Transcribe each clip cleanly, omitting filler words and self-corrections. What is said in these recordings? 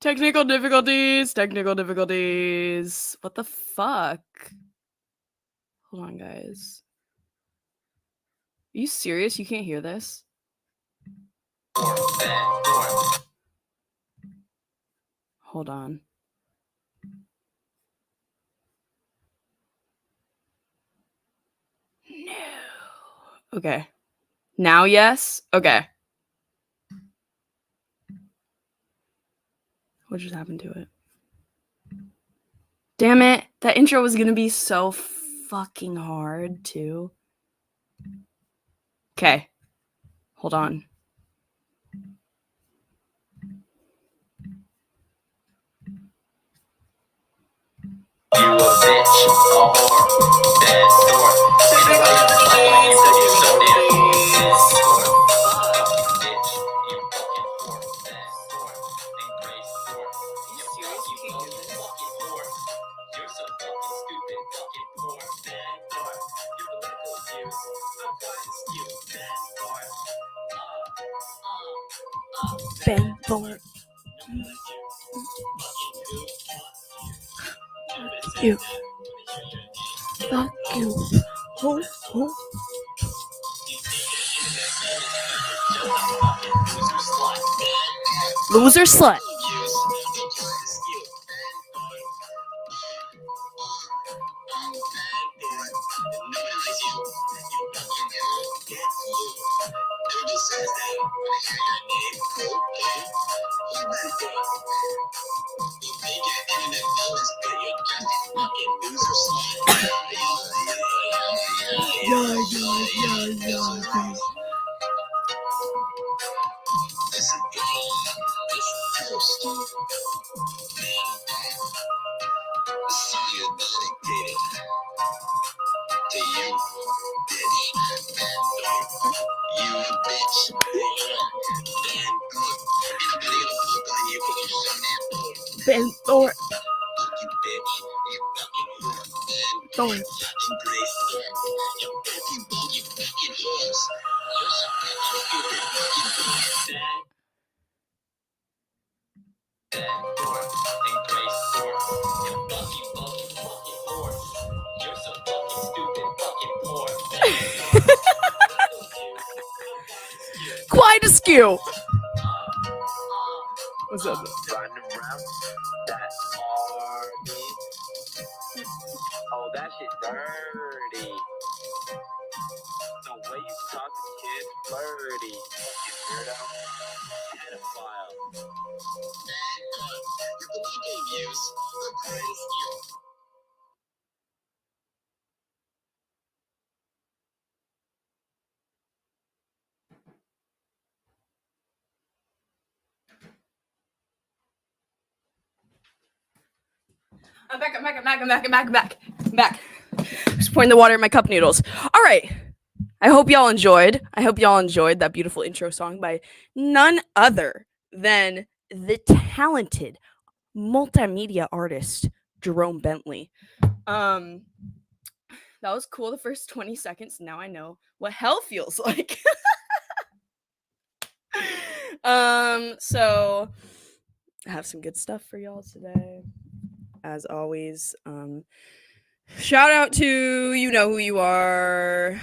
Technical difficulties. What the fuck? Hold on, guys. Are you serious? You can't hear this? Hold on. No. Okay. Now, yes? Okay. What just happened to it? Damn it. That intro was gonna be so fucking hard, too. Okay. Hold on. You a bitch, a whore, bad Ben Thorp. You. Fuck you. Oh, oh. Loser slut. Ben Thorp. Thorp. Quite askew. What's up? Oh, that shit dirty. The way you talk to kids, flirty. Fucking weirdo. Pedophile. You believe in views, the greatest you. I'm back. Just pouring the water in my cup noodles. All right. I hope y'all enjoyed that beautiful intro song by none other than the talented multimedia artist Jerome Bentley. That was cool the first 20 seconds. Now I know what hell feels like. So I have some good stuff for y'all today. As always, shout out to you know who you are.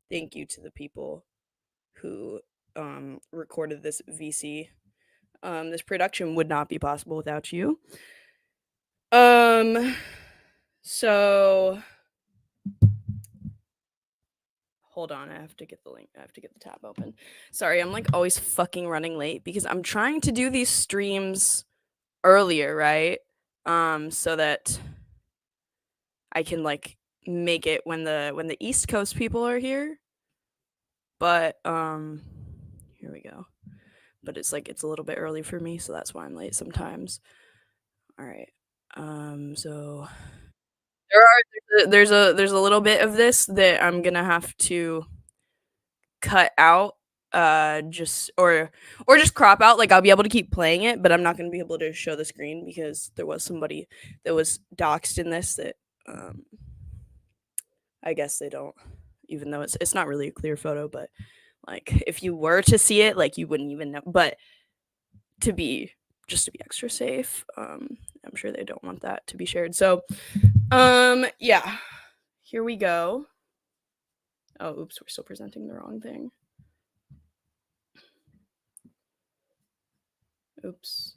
Thank you to the people who recorded this VC. This production would not be possible without you. So hold on, I have to get the link. I have to get the tab open. Sorry, I'm like always fucking running late because I'm trying to do these streams earlier, right? So that I can like make it when the East Coast people are here. But here we go. But it's like it's a little bit early for me, so that's why I'm late sometimes. All right. So there's a little bit of this that I'm gonna have to cut out, just or just crop out. Like I'll be able to keep playing it, but I'm not gonna be able to show the screen because there was somebody that was doxxed in this that I guess they don't, even though it's not really a clear photo, but like if you were to see it, like you wouldn't even know. But to be extra safe. I'm sure they don't want that to be shared. So, yeah, here we go. Oh, oops, we're still presenting the wrong thing. Oops.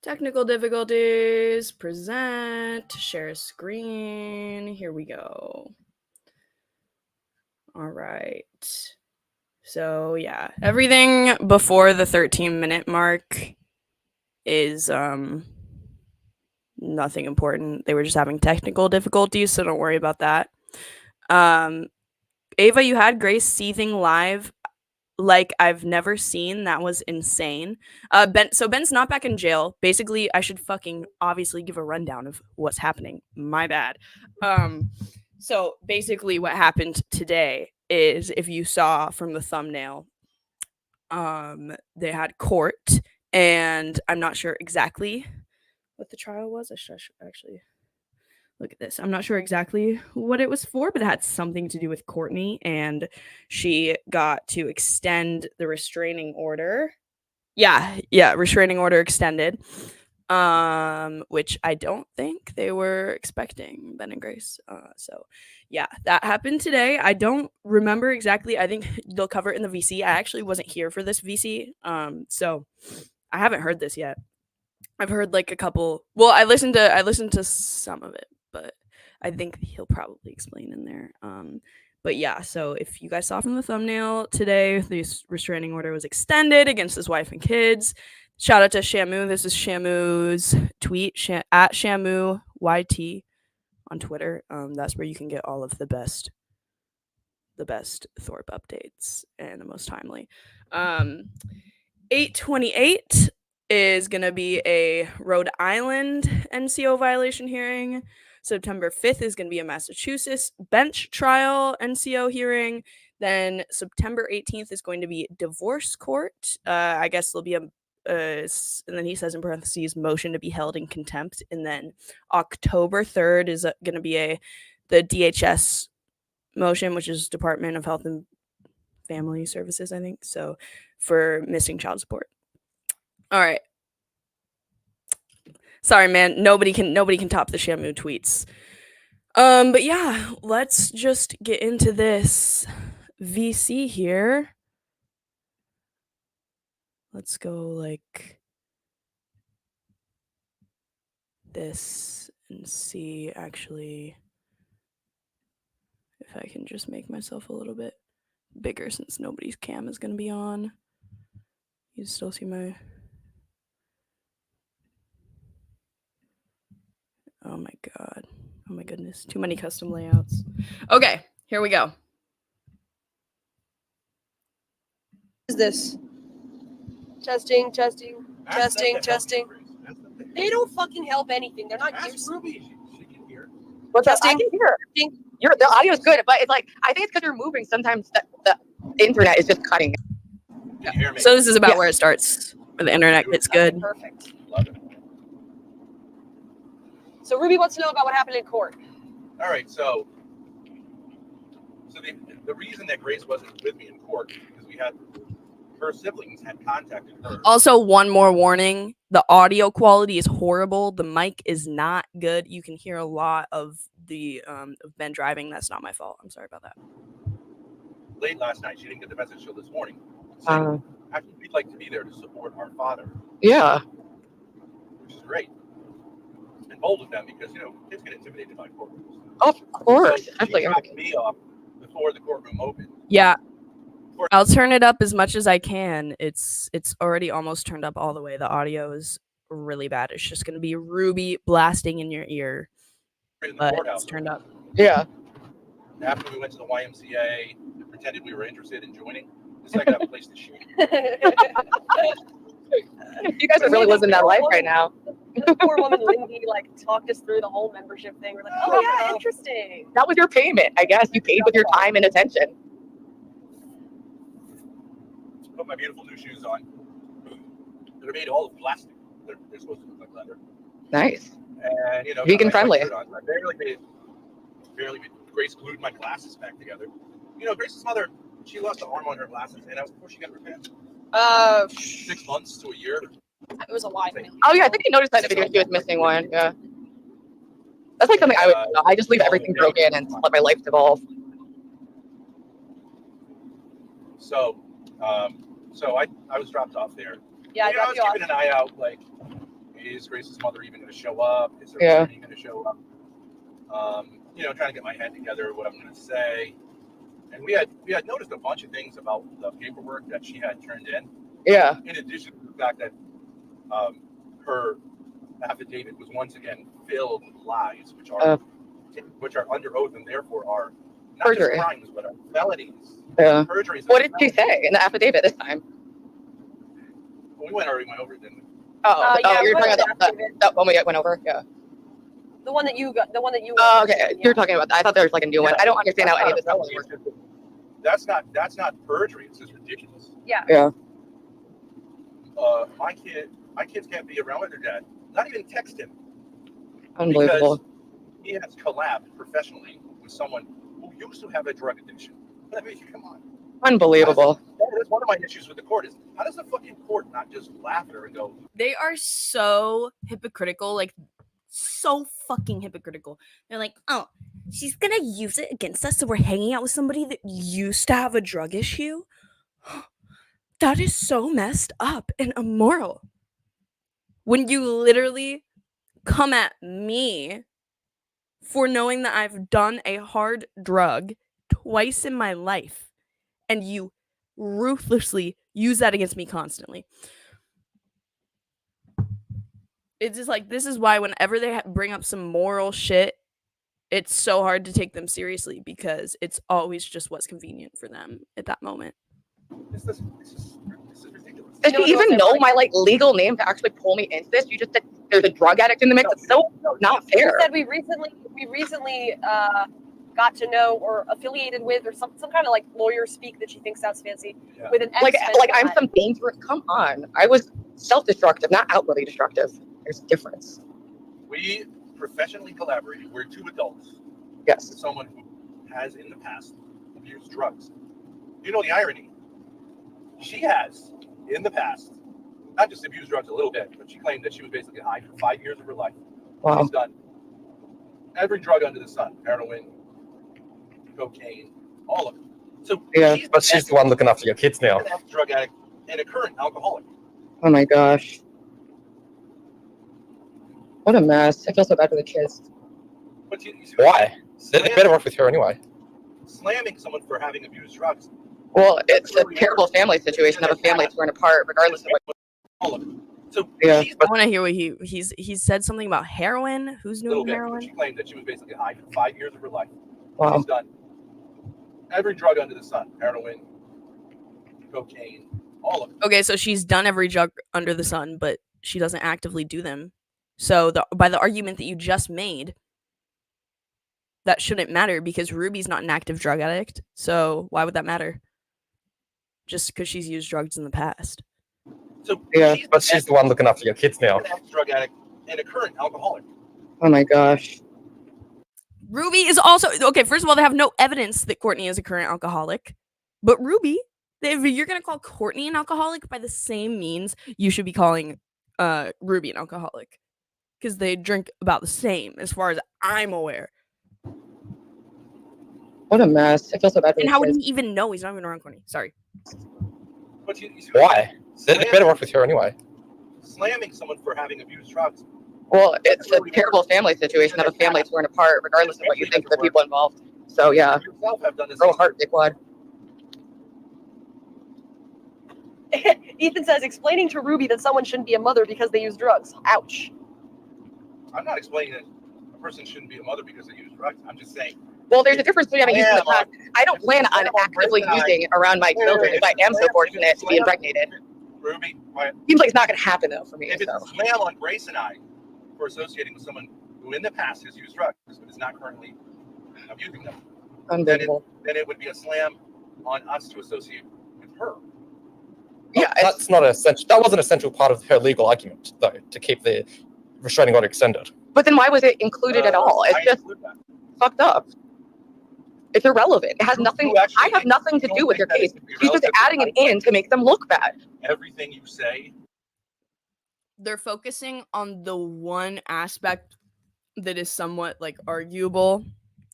Technical difficulties, present, share screen. Here we go. All right. So, yeah, everything before the 13-minute mark is nothing important. They were just having technical difficulties, so don't worry about that. Ava, you had Grace seething live like I've never seen. That was insane. Ben's not back in jail. Basically, I should fucking obviously give a rundown of what's happening. My bad. So basically what happened today is, if you saw from the thumbnail, they had court, and I'm not sure exactly what the trial was. I should actually look at this. I'm not sure exactly what it was for, but it had something to do with Courtney, and she got to extend the restraining order. Yeah, restraining order extended. Which I don't think they were expecting, Ben and Grace. So yeah, that happened today. I don't remember exactly. I think they'll cover it in the VC. I actually wasn't here for this VC. So I haven't heard this yet. I've heard like a couple. Well, I listened to some of it, but I think he'll probably explain in there. But yeah, so if you guys saw from the thumbnail today, the restraining order was extended against his wife and kids. Shout out to Shamu. This is Shamu's tweet, at Shamu YT on Twitter. That's where you can get all of the best Thorp updates and the most timely. 8/28 is going to be a Rhode Island NCO violation hearing. September 5th is going to be a Massachusetts bench trial NCO hearing. Then September 18th is going to be divorce court. I guess there'll be and then he says in parentheses, motion to be held in contempt. And then October 3rd is going to be the DHS motion, which is Department of Health and Family Services, I think. So for missing child support. All right. Sorry, man. Nobody can top the Shamu tweets. But yeah, let's just get into this VC here. Let's go like this and see actually if I can just make myself a little bit bigger, since nobody's cam is going to be on. You still see my... Oh my god. Oh my goodness. Too many custom layouts. Okay, here we go. Is this? Testing. They don't fucking help anything. They're not Ask Ruby. She can hear. What's I can hear. The audio is good, but it's like, I think it's because you're moving. Sometimes the internet is just cutting. Can you hear me? So this is about where it starts, where the internet gets good. Perfect. Love it. So Ruby wants to know about what happened in court. All right, so the reason that Grace wasn't with me in court is because we had her siblings had contacted her. Also, one more warning. The audio quality is horrible. The mic is not good. You can hear a lot of the of Ben driving. That's not my fault. I'm sorry about that. Late last night, she didn't get the message till this morning. So actually, we'd like to be there to support our father. Yeah. Which is great. And bold of them because, kids get intimidated by courtrooms. Of course. So Especially she dropped me off before the courtroom opened. Yeah. I'll turn it up as much as I can. It's already almost turned up all the way. The audio is really bad. It's just going to be Ruby blasting in your ear. In the But courthouse. it's turned up. Yeah. After we went to the YMCA and pretended we were interested in joining, just like I have a place to shoot. You guys are really living that life right now. The poor woman Lindy talked us through the whole membership thing. We're like, oh yeah, interesting. That was your payment, I guess. You paid with your time and attention. Put my beautiful new shoes on. They're made all of plastic. They're supposed to look like leather. Nice. And Vegan friendly. I barely made. Grace glued my glasses back together. Grace's mother She lost the arm on her glasses, and that was before she got repaired. 6 months to a year. It was a lie. Oh yeah, I think I noticed that in the video she was missing one. Yeah. That's like something I would do. I just leave everything broken and let my life devolve. So, I was dropped off there. Yeah, I was keeping an eye out, like, is Grace's mother even going to show up? Is her attorney going to show up? Trying to get my head together, what I'm going to say. And we had noticed a bunch of things about the paperwork that she had turned in. Yeah. In addition to the fact that her affidavit was once again filled with lies, which are under oath and therefore are not perjury. Just crimes, but are felonies. Yeah. Perjuries. What did she say in the affidavit this time? We already went over it, didn't we? Yeah, you're talking about that one we went over? Yeah. The one that you got. The one that you. Oh, okay. You're talking about that. I thought there was like a new one. I don't understand how any of this stuff works. That's not perjury. It's just ridiculous. Yeah. Yeah. My kids can't be around with their dad. Not even text him. Unbelievable. Because he has collabed professionally with someone who used to have a drug addiction. I mean, come on. Unbelievable. That's one of my issues with the court is how does the fucking court not just laugh at her and go? They are so hypocritical, like so fucking hypocritical. They're like, oh, she's gonna use it against us, so we're hanging out with somebody that used to have a drug issue. That is so messed up and immoral. When you literally come at me for knowing that I've done a hard drug twice in my life, and you ruthlessly use that against me constantly. It's just like, this is why whenever they bring up some moral shit, it's so hard to take them seriously because it's always just what's convenient for them at that moment. This is ridiculous. Does she even know my like legal name to actually pull me into this? You just said there's a drug addict in the mix. It's so not fair. We said we recently got to know or affiliated with or some kind of like lawyer speak that she thinks sounds fancy with an like I'm some dangerous. Come on, I was self-destructive, not outwardly destructive. There's a difference. We professionally collaborated. We're two adults. Yes. With someone who has in the past abused drugs. You know the irony. She has in the past not just abused drugs a little bit, but she claimed that she was basically high for 5 years of her life. Wow. She's done every drug under the sun: heroin, cocaine, all of it. So but she's the one looking after your kids now. A drug addict and a current alcoholic. Oh my gosh. What a mess. I feel so bad for the kids. But Why? They're better off with her anyway. Slamming someone for having abused drugs. Well, it's a terrible family situation of a family torn apart, regardless of what. All of it. So yeah. I want to hear what he said something about heroin. Who's doing heroin? She claimed that she was basically high for 5 years of her life. Wow. She's done every drug under the sun: heroin, cocaine, all of it. Okay, so she's done every drug under the sun, but she doesn't actively do them. So by the argument that you just made, that shouldn't matter because Ruby's not an active drug addict. So why would that matter? Just because she's used drugs in the past. So but she's the one looking after your kids now. Drug addict and a current alcoholic. Oh my gosh. Ruby is also okay. First of all, they have no evidence that Courtney is a current alcoholic, but Ruby, if you're gonna call Courtney an alcoholic by the same means, you should be calling Ruby an alcoholic because they drink about the same, as far as I'm aware. What a mess! I feel so bad for And the how would kids. he even know he's not even around Courtney? Sorry. But Why? They're better off with her anyway. Slamming someone for having abused drugs. Well, it's a terrible family situation of a family torn apart, regardless of what you think of the people involved. So yeah, You yourself have done this. go hard, dickwad. Ethan says explaining to Ruby that someone shouldn't be a mother because they use drugs. Ouch. I'm not explaining that a person shouldn't be a mother because they use drugs. I'm just saying. Well, there's a difference between having used in the past. I don't plan on actively using around my children if I am so fortunate to be impregnated. Ruby, Seems like it's not going to happen though for me. if it's So. a slam on Grace and I for associating with someone who in the past has used drugs but is not currently abusing them, Unbelievable. then it would be a slam on us to associate with her. Yeah, That's not essential. That wasn't an essential part of her legal argument, though, to keep the restraining order extended. but then why was it included at all? It's I just include that. fucked up. It's irrelevant. It has nothing. I have nothing to do with your case. She's just adding it in to make them look bad. Everything you say. They're focusing on the one aspect that is somewhat like arguable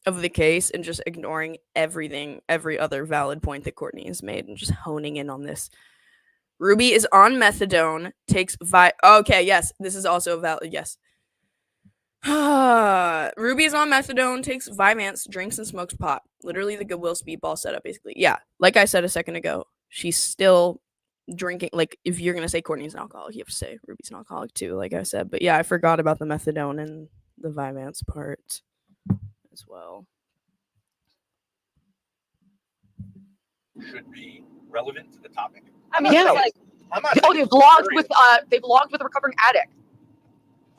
of the case and just ignoring every other valid point that Courtney has made and just honing in on this. Ruby is on methadone, takes okay, yes, this is also valid. Yes. Ruby is on methadone, takes Vyvanse, drinks and smokes pot. Literally the Goodwill speedball setup, basically. Yeah, like I said a second ago, she's still drinking. Like, if you're gonna say Courtney's an alcoholic, you have to say Ruby's an alcoholic too, like I said. But yeah, I forgot about the methadone and the Vyvanse part as well. Should be relevant to the topic. I mean, Yeah. like, Oh, they vlogged with a recovering addict.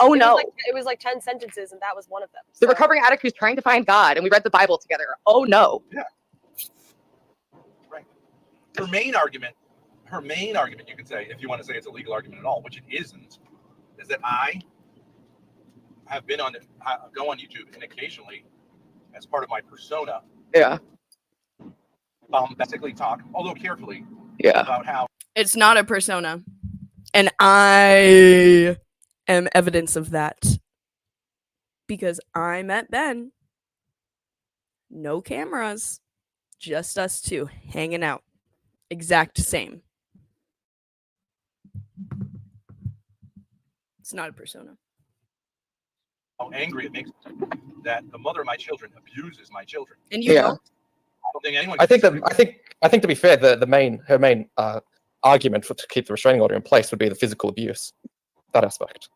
Oh no. It was like 10 sentences, and that was one of them. The recovering addict who's trying to find God, and we read the Bible together. Oh no. Yeah. Right. Her main argument, you could say, if you want to say it's a legal argument at all, which it isn't, is that I have been go on YouTube and occasionally, as part of my persona, Yeah. Basically talk, although carefully, Yeah. about how It's not a persona. And I am evidence of that. Because I met Ben. No cameras. Just us two hanging out. Exact same. It's not a persona. how angry it makes me that the mother of my children abuses my children. And you Yeah. don't? I don't think anyone. I think to be fair, her main argument to keep the restraining order in place would be the physical abuse, that aspect.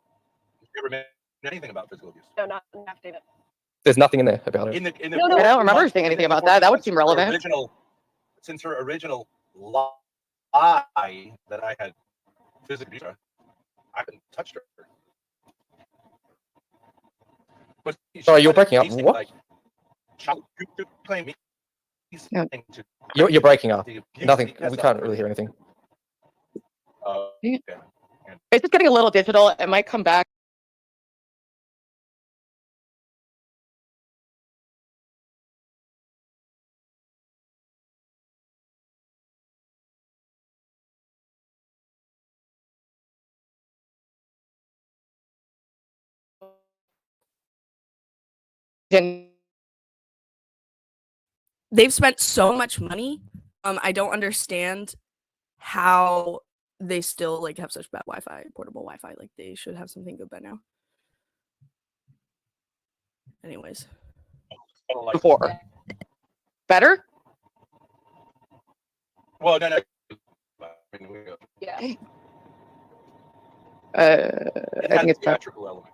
You ever mentioned anything about physical abuse? No, not an affidavit. There's nothing in there about it. No, I don't remember saying anything about that. That would seem relevant. Since her original lie that I had physically abused her, I haven't touched her. But Sorry, you're breaking up. What? Like, you're playing me. Yeah. You're breaking up. The abuse, Nothing. that's We not- can't really hear anything. Yeah. It's just getting a little digital. It might come back. They've spent so much money. I don't understand how they still like have such bad Wi-Fi, portable Wi-Fi. Like, they should have something good by now. Anyways. Before. Better? Well, no. Yeah. It I has think it's better. theatrical element.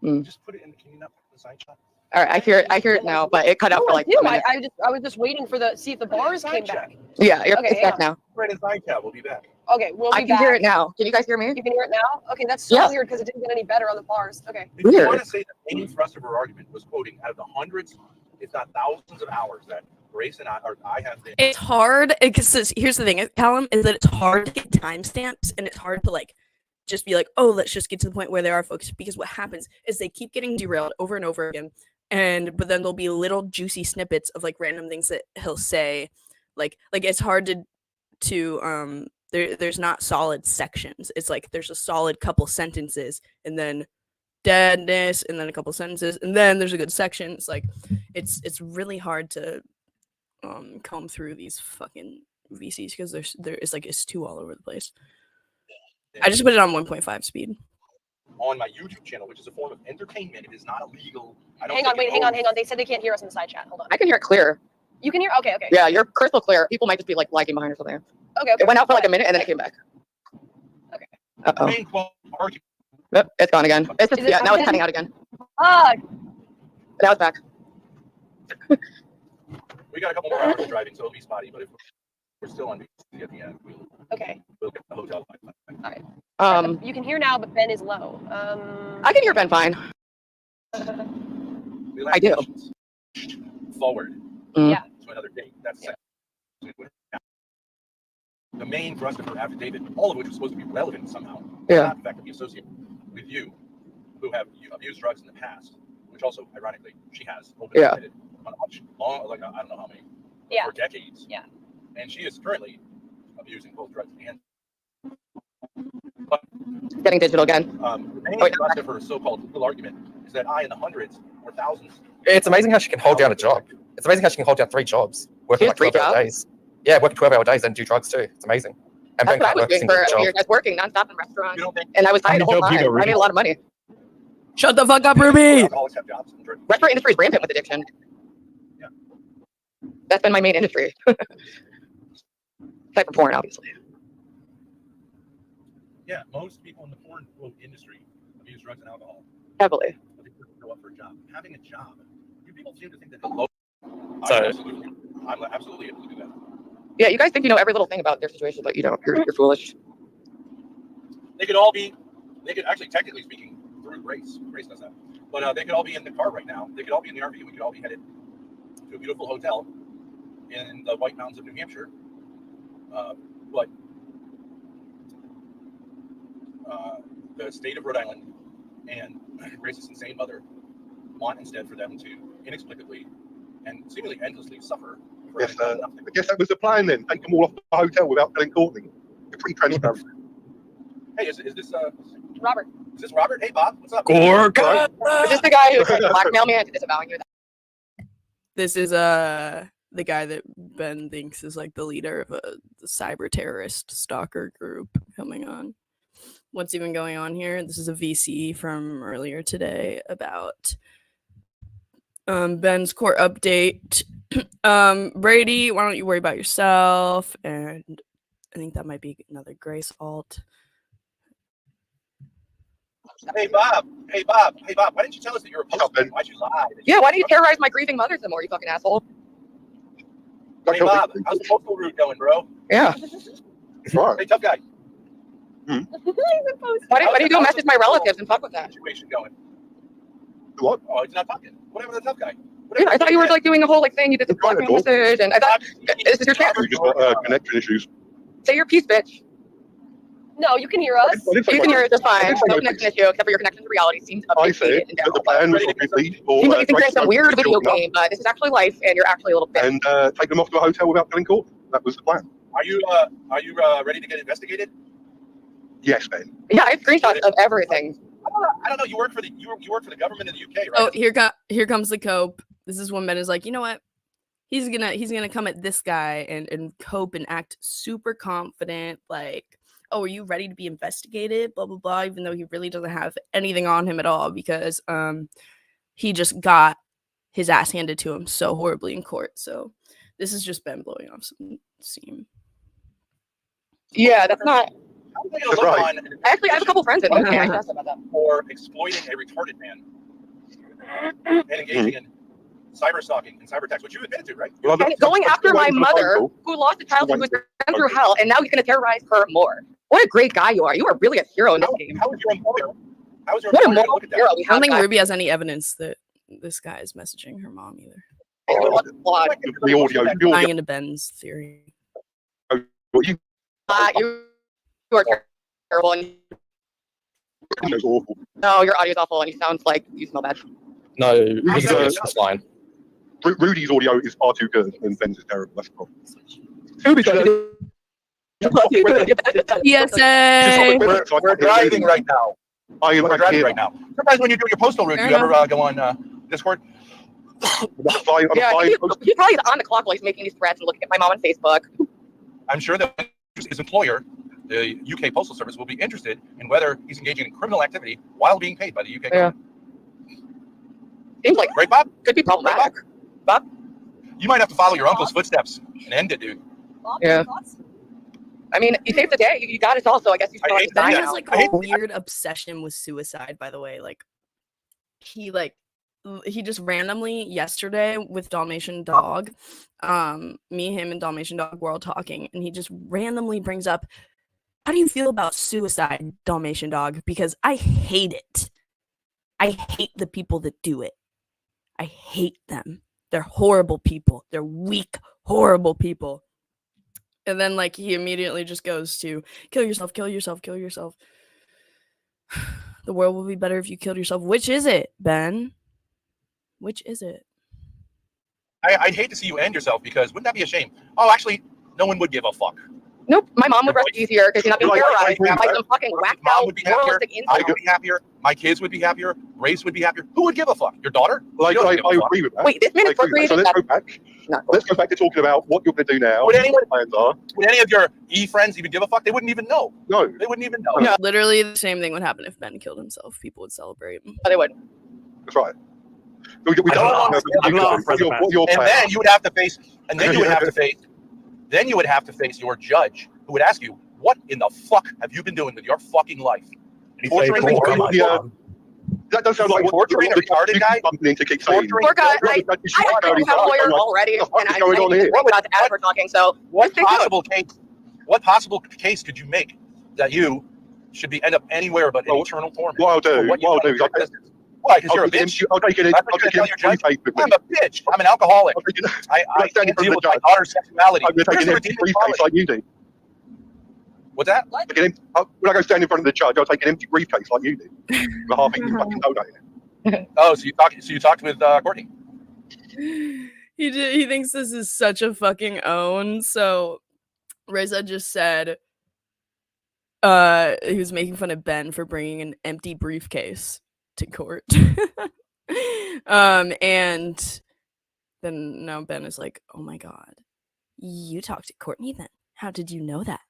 Mm. Just put it in. Can you not put it in the side shot? All right, I hear it now, but it cut out for like I do. a minute. I was just waiting for see if the bars came back. Yeah, Okay, it's back now. Right in side chat. We'll be back. Okay, we'll be I can back. hear it now. Can you guys hear me? You can hear it now? Okay, that's so Yeah. weird because it didn't get any better on the bars. Okay. If you Weird. want to say the main thrust of her argument was quoting out of the hundreds, if not thousands of hours that Grace and I have been. It's hard because here's the thing, Callum, is that it's hard to get timestamps and it's hard to like just be like, oh, let's just get to the point where they are focused, because what happens is they keep getting derailed over and over again, but then there'll be little juicy snippets of like random things that he'll say, like it's hard to there's not solid sections. It's like there's a solid couple sentences and then deadness and then a couple sentences and then there's a good section. It's like it's really hard to comb through these fucking VCs because it's too all over the place. I just put it on 1.5 speed. On my YouTube channel, which is a form of entertainment, it is not illegal. Hang on. They said they can't hear us in the side chat. Hold on. I can hear it clear. You can hear? Okay. Yeah, you're crystal clear. People might just be like lagging behind or something. Okay. It went out for like a minute and then it came back. Okay. The Uh-oh. main quote argument. Yep, it's gone again. It's just, Is it yeah, now it's again? cutting out again. Ah, Now it's back. We got a couple more hours of driving, so it'll be spotty. But if we're still on VC at the end, okay. we'll get the hotel. You can hear now, but Ben is low. I can hear Ben fine. I do. Forward. Mm. Yeah. To another date. That's Yeah. the main thrust of her affidavit, all of which was supposed to be relevant somehow. Yeah. Not effectively associated with you, who have abused drugs in the past, which also, ironically, she has openly Yeah. admitted how much long, like I don't know how many, Yeah. for decades. Yeah. And she is currently abusing both drugs and Getting digital again. the main thrust of her so-called legal argument is that I in the hundreds or thousands. It's amazing how she can hold down a job. It's amazing how she can hold down 3 jobs, working She like has 3 12-hour days. Yeah, working 12-hour days and do drugs too. It's amazing. And That's Ben what I can't was work a doing single for a job. year. I was working nonstop in restaurants, You don't think and I was tired the whole How many jobs you time. got, I made a lot of money. Shut the fuck up, Ruby. alcoholics have jobs? Restaurant industry is rampant with addiction. Yeah. That's been my main industry. Aside from porn, obviously. Yeah, most people in the porn industry abuse drugs and alcohol. Heavily. But they couldn't go up for a job. Having a job, you people seem to think that low. So- I'm absolutely able to do that. Yeah, you guys think you know every little thing about their situation, but you don't. You're foolish. They could all be. They could actually, technically speaking, through Grace. Grace does that. But they could all be in the car right now. They could all be in the RV, and we could all be headed to a beautiful hotel in the White Mountains of New Hampshire. But the state of Rhode Island and Grace's insane mother want instead for them to inexplicably and seemingly endlessly suffer. For Yes, having done nothing. I guess that was the plan then. Take them all off the hotel without telling Courtney. You're pretty transparent. Hey, is this Robert. is this Robert? Hey, Bob, what's up? Gorka! Is this the guy who tried to blackmail me into disavowing you? This is the guy that Ben thinks is like the leader of a cyber terrorist stalker group coming on. What's even going on here? This is a VC from earlier today about Ben's court update. Brady, why don't you worry about yourself? And I think that might be another Grace alt. Hey, Bob. Hey, Bob. Hey, Bob. Why didn't you tell us that you're a What's up, postman? Ben? Why'd you lie? Yeah, why do you terrorize my grieving mother some more, you fucking asshole? Hey, Bob. How's the postal route going, bro? Yeah. Right. Hey, tough guy. Why do you go message my relatives and fuck with that? Situation going. What? Oh, he's not talking. Whatever the tough guy. Yeah, I thought you were like doing a whole like thing. You did the I'm trying to blackmail talk. message, and I thought this is your chance. You just got connection issues. Say your piece, bitch. No, you can hear us. You can hear it just fine. No connection issue, except for your connection to reality seems I updated said and that down. the plan was obviously for Seems like you think you're in Grace some weird to video join up game, but this is actually life, and you're actually a little bitch. and take them off to a hotel without telling Courtney. That was the plan. Are you ready to get investigated? Yes, Ben. Yeah, I have screenshots of everything. I don't know. You work for the government in the UK, right? Oh, here comes the cope. This is when Ben is like, you know what? He's gonna come at this guy and cope and act super confident, like, oh, are you ready to be investigated? Blah blah blah. Even though he really doesn't have anything on him at all because he just got his ass handed to him so horribly in court. So this is just Ben blowing off some steam. Yeah, that's not. That's right. Actually, I have a couple friends in the UK. I asked about that. For exploiting a retarded man and engaging in cyber stalking and cyber text, which you admitted to, right? Well, And going after my mother, who lost a child who was been through hell, and now he's going to terrorize her more. What a great guy you are. You are really a hero in this game. How is your employer? How is your What a employer gonna moral look at hero that? we I don't have. think guys. Ruby has any evidence that this guy is messaging her mom either. The audio. Buying into Ben's theory. What you You are terrible. And is awful. no, your audio's awful, and you sound like you smell bad. No, this is just fine. Rudy's audio is far too good, and Ben's is terrible. That's the problem. PSA. We're driving right now. We're We're driving right now. Sometimes when you do your postal route, do you ever go on Discord? Yeah, he probably is on the clock while he's making these threats and looking at my mom on Facebook. I'm sure that his employer, the UK Postal Service, will be interested in whether he's engaging in criminal activity while being paid by the UK government. Seems like Right, Bob? could be problematic. You might have to follow your uncle's footsteps and end it, dude. Bob, Yeah. thoughts? I mean, you saved the day. You got us all, so I guess you I should hate Ben die that. has now. like I a hate- weird obsession with suicide, by the way. Like he just randomly yesterday with Dalmatian Dog, me, him, and Dalmatian Dog were all talking, and he just randomly brings up, how do you feel about suicide, Dalmatian Dog? Because I hate it. I hate the people that do it. I hate them. They're horrible people. They're weak, horrible people. And then like he immediately just goes to kill yourself, kill yourself, kill yourself. The world will be better if you killed yourself. Which is it, Ben? Which is it? I'd hate to see you end yourself because wouldn't that be a shame? Oh, actually, no one would give a fuck. Nope, my mom would rest easier because you're not being terrorized by some fucking whacked Mom out would be happier. moralistic I incel. would be happier. My kids would be happier. Grace would be happier. Who would give a fuck? Your daughter? Like, She doesn't I give a fuck. agree with that. Wait, this man I is agree with that. So procreating? let's go back. Not Let's go back to talking about what you're going to do now. Would anyone- what your plans are. Would any of your friends even give a fuck? They wouldn't even know. No, They wouldn't even know. No. Literally the same thing would happen if Ben killed himself. People would celebrate. Oh, they would. that's right. We I don't know. what your And plan then you would have to face. And then you would have to face. Then you would have to face your judge, who would ask you, "What in the fuck have you been doing with your fucking life? Torturing me? That does sound like Torturing a retarded guy? Bumping into keep saying. Torturing- Poor guy, I already have a lawyer already, What's and I'm going on here? we're about to add for talking, so What possible case could you make that you should be end up anywhere but in Well, eternal torment? What I'll do, For what you've what I'll done do in is your existence? Why? Because you're a bitch. I'll take it in. That's I'll what take you're it gonna in tell your briefcase with me. I'm a bitch. I'm an alcoholic. I'll take it- I Like standing can't in deal front with of my the daughter's sexuality. I'm going to take Here's an the empty redeeming briefcase quality. like you do. What's that? When I go stand in front of the judge, I'll take an empty briefcase like you did. With half eaten fucking donut in it. Oh, so you talked with Courtney? He thinks this is such a fucking own. So Reza just said he was making fun of Ben for bringing an empty briefcase to court. And then now Ben is like, "Oh my god, you talked to Courtney then? How did you know that?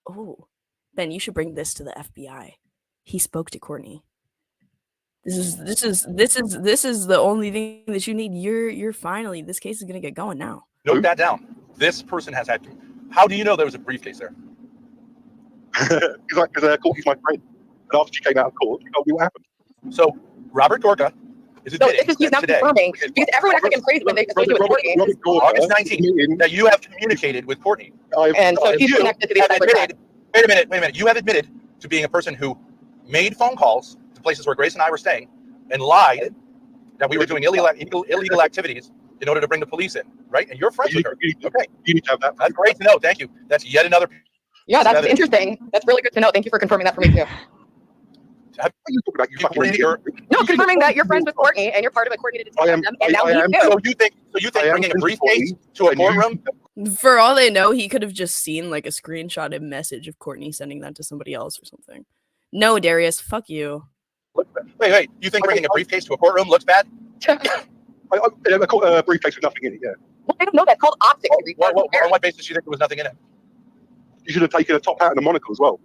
Oh, Ben, you should bring this to the FBI. He spoke to Courtney. This is the only thing that you need. You're finally, this case is gonna get going now." Note that down. This person has had. How do you know there was a briefcase there? Because Courtney's my friend. And after she came out of court, she told me what happened. So Robert Gorka is No, admitting this is he's that not today, confirming because everyone acts like crazy when they associate with Courtney. August 19th, that you have communicated with Courtney. And so he's You connected to these have separate admitted, wait a minute. You have admitted to being a person who made phone calls to places where Grace and I were staying and lied that we were doing illegal activities in order to bring the police in, right? And you're friends with her. Okay, You need to have that. that's great to know. Thank you. That's yet another. Yeah, that's evidence. interesting. That's really good to know. Thank you for confirming that for me too. What are you talking about? You fucking Courtney, idiot. No, confirming that you're friends with Courtney and you're part of a coordinated I attack am- on them, and now I he am- too. So you think I am bringing a friends with briefcase Courtney, to a and you- courtroom? For all they know, he could have just seen like a screenshotted message of Courtney sending that to somebody else or something. No, Darius, fuck you. Wait. You think bringing a briefcase to a courtroom looks bad? A briefcase with nothing in it, yeah. Well, I don't know. That's called optics. you retard. On what basis do you think there was nothing in it? You should have taken a top hat and a monocle as well.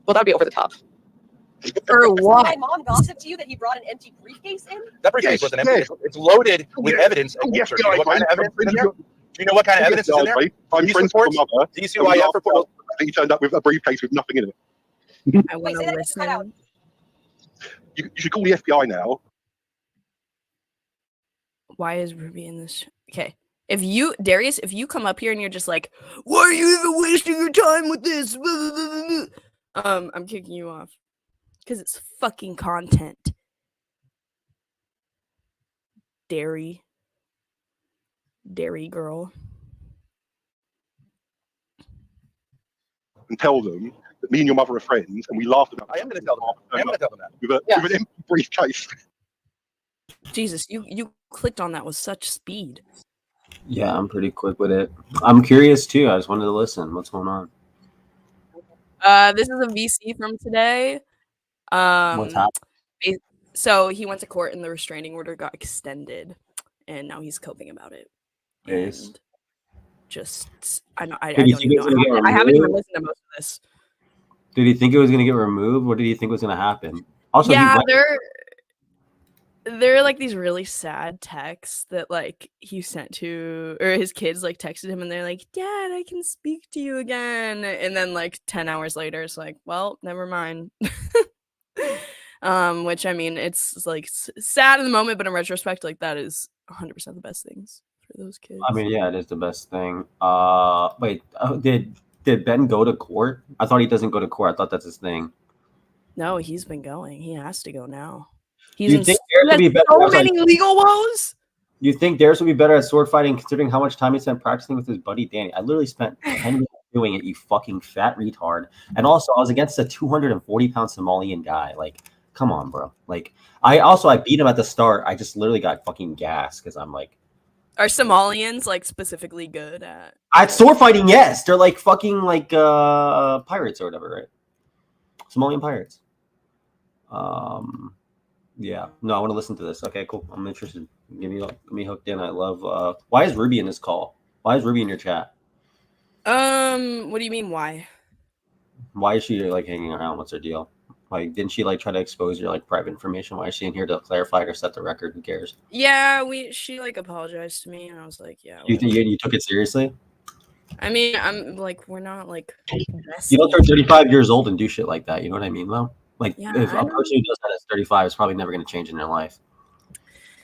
Well, that'd be over the top. For My what? mom gossiped to you that he brought an empty briefcase in? That briefcase Yes, wasn't empty. yes. It's loaded with evidence. Oh, yes, Do you know what kind of evidence is in there? Do you know what kind of evidence is in there? I'm Police friends with reports? your mother. DCYF report. He turned up with a briefcase with nothing in it. I Wait, want say to that again, cut out. listen. You should call the FBI now. Why is Ruby in this? Okay. If you, Darius, if you come up here and you're just like, "Why are you even wasting your time with this?" I'm kicking you off. Because it's fucking content. Dairy girl. And tell them that me and your mother are friends, and we laughed about I am going to tell them that. I am going to tell them that. with an empty briefcase. Jesus, you clicked on that with such speed. Yeah, I'm pretty quick with it. I'm curious too. I just wanted to listen. What's going on? This is a VC from today. What's happening? So he went to court and the restraining order got extended, and now he's coping about it. Yes. And just I don't Did you even think it was gonna know. get I haven't even removed? listened to most of this. Did he think it was going to get removed? What did he think was going to happen? Also, Yeah, he there are like these really sad texts that like he sent to, or his kids like texted him and they're like, "Dad, I can speak to you again," and then like 10 hours later it's like, "Well, never mind." Which I mean, it's like sad in the moment, but in retrospect, like that is 100% the best things for those kids. I mean, yeah, it is the best thing. Wait, did Ben go to court? I thought he doesn't go to court. I thought that's his thing. No, he's been going. He has to go now. Do He's you in think Darius would be better? so many legal woes. You think Darius would be better at sword fighting considering how much time he spent practicing with his buddy Danny? I literally spent 10 minutes doing it, you fucking fat retard. And also, I was against a 240-pound Somalian guy. Like, come on, bro. Like, I beat him at the start. I just literally got fucking gassed because I'm like, Are Somalians like specifically good at? At sword fighting, yes. They're like fucking like pirates or whatever, right? Somalian pirates. Yeah. No, I want to listen to this. Okay, cool. I'm interested. Get me hooked in. I love. Why is Ruby in this call? Why is Ruby in your chat? What do you mean? Why? Why is she like hanging around? What's her deal? Like, didn't she like try to expose your like private information? Why is she in here to clarify it or set the record? Who cares? Yeah, she like apologized to me, and I was like, yeah. You think you took it seriously? I mean, I'm like, we're not like. You don't turn 35 years old and do shit like that. You know what I mean, though? Like, Yeah, if I a know. person who does that at 35 is probably never going to change in their life.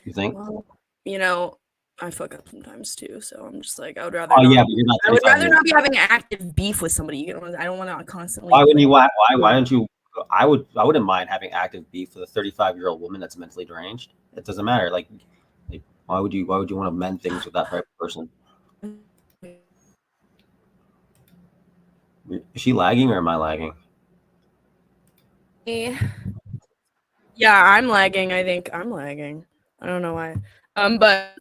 You think? Well, you know, I fuck up sometimes too, so I'm just like, I would rather. Oh not, yeah, but you're not. I would 35 rather years not be having active beef with somebody. You know, I don't want to constantly. Why wouldn't you? Why don't you? I wouldn't mind having active beef with a 35-year-old woman that's mentally deranged. It doesn't matter. Like, why would you want to mend things with that type of person? Is she lagging or am I lagging? Yeah, I'm lagging. I think I'm lagging. I don't know why. But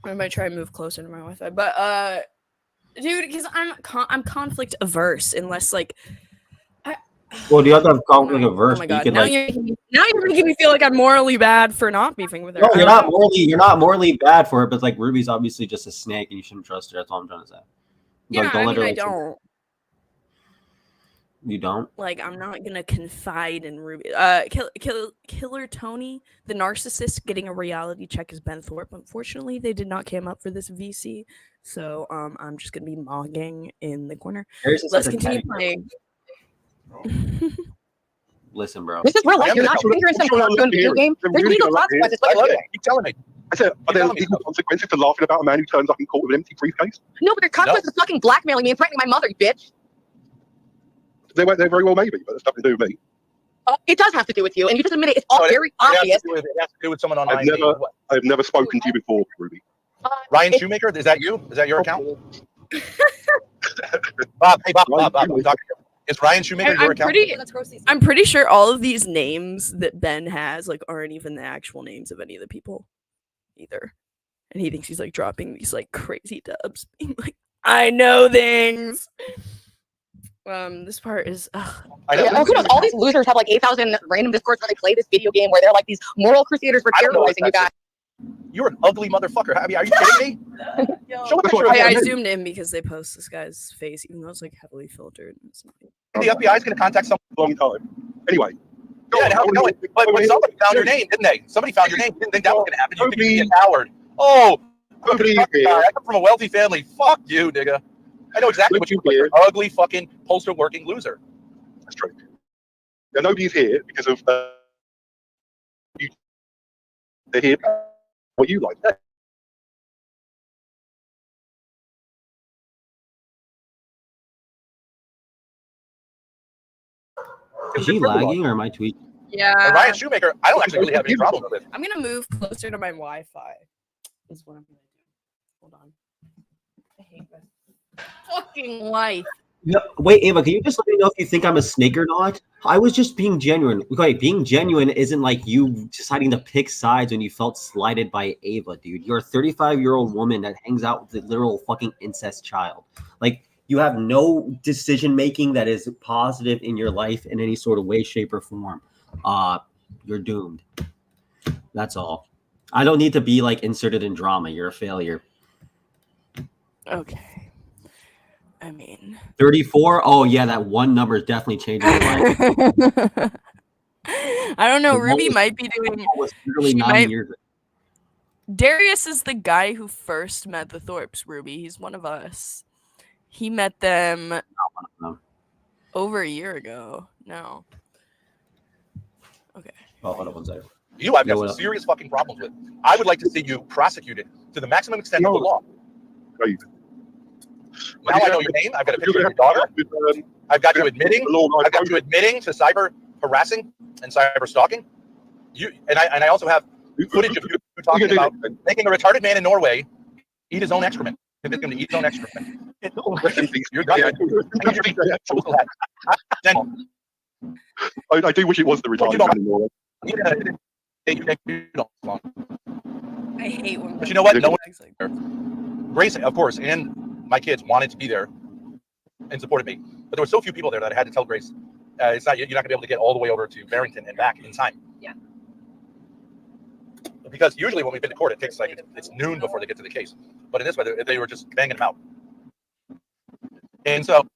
I might try and move closer to my Wi-Fi. But dude, because I'm conflict averse unless like. Well, do you have to have conflict averse? Oh my god! You Now you're making me feel like I'm morally bad for not beefing with her. No, you're not morally bad for it, but like Ruby's obviously just a snake, and you shouldn't trust her. That's all I'm trying to say. Yeah, Like, don't let her. I don't. You don't? Like, I'm not gonna confide in Ruby. Killer Tony, the narcissist, getting a reality check is Ben Thorp. Unfortunately, they did not come up for this VC, so I'm just gonna be mogging in the corner. Let's continue playing. Listen, bro. This is real life. You're not figuring something out doing a video game. There's legal consequences. I love Like, it. Keep telling me. I said, are there legal consequences to laughing about a man who turns up in court with an empty briefcase? no, but there's consequences to fucking blackmailing me and threatening my mother, you bitch. They very well maybe, but it's nothing to do with me. It does have to do with you, and you just admit it. It's all very obvious. It has to do with someone on I've never spoken to you before, Ruby. Ryan Shoemaker, is that you? Is that your account? Bob, hey, Bob, I'm talking to you. Is Ryan Shoemaker your account? I'm pretty sure all of these names that Ben has like aren't even the actual names of any of the people either. And he thinks he's like dropping these like crazy dubs, being like, I know things. This part is all these losers have like 8,000 random discords where they play this video game where they're like these moral crusaders for terrorizing you guys. You're an ugly motherfucker. I mean, are you kidding me? Show a picture of I zoomed in because they post this guy's face, even though it's like heavily filtered. It's not... The FBI is going to contact someone a long time. Anyway. Yeah, how's it going? But somebody found your name, didn't they? Somebody found your name. Didn't think that was going to happen. You think you'd be a coward. Oh, I come from a wealthy family. Fuck you, nigga. I know exactly what you do. You're an ugly fucking postal working loser. That's true. Yeah, nobody's here because of they're here what you like. Is she lagging or am I tweeting? Yeah. And Ryan Shoemaker, I don't actually really have any problem with it. I'm gonna move closer to my Wi-Fi. Is what I'm gonna do. Hold on. I hate my fucking life. No, wait, Ava, can you just let me know if you think I'm a snake or not? I was just being genuine. Okay, being genuine isn't like you deciding to pick sides when you felt slighted by Ava, dude. You're a 35-year-old woman that hangs out with a literal fucking incest child. Like, you have no decision making that is positive in your life in any sort of way, shape, or form. You're doomed. That's all. I don't need to be like inserted in drama. You're a failure. Okay. I mean, 34. Oh yeah, that one number is definitely changing your life. I don't know. Ruby might be doing. Literally 9 years ago. Darius is the guy who first met the Thorps. Ruby, he's one of us. He met them over a year ago. No. Okay. Oh, hold on one second. You I've got some serious fucking problems with. I would like to see you prosecuted to the maximum extent of the law. Right. Now I know your name. I've got a picture of your daughter. I've got you admitting. I've got you admitting to cyber harassing and cyber stalking. I also have footage of you talking about making a retarded man in Norway eat his own excrement. Convince him to eat his own excrement. You're done. I do wish it was the retarded man in Norway. I hate when. But you know what? No one Grace, of course, and my kids wanted to be there and supported me, but there were so few people there that I had to tell Grace, you're not going to be able to get all the way over to Barrington and back in time. Yeah. Because usually when we've been to court, it takes like it's noon before they get to the case. But in this way, they were just banging them out. And so,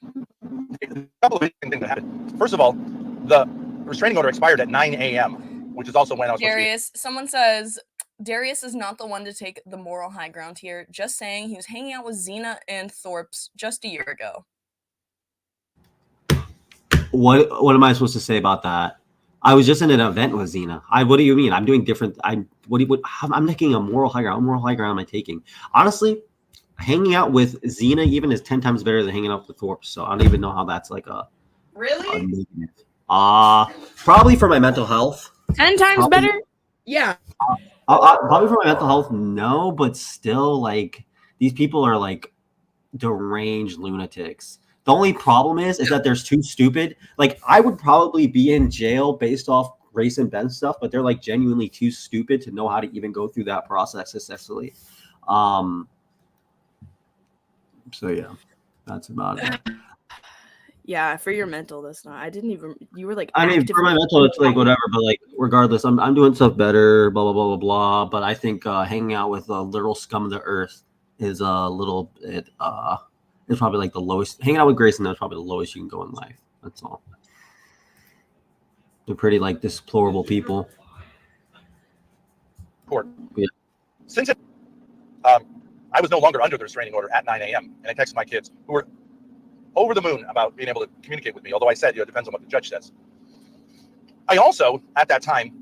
a couple of things that happened. First of all, the restraining order expired at 9 a.m., which is also when I was Darius, someone says Darius is not the one to take the moral high ground here. Just saying, he was hanging out with Xena and Thorp's just a year ago. What am I supposed to say about that? I was just in an event with Xena. What do you mean? I'm doing different. I'm taking a moral high ground. What moral high ground am I taking? Honestly, hanging out with Xena even is 10 times better than hanging out with Thorp. So I don't even know how that's like a really. Probably for my mental health. 10 times better. Yeah. Probably for my mental health, no, but still, like, these people are like deranged lunatics. The only problem is that they're too stupid. Like, I would probably be in jail based off Grace and Ben stuff, but they're like genuinely too stupid to know how to even go through that process successfully. So yeah, that's about it. Yeah, for your mental, that's not. I didn't even. You were like. I mean, for my mental, it's like whatever. But like, regardless, I'm doing stuff better. Blah blah blah blah blah. But I think hanging out with a literal scum of the earth is a little bit. It's probably like the lowest. Hanging out with Grayson is probably the lowest you can go in life. That's all. They're pretty like deplorable people. Court. Yeah. Since it, I was no longer under the restraining order at 9 a.m. and I texted my kids who were over the moon about being able to communicate with me. Although I said, it depends on what the judge says. I also, at that time,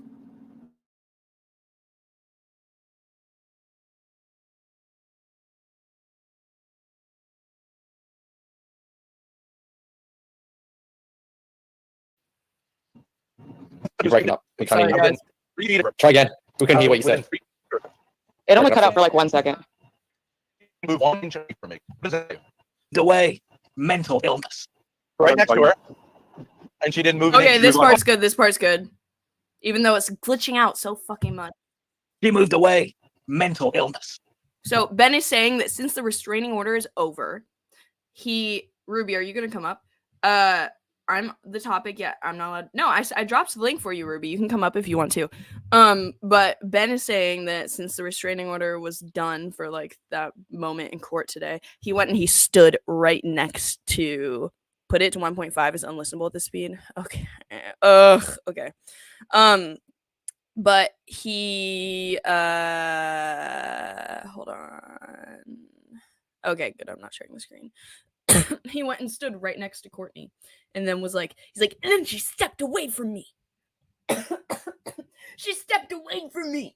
You're breaking up. We can't hear you. I've Try again. We couldn't hear what you said. It only cut out for like 1 second. Move on for me. The way mental illness. Right next to her. And she didn't move. Okay, this part's good. This part's good. Even though it's glitching out so fucking much. She moved away. Mental illness. So Ben is saying that since the restraining order is over, Ruby, are you gonna come up? I'm the topic. Yeah, I'm not allowed. No, I dropped the link for you, Ruby. You can come up if you want to. But Ben is saying that since the restraining order was done for like that moment in court today, he went and he stood right next to. Put it to 1.5 is unlistenable at this speed. Okay. Okay. But he hold on. Okay, good. I'm not sharing the screen. He went and stood right next to Courtney and then he's like, and then she stepped away from me. She stepped away from me.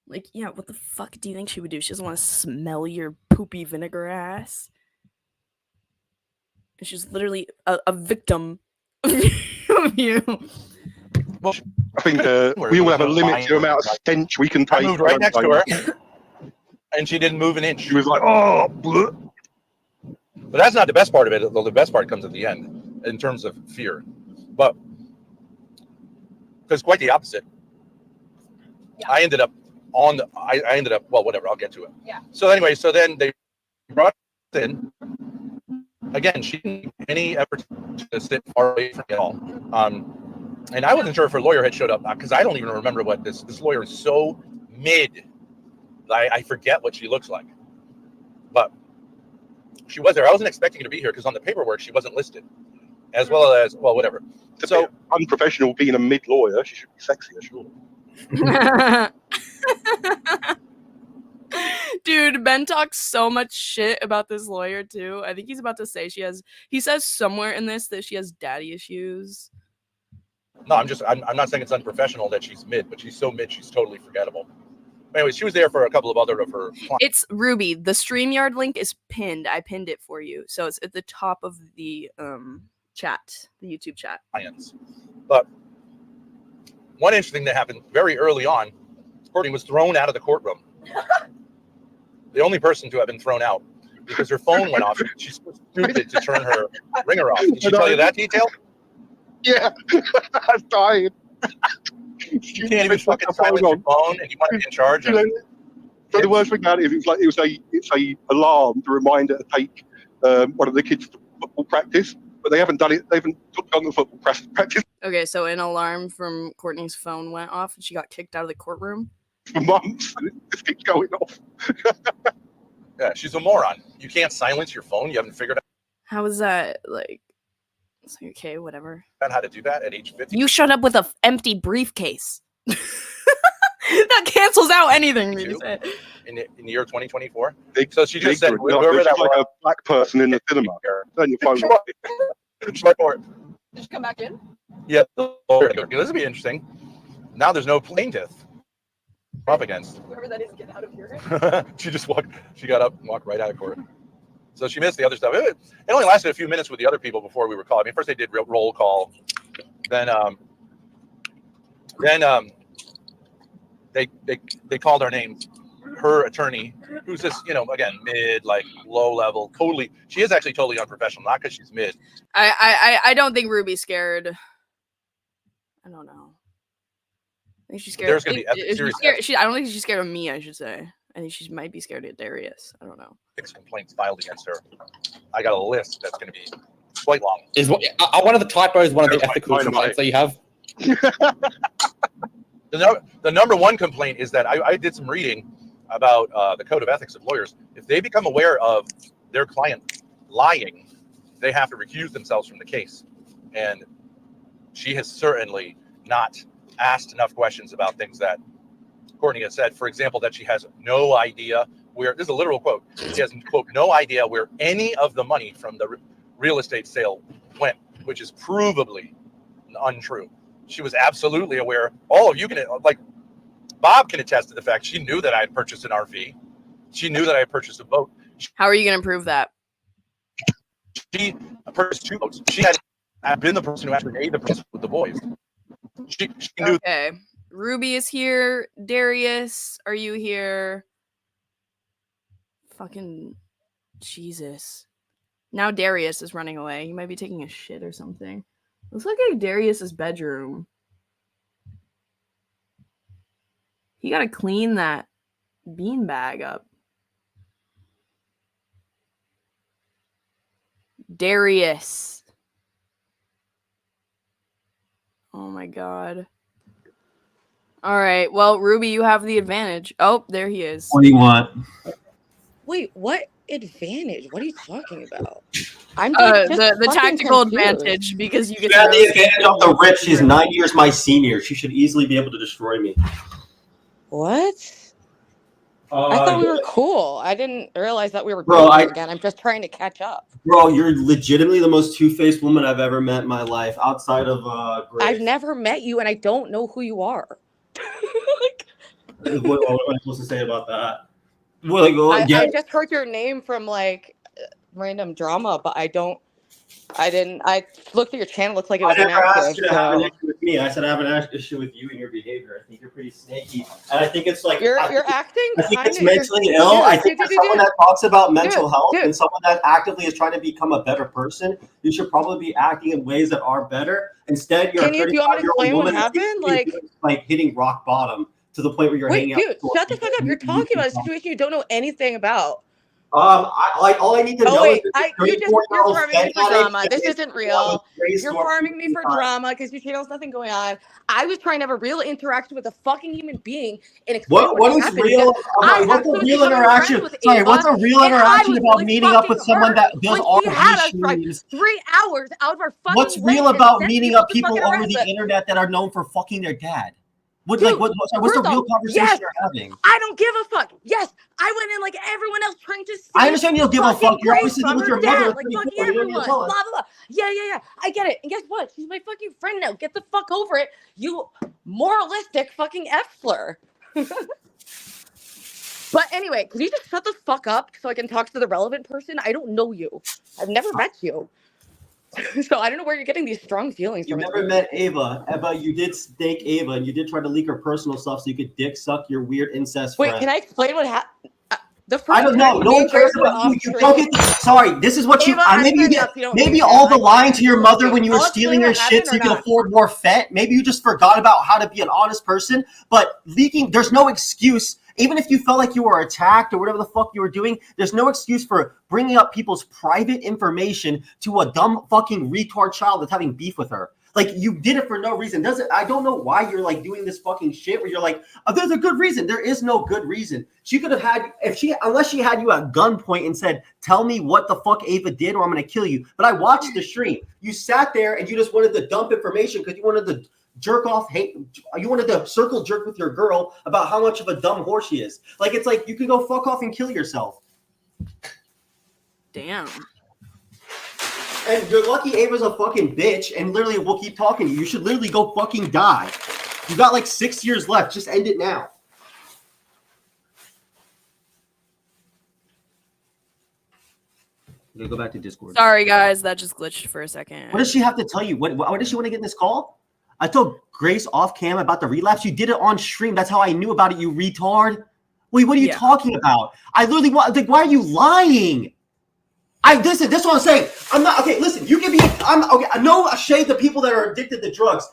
Like, yeah, what the fuck do you think she would do? She doesn't want to smell your poopy vinegar ass. She's literally a victim of you. Well, I think we all have a limited amount of stench we can take. I moved right next to her, and she didn't move an inch. She was like, "Oh." Bleh. But that's not the best part of it. The best part comes at the end, in terms of fear. But because quite the opposite. Yeah. I ended up well, whatever. I'll get to it. Yeah. So anyway, then they brought us in. Again, she didn't make any effort to sit far away from me at all. And I wasn't sure if her lawyer had showed up because I don't even remember what this lawyer is so mid. I forget what she looks like. But she was there. I wasn't expecting her to be here because on the paperwork she wasn't listed. As well as, well, whatever. So unprofessional being a mid lawyer, she should be sexier, sure. Dude, Ben talks so much shit about this lawyer too. I think he's about to say he says somewhere in this that she has daddy issues. No, I'm not saying it's unprofessional that she's mid, but she's so mid she's totally forgettable. Anyways, she was there for a couple of other of her clients. It's Ruby. The StreamYard link is pinned. I pinned it for you. So it's at the top of the chat, the YouTube chat. But one interesting thing that happened very early on, Courtney was thrown out of the courtroom. The only person to have been thrown out because her phone went off. She's so stupid to turn her ringer off. Did she tell you that detail? Yeah, I'm dying. You can't even fucking silence your phone, and you want to be in charge. So the worst thing about it is it's a alarm to remind her to take one of the kids to football practice, but they haven't done it. They haven't gone to football practice Okay, so an alarm from Courtney's phone went off and she got kicked out of the courtroom. for months, and it just keeps going off. Yeah, she's a moron. You can't silence your phone. You haven't figured How is that like? It's like, okay, whatever. out how to do that at age 50. You showed up with an empty briefcase. That cancels out anything you said. In the year 2024. Big- So she just said, Ignorant. whoever She's that like was, a black person in the cinema. Turn your phone off. Short for it. Did you come back in? Yeah, this will be interesting. Now there's no plaintiff up against. Whoever that is, get out of here. She got up and walked right out of court. So she missed the other stuff. It only lasted a few minutes with the other people before we were called. I mean, first they did roll call, then they called our name. Her attorney, who's just, again, mid, like low level, totally. She is actually totally unprofessional, not because she's mid. I don't think Ruby's scared. I don't know. I think she's scared. There's gonna be serious I don't think she's scared of me. I should say. I think she might be scared of Darius. I don't know. 6 complaints filed against her. I got a list that's going to be quite long. Is one of the typos one of the Terrifying ethical complaints that you have? The number one complaint is that I did some reading about the code of ethics of lawyers. If they become aware of their client lying, they have to recuse themselves from the case. And she has certainly not asked enough questions about things that Courtney has said. For example, that she has no idea where, this is a literal quote, she has, quote, no idea where any of the money from the real estate sale went, which is provably untrue. She was absolutely aware. All of you can, like, Bob can attest to the fact she knew that I had purchased an RV. She knew that I had purchased a boat. How are you going to prove that? She purchased 2 boats. She had been the person who actually made the purchase with the boys. She knew. Okay. Ruby is here. Darius, are you here? Fucking Jesus. Now Darius is running away. He might be taking a shit or something. Looks like Darius's bedroom. He gotta clean that beanbag up. Darius. Oh my god. All right. Well, Ruby, you have the advantage. Oh, there he is. What do you want? Wait, what advantage? What are you talking about? I'm the tactical advantage because you get She had the advantage of the rich. She's 9 years my senior. She should easily be able to destroy me. What? I thought we were cool. I didn't realize that we were again. I'm just trying to catch up. Bro, you're legitimately the most two-faced woman I've ever met in my life, outside of Grace. I've never met you, and I don't know who you are. What am I supposed to say about that? Well, I just heard your name from like random drama, but I looked at your channel. Looks like it was I never asked you to have an so. issue with me. I said I have an issue with you and your behavior. I think you're pretty snaky, and I think it's like You're acting. I think it's kinda- mentally ill. I think for someone that talks about mental health dude. and someone that actively is trying to become a better person, you should probably be acting in ways that are better. Instead, you're a Do you want me to 35-year-old explain what woman that's happened? like hitting rock bottom to the point where you're Wait, hanging dude, out. shut the fuck up! You're talking about a situation you don't know anything about. All I need to know wait, is you're farming me for drama. This isn't real. You're farming me for drama because your channel's nothing going on. I was trying to have a real interaction with a fucking human being and explain what is happened, real? because What's a I real was interaction? with Sorry, Ava, what's a real and I interaction was about with meeting up with fucking someone her that does when she had us RV like streams? 3 hours out of our fucking What's way real and about sent meeting people up to people fucking over the harassment? internet that are known for fucking their dad? What's Dude, what's the real conversation yes, you're having? I don't give a fuck. Yes, I went in like everyone else trying to see. I understand you don't give a fucking fuck. You're Grace obviously from with her your dad, mother. like Pretty fucking cool. You don't need to everyone. tell Blah us. blah blah. Yeah. I get it. And guess what? She's my fucking friend now. Get the fuck over it. You moralistic fucking F-slur. But anyway, can you just shut the fuck up so I can talk to the relevant person? I don't know you. I've never met you. So I don't know where you're getting these strong feelings You from. never met Ava, but you did snake Ava, and you did try to leak her personal stuff so you could dick suck your weird incest Wait, friend. can I explain what happened? The first I don't know. time No one me and cares Grace were about you. off You don't stream- get. Sorry, this is what you. Ava, I'm maybe you setting get. up, you don't Maybe need all to. the lying to your mother Okay, when you were I'll explain stealing your what shit happened so or you can not. afford more fent. Maybe you just forgot about how to be an honest person. But leaking, there's no excuse. Even if you felt like you were attacked or whatever the fuck you were doing, there's no excuse for bringing up people's private information to a dumb fucking retard child that's having beef with her. Like, you did it for no reason. I don't know why you're like doing this fucking shit where you're like, oh, there's a good reason. There is no good reason. She could have had, unless she had you at gunpoint and said, tell me what the fuck Ava did or I'm going to kill you. But I watched the stream. You sat there and you just wanted to dump information because you wanted to jerk off you wanted to circle jerk with your girl about how much of a dumb whore she is. Like, it's like, you can go fuck off and kill yourself. Damn. And you're lucky Ava's a fucking bitch and literally will keep talking to you. You should literally go fucking die. You got like 6 years left. Just end it now. I'm gonna go back to Discord. Sorry, guys. That just glitched for a second. What does she have to tell you? What does she want to get in this call? I told Grace off cam about the relapse. You did it on stream. That's how I knew about it, you retard. Wait, what are you talking about? I literally want, like, why are you lying? This is what I'm saying. I'm not okay. Listen, you can be. I'm okay. I know a shade the people that are addicted to drugs.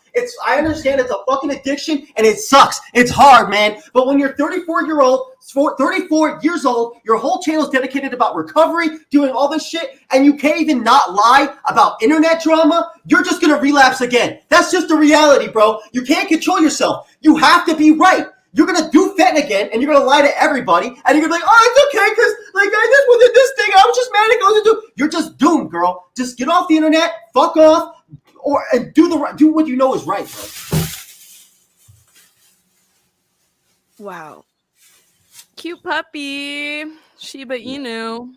I understand it's a fucking addiction and it sucks. It's hard, man. But when you're 34 years old, your whole channel is dedicated about recovery, doing all this shit, and you can't even not lie about internet drama. You're just gonna relapse again. That's just the reality, bro. You can't control yourself. You have to be right. You're gonna do fentanyl again, and you're gonna lie to everybody, and you're gonna be like, "Oh, it's okay, because like I just wanted this thing. I was just mad it goes into." You're just doomed, girl. Just get off the internet, fuck off, and do what you know is right, bro. Wow. Cute puppy, Shiba Inu.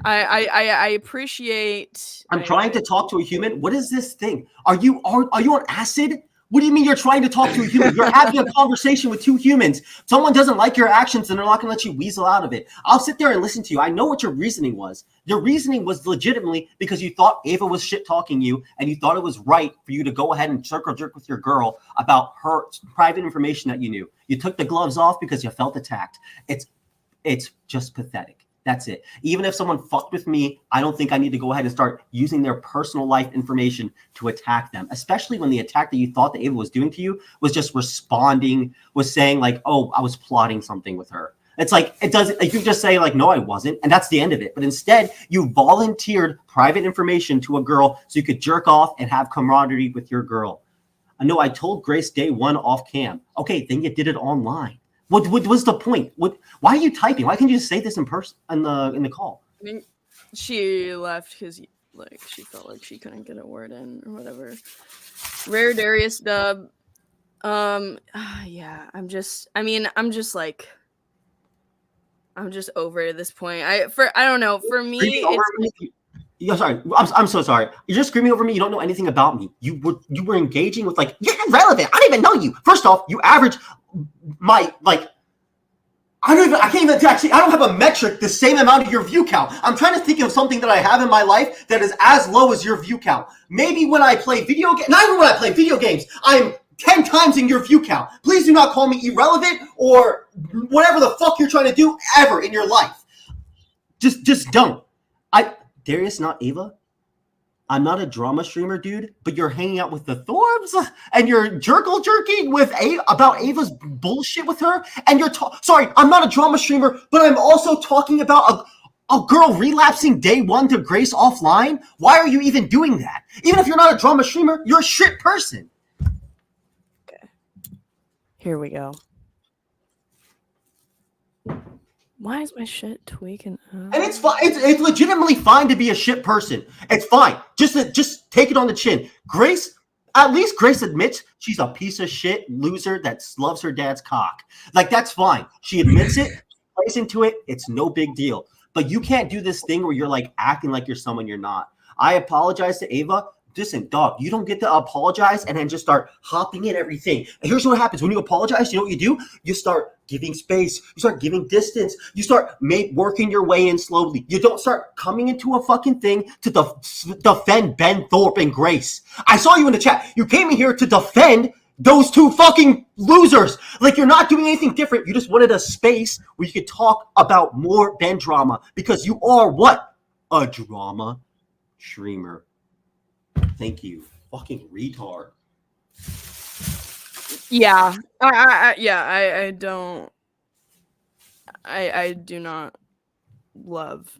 I appreciate. I'm trying to talk to a human. What is this thing? Are you on acid? What do you mean you're trying to talk to a human? You're having a conversation with two humans. Someone doesn't like your actions and they're not going to let you weasel out of it. I'll sit there and listen to you. I know what your reasoning was. Your reasoning was legitimately because you thought Ava was shit-talking you and you thought it was right for you to go ahead and circle jerk with your girl about her private information that you knew. You took the gloves off because you felt attacked. It's just pathetic. That's it. Even if someone fucked with me, I don't think I need to go ahead and start using their personal life information to attack them, especially when the attack that you thought that Ava was doing to you was just responding, was saying like, oh, I was plotting something with her. It's like, it doesn't, like, you just say like, no, I wasn't. And that's the end of it. But instead you volunteered private information to a girl so you could jerk off and have camaraderie with your girl. I know I told Grace day one off cam. Okay, then you did it online. What was the point? Why are you typing? Why can't you just say this in person in the call? I mean, she left because like she felt like she couldn't get a word in or whatever. Rare Darius dub. Yeah, I'm just over it at this point. I don't know. For me, Yeah, sorry. I'm so sorry. You're just screaming over me. You don't know anything about me. You were engaging with like, you're irrelevant. I don't even know you. First off, you average my like. I don't have a metric the same amount of your view count. I'm trying to think of something that I have in my life that is as low as your view count. Maybe when I play video games, not even when I play video games, I'm 10 times in your view count. Please do not call me irrelevant or whatever the fuck you're trying to do ever in your life. Just don't. Darius, not Ava. I'm not a drama streamer, dude, but you're hanging out with the Thorps and you're jerking with about Ava's bullshit with her. And you're sorry, I'm not a drama streamer, but I'm also talking about a girl relapsing day one to Grace offline. Why are you even doing that? Even if you're not a drama streamer, you're a shit person. Okay. Here we go. Why is my shit tweaking out? And it's fine. It's legitimately fine to be a shit person. It's fine. Just take it on the chin. Grace, at least Grace admits she's a piece of shit loser that loves her dad's cock. Like, that's fine. She admits it, plays into it. It's no big deal. But you can't do this thing where you're like acting like you're someone you're not. I apologize to Ava. Listen, dog, you don't get to apologize and then just start hopping in everything. And here's what happens. When you apologize, you know what you do? You start giving space. You start giving distance. You start working your way in slowly. You don't start coming into a fucking thing to defend Ben Thorp and Grace. I saw you in the chat. You came in here to defend those two fucking losers. Like, you're not doing anything different. You just wanted a space where you could talk about more than drama, because you are what? A drama streamer. Thank you. Fucking retard. Yeah. I don't. I do not love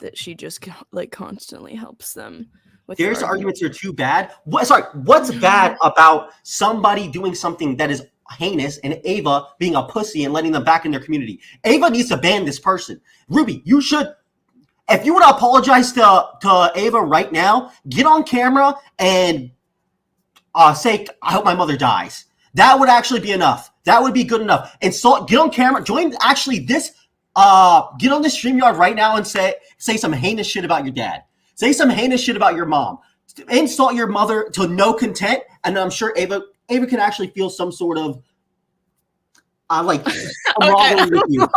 that she just like constantly helps them with There's arguments are too bad. What's bad about somebody doing something that is heinous and Ava being a pussy and letting them back in their community? Ava needs to ban this person. Ruby, you should. If you want to apologize to Ava right now, get on camera and say, I hope my mother dies. That would actually be enough. That would be good enough. Insult, get on camera, join actually this, get on this StreamYard right now and say some heinous shit about your dad. Say some heinous shit about your mom. Insult your mother to no content, and I'm sure Ava can actually feel some sort of camaraderie with you.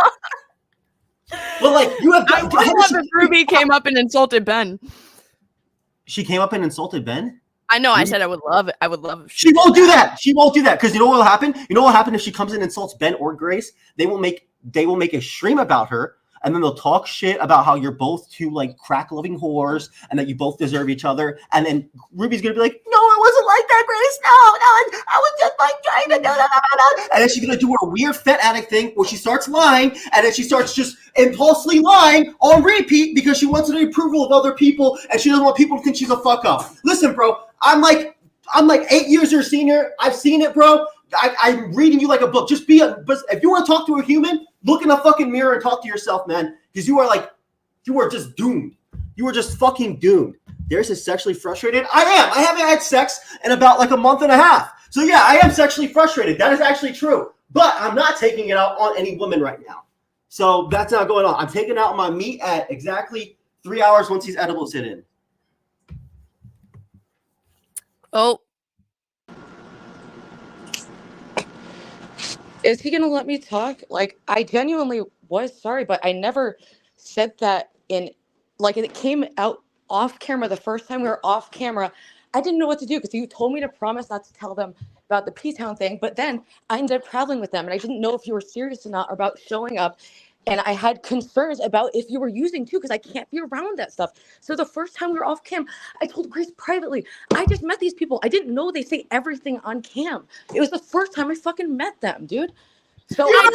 But like, you have. I would love if Ruby came up and insulted Ben. She came up and insulted Ben? I know. I said I would love it. I would love if she won't do that. She won't do that, because you know what will happen? You know what will happen if she comes in and insults Ben or Grace? They will make a stream about her, and then they'll talk shit about how you're both two like crack-loving whores and that you both deserve each other. And then Ruby's gonna be like, "No, it wasn't like that, Grace. No, I was just like trying to do that." And then she's gonna do her weird fet addict thing where she starts lying, and then she starts just impulsively lying on repeat because she wants the approval of other people, and she doesn't want people to think she's a fuck up. Listen, bro, I'm like 8 years your senior. I've seen it, bro. I'm reading you like a book. But if you want to talk to a human, look in the fucking mirror and talk to yourself, man. Because you are just doomed. You are just fucking doomed. Darius is sexually frustrated. I am. I haven't had sex in about like a month and a half. So yeah, I am sexually frustrated. That is actually true. But I'm not taking it out on any woman right now. So that's not going on. I'm taking out my meat at exactly 3 hours once these edibles hit in. Oh. Is he gonna let me talk? Like, I genuinely was sorry, but I never said that in, like, it came out off camera the first time we were off camera. I didn't know what to do because you told me to promise not to tell them about the P-Town thing, but then I ended up traveling with them and I didn't know if you were serious or not about showing up. And I had concerns about if you were using too, because I can't be around that stuff. So the first time we were off cam, I told Grace privately, I just met these people. I didn't know they say everything on cam. It was the first time I fucking met them, dude. So I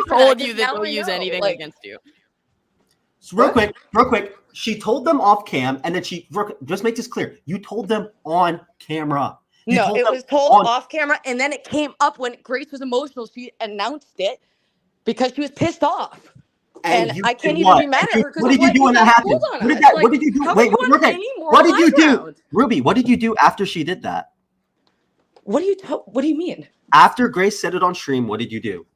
told you that they'll use anything against you. So real quick. She told them off cam, and then just make this clear. You told them on camera. It was told off camera, and then it came up when Grace was emotional. She announced it because she was pissed off. And I can't even be mad at her. What did you do when that happened? What did you do? Wait, what did you do? Ruby, what did you do after she did that? What do you mean? After Grace said it on stream, what did you do?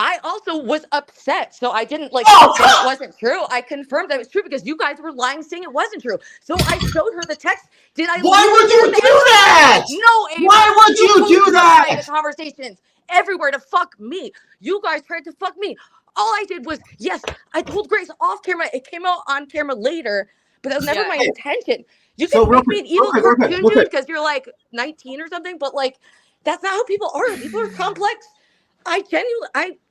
I also was upset, so I didn't say it wasn't true. I confirmed that it was true because you guys were lying, saying it wasn't true. So I showed her the text. Why would you do that? No, Ava, why would you do that? The conversations everywhere to fuck me. You guys tried to fuck me. All I did was, yes, I told Grace off camera. It came out on camera later, but that was never my intention. You can make me an evil cartoon dude because you're like 19 or something, but like that's not how people are. People are complex. I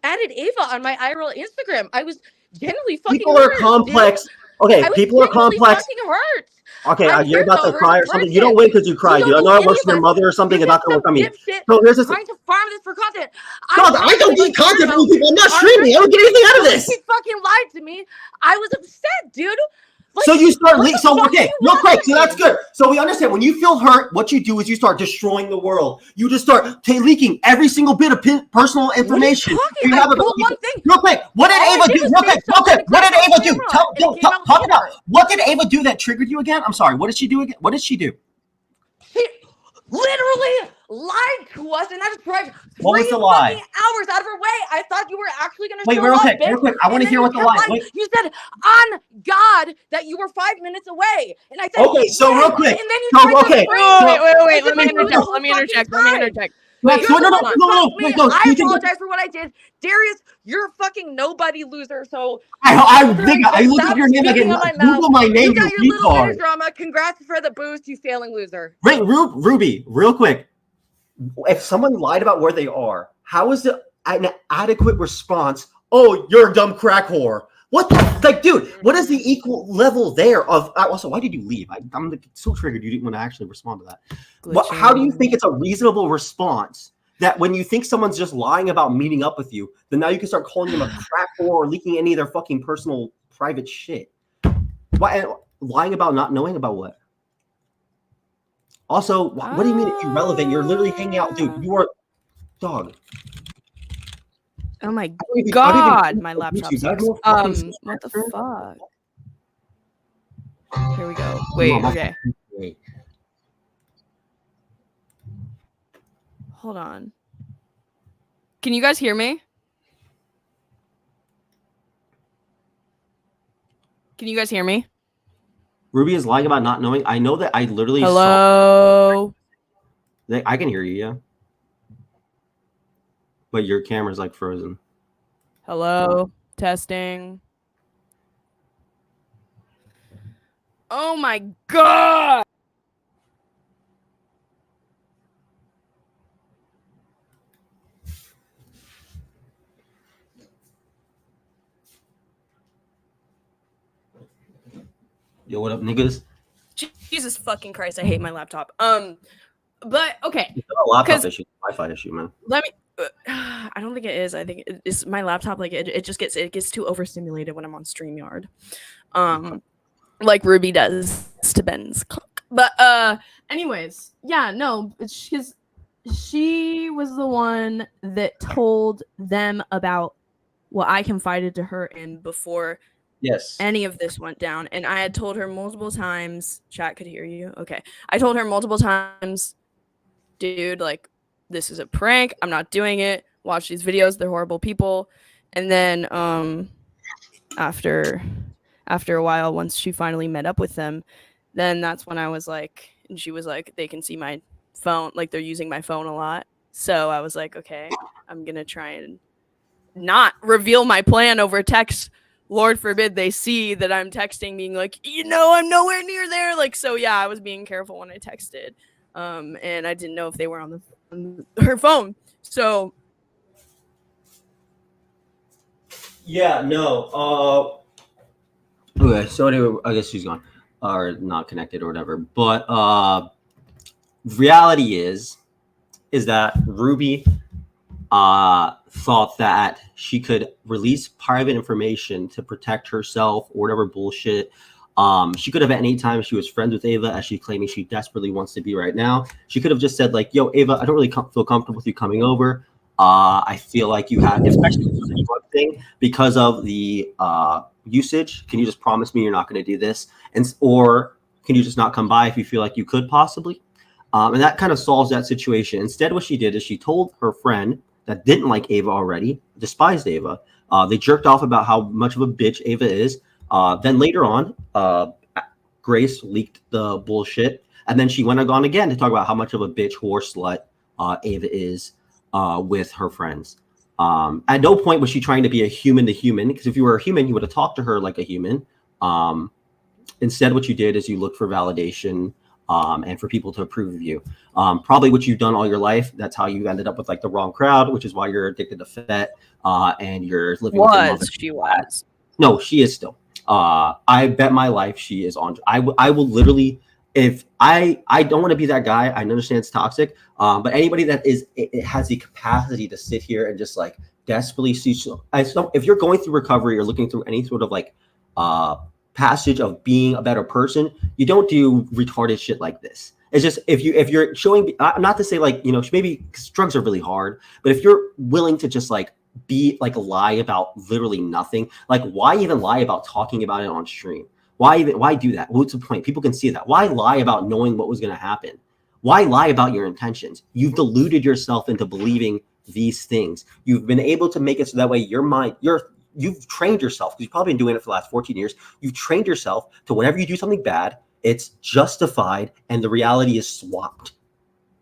added Ava on my IRL Instagram. I was genuinely fucking People are complex. Dude. Okay, people are complex. Hurt. Okay, you're about to cry or something. You don't win because you cry. You know, I work for your mother or something. It's not going to work on me. So here's this. Trying to farm this for content. I don't need content from people. I'm not streaming. I don't get anything out of this. You fucking lied to me. I was upset, dude. Like, so you start real quick. So that's good. So we understand when you feel hurt, what you do is you start destroying the world. You just start leaking every single bit of personal information. You have about one thing. Real quick, what did Ava do? Real quick, what did Ava do? Talk about what did Ava do that triggered you again? I'm sorry. What did she do again? What did she do? She literally lied to us, and I was driving 3 hours out of her way. I thought you were actually going to show up. Wait, real quick. I want to hear what the lie. You said on God that you were 5 minutes away, and I said okay. So real quick. And then you wait. Let me interject. Wait, no, no, no, hold on. no, Fuck me. no, I you think- apologize for what I did. Darius, you're a fucking nobody loser. So I looked stop up your name speaking again. on my mouth. Google my name, You got your little bit retard. of drama. Congrats for the boost, you failing loser. Wait, Ruby, real quick. If someone lied about where they are, how is it an adequate response? Oh, you're a dumb crack whore. What the, like, dude, what is the equal level there of, also, why did you leave? I'm so triggered you didn't want to actually respond to that. How do you think it's a reasonable response that when you think someone's just lying about meeting up with you, then now you can start calling them a crack whore or leaking any of their fucking personal private shit? Why lying about not knowing about what? Also, what do you mean it's irrelevant? You're literally hanging out, dude. You are dog. Oh my god, my laptop sucks. What the fuck? Here we go. Wait, okay. Hold on. Can you guys hear me? Can you guys hear me? Ruby is lying about not knowing. I know that I literally Hello. saw. I can hear you, yeah. But your camera's like frozen. Hello. Testing. Oh my god. Yo, what up, niggas? Jesus fucking Christ, I hate my laptop. But okay. It's not a laptop issue, Wi-Fi issue, man. Let me. I don't think it is. I think it's my laptop. Like it gets too overstimulated when I'm on StreamYard, like Ruby does to Ben's clock. But anyways, yeah, no, she was the one that told them about what I confided to her in before. Yes. Any of this went down, and I had told her multiple times. Chat could hear you. Okay, I told her multiple times, dude, like, this is a prank. I'm not doing it. Watch these videos. They're horrible people. And then after a while, once she finally met up with them, then that's when I was like, and she was like, they can see my phone. Like, they're using my phone a lot. So I was like, okay, I'm going to try and not reveal my plan over text. Lord forbid they see that I'm texting being like, I'm nowhere near there. Like, so yeah, I was being careful when I texted. And I didn't know if they were on her phone. So yeah, no. Okay, so anyway, I guess she's gone or not connected or whatever. But reality is that Ruby thought that she could release private information to protect herself or whatever bullshit. She could have at any time she was friends with Ava, as she's claiming she desperately wants to be right now. She could have just said like, yo, Ava, I don't really feel comfortable with you coming over. I feel like you have, especially the drug thing, because of the usage. Can you just promise me you're not going to do this? Or can you just not come by if you feel like you could possibly? And that kind of solves that situation. Instead, what she did is she told her friend that didn't like Ava already, despised Ava. They jerked off about how much of a bitch Ava is. Then later on, Grace leaked the bullshit, and then she went on again to talk about how much of a bitch, whore, slut Ava is with her friends. At no point was she trying to be a human to human, because if you were a human, you would have talked to her like a human. Instead, what you did is you looked for validation and for people to approve of you. Probably what you've done all your life. That's how you ended up with like the wrong crowd, which is why you're addicted to Fet and you're living with your mother. She was. No, she is still. I bet my life she is on. I will literally, if I don't want to be that guy. I understand it's toxic. But anybody that it has the capacity to sit here and just like desperately see. If you're going through recovery or looking through any sort of like passage of being a better person, you don't do retarded shit like this. It's just if you're showing, not to say like, maybe because drugs are really hard, but if you're willing to just like be like a lie about literally nothing, like why even lie about talking about it on stream? Why do that? What's the point? People can see that. Why lie about knowing what was going to happen? Why lie about your intentions? You've deluded yourself into believing these things. You've been able to make it so that way your mind, you've trained yourself, because you've probably been doing it for the last 14 years. You've trained yourself to whenever you do something bad, it's justified and the reality is swapped.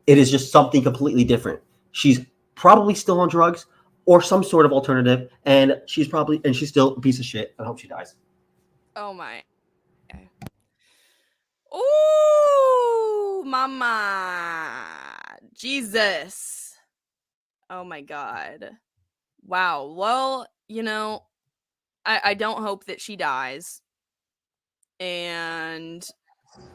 It is just something completely different. She's probably still on drugs or some sort of alternative, and she's still a piece of shit. I hope she dies. Oh my. Okay. Ooh, mama. Jesus. Oh my God. Wow. Well, I don't hope that she dies. And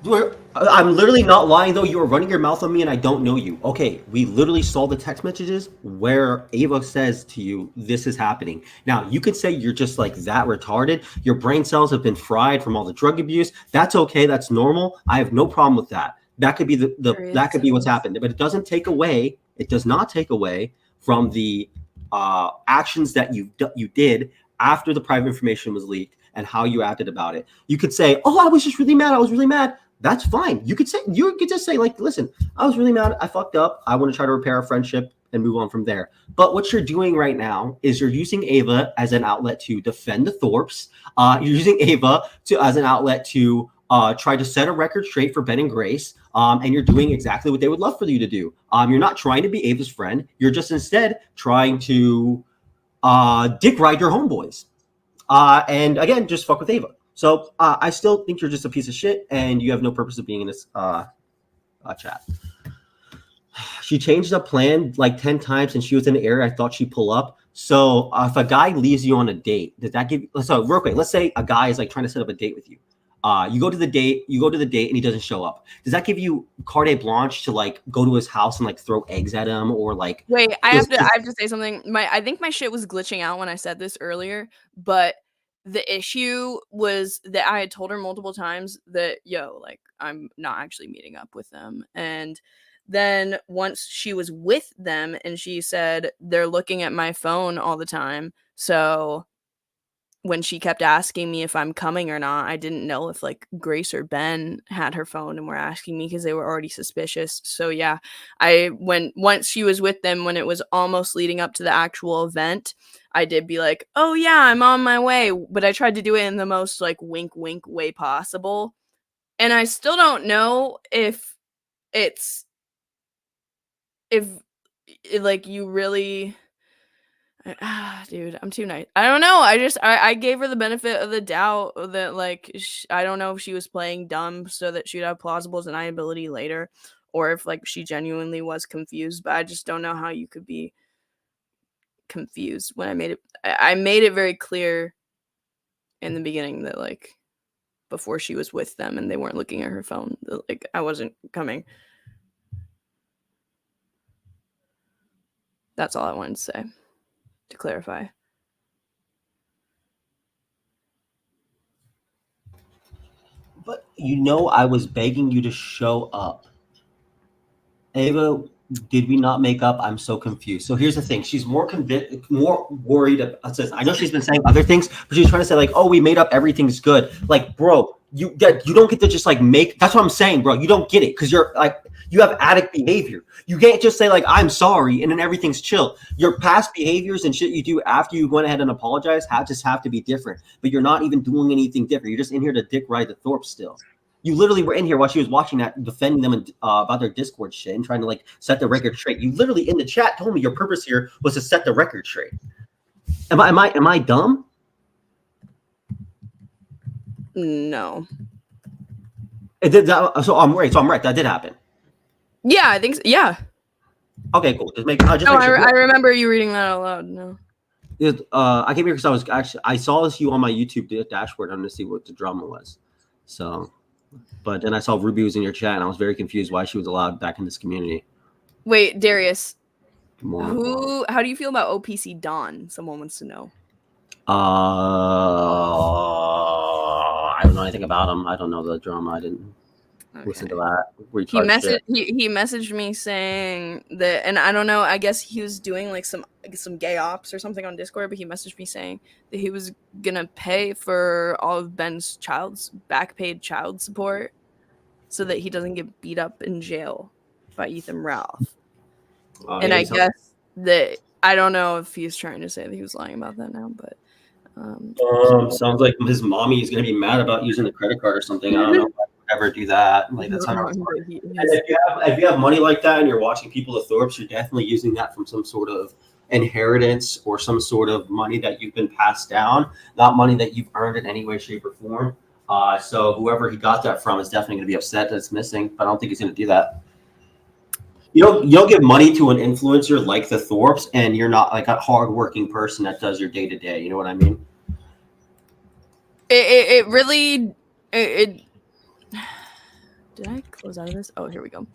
I'm literally not lying, though. You are running your mouth on me, and I don't know you. Okay, we literally saw the text messages where Ava says to you, this is happening. Now, you could say you're just like that retarded. Your brain cells have been fried from all the drug abuse. That's okay. That's normal. I have no problem with that. That could be that could be what's happened. But it does not take away from the actions that you did after the private information was leaked and how you acted about it. You could say, oh, I was just really mad. I was really mad. That's fine. You could just say, like, listen, I was really mad. I fucked up. I want to try to repair our friendship and move on from there. But what you're doing right now is you're using Ava as an outlet to defend the Thorps. You're using Ava as an outlet to try to set a record straight for Ben and Grace. And you're doing exactly what they would love for you to do. You're not trying to be Ava's friend. You're just instead trying to dick ride your homeboys. And again, just fuck with Ava. So I still think you're just a piece of shit, and you have no purpose of being in this chat. She changed the plan like 10 times, and she was in the area I thought she'd pull up. So if a guy leaves you on a date, does that give? So real quick, let's say a guy is like trying to set up a date with you. You go to the date, and he doesn't show up. Does that give you carte blanche to like go to his house and like throw eggs at him, or like? Wait, I have to say something. I think my shit was glitching out when I said this earlier, but the issue was that I had told her multiple times that, like, I'm not actually meeting up with them. And then once she was with them and she said they're looking at my phone all the time. So when she kept asking me if I'm coming or not, I didn't know if like Grace or Ben had her phone and were asking me because they were already suspicious. So yeah, once she was with them, when it was almost leading up to the actual event, I did be like, oh yeah, I'm on my way. But I tried to do it in the most like wink wink way possible. And I still don't know if like you really... dude, I'm too nice. I don't know. I gave her the benefit of the doubt that like I don't know if she was playing dumb so that she'd have plausible deniability later, or if like she genuinely was confused. But I just don't know how you could be confused when I made it very clear in the beginning that like before she was with them and they weren't looking at her phone, that, like I wasn't coming. That's all I wanted to say. To clarify. But I was begging you to show up. Ava, did we not make up? I'm so confused. So here's the thing. She's more worried about this. I know she's been saying other things, but she's trying to say like, oh, we made up, everything's good. Like, bro, you don't get to just like make, that's what I'm saying, bro. You don't get it because you're like, you have addict behavior. You can't just say like, I'm sorry, and then everything's chill. Your past behaviors and shit you do after you went ahead and apologize have to be different. But you're not even doing anything different. You're just in here to dick ride the Thorpe still. You literally were in here while she was watching that, defending them about their Discord shit and trying to like set the record straight. You literally in the chat told me your purpose here was to set the record straight. Am I dumb? No. So I'm right. That did happen. Yeah, I think so. Yeah. Okay, cool. I remember you reading that out loud. No. I came here because I saw you on my YouTube dashboard. I wanted to see what the drama was. So, but then I saw Ruby was in your chat, and I was very confused why she was allowed back in this community. Wait, Darius. How do you feel about OPC Dawn? Someone wants to know. I don't know anything about him. I don't know the drama. I didn't listen to that. He messaged me saying that, and I don't know. I guess he was doing like some gay ops or something on Discord, but he messaged me saying that he was gonna pay for all of Ben's back paid child support, so that he doesn't get beat up in jail by Ethan Ralph. And I guess that I don't know if he's trying to say that he was lying about that now, but. Sounds like his mommy is going to be mad about using the credit card or something. I don't know. ever do that. Like that's how No, it's but hard. he And is. if you have money like that and you're watching people at Thorp's, you're definitely using that from some sort of inheritance or some sort of money that you've been passed down, not money that you've earned in any way, shape, or form. So whoever he got that from is definitely going to be upset that it's missing. But I don't think he's going to do that. You don't give money to an influencer like the Thorpes, and you're not like a hardworking person that does your day to day. You know what I mean? It really did I close out of this? Oh, here we go.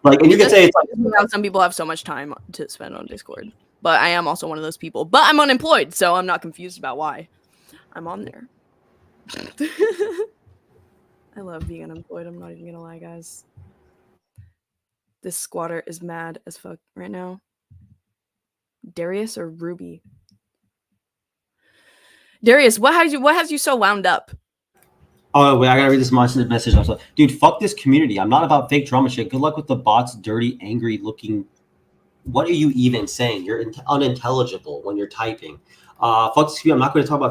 Like, and you can say it's like, now some people have so much time to spend on Discord, but I am also one of those people. But I'm unemployed, so I'm not confused about why I'm on there. I love being unemployed. I'm not even gonna lie, guys. This squatter is mad as fuck right now. Darius or Ruby? Darius, what has you so wound up? oh wait, I gotta read this message. Also, dude, fuck this community. I'm not about fake drama shit. Good luck with the bots, dirty, angry looking. What are you even saying? You're unintelligible when you're typing. Fuck this community. I'm not going to talk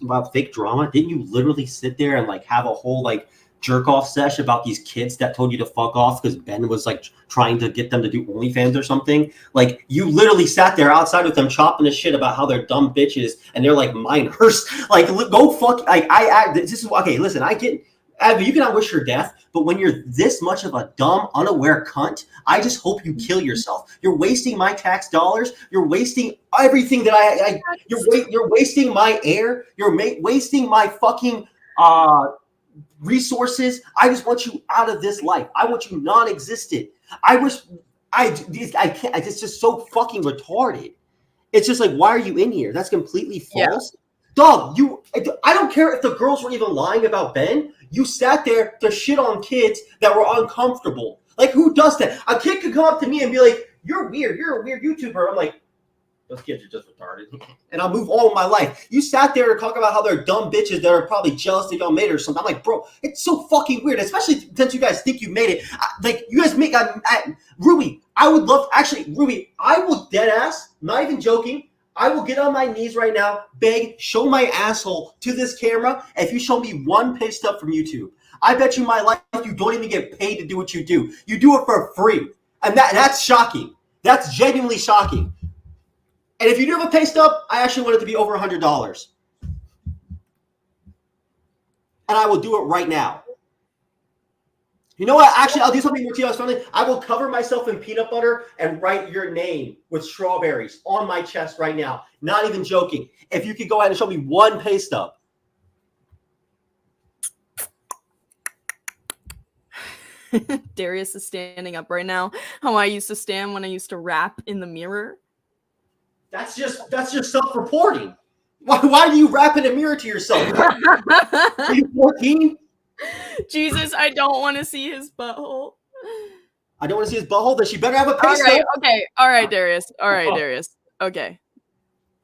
about fake drama. Didn't you literally sit there and like have a whole like jerk off sesh about these kids that told you to fuck off because Ben was like trying to get them to do OnlyFans or something? Like you literally sat there outside with them chopping the shit about how they're dumb bitches and they're like minors. Like go fuck. Like this is okay. Listen, I get. Abby, you cannot wish her death, but when you're this much of a dumb, unaware cunt, I just hope you kill yourself. You're wasting my tax dollars. You're wasting everything that you're wasting my air. You're wasting my fucking resources. I just want you out of this life. I want you non-existent. I can't. It's just so fucking retarded. It's just like, why are you in here? That's completely false. Yeah. Dog, I don't care if the girls were even lying about Ben. You sat there to shit on kids that were uncomfortable. Like, who does that? A kid could come up to me and be like, you're weird. You're a weird YouTuber. I'm like, those kids are just retarded. And I'll move all my life. You sat there and talk about how they're dumb bitches that are probably jealous that y'all made it or something. I'm like, bro, it's so fucking weird, especially since you guys think you made it. Like, you guys make Ruby, I would love, actually, Ruby, I will dead ass, not even joking, I will get on my knees right now, beg, show my asshole to this camera if you show me one pay stub from YouTube. I bet you my life you don't even get paid to do what you do. You do it for free. And that's shocking. That's genuinely shocking. And if you do have a pay stub, I actually want it to be over $100. And I will do it right now. You know what? Actually, I'll do something more to you. I will cover myself in peanut butter and write your name with strawberries on my chest right now. Not even joking. If you could go ahead and show me one pay stub. Darius is standing up right now. How I used to stand when I used to rap in the mirror. That's just self-reporting. Why do you rap in a mirror to yourself? Are you 14? Jesus, I don't want to see his butthole. I don't want to see his butthole. Then she better have a pay stub. All right, Darius. All right, Darius. Okay.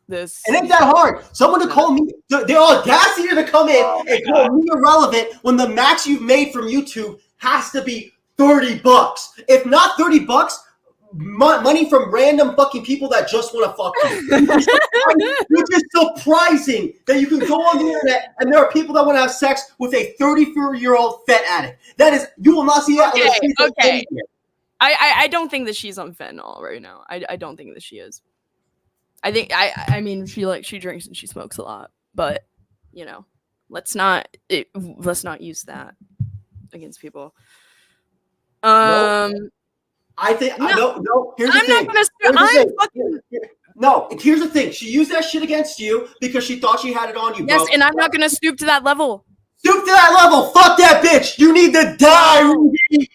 This. It ain't that hard. Someone to call me, the audacity to come in and call me irrelevant when the max you've made from YouTube has to be $30. If not $30, money from random fucking people that just want to fuck you. Which is surprising that you can go on the internet and there are people that want to have sex with a 34-year-old fat addict. That is, you will not see that on the streets of anywhere. I don't think that she's on fentanyl right now. I don't think that she is. I think I mean she drinks and she smokes a lot, but you know, let's not use that against people. I think no. Here's the thing. No, here's the thing. She used that shit against you because she thought she had it on you, bro. Yes, and I'm not gonna stoop to that level. Stoop to that level. Fuck that bitch. You need to die, Ruby.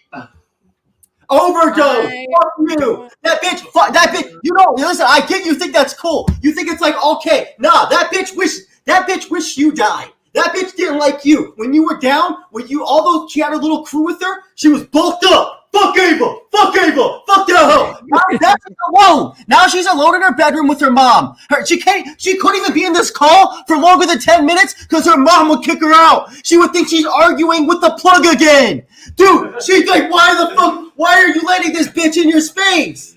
Overdose. Fuck you. That bitch. Fuck that bitch. You know, listen. I get you think that's cool. You think it's like okay. Nah, that bitch wish you died. That bitch didn't like you when you were down. Although she had a little crew with her, she was bulked up. Fuck Ava! Fuck Ava! Fuck that hoe! Now she's alone. Now she's alone in her bedroom with her mom. She couldn't even be in this call for longer than 10 minutes because her mom would kick her out. She would think she's arguing with the plug again. Dude, she's like, why are you letting this bitch in your space?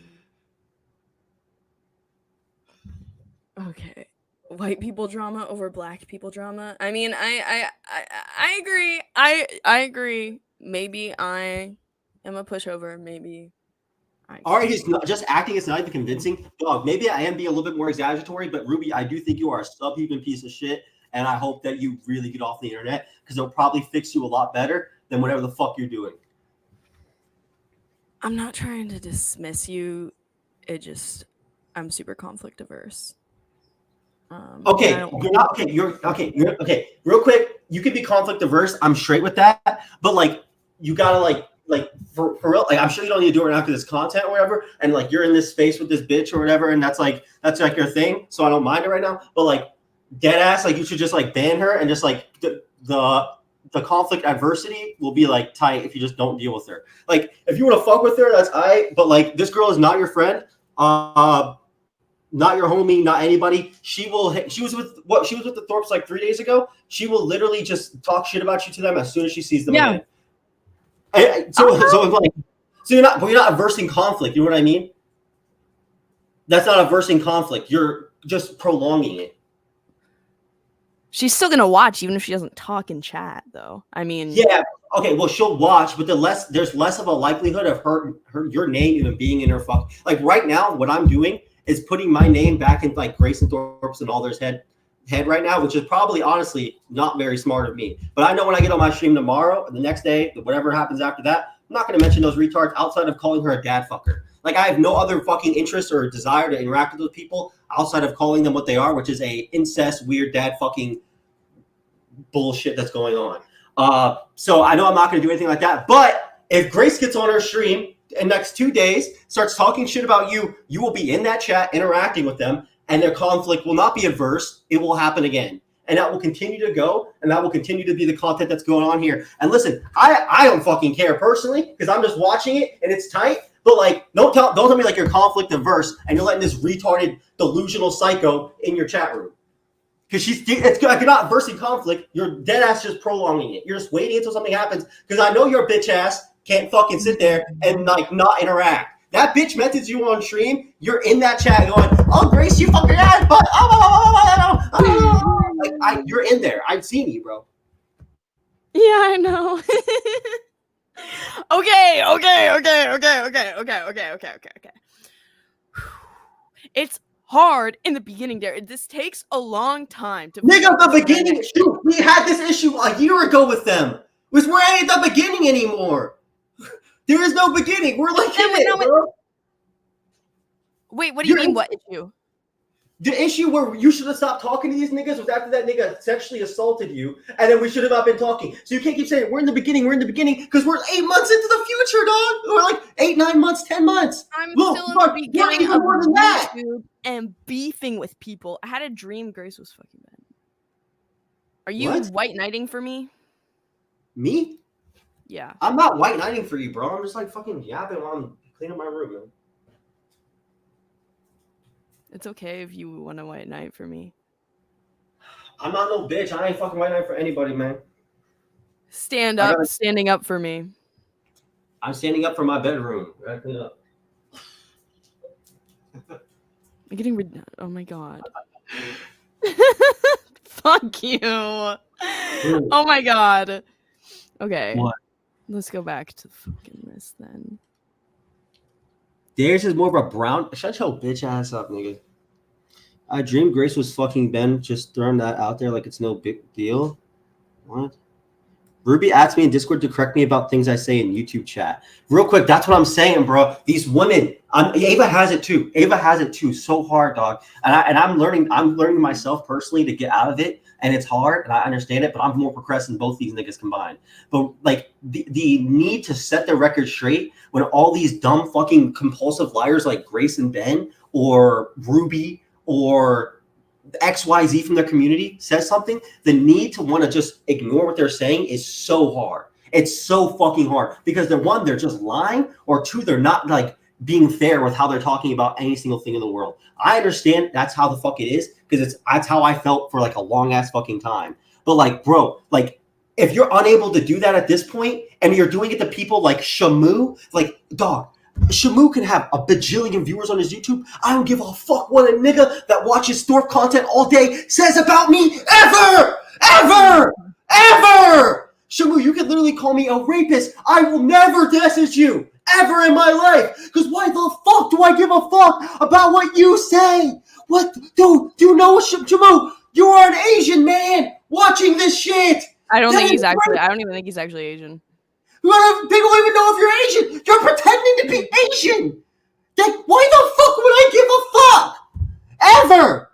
Okay. White people drama over black people drama. I mean, I agree. I agree. maybe I am a pushover. Maybe I. All right, he's not just acting. It's not even convincing. Dog, maybe I am being a little bit more exaggeratory, but Ruby, I do think you are a subhuman piece of shit, and I hope that you really get off the internet because it'll probably fix you a lot better than whatever the fuck you're doing. I'm not trying to dismiss you. I'm super conflict averse. Okay, you're not okay. You're okay. Real quick, you can be conflict averse. I'm straight with that, but like, you gotta like for real. Like, I'm sure you don't need to do it right now because it's content or whatever, and like you're in this space with this bitch or whatever, and that's like your thing. So I don't mind it right now. But like, dead ass, like you should just like ban her and just like the conflict adversity will be like tight if you just don't deal with her. Like, if you want to fuck with her, that's but like, this girl is not your friend. Not your homie, not anybody. She was with the Thorps like 3 days ago. She will literally just talk shit about you to them as soon as she sees them again. And so you're not aversing conflict. You know what I mean? That's not aversing conflict. You're just prolonging it. She's still gonna watch even if she doesn't talk in chat, though. I mean, yeah, okay. Well, she'll watch, but there's less of a likelihood of your name even being in her fuck. Like right now, what I'm doing is putting my name back in like Grace and Thorp's and all theirs head right now, which is probably honestly not very smart of me. But I know when I get on my stream tomorrow and the next day, whatever happens after that, I'm not going to mention those retards outside of calling her a dad fucker. Like, I have no other fucking interest or desire to interact with those people outside of calling them what they are, which is a incest, weird dad fucking bullshit that's going on. So I know I'm not going to do anything like that. But if Grace gets on her stream in next 2 days, starts talking shit about you, you will be in that chat interacting with them, and their conflict will not be adverse. It will happen again. And that will continue to go, and that will continue to be the content that's going on here. And listen, I don't fucking care personally because I'm just watching it and it's tight. But like, don't tell me like you're conflict averse and you're letting this retarded delusional psycho in your chat room. Because you're not aversing conflict. You're dead ass just prolonging it. You're just waiting until something happens. Because I know your bitch ass can't fucking sit there and like not interact. That bitch messaged you on stream. You're in that chat going, "Oh, Grace, you fucking ass, but you're in there. I've seen you, bro." Yeah, I know. Okay. It's hard in the beginning, there. This takes a long time to. Nigga, the beginning. Dude, we had this issue a year ago with them. We're ain't at the beginning anymore. There is no beginning. We're like in it, bro. Wait, what do you mean? What issue? The issue where you should have stopped talking to these niggas was after that nigga sexually assaulted you, and then we should have not been talking. So you can't keep saying we're in the beginning, because we're 8 months into the future, dog. We're like 8, 9 months, 10 months. I'm still in the beginning of YouTube and beefing with people. I had a dream Grace was fucking bad. Are you white knighting for me? Me? Yeah. I'm not white knighting for you, bro. I'm just like fucking yapping while I'm cleaning my room, man. It's okay if you want a white knight for me. I'm not no bitch. I ain't fucking white knight for anybody, man. Standing up for me. I'm standing up for my bedroom. I gotta clean up. I'm getting rid. Oh my god. Fuck you. Ooh. Oh my god. Okay. What? Let's go back to the fucking list then. Darius is more of a brown. Shut your bitch ass up, nigga. I dreamed Grace was fucking Ben. Just throwing that out there like it's no big deal. What? Ruby asked me in Discord to correct me about things I say in YouTube chat. Real quick, that's what I'm saying, bro. These women, Ava has it too. Ava has it too, so hard, dog. And I'm learning myself personally to get out of it. And it's hard, and I understand it, but I'm more progressive than both these niggas combined. But like the need to set the record straight when all these dumb fucking compulsive liars like Grace and Ben or Ruby or XYZ from their community says something, the need to want to just ignore what they're saying is so hard. It's so fucking hard because they're just lying, or two, they're not like being fair with how they're talking about any single thing in the world. I understand that's how the fuck it is because that's how I felt for like a long ass fucking time. But like, bro, like if you're unable to do that at this point and you're doing it to people like Shamu, like dog, Shamu can have a bajillion viewers on his YouTube. I don't give a fuck what a nigga that watches Thorp content all day says about me ever. Shamu, you could literally call me a rapist. I will never message you ever in my life. Because why the fuck do I give a fuck about what you say? What? Do you know, Shamu? You are an Asian man watching this shit. I don't That think is he's actually. great. I don't even think he's actually Asian. They don't even know if you're Asian. You're pretending to be Asian. Why the fuck would I give a fuck? Ever.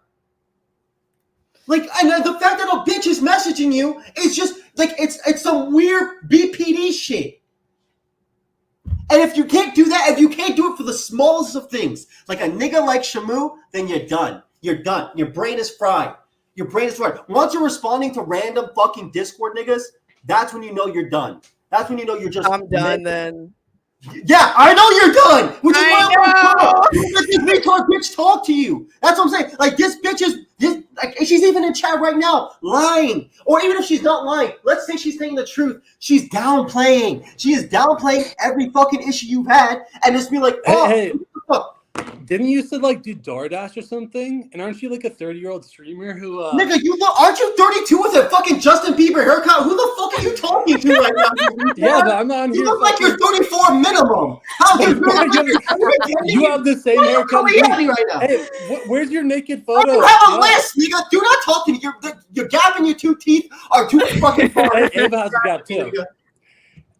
Like, and the fact that a bitch is messaging you is just, like, it's some weird BPD shit. And if you can't do that, if you can't do it for the smallest of things, like a nigga like Shamu, then you're done. You're done. Your brain is fried. Your brain is fried. Once you're responding to random fucking Discord niggas, that's when you know you're done. That's when you know you're just... I'm done then. Yeah, I know you're done. Which is why I'm like, this retard bitch talk to you. That's what I'm saying. Like, this bitch is... like, she's even in chat right now, lying. Or even if she's not lying, let's say she's saying the truth. She's downplaying. She is downplaying every fucking issue you've had, and just be like, oh, hey. Didn't you said like do DoorDash or something? And aren't you like a 30-year-old streamer who Nigga, aren't you 32 with a fucking Justin Bieber haircut? Who the fuck are you talking to right now? Yeah, but I'm not on You here. look like you're 34 minimum. How do you have the same haircut. Right now? Hey, where's your naked photo? You have a list, nigga. Do not talk to me. Your gap in your two teeth are too fucking far. Hey, Ava has a gap too.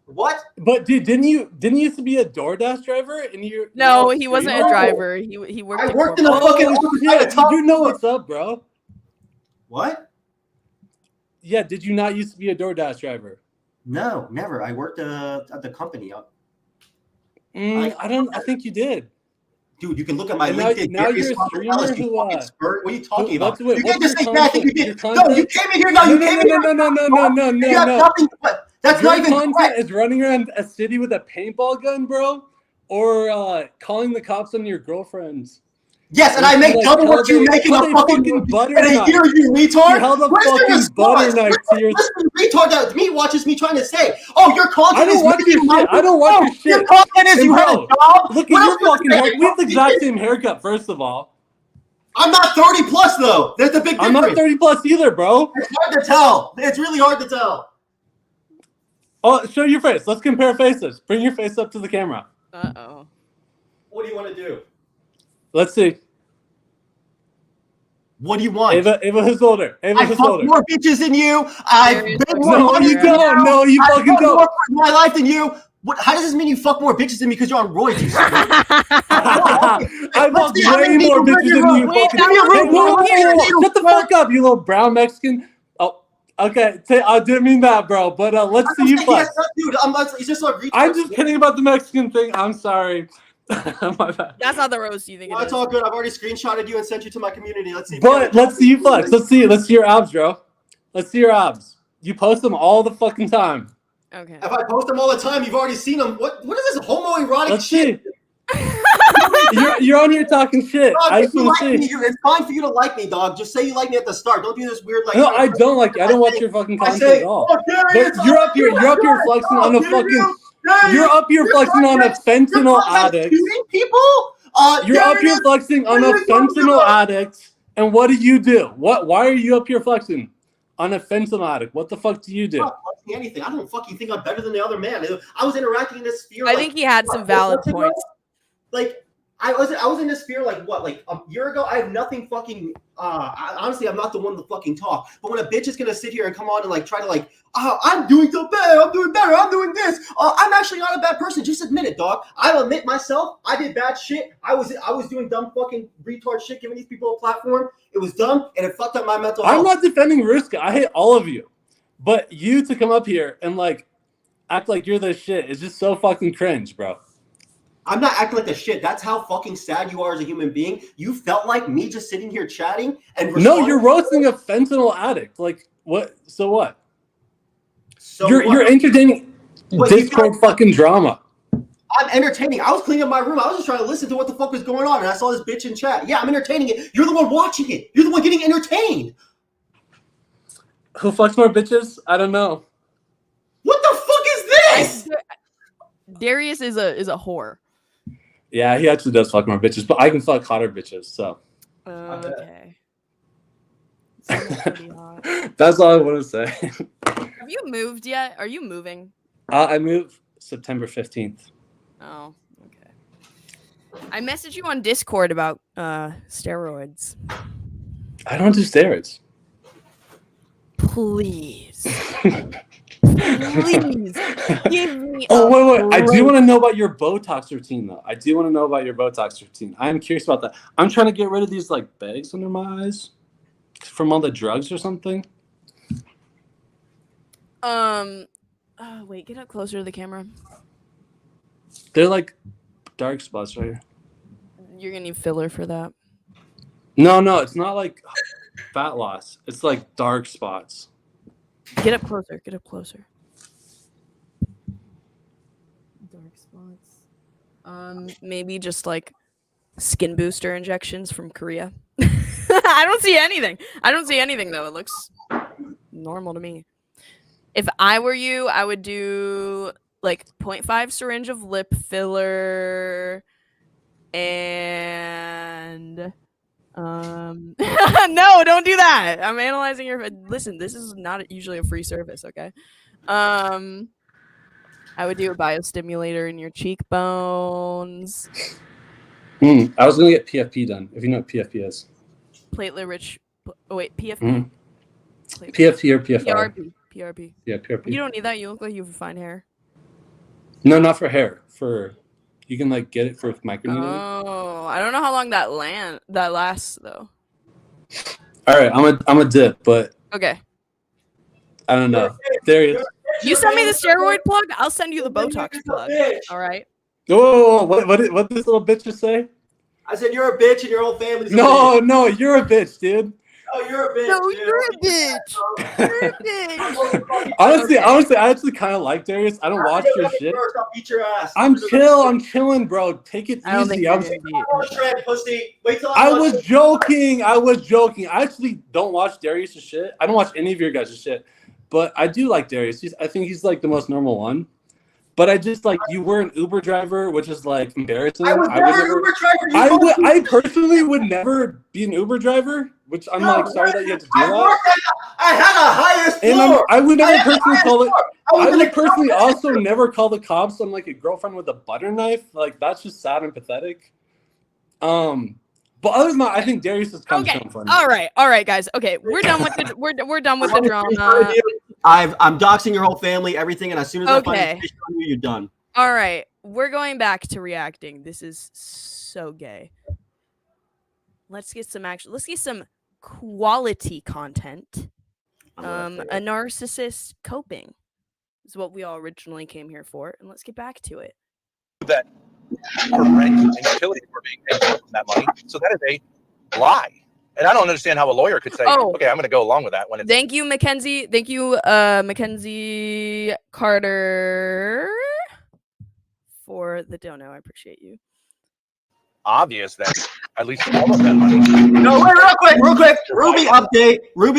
What? But dude, didn't you used to be a DoorDash driver? And you No, he wasn't a driver. He worked. I worked in a fucking office. Yeah, you know what's up, bro. What? Yeah, did you not used to be a DoorDash driver? No, never. I worked at the company. I think you did. Dude, you can look at my and LinkedIn. Now you're a streamer who, what are you talking about? You can't just say that. You did. No, you came in here. No, you came in here. No. You have nothing but... That's your not even content correct. is running around a city with a paintball gun, bro, or calling the cops on your girlfriends. Yes, and I make double what you make in a fucking butter in a year, you retard. You held a fucking butter knife to your... Listen, retard that me watches me trying to say, oh, your content is... I don't watch your shit. I don't watch your shit. Your content is you have a job. Look at your fucking haircut. We have the exact same haircut, first of all. I'm not 30 plus, though. There's a big difference. I'm not 30 plus either, bro. It's hard to tell. It's really hard to tell. Oh, show your face. Let's compare faces. Bring your face up to the camera. Uh-oh. What do you want to do? Let's see. What do you want? Ava, who's older? Ava, who's older? I fuck more bitches than you. I've been more No, you don't. No, you fucking don't. More in my life than you. What? How does this mean you fuck more bitches than me because you're on roids? You I fuck way more bitches than you. Shut the fuck up, you little brown Mexican. Okay, I didn't mean that, bro. But let's see you flex. Dude, I'm just kidding about the Mexican thing. I'm sorry. My bad. That's not the roast you think it is. It's all good. I've already screenshotted you and sent you to my community. Let's see. But let's see you flex. Let's see your abs, bro. Let's see your abs. You post them all the fucking time. Okay. If I post them all the time, you've already seen them. What is this homoerotic shit? See. You're on here talking shit. Dog, I just want to see. It's fine for you to like me, dog. Just say you like me at the start. Don't do this weird like. No, I don't like you. I don't watch your fucking content at all. But you're up here flexing on a fucking. You're up here flexing on a fentanyl addict. People. You're up here flexing on a fentanyl addict. And what do? Why are you up here flexing on a fentanyl addict? What the fuck do you do? I'm not flexing anything. I don't fucking think I'm better than the other man. I was interacting in this sphere. I think he had some valid points. Like I was in this sphere like a year ago. I have nothing fucking. Honestly, I'm not the one to fucking talk. But when a bitch is gonna sit here and come on and like try to like, I'm doing so bad. I'm doing better. I'm doing this. I'm actually not a bad person. Just admit it, dog. I'll admit myself. I did bad shit. I was doing dumb fucking retard shit, giving these people a platform. It was dumb and it fucked up my mental health. I'm not defending Ruska. I hate all of you, but you to come up here and like act like you're the shit is just so fucking cringe, bro. I'm not acting like the shit. That's how fucking sad you are as a human being. You felt like me just sitting here chatting and no, you're roasting a fentanyl addict. Like what? So what? So you're entertaining Discord fucking drama. I'm entertaining. I was cleaning up my room. I was just trying to listen to what the fuck was going on, and I saw this bitch in chat. Yeah, I'm entertaining it. You're the one watching it. You're the one getting entertained. Who fucks more bitches? I don't know. What the fuck is this? Darius is a whore. Yeah, he actually does fuck more bitches, but I can fuck hotter bitches, so. Okay. Pretty hot. That's all I want to say. Have you moved yet? Are you moving? I moved September 15th. Oh, okay. I messaged you on Discord about steroids. I don't do steroids. Please. Please give me Oh, a wait. I do break. want to know about your Botox routine, though. I do want to know about your Botox routine. I'm curious about that. I'm trying to get rid of these like bags under my eyes from all the drugs or something. Oh, wait, get up closer to the camera. They're like dark spots right here. You're gonna need filler for that. No, it's not like fat loss. It's like dark spots. Get up closer. Get up closer. Dark spots. Maybe just like skin booster injections from Korea. I don't see anything. I don't see anything though. It looks normal to me. If I were you, I would do like 0.5 syringe of lip filler and no, don't do that. I'm analyzing your listen, this is not usually a free service, okay? I would do a biostimulator in your cheekbones. I was gonna get PFP done, if you know what PFP is. Platelet rich PFP. PFP or PFR? PRP. Yeah, PRP. You don't need that. You look like you have fine hair. No, not for hair. For you can like get it for microneedling. Oh, I don't know how long that lasts though. All right, I'm a dip, but okay. I don't know. Darius. You send me the steroid plug, I'll send you the Botox plug. All right. Oh, what did this little bitch just say? I said you're a bitch and your whole family's a No, bitch. no, you're a bitch, dude. Oh, you're a bitch. No, dude. you're a bitch. You're a bitch. Honestly, I actually kind of like Darius. I don't watch your shit. I'll beat your ass. I'm chilling, bro. Take it I don't think easy. you're gonna beat. Trend, pussy. Wait till I was joking. I actually don't watch Darius' shit. I don't watch any of your guys' shit. But I do like Darius. I think he's like the most normal one. But I just like you were an Uber driver, which is like embarrassing. I was never an Uber driver. I personally would never be an Uber driver, which I'm like sorry that you had to do that. I had a highest floor. And I would never personally call it. I would like, personally also never call the cops on like a girlfriend with a butter knife. Like that's just sad and pathetic. But other than that, I think Darius is kind of fun. All right, guys. Okay, we're done with the we're done with the drama. I'm doxing your whole family, everything, and as soon as I find information on you, you're done. All right, we're going back to reacting. This is so gay. Let's get some action. Let's get some quality content. A narcissist coping is what we all originally came here for, and let's get back to it. That for rent and utilities were being paid for from that money, so that is a lie. And I don't understand how a lawyer could say, okay, I'm going to go along with that when it's... Thank you, Mackenzie. Thank you, Mackenzie Carter, for the dono. I appreciate you. Obvious that at least all of that money... No, wait, real quick. Ruby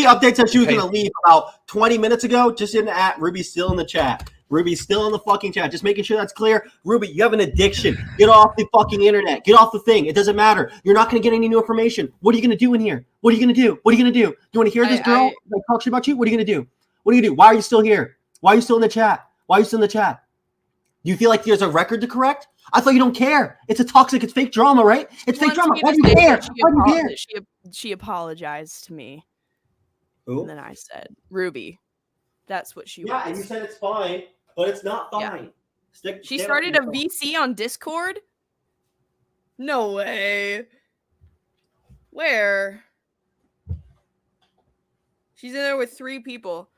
update said she was going to leave about 20 minutes ago. Just in the app. Ruby's still in the chat. Ruby's still in the fucking chat. Just making sure that's clear. Ruby, you have an addiction. Get off the fucking internet. Get off the thing. It doesn't matter. You're not going to get any new information. What are you going to do in here? What are you going to do? What are you going to do? You want to hear this girl talk shit about you? What are you going to do? What are you going to do? Why are you still here? Why are you still in the chat? Why are you still in the chat? Do you feel like there's a record to correct? I thought you don't care. It's a toxic. It's fake drama, right? It's fake drama. Why do you care? Why do you care? She apologized to me. Who? And then I said, Ruby. That's what she wants. And you said it's fine. But it's not fine. Yeah. She started a VC on Discord? No way. Where? She's in there with 3 people.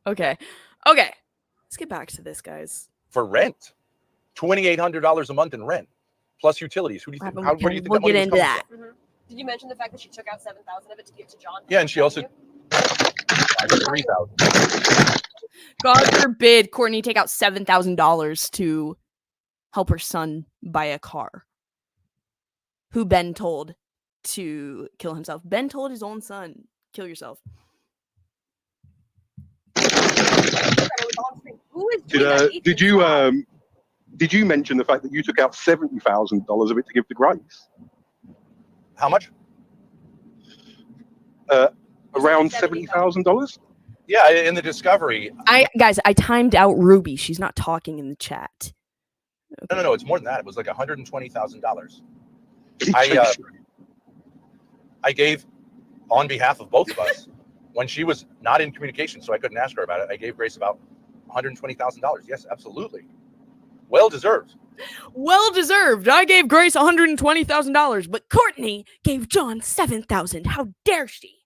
Okay. Let's get back to this, guys. For rent. $2,800 a month in rent. Plus utilities. Who do you think? Where do you think we'll get into that. Mm-hmm. Did you mention the fact that she took out 7,000 of it to give to John? Yeah, and she also... 3,000. God forbid Courtney take out $7,000 to help her son buy a car. Who Ben told to kill himself. Ben told his own son, kill yourself. Did you mention the fact that you took out $70,000 of it to give to Grace? How much? Around $70,000. Yeah, in the discovery. Guys, I timed out Ruby. She's not talking in the chat. Okay. No, it's more than that. It was like $120,000. I gave, on behalf of both of us, when she was not in communication, so I couldn't ask her about it, I gave Grace about $120,000. Yes, absolutely. Well deserved. Well deserved. I gave Grace $120,000, but Courtney gave John $7,000. How dare she?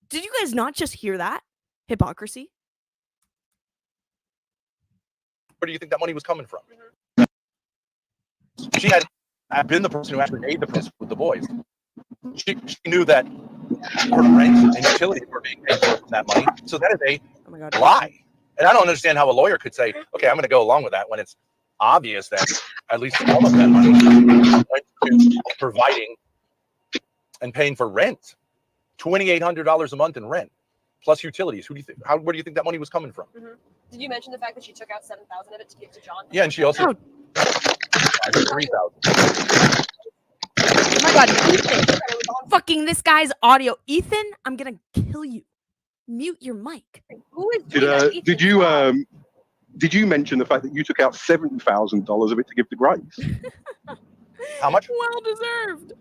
Did you guys not just hear that? Hypocrisy. Where do you think that money was coming from? She had been the person who actually made the prints with the boys. She knew that her rent and utilities were being paid for from that money. So that is a lie. And I don't understand how a lawyer could say, okay, I'm going to go along with that when it's obvious that at least some of that money went to providing and paying for rent. $2,800 a month in rent, plus utilities. Where do you think that money was coming from? Mm-hmm. Did you mention the fact that she took out $7,000 of it to give to John? Yeah, and she also $3,000. Oh my God, Ethan! Fucking this guy's audio, Ethan. I'm gonna kill you. Mute your mic. Who is doing that? Did you mention the fact that you took out $70,000 of it to give to Grace? How much? Well deserved.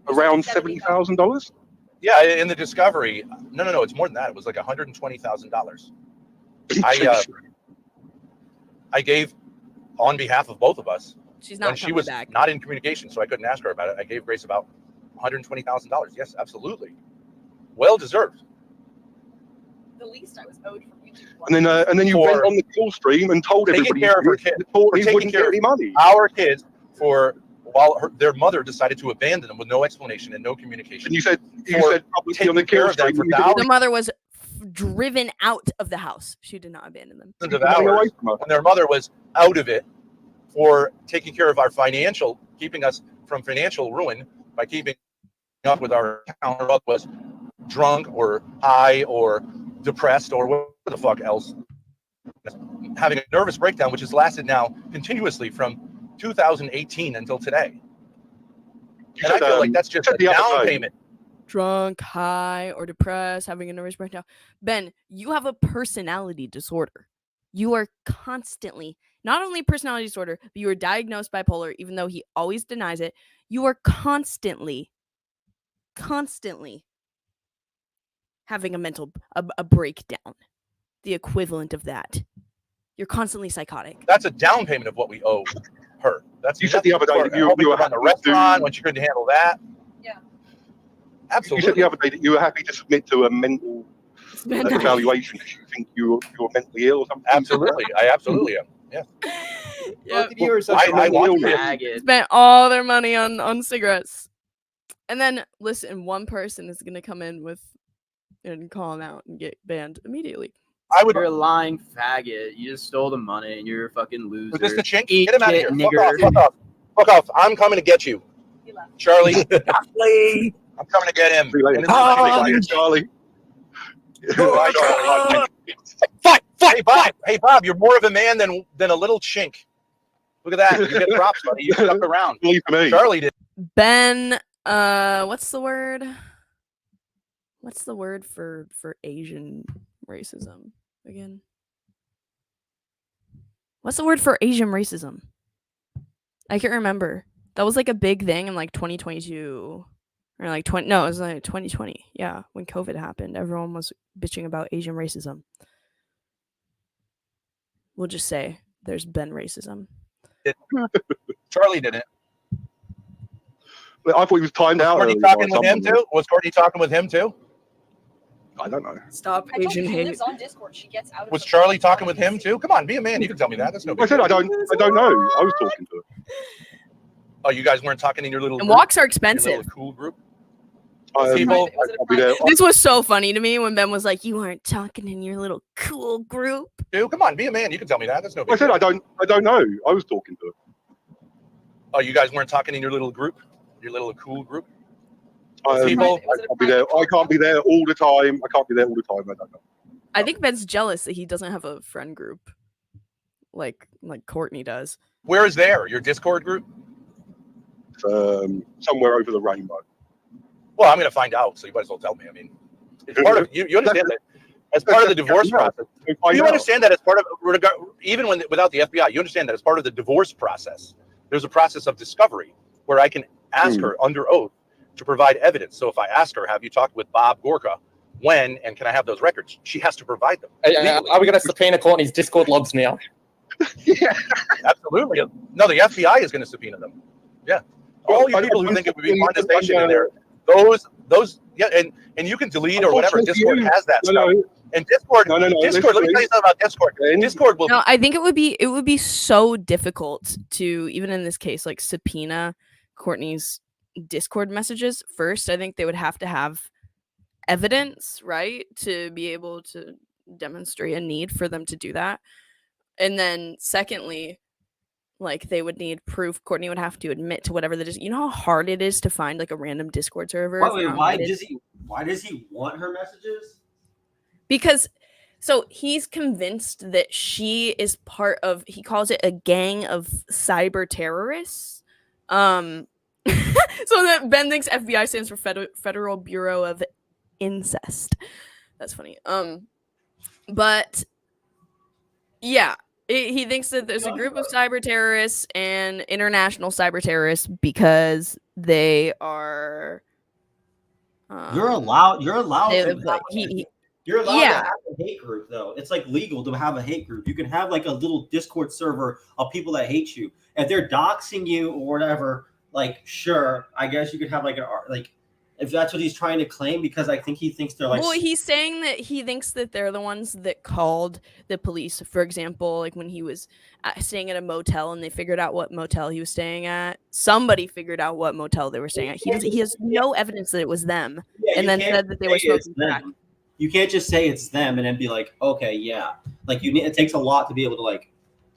Around $70,000. Yeah, in the discovery. No, it's more than that. It was like $120,000. I gave, on behalf of both of us, she's not when she was back. not in communication, so I couldn't ask her about it. I gave Grace about $120,000. Yes, absolutely. Well deserved. The least I was owed from YouTube. And then you went on the call stream and told everybody care of her kids. He wouldn't get any money. Our kids while their mother decided to abandon them with no explanation and no communication. And you said publicly on the care stream The mother was driven out of the house. She did not abandon them. Of hours, and their mother was out of it for taking care of keeping us from financial ruin by keeping up with our account. Her mother was drunk or high or depressed or what the fuck else, having a nervous breakdown, which has lasted now continuously from 2018 until today. And I feel like that's just a down payment. Drunk, high, or depressed, having a nervous breakdown. Ben, you have a personality disorder. You are constantly, not only personality disorder, but you are diagnosed bipolar, even though he always denies it. You are constantly having a breakdown. The equivalent of that. You're constantly psychotic. That's a down payment of what we owe her. You said the other day that you were on the restaurant when she couldn't handle that. Yeah. Absolutely. You said the other day that you were happy to submit to a mental evaluation because you think you're mentally ill or something. Absolutely. I absolutely am. Yeah. Yeah. I want to spent all their money on cigarettes. And then listen, one person is gonna come in and call him out and get banned immediately. You're a lying faggot. You just stole the money and you're a fucking loser. Was this the chink? Eat Get him out of here. nigger. Fuck off. I'm coming to get you. Charlie. I'm coming to get him. Charlie. Fight. Hey, Bob, you're more of a man than a little chink. Look at that. You get props, buddy. You stuck around. Charlie did. Ben, what's the word? What's the word for Asian racism again? What's the word for Asian racism? I can't remember. That was like a big thing in like 2022 or like it was like 2020. Yeah, when COVID happened, everyone was bitching about Asian racism. We'll just say there's been racism. Charlie didn't. I thought he was timed out. Was Courtney talking with him too? Was Courtney talking with him too? I don't know. Stop I told Asian you she hate. lives on Discord. She gets out of Was Charlie talking with him too? Come on, be a man. You can tell me that. That's no big I said deal. I don't know. I was talking to her. Oh, you guys weren't talking in your little And group? walks are Your expensive. little cool group? People, This was so funny to me when Ben was like, "You weren't talking in your little cool group." Dude, come on, be a man. You can tell me that. That's no big I said deal. I don't know. I was talking to her. Oh, you guys weren't talking in your little group? Your little cool group? I can't be there all the time. I don't know. I think Ben's jealous that he doesn't have a friend group like Courtney does. Where is there? Your Discord group? Somewhere over the rainbow. Well, I'm going to find out, so you might as well tell me. I mean, It's part of you understand that as part of the divorce process. You understand that as part of even without the FBI, you understand that as part of the divorce process. There's a process of discovery where I can ask her under oath to provide evidence. So if I ask her, have you talked with Bob Gorka? When and can I have those records? She has to provide them. Are we going to subpoena Courtney's Discord logs now? Yeah. Absolutely. No, the FBI is going to subpoena them. Yeah. All you people who think it would be monetization in there, those, yeah, and you can delete or whatever. Discord has that stuff. And Discord, Discord. Let me tell you something about Discord. Discord will. No, I think it would be so difficult to, even in this case, like subpoena Courtney's Discord messages first. I think they would have to have evidence, right, to be able to demonstrate a need for them to do that. And then secondly, like they would need proof. Courtney would have to admit to whatever that is. You know how hard it is to find like a random Discord server. Why does he want her messages? Because so he's convinced that she is part of, he calls it a gang of cyber terrorists. So that Ben thinks FBI stands for Federal Bureau of Incest. That's funny. But yeah, he thinks that there's a group of cyber terrorists and international cyber terrorists because they are. You're allowed. You're allowed to. You're allowed to have a hate group, though. It's like legal to have a hate group. You can have like a little Discord server of people that hate you. If they're doxing you or whatever, like sure, I guess you could have like if that's what he's trying to claim, because I think he thinks they're like. Well, he's saying that he thinks that they're the ones that called the police. For example, like when he was staying at a motel and they figured out what motel he was staying at. Somebody figured out what motel they were staying at. He has no evidence that it was them, and then said that they were smoking crack. You can't just say it's them and then be like, okay, yeah. Like it takes a lot to be able to like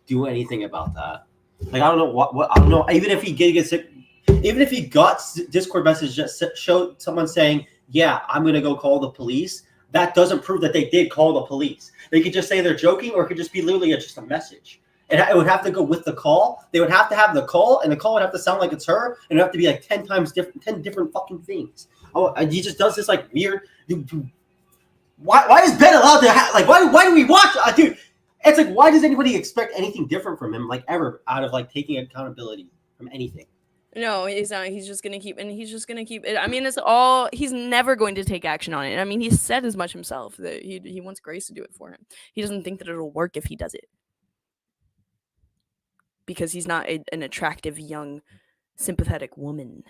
do anything about that. Like I don't know what I don't know. Even if he got Discord message just showed someone saying, yeah, I'm gonna go call the police. That doesn't prove that they did call the police. They could just say they're joking, or it could just be literally just a message. And it would have to go with the call. They would have to have the call, and the call would have to sound like it's her, and it would have to be like 10 different fucking things. Oh, and he just does this like weird. Why is Ben allowed to have, like, why do we watch, dude? It's like, why does anybody expect anything different from him, like, ever, out of like taking accountability from anything? No, he's not. He's just gonna keep it. I mean, it's all. He's never going to take action on it. I mean, he said as much himself that he wants Grace to do it for him. He doesn't think that it'll work if he does it because he's not an attractive, young, sympathetic woman.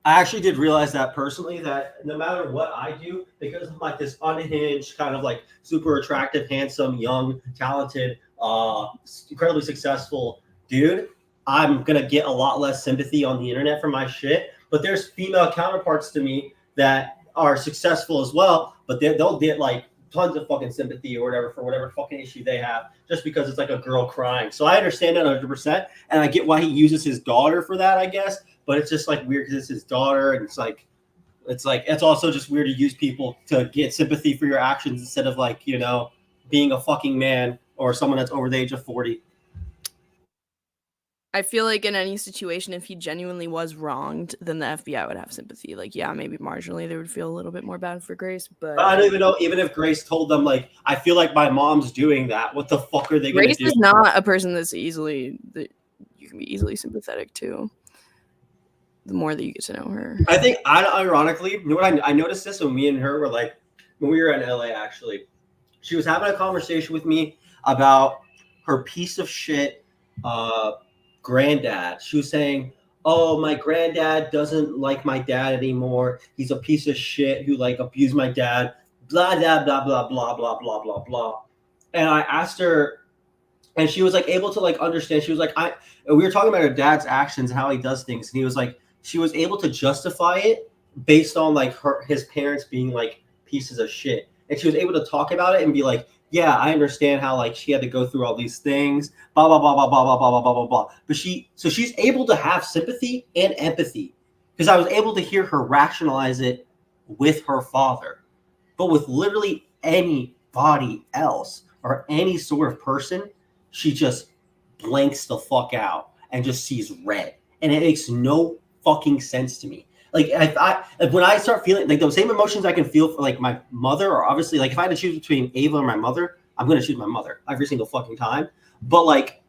I actually did realize that personally, that no matter what I do, because I'm like this unhinged, kind of like super attractive, handsome, young, talented, incredibly successful dude, I'm going to get a lot less sympathy on the internet for my shit. But there's female counterparts to me that are successful as well, but they'll get like tons of fucking sympathy or whatever for whatever fucking issue they have just because it's like a girl crying. So I understand that 100%. And I get why he uses his daughter for that, I guess. But it's just like weird because it's his daughter, and it's also just weird to use people to get sympathy for your actions instead of like, you know, being a fucking man or someone that's over the age of 40. I feel like in any situation, if he genuinely was wronged, then the FBI would have sympathy. Like, yeah, maybe marginally they would feel a little bit more bad for Grace, but I don't even know. Even if Grace told them, like, I feel like my mom's doing that, what the fuck are they going to do? Grace is not a person that you can be easily sympathetic to. The more that you get to know her, I think, ironically, you know what I noticed this when me and her were like, when we were in LA, actually, she was having a conversation with me about her piece of shit granddad. She was saying, oh, my granddad doesn't like my dad anymore. He's a piece of shit who like abused my dad, blah, blah, blah, blah, blah, blah, blah, blah, blah. And I asked her, and she was like able to like understand. She was like, we were talking about her dad's actions and how he does things. And he was like, she was able to justify it based on like his parents being like pieces of shit. And she was able to talk about it and be like, yeah, I understand how like she had to go through all these things, blah, blah, blah, blah, blah, blah, blah, blah, blah, blah, blah. But she's able to have sympathy and empathy because I was able to hear her rationalize it with her father. But with literally anybody else or any sort of person, she just blanks the fuck out and just sees red. And it makes no fucking sense to me. Like when I start feeling like those same emotions I can feel for like my mother, or obviously like if I had to choose between Ava and my mother, I'm gonna choose my mother every single fucking time. But like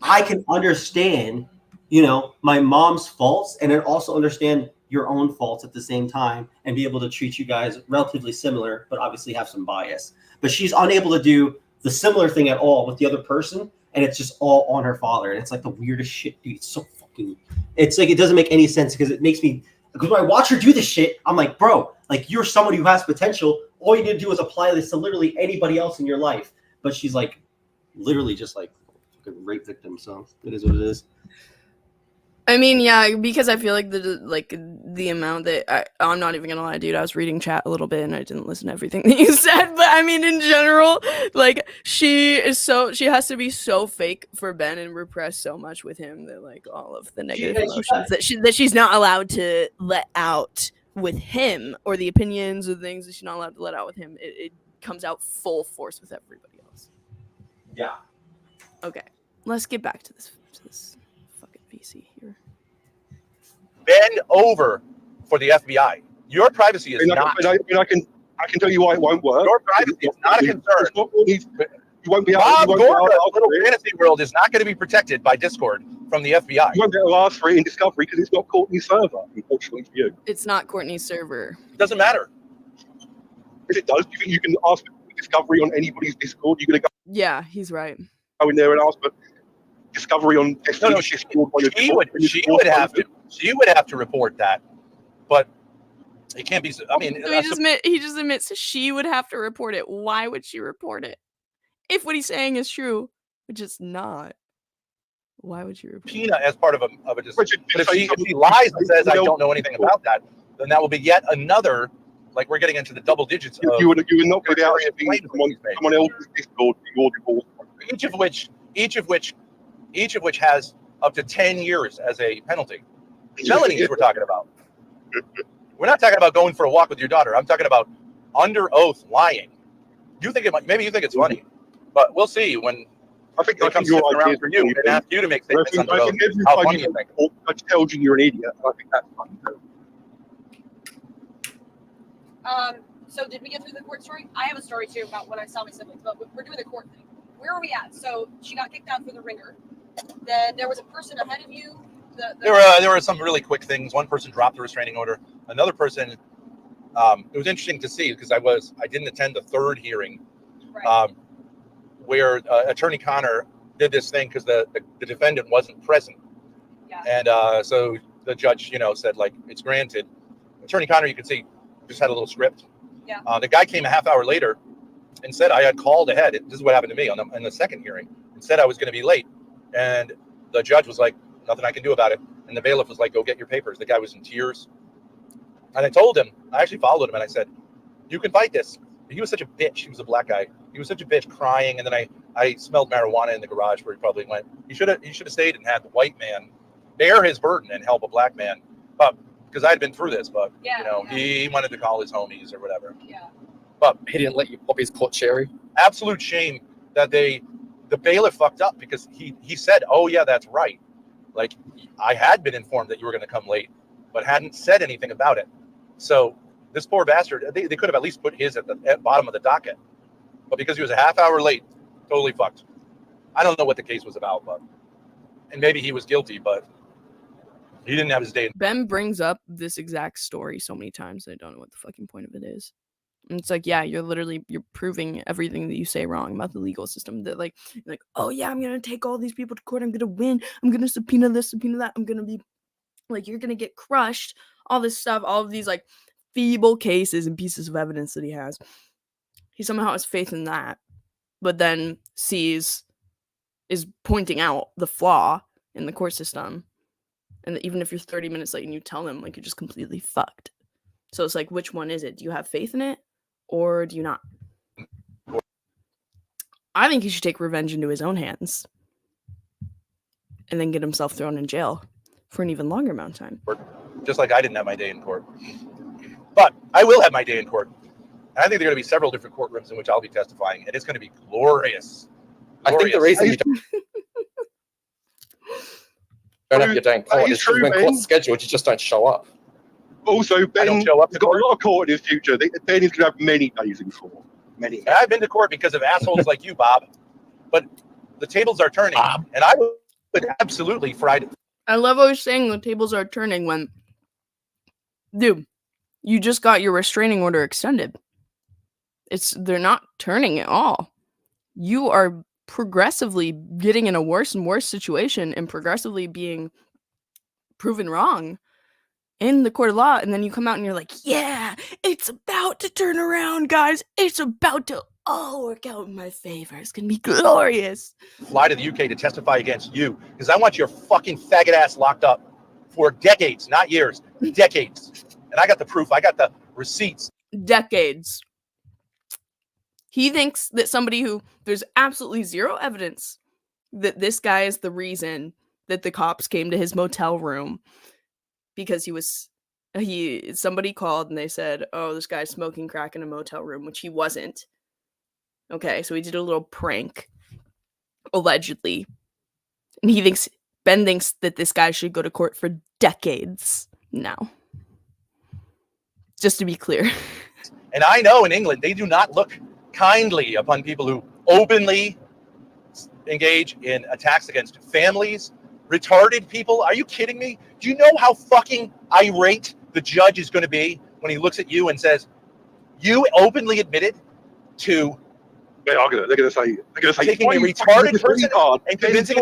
I can understand, my mom's faults, and then also understand your own faults at the same time, and be able to treat you guys relatively similar, but obviously have some bias. But she's unable to do the similar thing at all with the other person, and it's just all on her father. And it's like the weirdest shit, dude. It's so fucking. It's like it doesn't make any sense because when I watch her do this shit, I'm like, bro, like you're somebody who has potential. All you need to do is apply this to literally anybody else in your life. But she's like, literally just like a rape victim. So it is what it is. I mean, yeah, because I feel like the amount that I'm not even gonna lie, dude. I was reading chat a little bit and I didn't listen to everything that you said, but I mean, in general, like she has to be so fake for Ben and repress so much with him that like all of the negative emotions that she's not allowed to let out with him, or the opinions or things that she's not allowed to let out with him. It comes out full force with everybody else. Yeah. Okay, let's get back to this fucking VC here. Bend over for the FBI. Your privacy is not. I can tell you why it won't work. Your privacy is not a concern. You won't be able. Bob You won't be able Gorga's to little fantasy world is not going to be protected by Discord from the FBI. You won't be able to ask for it in Discovery because it's not Courtney's server, unfortunately for you. It's not Courtney's server. It doesn't matter. If it does, do you think you can ask for Discovery on anybody's Discord? You're going to Yeah, he's right. go in there and ask for Discovery on No, Discord. She would have to. She would have to report that, but it can't be. I mean, So he just admits she would have to report it. Why would she report it? If what he's saying is true, which it's not, why would you report Pina as part of a But but if she lies and says I don't know anything about that, then that will be yet another. Like we're getting into the double digits. You would not go out and someone else's Discord. Your divorce. Each of which has up to 10 years as a penalty. Felonies we're talking about. We're not talking about going for a walk with your daughter. I'm talking about under oath lying. Maybe you think it's funny, but we'll see when I think you're around for you and ask you to make statements under oath. How funny you think? I told you you're an idiot. I think that's funny too. So did we get through the court story? I have a story too about when I saw my siblings, but we're doing the court thing. Where are we at? So she got kicked out for the ringer. Then there was a person ahead of you. There were some really quick things. One person dropped the restraining order. Another person, it was interesting to see because I didn't attend the third hearing, right. Where Attorney Connor did this thing because the defendant wasn't present. Yeah. And so the judge, said like it's granted. Attorney Connor, you could see, just had a little script. Yeah. The guy came a half hour later and said I had called ahead. This is what happened to me in the second hearing. And said I was going to be late, and the judge was like, nothing I can do about it. And the bailiff was like, go get your papers. The guy was in tears. And I told him, I actually followed him and I said, you can fight this. He was such a bitch. He was a black guy. He was such a bitch, crying. And then I smelled marijuana in the garage where he probably went. He should have stayed and had the white man bear his burden and help a black man. Because I had been through this, but he wanted to call his homies or whatever. Yeah. But He didn't let you pop his court cherry. absolute shame that the bailiff fucked up because he said, oh yeah, that's right. Like I had been informed that you were going to come late, but hadn't said anything about it. So this poor bastard, they could have at least put his at the bottom of the docket, but because he was a half hour late, totally fucked. I don't know what the case was about, and maybe he was guilty, but he didn't have his day. Ben brings up this exact story so many times that I don't know what the fucking point of it is. And it's like, yeah, you're proving everything that you say wrong about the legal system. That like, oh yeah, I'm gonna take all these people to court. I'm gonna win. I'm gonna subpoena this, subpoena that. I'm gonna be like, you're gonna get crushed. All this stuff, all of these like feeble cases and pieces of evidence that he has. He somehow has faith in that, but then is pointing out the flaw in the court system. And even if you're 30 minutes late and you tell him, like, you're just completely fucked. So it's like, which one is it? Do you have faith in it? Or do you not? I think he should take revenge into his own hands. And then get himself thrown in jail for an even longer amount of time. Just like I didn't have my day in court. But I will have my day in court. And I think there are going to be several different courtrooms in which I'll be testifying. And it's going to be glorious. I think the reason you don't have your day in court is because when court's scheduled, you just don't show up. Also, I Ben don't has show up to got a court. lot of court in his future. Ben is going to have many days in court. Many. And I've been to court because of assholes like you, Bob. But the tables are turning, Bob. and I would absolutely Friday. I love always saying the tables are turning when, dude, you just got your restraining order extended. They're not turning at all. You are progressively getting in a worse and worse situation and progressively being proven wrong in the court of law, and then you come out and you're like, yeah, it's about to turn around, guys. It's about to all work out in my favor. It's gonna be glorious. Fly to the UK to testify against you because I want your fucking faggot ass locked up for decades, not years, decades. And I got the proof. I got the receipts. Decades. He thinks that somebody who there's absolutely zero evidence that this guy is the reason that the cops came to his motel room because somebody called and they said, oh, this guy's smoking crack in a motel room, which he wasn't. Okay, so he did a little prank, allegedly. And Ben thinks that this guy should go to court for decades now. Just to be clear. And I know in England, they do not look kindly upon people who openly engage in attacks against families, retarded people. Are you kidding me? Do you know how fucking irate the judge is going to be when he looks at you and says, you openly admitted to They're going to say taking a "Why are you retarded fucking with person retard?" and convincing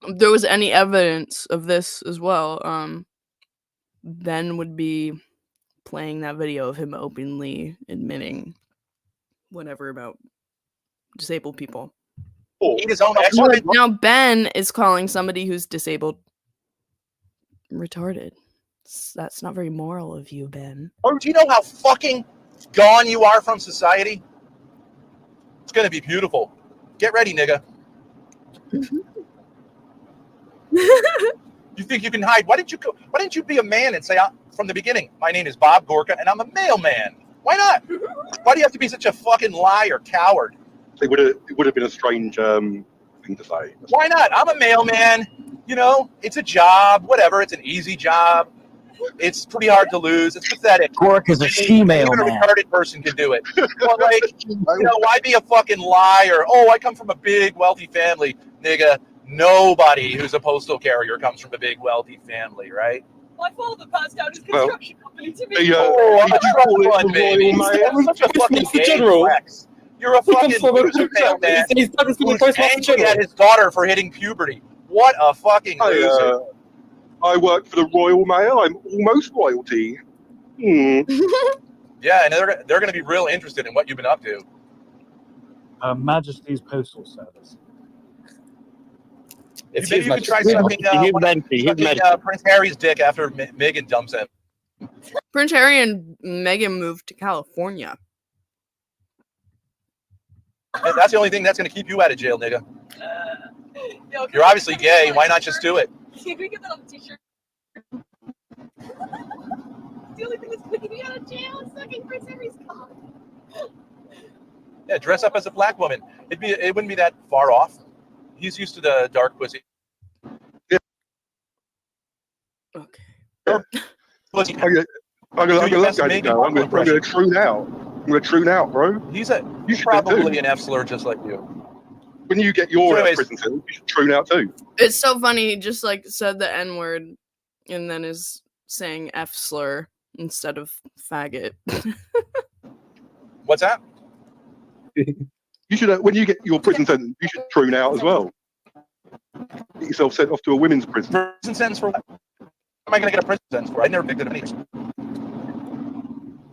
If there was any evidence of this as well, Ben would be playing that video of him openly admitting whatever about disabled people. eat his own excrement. Now Ben is calling somebody who's disabled retarded. That's not very moral of you, Ben. Do you know how fucking gone you are from society? It's going to be beautiful. Get ready, nigga. You think you can hide? Why didn't you be a man and say from the beginning, my name is Bob Gorka and I'm a mailman? Why not? Why do you have to be such a fucking liar, coward? It would have been a strange thing to say. Why not? I'm a mailman. You know, it's a job, whatever. It's an easy job. It's pretty hard to lose. It's pathetic. Gork is a she-male Even a man. retarded person can do it. But like, you know, why be a fucking liar? Oh, I come from a big, wealthy family. Nigga, nobody who's a postal carrier comes from a big, wealthy family, right? My father passed out his construction company to me. I'm a trust fund baby. You're such a fucking gay flex. You're a fucking loser mailman who's angry at his daughter for hitting puberty. What a fucking loser. I work for the Royal Mail. I'm almost royalty. Yeah, and they're going to be real interested in what you've been up to. Majesty's Postal Service. Maybe you can try sucking Prince Harry's dick after Meghan dumps him. Prince Harry and Meghan moved to California. And that's the only thing that's going to keep you out of jail, nigga. You're obviously gay. Why not just do it? Can we get that on the t-shirt? The only thing that's keeping me out of jail is sucking Prince Harry's cock. Yeah, dress up as a black woman. It wouldn't be that far off. He's used to the dark pussy. Okay. Pussy. I'm gonna let guys go. I'm gonna tune out. I'm gonna tune out, bro. He's probably an F slur just like you. When you get your prison sentence, you should tune out too. It's so funny. He just like said the N word and then is saying F slur instead of faggot. What's that? You should, when you get your prison sentence, you should tune out as well. Get yourself sent off to a women's prison. Prison sentence for what? Am I going to get a prison sentence for? I never picked it up any.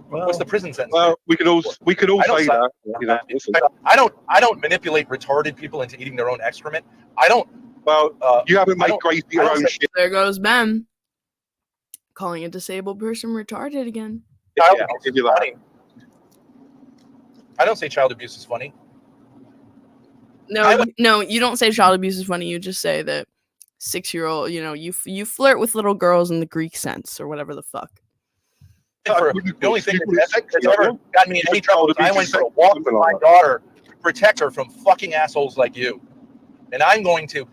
What's the prison sentence? Well, we could all say that. You know, listen. I don't manipulate retarded people into eating their own excrement. I don't. Well, you haven't made Gracie your own shit. There goes Ben calling a disabled person retarded again. Yeah, I'll give you that. I don't say child abuse is funny. No, you don't say child abuse is funny. You just say that 6-year-old, you know, you flirt with little girls in the Greek sense or whatever the fuck. The only thing that's ever got me in any trouble is I went for a walk with my daughter to protect her from fucking assholes like you. And I am going to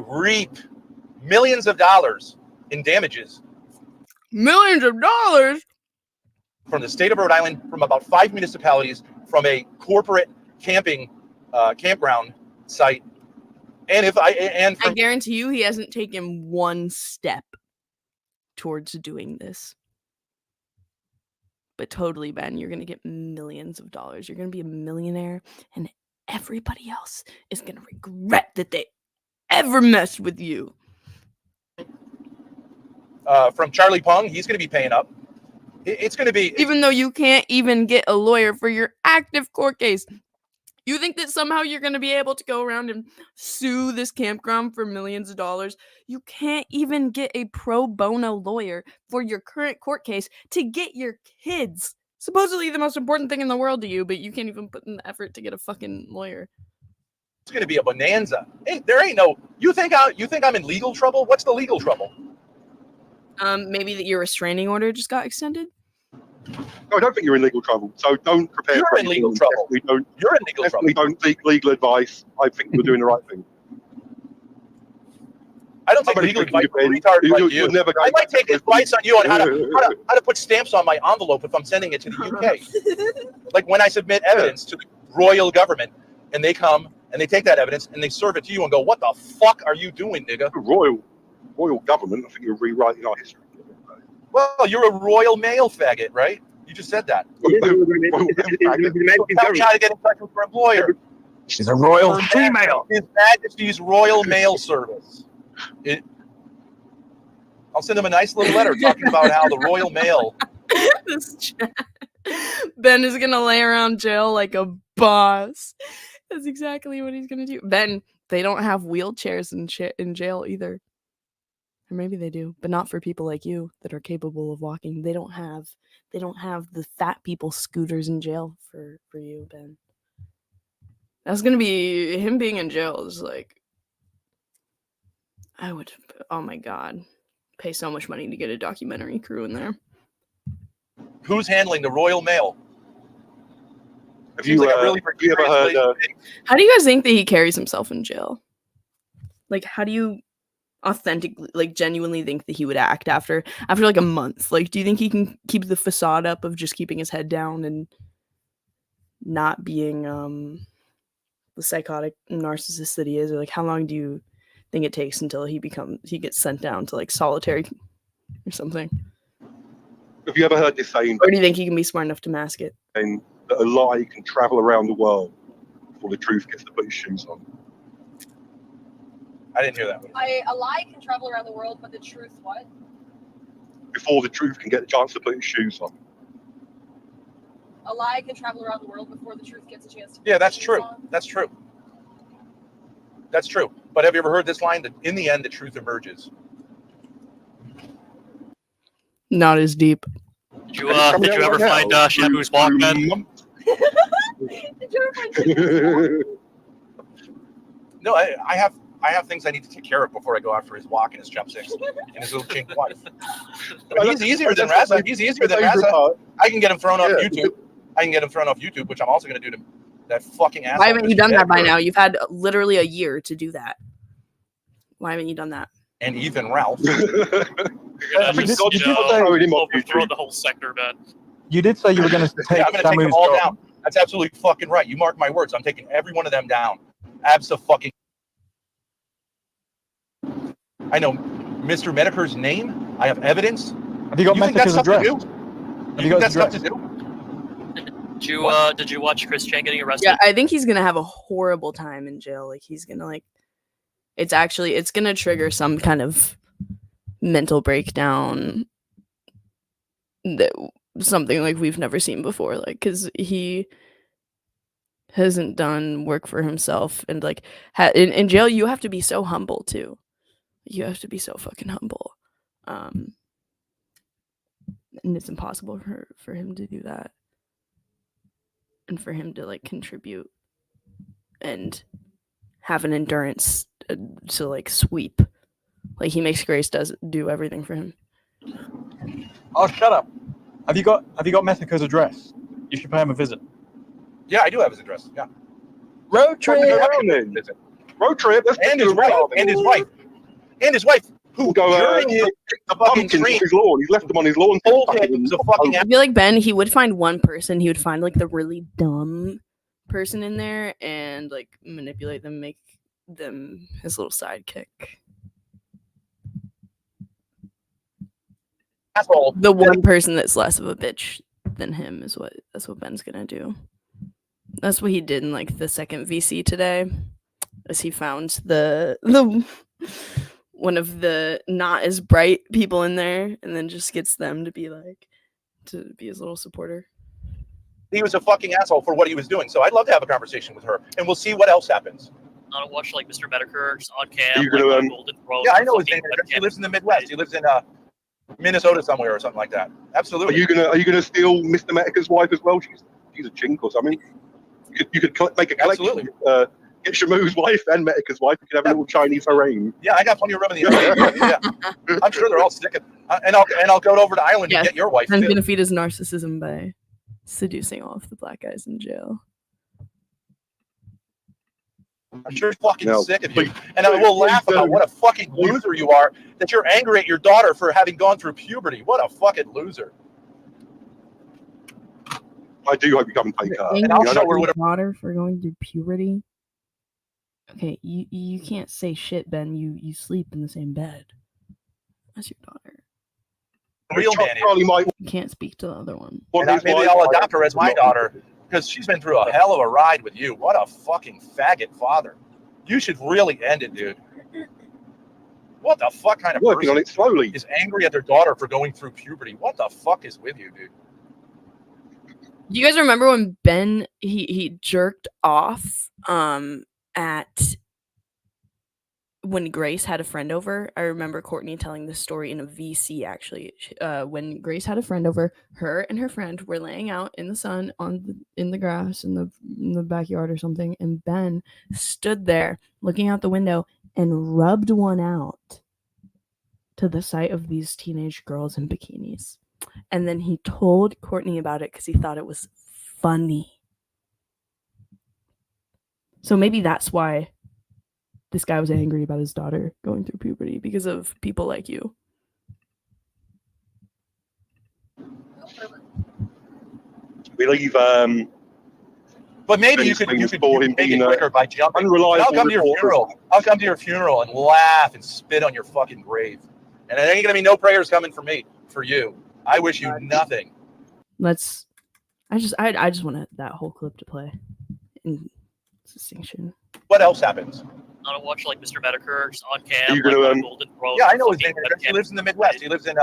reap millions of dollars in damages Millions of dollars from the state of Rhode Island, from about 5 municipalities, from a corporate campground site. And I guarantee you he hasn't taken one step towards doing this. But totally, Ben, you're going to get millions of dollars. You're going to be a millionaire, and everybody else is going to regret that they ever messed with you. From Charlie Pung, he's going to be paying up. It's going to be... Even though you can't even get a lawyer for your active court case. You think that somehow you're going to be able to go around and sue this campground for millions of dollars? You can't even get a pro bono lawyer for your current court case to get your kids. Supposedly the most important thing in the world to you, but you can't even put in the effort to get a fucking lawyer. It's going to be a bonanza. There ain't no... You think I'm in legal trouble? What's the legal trouble? Maybe that your restraining order just got extended? No, I don't think you're in legal trouble. So don't prepare. You're in legal trouble. You're in legal trouble. Don't seek legal advice. I think you're doing the right thing. I don't take legal advice from a retard like you. I might take advice on you on how to put stamps on my envelope if I'm sending it to the UK. Like when I submit evidence to the royal government, and they come and they take that evidence and they serve it to you and go, "What the fuck are you doing, nigga?" Royal government. I think you're rewriting our history. Well, you're a royal mail faggot, right? You just said that. Tell me how to get in touch with your employer. She's a royal female. His Majesty's Royal Mail Service. I'll send him a nice little letter talking about how the Royal Mail. Ben is gonna lay around jail like a boss. That's exactly what he's gonna do. Ben, they don't have wheelchairs in jail either. Or maybe they do, but not for people like you that are capable of walking. They don't have the fat people scooters in jail for you, Ben. That's gonna be him being in jail is like, I would, oh my god, pay so much money to get a documentary crew in there. Who's handling the Royal Mail? Have you ever heard? How do you guys think that he carries himself in jail? Like, how do you authentically, like, genuinely think that he would act after like a month? Like, do you think he can keep the facade up of just keeping his head down and not being the psychotic narcissist that he is? Or like, how long do you think it takes until he gets sent down to like solitary or something? Have you ever heard this saying? Or do you think he can be smart enough to mask it? And that a lie can travel around the world before the truth gets to put his shoes on. I didn't hear that one. A lie can travel around the world, but the truth what? Before the truth can get the chance to put his shoes on. A lie can travel around the world before the truth gets a chance to put Yeah, that's his true. shoes on? That's true. That's true. But have you ever heard this line that in the end the truth emerges? Not as deep. Did you ever find Shabu's Walkman? Did you ever find No, I have things I need to take care of before I go out for his walk and his chopsticks and his little chink wife. But he's easier than Raza. He's easier than Raza. I can get him thrown off YouTube. Which I'm also going to do to that fucking asshole. Why haven't you done that by now? You've had literally a year to do that. Why haven't you done that? And Ethan Ralph. You're gonna just, overthrow the whole sector, man. You did say you were going to take I'm going to take them all down. That's absolutely fucking right. You mark my words. I'm taking every one of them down. Abso-fucking. I know Mr. Mediker's name. I have evidence. Have you got Mediker's address? You think that's stuff to do? Did you watch Chris Chan getting arrested? Yeah, I think he's gonna have a horrible time in jail. Like he's gonna it's gonna trigger some kind of mental breakdown, that something like we've never seen before. Like, because he hasn't done work for himself, and like in jail you have to be so humble too. You have to be so fucking humble, and it's impossible for him to do that. And for him to like contribute and have an endurance to like sweep, like he makes Grace do everything for him. Oh, shut up! Have you got Methica's address? You should pay him a visit. Yeah, I do have his address. Yeah. Road trip. And his wife. And his wife. Who go during his the fucking pumpkins stream off his lawn? He's left them on his lawn. told him he was a fucking I feel like Ben, he would find one person, he would find like the really dumb person in there and like manipulate them, make them his little sidekick. asshole. The one person that's less of a bitch than him is that's what Ben's gonna do. That's what he did in like the second VC today, as he found the one of the not as bright people in there, and then just gets them to be his little supporter. He was a fucking asshole for what he was doing. So I'd love to have a conversation with her, and we'll see what else happens. I don't watch like Mr. Medicare just on cam. You're gonna, like, on Golden Road Yeah, I or know his fucking name. webcam. He lives in the Midwest. He lives in Minnesota somewhere or something like that. Absolutely. Are you gonna steal Mr. Medica's wife as well? She's a chink or something. You could make a collection. Absolutely. Get Shamu's wife and Medica's wife. You could have a little Chinese harem. Yeah, I got plenty of room in the Airbnb. Yeah, I'm sure they're all sick of. And I'll go over to Ireland and get your wife. Ben's too. gonna feed his narcissism by seducing all of the black guys in jail. I'm sure he's fucking sick of you. And I will laugh about what a fucking loser you are that you're angry at your daughter for having gone through puberty. What a fucking loser. I do hope you come and take her. And I'll your show her what daughter for going through puberty. Okay, you can't say shit, Ben. You sleep in the same bed. That's your daughter. Real man is. You can't speak to the other one. And maybe I'll adopt her as my daughter because she's been through a hell of a ride with you. What a fucking faggot father. You should really end it, dude. What the fuck kind of Working on person it slowly. is angry at their daughter for going through puberty? What the fuck is with you, dude? Do you guys remember when Ben he jerked off at when Grace had a friend over? I remember Courtney telling this story in a VC actually. When Grace had a friend over, her and her friend were laying out in the sun in the grass in the backyard or something, and Ben stood there looking out the window and rubbed one out to the sight of these teenage girls in bikinis. And then he told Courtney about it because he thought it was funny. So maybe that's why this guy was angry about his daughter going through puberty, because of people like you. Believe But maybe you could make it quicker by jumping. unreliable. I'll come to your funeral. I'll come to your funeral and laugh and spit on your fucking grave. And there ain't gonna be no prayers coming for me, for you. I wish you nothing. I just want that whole clip to play in distinction. What else happens? I don't watch like Mr. Medicare just on cam. You like, gonna, on Golden Road Yeah, I or know his fucking name. He webcam. lives in the Midwest. He lives in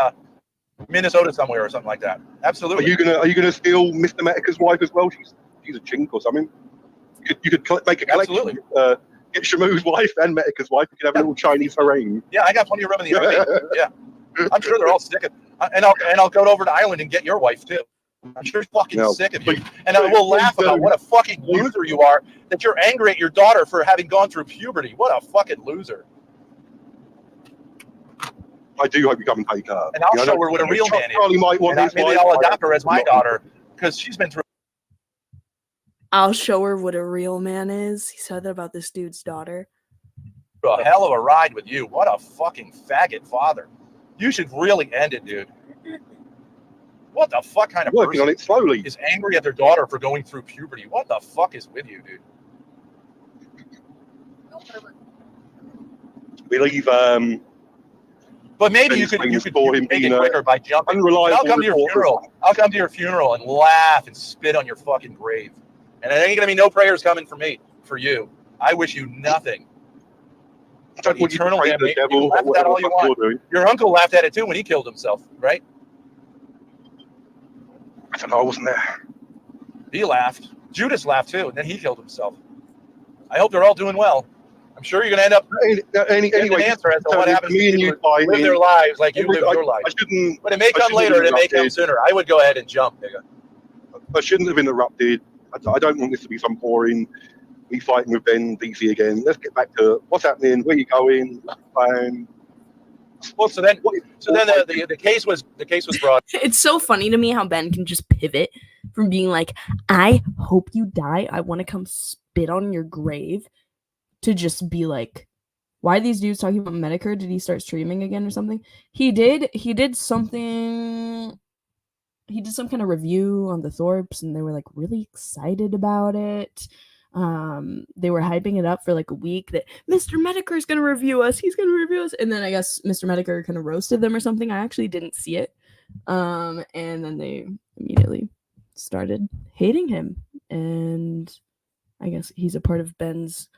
Minnesota somewhere or something like that. Absolutely. Are you gonna steal Mr. Medica's wife as well? She's a chink or something. You could make a collection. Absolutely. Get Shamu's wife and Medica's wife. You could have a little Chinese harem. Yeah, I got plenty of room in the Airbnb. Yeah, I'm sure they're all sick of. And I'll go over to Ireland and get your wife too. I'm sure he's fucking sick of you. And I will laugh about what a fucking loser you are that you're angry at your daughter for having gone through puberty. What a fucking loser. I do hope you come and take her. And I'll show her what a real man is. Charlie might want And his maybe wife. I'll adopt her as my daughter because she's been through. I'll show her what a real man is. He said that about this dude's daughter. A hell of a ride with you. What a fucking faggot father. You should really end it, dude. What the fuck kind of Working person on it slowly. is angry at their daughter for going through puberty? What the fuck is with you, dude? Believe But maybe you could make it quicker by jumping. unreliable. I'll come to your funeral. I'll come to your funeral and laugh and spit on your fucking grave. And there ain't gonna be no prayers coming for me, for you. I wish you nothing. Don't want you to Eternal praise the damnation. devil You or laugh at that whatever all the you fuck you're want. doing. Your uncle laughed at it too when he killed himself, right? I don't know, I wasn't there. He laughed. Judas laughed too, and then he killed himself. I hope they're all doing well. I'm sure you're going to end up getting an answer as to what happens to people who live their lives like you live your life. But it may come later and it may come sooner. I would go ahead and jump, nigga. I shouldn't have interrupted. I don't want this to be some boring me fighting with Ben DC again. Let's get back to what's happening, where you going, and well, so then the case was brought. It's so funny to me how Ben can just pivot from being like, I hope you die, I want to come spit on your grave, to just be like, Why are these dudes talking about Medicare? Did he start streaming again or something? He did something. He did some kind of review on the Thorps, and they were like really excited about it. They were hyping it up for like a week that Mr. Medicare is going to review us. He's going to review us. And then I guess Mr. Medicare kind of roasted them or something. I actually didn't see it. And then they immediately started hating him. And I guess he's a part of Ben's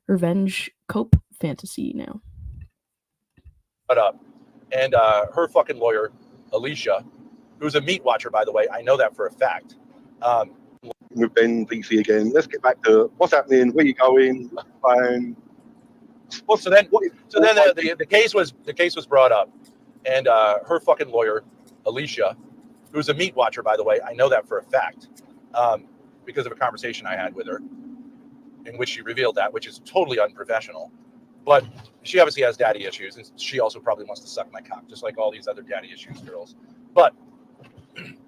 revenge cope fantasy now. And her fucking lawyer, Alicia, who's a meat watcher, by the way, I know that for a fact. With Ben DC again. Let's get back to what's happening. Where you going? Fine. So then the case was brought up, and her fucking lawyer, Alicia, who's a meat watcher, by the way, I know that for a fact, because of a conversation I had with her, in which she revealed that, which is totally unprofessional. But she obviously has daddy issues, and she also probably wants to suck my cock, just like all these other daddy issues girls. But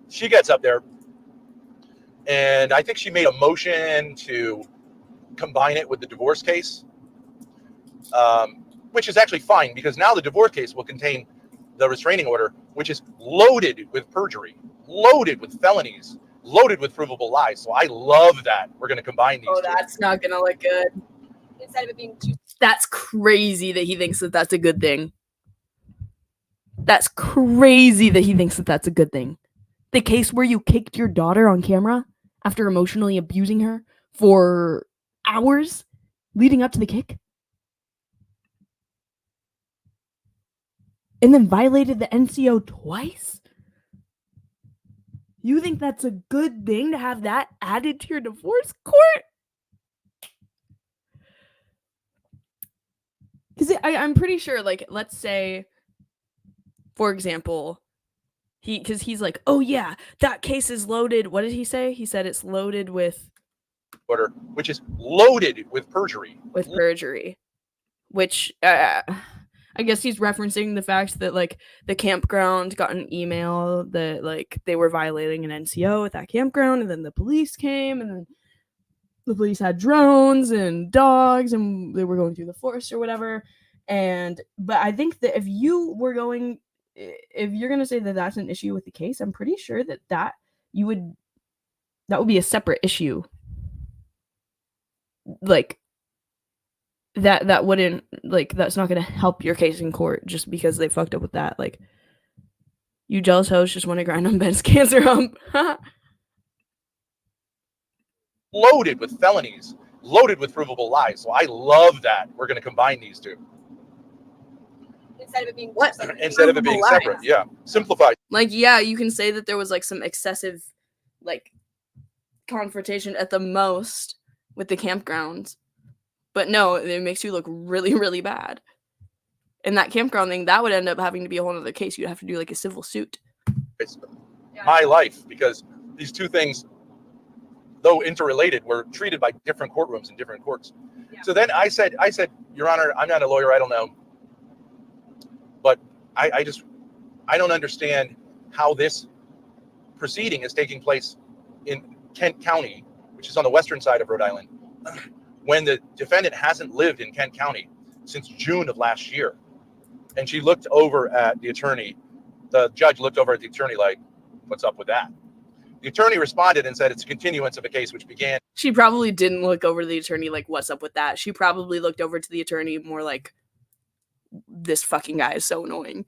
she gets up there, and I think she made a motion to combine it with the divorce case, which is actually fine, because now the divorce case will contain the restraining order, which is loaded with perjury, loaded with felonies, loaded with provable lies. So I love that. We're going to combine these two. That's not going to look good. Instead of it being too. That's crazy that he thinks that that's a good thing. That's crazy that he thinks that that's a good thing. The case where you kicked your daughter on camera after emotionally abusing her for hours leading up to the kick, and then violated the NCO twice? You think that's a good thing to have that added to your divorce court? Because I'm pretty sure, like, let's say, for example, he's like, oh yeah, that case is loaded. What did he say? He said it's loaded with order, which is loaded with perjury. With perjury, which I guess he's referencing the fact that like the campground got an email that like they were violating an NCO at that campground, and then the police came, and then the police had drones and dogs, and they were going through the forest or whatever. But I think that if you're going to say that that's an issue with the case, I'm pretty sure that would be a separate issue. Like that wouldn't, like, that's not going to help your case in court just because they fucked up with that. Like, you jealous hoes just want to grind on Ben's cancer hump. Loaded with felonies, loaded with provable lies. So I love that. We're going to combine these two. Instead of it being separate, yeah. Simplified. Like, yeah, you can say that there was like some excessive like confrontation at the most with the campgrounds, but no, it makes you look really, really bad. And that campground thing, that would end up having to be a whole other case. You'd have to do like a civil suit. It's my life, because these two things, though interrelated, were treated by different courtrooms in different courts. Yeah. So then I said, Your Honor, I'm not a lawyer. I don't know. But I don't understand how this proceeding is taking place in Kent County, which is on the western side of Rhode Island, when the defendant hasn't lived in Kent County since June of last year. And she looked over at the attorney. The judge looked over at the attorney like, what's up with that? The attorney responded and said it's a continuance of a case which began. She probably didn't look over to the attorney like, what's up with that? She probably looked over to the attorney more like, this fucking guy is so annoying.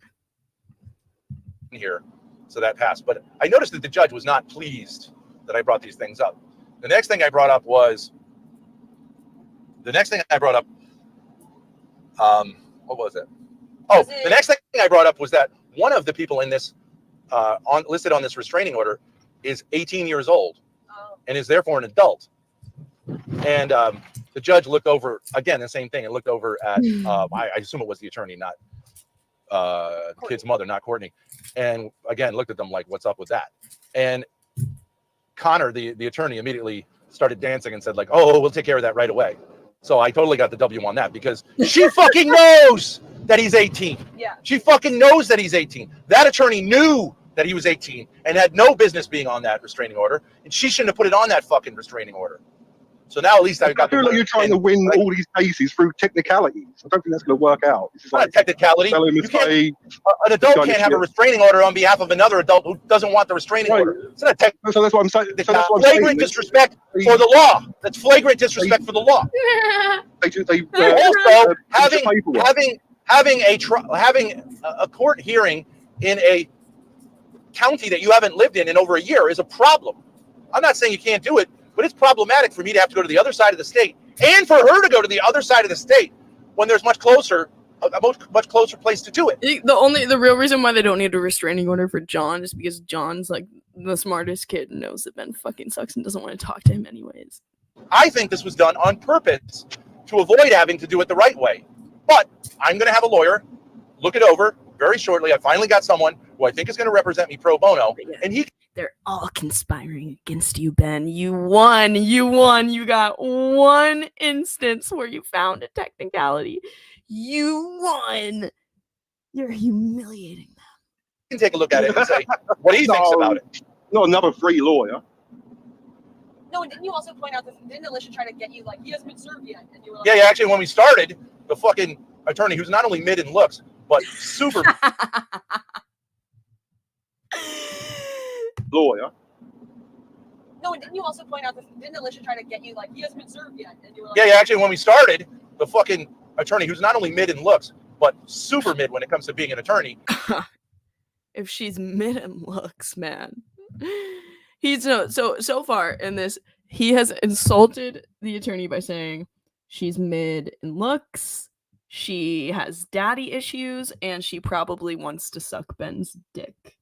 Here. So that passed. But I noticed that the judge was not pleased that I brought these things up. The next thing I brought up was, what was it? Oh, the next thing I brought up was that one of the people in this, listed on this restraining order, is 18 years old and is therefore an adult. And the judge looked over, again, the same thing, and looked over at, I assume it was the attorney, not the kid's mother, not Courtney. And again, looked at them like, what's up with that? And Connor, the attorney, immediately started dancing and said like, oh, we'll take care of that right away. So I totally got the W on that, because she fucking knows that he's 18. Yeah. She fucking knows that he's 18. That attorney knew that he was 18 and had no business being on that restraining order. And she shouldn't have put it on that fucking restraining order. So now at least I've I got. feel like you're trying to win all these cases through technicalities. I don't think that's going to work out. It's not a technicality. An adult can't have a restraining order on behalf of another adult who doesn't want the restraining order. It's not a so that's what I'm saying. So that's what I'm flagrant disrespect for the law. That's flagrant disrespect for the law. Also, having a court hearing in a county that you haven't lived in over a year is a problem. I'm not saying you can't do it, but it's problematic for me to have to go to the other side of the state and for her to go to the other side of the state when there's a much closer place to do it. The real reason why they don't need a restraining order for John is because John's like the smartest kid and knows that Ben fucking sucks and doesn't want to talk to him anyways. I think this was done on purpose to avoid having to do it the right way. But I'm going to have a lawyer look it over very shortly. I finally got someone who I think is going to represent me pro bono, and they're all conspiring against you, Ben. You won. You got one instance where you found a technicality. You won. You're humiliating them. You can take a look at it and say what he thinks about it. Not another free lawyer. No, and didn't you also point out that didn't Alicia try to get you like he hasn't been served yet? And you were like, yeah. Actually, when we started, the fucking attorney, who's not only mid in looks but super lawyer. No, and didn't you also point out that didn't Alicia try to get you like he hasn't been served yet? And you were like, yeah. Actually, when we started, the fucking attorney, who's not only mid in looks but super mid when it comes to being an attorney. If she's mid in looks, man. He's so far in this, he has insulted the attorney by saying she's mid in looks, she has daddy issues, and she probably wants to suck Ben's dick.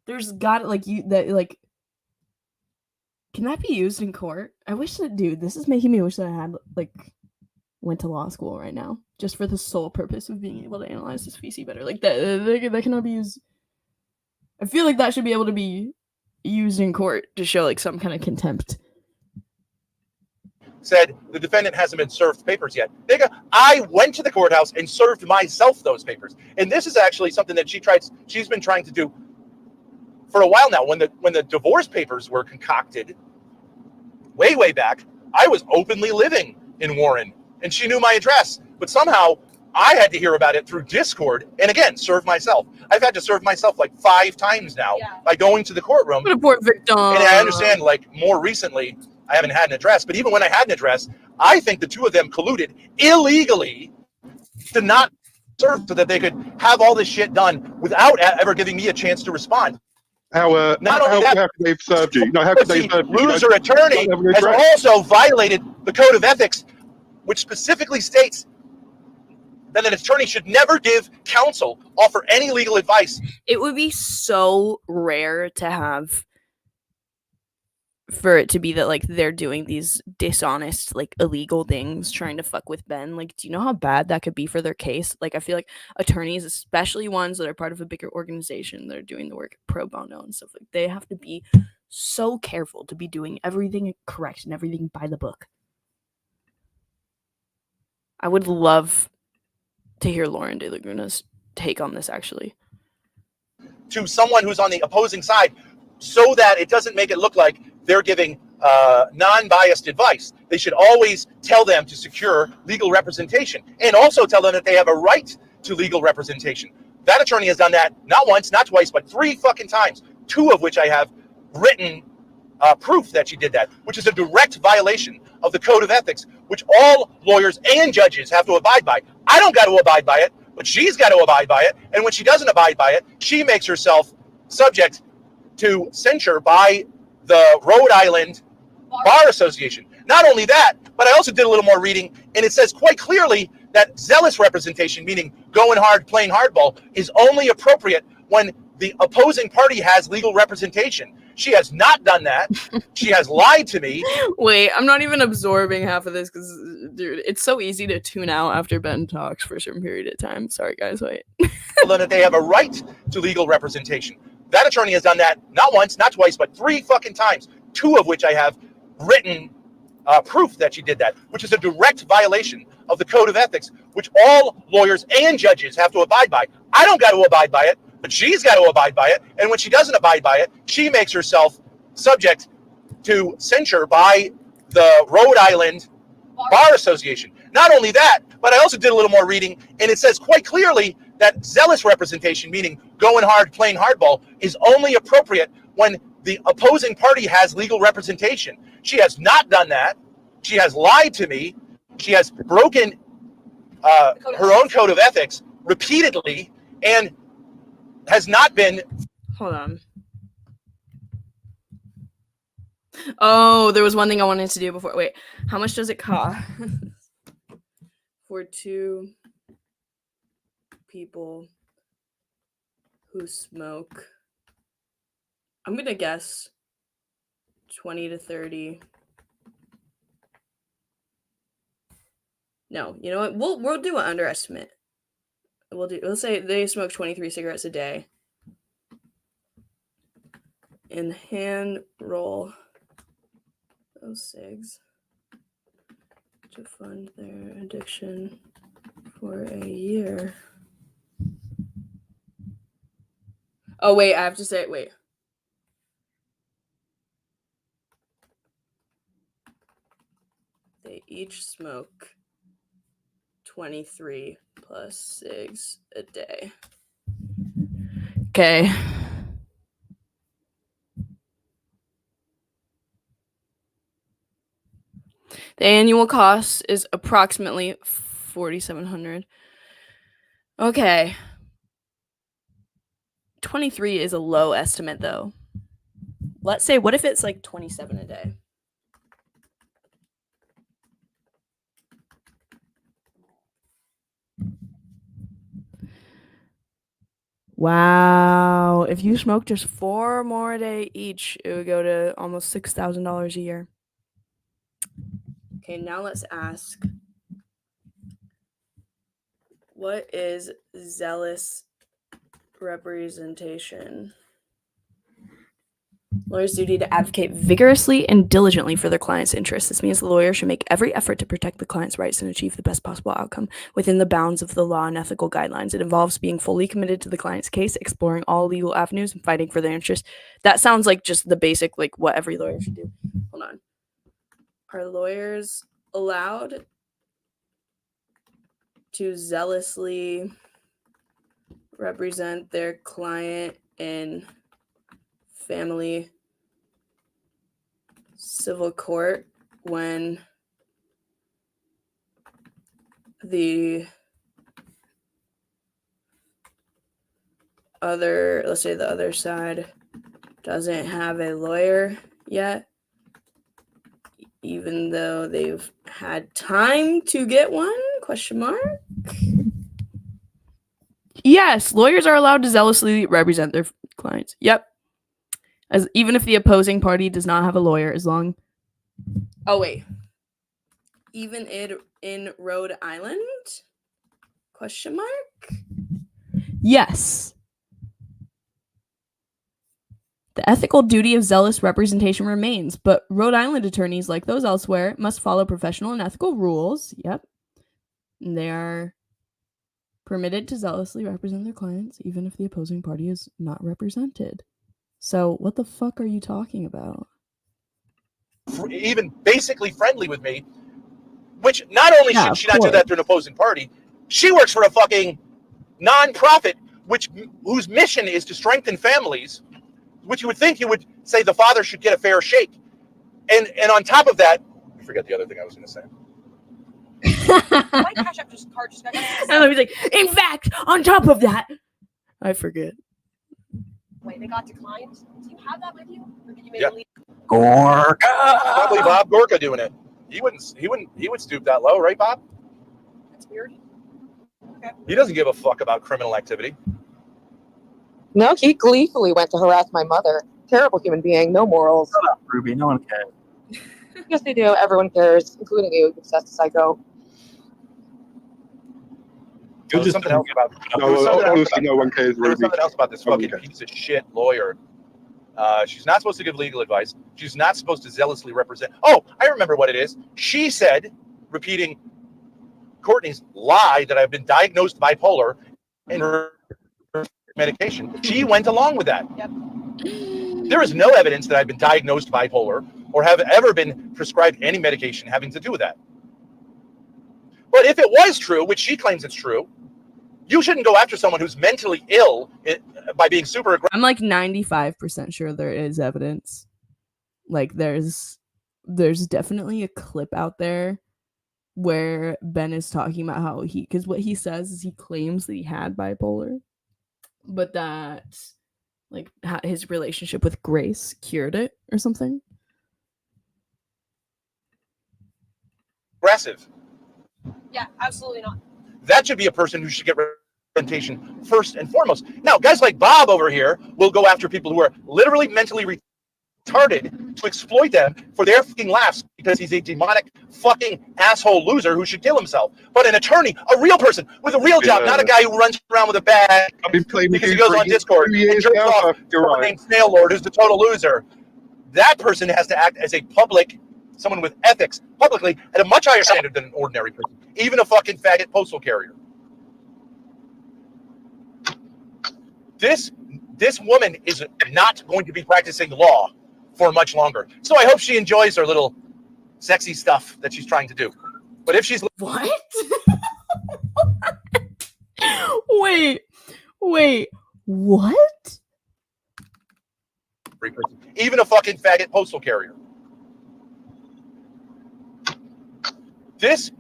There's got can that be used in court? I wish that, dude, this is making me wish that I had went to law school right now just for the sole purpose of being able to analyze this feces better. Like that cannot be used. I feel like that should be able to be used in court to show some kind of contempt. Said the defendant hasn't been served papers yet. I went to the courthouse and served myself those papers. And this is actually something that she's been trying to do for a while now. When the divorce papers were concocted way back, I was openly living in Warren and she knew my address, but somehow I had to hear about it through Discord and again serve myself. I've had to serve myself 5 times now by going to the courtroom. What a poor victim. And I understand more recently I haven't had an address, but even when I had an address, I think the two of them colluded illegally to not serve so that they could have all this shit done without ever giving me a chance to respond. How could they've served you? No, how could they serve you? Loser attorney has also violated the code of ethics, which specifically states that an attorney should never give counsel, offer any legal advice. It would be so rare to have for it to be that they're doing these dishonest illegal things trying to fuck with Ben. Do you know how bad that could be for their case? I feel like attorneys, especially ones that are part of a bigger organization that are doing the work pro bono and stuff, they have to be so careful to be doing everything correct and everything by the book. I would love to hear Lauren De Laguna's take on this, actually. To someone who's on the opposing side, so that it doesn't make it look like they're giving non-biased advice. They should always tell them to secure legal representation and also tell them that they have a right to legal representation. That attorney has done that not once, not twice, but 3 fucking times, 2 of which I have written proof that she did that, which is a direct violation of the code of ethics, which all lawyers and judges have to abide by. I don't got to abide by it, but she's got to abide by it. And when she doesn't abide by it, she makes herself subject to censure by the Rhode Island Bar Association. Not only that, but I also did a little more reading, and it says quite clearly that zealous representation, meaning going hard, playing hardball, is only appropriate when the opposing party has legal representation. She has not done that. She has lied to me. Wait, I'm not even absorbing half of this because, dude, it's so easy to tune out after Ben talks for a certain period of time. Sorry, guys, wait. That they have a right to legal representation. That attorney has done that not once, not twice, but 3 fucking times, 2 of which I have written proof that she did that, which is a direct violation of the code of ethics, which all lawyers and judges have to abide by. I don't got to abide by it, but she's got to abide by it. And when she doesn't abide by it, she makes herself subject to censure by the Rhode Island Bar Association. Not only that, but I also did a little more reading, and it says quite clearly that zealous representation, meaning going hard, playing hardball, is only appropriate when the opposing party has legal representation. She has not done that. She has lied to me. She has broken her own code of ethics repeatedly and has not been. Hold on. Oh, there was one thing I wanted to do before. Wait, how much does it cost for 2 people who smoke? I'm gonna guess 20 to 30. No, you know what? We'll do an underestimate. We'll say they smoke 23 cigarettes a day. And hand roll those cigs to fund their addiction for a year. Oh, wait, I have to say, wait. They each smoke 23 plus cigs a day. Okay. The annual cost is approximately $4,700. Okay. 23 is a low estimate, though. Let's say, what if it's like 27 a day? Wow. If you smoke just 4 more a day each, it would go to almost $6,000 a year. Okay, now let's ask, what is zealous representation? Lawyers' duty to advocate vigorously and diligently for their client's interests. This means the lawyer should make every effort to protect the client's rights and achieve the best possible outcome within the bounds of the law and ethical guidelines. It involves being fully committed to the client's case, exploring all legal avenues, and fighting for their interests. That sounds like just the basic, like what every lawyer should do. Hold on. Are lawyers allowed to zealously represent their client in family civil court when the other, let's say the other side doesn't have a lawyer yet, even though they've had time to get one? Question mark. Yes, lawyers are allowed to zealously represent their clients. Yep. Even if the opposing party does not have a lawyer, as long. Oh wait. Even in Rhode Island? Question mark. Yes. The ethical duty of zealous representation remains, but Rhode Island attorneys, like those elsewhere, must follow professional and ethical rules. Yep. And they are permitted to zealously represent their clients, even if the opposing party is not represented. So, what the fuck are you talking about? Even basically friendly with me, which not only should she not do that to an opposing party, she works for a fucking nonprofit whose mission is to strengthen families, which you would think you would say the father should get a fair shake. And on top of that, I forget the other thing I was going to say. My Cash App card just got. And he's like, in fact, on top of that, I forget. Wait, they got declined. Do you have that with you, or did you make a leave? Gorka. Probably Bob Gorka doing it. He would stoop that low, right, Bob? That's weird. Okay. He doesn't give a fuck about criminal activity. No, he gleefully went to harass my mother. Terrible human being, no morals. Shut up, Ruby. No one cares. Yes, they do. Everyone cares, including you, obsessed psycho. There was something else about. Honestly, no one cares. There was something else about this fucking piece of shit lawyer. She's not supposed to give legal advice. She's not supposed to zealously represent. Oh, I remember what it is. She said, repeating Courtney's lie that I've been diagnosed bipolar and her medication. She went along with that. Yep. There is no evidence that I've been diagnosed bipolar or have ever been prescribed any medication having to do with that. But if it was true, which she claims it's true, you shouldn't go after someone who's mentally ill by being super aggressive. I'm like 95% sure there is evidence. Like there's definitely a clip out there where Ben is talking about how because what he says is he claims that he had bipolar, but that like his relationship with Grace cured it or something. Aggressive. Yeah, absolutely not. That should be a person who should get representation first and foremost. Now, guys like Bob over here will go after people who are literally mentally retarded to exploit them for their fucking laughs because he's a demonic fucking asshole loser who should kill himself. But an attorney, a real person with a real job, not a guy who runs around with a bag because he goes on Discord and jerks off someone named Snail Lord who's the total loser. That person has to act as a public, someone with ethics, publicly, at a much higher standard than an ordinary person, even a fucking faggot postal carrier. This woman is not going to be practicing law for much longer. So I hope she enjoys her little sexy stuff that she's trying to do. But if she's... What? Wait, what? Even a fucking faggot postal carrier. This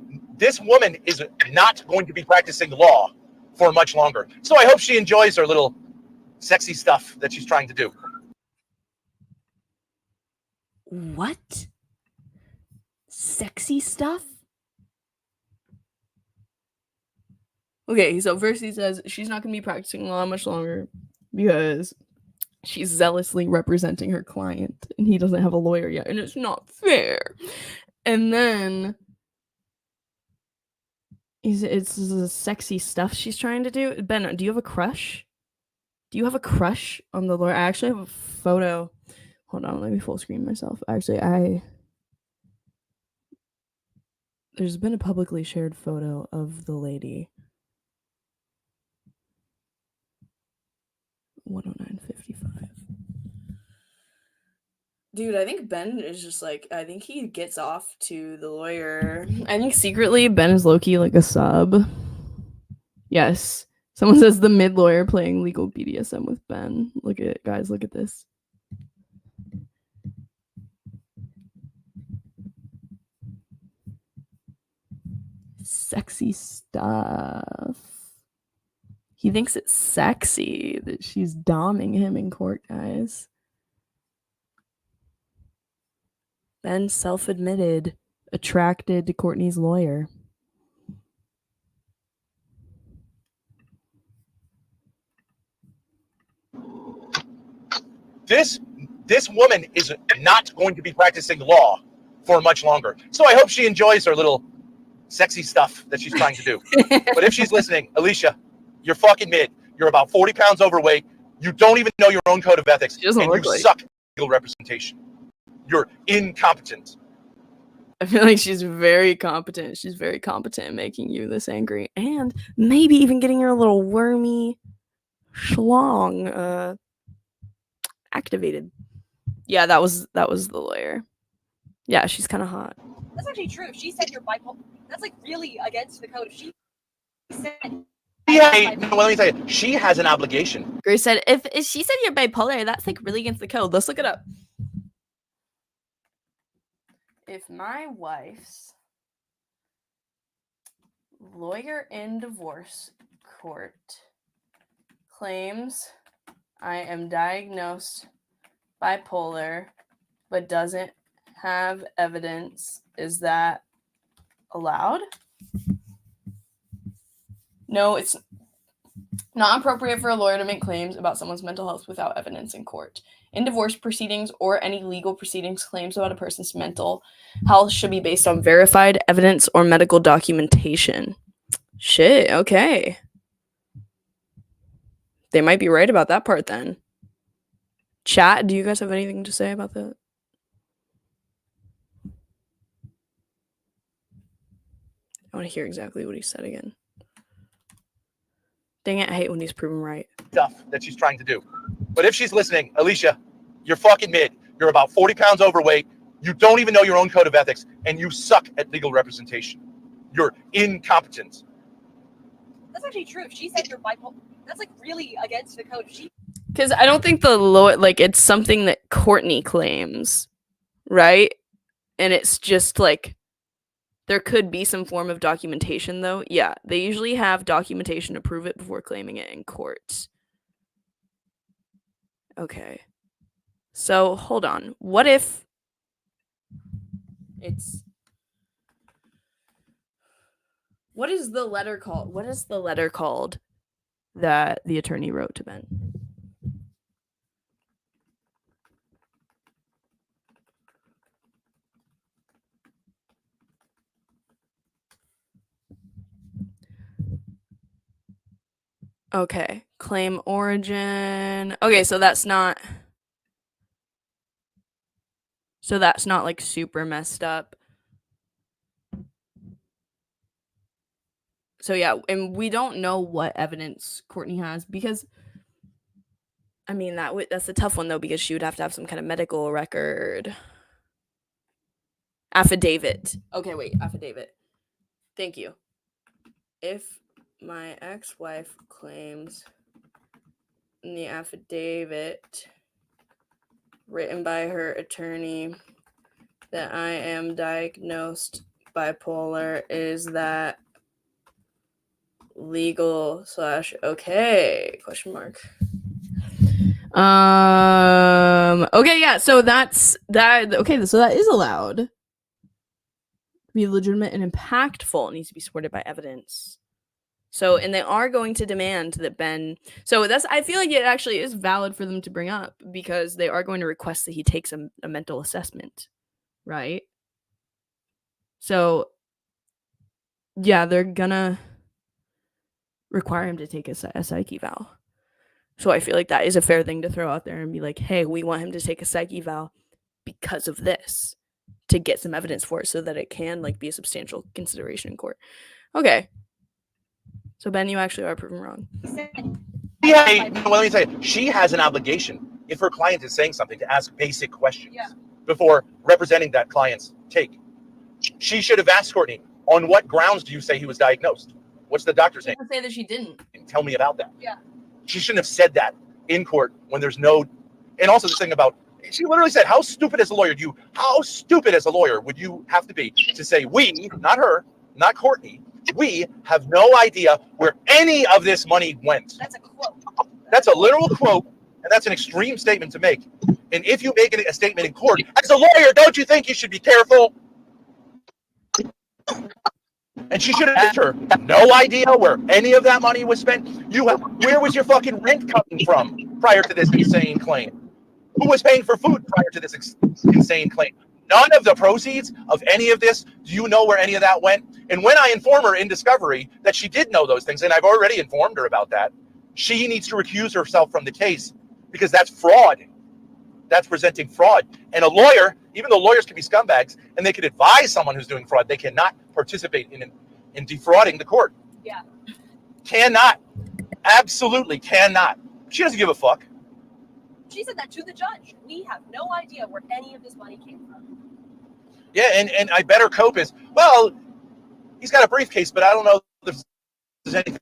woman is not going to be practicing law for much longer. So I hope she enjoys her little sexy stuff that she's trying to do. What? Sexy stuff? Okay, so first he says she's not going to be practicing law much longer because she's zealously representing her client and he doesn't have a lawyer yet and it's not fair. And then it's the sexy stuff she's trying to do. Ben, do you have a crush? Do you have a crush on the lawyer? I actually have a photo. Hold on, let me full screen myself. Actually, there's been a publicly shared photo of the lady. 109.55. Dude, I think Ben is just like, I think he gets off to the lawyer. I think secretly Ben is low-key like a sub. Yes. Someone says the mid lawyer playing legal BDSM with Ben. Look at it, guys. Look at this. Sexy stuff. He thinks it's sexy that she's doming him in court, guys. Ben self-admitted attracted to Courtney's lawyer. This woman is not going to be practicing law for much longer. So I hope she enjoys her little sexy stuff that she's trying to do. But if she's listening, Alicia, you're fucking mid. You're about 40 pounds overweight. You don't even know your own code of ethics. And you suck at legal representation. You're incompetent. I feel like she's very competent. She's very competent in making you this angry and maybe even getting your little wormy schlong activated. Yeah, that was the lawyer. Yeah, she's kind of hot. That's actually true. If she said you're bipolar, that's like really against the code. If she said... Yeah, no, let me tell you, she has an obligation. Grace said, if she said you're bipolar, that's like really against the code. Let's look it up. If my wife's lawyer in divorce court claims I am diagnosed bipolar but doesn't have evidence, is that allowed? No, it's not appropriate for a lawyer to make claims about someone's mental health without evidence in court. In divorce proceedings or any legal proceedings, claims about a person's mental health should be based on verified evidence or medical documentation. Shit, okay. They might be right about that part then. Chat, do you guys have anything to say about that? I want to hear exactly what he said again. Dang it, I hate when he's proven right. Stuff that she's trying to do. But if she's listening, Alicia, you're fucking mid. You're about 40 pounds overweight. You don't even know your own code of ethics, and you suck at legal representation. You're incompetent. That's actually true. If she said you're bipolar, that's like really against the code. Because I don't think the law, like, it's something that Courtney claims, right? And it's just like, there could be some form of documentation, though. Yeah, they usually have documentation to prove it before claiming it in court. Okay. So, hold on. What if it's... What is the letter called? What is the letter called that the attorney wrote to Ben? Okay, claim origin. Okay, so that's not like super messed up. So yeah, and we don't know what evidence Courtney has because I mean that's a tough one though because she would have to have some kind of medical record. Affidavit. Okay, wait, affidavit. Thank you. If my ex-wife claims in the affidavit written by her attorney that I am diagnosed bipolar, is that legal / okay? Question mark. Okay, yeah, so that's that. Okay, so that is allowed to be legitimate and impactful. It needs to be supported by evidence. So, and they are going to demand that Ben. So that's, I feel like it actually is valid for them to bring up because they are going to request that he takes a mental assessment, right? So, yeah, they're gonna require him to take a psych eval. So I feel like that is a fair thing to throw out there and be like, hey, we want him to take a psych eval because of this, to get some evidence for it so that it can like be a substantial consideration in court. Okay. So Ben, you actually are proven wrong. Yeah, well, let me tell you, she has an obligation if her client is saying something to ask basic questions before representing that client's take. She should have asked Courtney, on what grounds do you say he was diagnosed? What's the doctor's name? Say that she didn't. Tell me about that. Yeah. She shouldn't have said that in court when there's no. And also this thing about, she literally said, how stupid as a lawyer would you have to be to say we, not her, not Courtney, we have no idea where any of this money went. That's a quote. That's a literal quote, and that's an extreme statement to make. And if you make a statement in court, as a lawyer, don't you think you should be careful? And she should have asked her, no idea where any of that money was spent. Where was your fucking rent coming from prior to this insane claim? Who was paying for food prior to this insane claim? None of the proceeds of any of this, do you know where any of that went? And when I inform her in discovery that she did know those things, and I've already informed her about that, she needs to recuse herself from the case because that's fraud. That's presenting fraud. And a lawyer, even though lawyers can be scumbags and they can advise someone who's doing fraud, they cannot participate in defrauding the court. Yeah. Cannot. Absolutely cannot. She doesn't give a fuck. She said that to the judge. We have no idea where any of this money came from. Yeah, and I bet her cope is, well, he's got a briefcase, but I don't know if there's anything.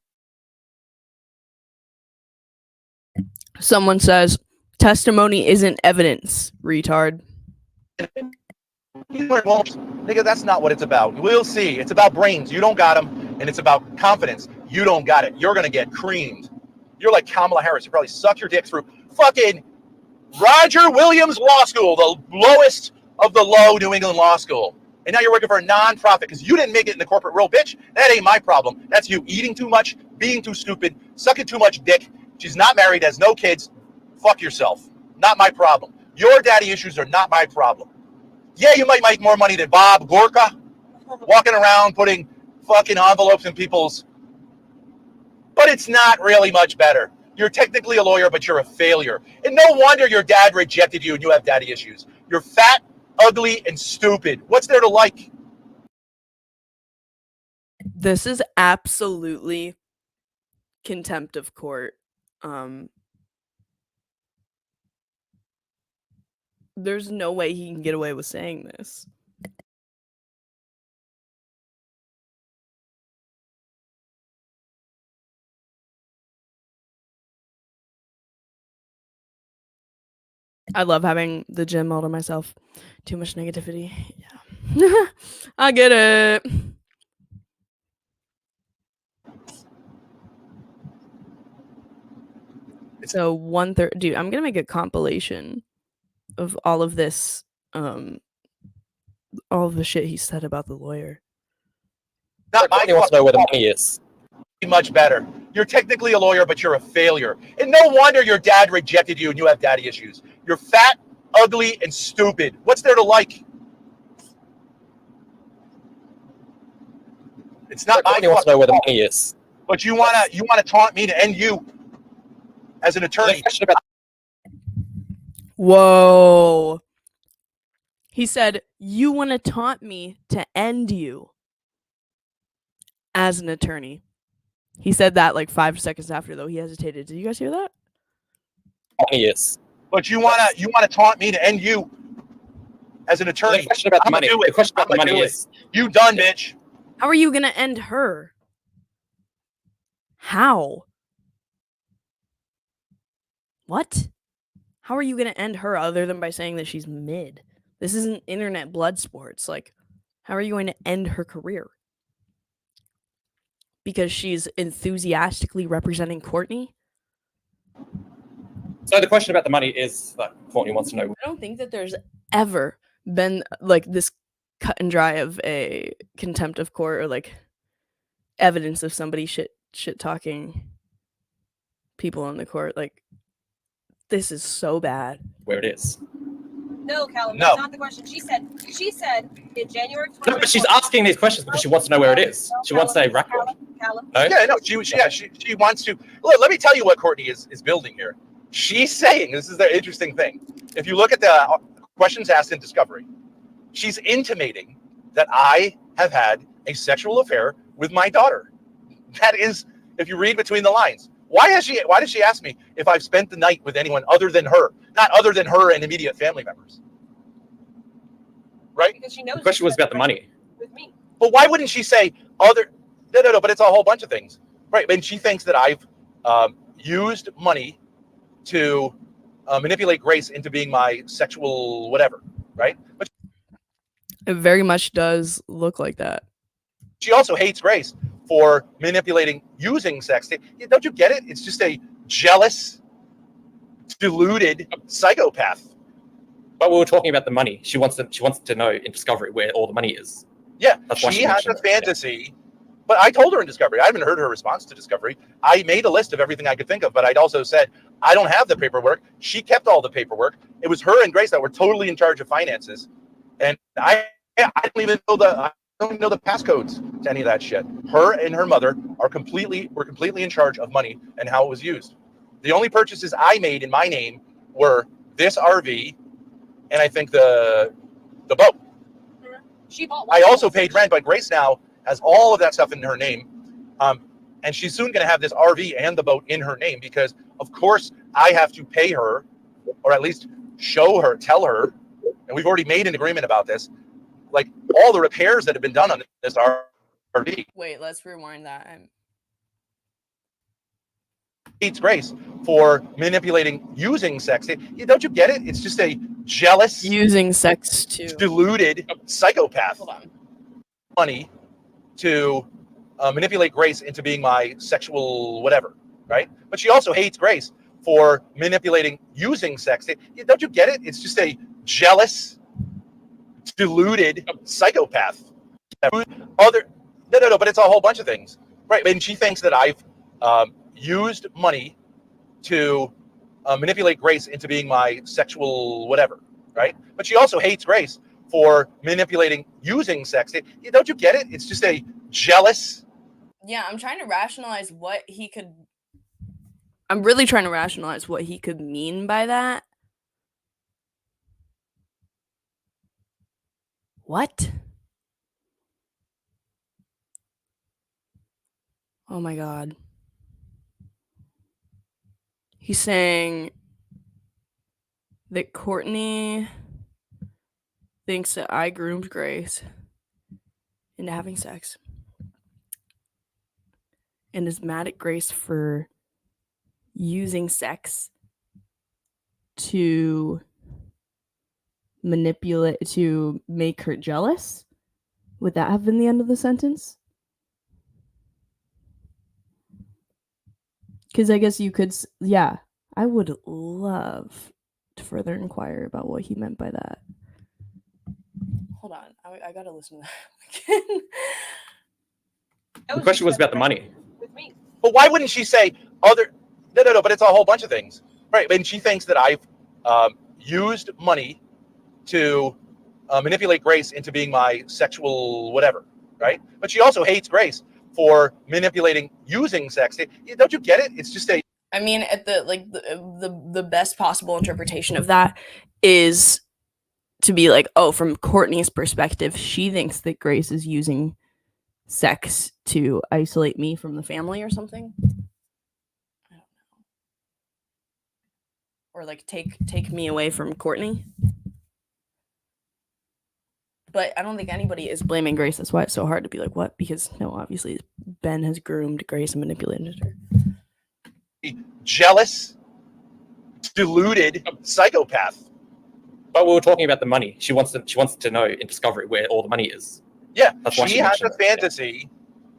Someone says, testimony isn't evidence, retard. Nigga, that's not what it's about. We'll see. It's about brains. You don't got them. And it's about confidence. You don't got it. You're going to get creamed. You're like Kamala Harris. You probably suck your dick through fucking Roger Williams Law School, the lowest of the low New England law school. And now you're working for a nonprofit because you didn't make it in the corporate world, bitch. That ain't my problem. That's you eating too much, being too stupid, sucking too much dick. She's not married, has no kids. Fuck yourself. Not my problem. Your daddy issues are not my problem. Yeah, you might make more money than Bob Gorka, walking around putting fucking envelopes in people's, but it's not really much better. You're technically a lawyer, but you're a failure. And no wonder your dad rejected you and you have daddy issues. You're fat, ugly, and stupid. What's there to like? This is absolutely contempt of court. There's no way he can get away with saying this. I love having the gym all to myself. Too much negativity. Yeah. I get it. So 1/3, dude, I'm gonna make a compilation of all of this, all of the shit he said about the lawyer. Not my He wants to know where the money is. much better. You're technically a lawyer, but you're a failure. And no wonder your dad rejected you and you have daddy issues. You're fat, ugly, and stupid. What's there to like? It's not my He wants to know where the fault. money is. But you wanna taunt me to end you as an attorney. Whoa. He said, "You want to taunt me to end you as an attorney." He said that like 5 seconds after, though. He hesitated. Did you guys hear that? Money is. But you wanna taunt me to end you as an attorney. The question about the money. The question about the money is. You done, bitch. How are you going to end her? How? What? How are you going to end her other than by saying that she's mid? This isn't internet blood sports. Like, how are you going to end her career? Because she's enthusiastically representing Courtney? So the question about the money is that Courtney wants to know. I don't think that there's ever been like this cut and dry of a contempt of court or like evidence of somebody shit talking people in the court. Like, this is so bad. Where it is. No, Callum, No. that's not the question. She said in January. No, but she's asking these questions because she wants to know where it is. She wants a record. Callum. No? Yeah, no, she wants to. Look, let me tell you what Courtney is building here. She's saying, this is the interesting thing. If you look at the questions asked in Discovery, she's intimating that I have had a sexual affair with my daughter. That is, if you read between the lines. Why did she ask me if I've spent the night with anyone other than her? Not other than her and immediate family members. Right? Because she knows The question was about the money. with me. But why wouldn't she say other? No, but it's a whole bunch of things. Right. And she thinks that I've used money to manipulate Grace into being my sexual whatever. Right. But It very much does look like that. she also hates Grace for manipulating, using sex. Don't you get it? It's just a jealous, deluded psychopath. But we were talking about the money. She wants to know in Discovery where all the money is. Yeah, That's why she she has a mentioned it. fantasy. But I told her in Discovery, I haven't heard her response to Discovery. I made a list of everything I could think of, but I'd also said, I don't have the paperwork. She kept all the paperwork. It was her and Grace that were totally in charge of finances. And I don't even know the passcodes to any of that shit. Her and her mother were completely in charge of money and how it was used. The only purchases I made in my name were this RV and I think the boat. She bought. I also paid rent, but Grace now has all of that stuff in her name. And she's soon going to have this RV and the boat in her name because, of course, I have to pay her or at least tell her, and we've already made an agreement about this, like all the repairs that have been done on this RV. Wait, let's rewind that. Hates Grace for manipulating, using sex. Don't you get it? It's just a jealous, Using sex too. deluded psychopath. Hold on. Money to manipulate Grace into being my sexual whatever, right? But she also hates Grace for manipulating, using sex. Don't you get it? It's just a jealous, deluded psychopath. No, but it's a whole bunch of things, right? And she thinks that I've used money to manipulate Grace into being my sexual whatever, right? But she also hates Grace for manipulating, using sex. Don't you get it? It's just a jealous. Yeah, I'm trying to rationalize what he could. I'm really trying to rationalize what he could mean by that. What? Oh my god. He's saying that Courtney thinks that I groomed Grace into having sex and is mad at Grace for using sex to manipulate, to make her jealous. Would that have been the end of the sentence? Because I guess you could, yeah, I would love to further inquire about what he meant by that. Hold on, I gotta listen to that again. The question was about the money. With me. But why wouldn't she say other? No. But it's a whole bunch of things, right? And she thinks that I've used money to manipulate Grace into being my sexual whatever, right? But she also hates Grace for manipulating, using sex. Don't you get it? It's just a. I mean, at the best possible interpretation of that is to be like, oh, from Courtney's perspective, she thinks that Grace is using sex to isolate me from the family or something. I don't know. Or like take me away from Courtney. But I don't think anybody is blaming Grace. That's why it's so hard to be like, what? Because no, obviously Ben has groomed Grace and manipulated her. Jealous, deluded psychopath. But we were talking about the money. She wants to know in Discovery where all the money is. Yeah, That's why she has a mentioned it. fantasy.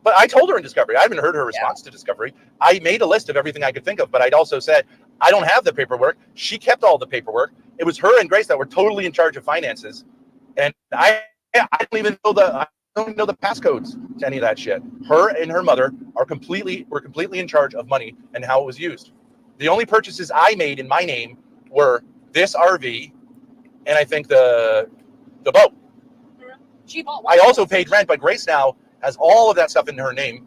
But I told her in Discovery. I haven't heard her response to Discovery. I made a list of everything I could think of, but I'd also said, I don't have the paperwork. She kept all the paperwork. It was her and Grace that were totally in charge of finances. And I don't even know the passcodes to any of that shit. Her and her mother were completely in charge of money and how it was used. The only purchases I made in my name were this RV and I think the boat. She bought I also paid rent, but Grace now has all of that stuff in her name.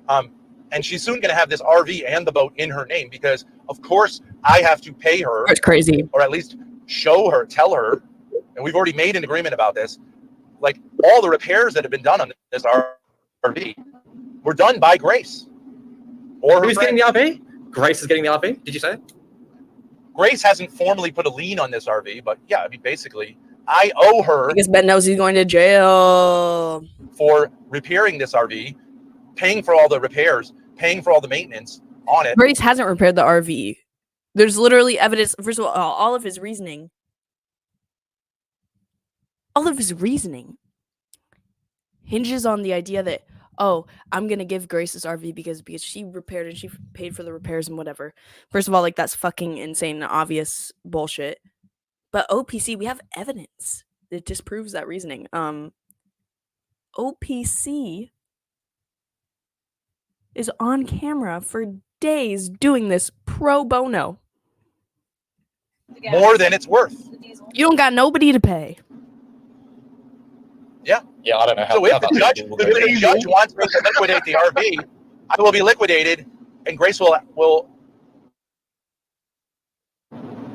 And she's soon going to have this RV and the boat in her name because, of course, I have to pay her. That's crazy. Or at least show her, tell her, and we've already made an agreement about this, like all the repairs that have been done on this RV were done by Grace. Or who's getting the RV? Grace is getting the RV, did you say? Grace hasn't formally put a lien on this RV, but yeah, I mean, basically, I owe her. Because Ben knows he's going to jail. For repairing this RV, paying for all the repairs, paying for all the maintenance on it. Grace hasn't repaired the RV. There's literally evidence. First of all of his reasoning. All of his reasoning hinges on the idea that, oh, I'm going to give Grace this RV because she repaired and she paid for the repairs and whatever. First of all, like, that's fucking insane, obvious bullshit. But OPC, we have evidence that disproves that reasoning. OPC is on camera for days doing this pro bono. More than it's worth. You don't got nobody to pay. Yeah. Yeah, I don't know how. So if the judge wants me to liquidate the RV, I will be liquidated, and Grace will,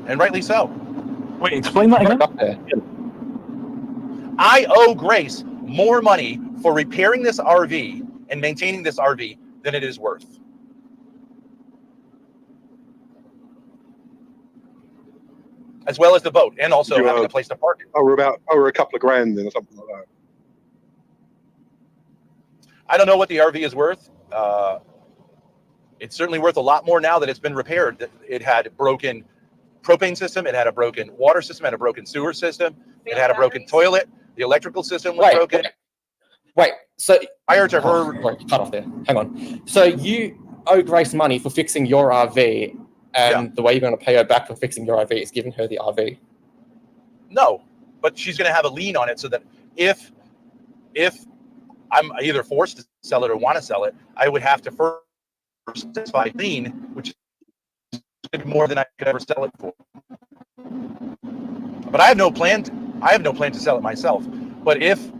and rightly so. Wait, explain that again. I owe Grace more money for repairing this RV and maintaining this RV than it is worth. As well as the boat, and also having a place to park it. Over a couple of grand then, or something like that. I don't know what the RV is worth. It's certainly worth a lot more now that it's been repaired. It had a broken propane system, it had a broken water system, it had a broken sewer system, it had a broken toilet, the electrical system was broken. Wait, so I heard her. Cut off there. Hang on. So you owe Grace money for fixing your RV, and the way you're going to pay her back for fixing your RV is giving her the RV. No, but she's going to have a lien on it, so that if I'm either forced to sell it or want to sell it, I would have to first satisfy lien, which is more than I could ever sell it for. But I have no plan. To sell it myself. But if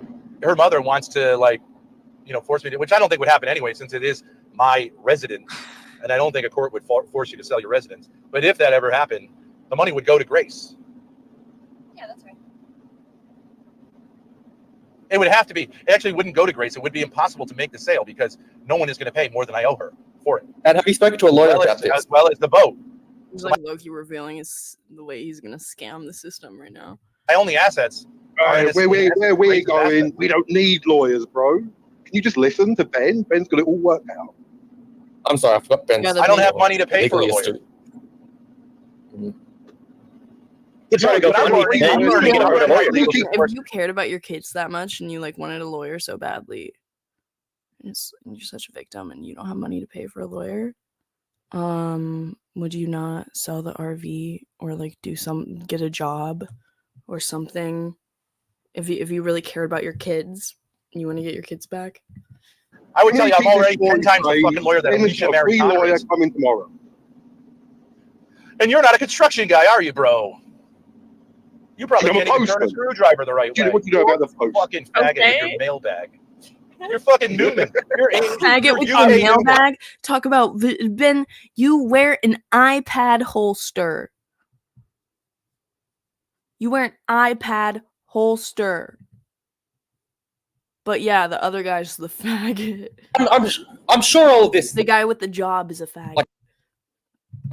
her mother wants to, like, force me to, which I don't think would happen anyway, since it is my residence, and I don't think a court would force you to sell your residence. But if that ever happened, the money would go to Grace. Yeah, that's right. It would have to be. It actually wouldn't go to Grace. It would be impossible to make the sale because no one is going to pay more than I owe her for it. And have you spoken to a lawyer about this? As well as the boat. It's like Loki revealing the way he's going to scam the system right now. My only assets Where we're going, we don't need lawyers, bro. Can you just listen to Ben? Ben's got it all worked out. I'm sorry, I forgot Ben's. I don't have money to pay for a lawyer. If you cared about your kids that much and you like wanted a lawyer so badly, you're such a victim and you don't have money to pay for a lawyer, would you not sell the RV or like get a job or something if you really cared about your kids and you want to get your kids back? I would tell you I'm already 10 times a fucking lawyer that Alicia married lawyer coming tomorrow. And you're not a construction guy, are you, bro? You probably can't even turn a screwdriver the right way. What do you know about the post? Fucking faggot with your mailbag. You're fucking Newman. You're faggot with your mailbag. Talk about Ben. You wear an iPad holster. You wear an iPad holster. But yeah, the other guy's the faggot. I'm sure all of this. The guy with the job is a faggot. Like,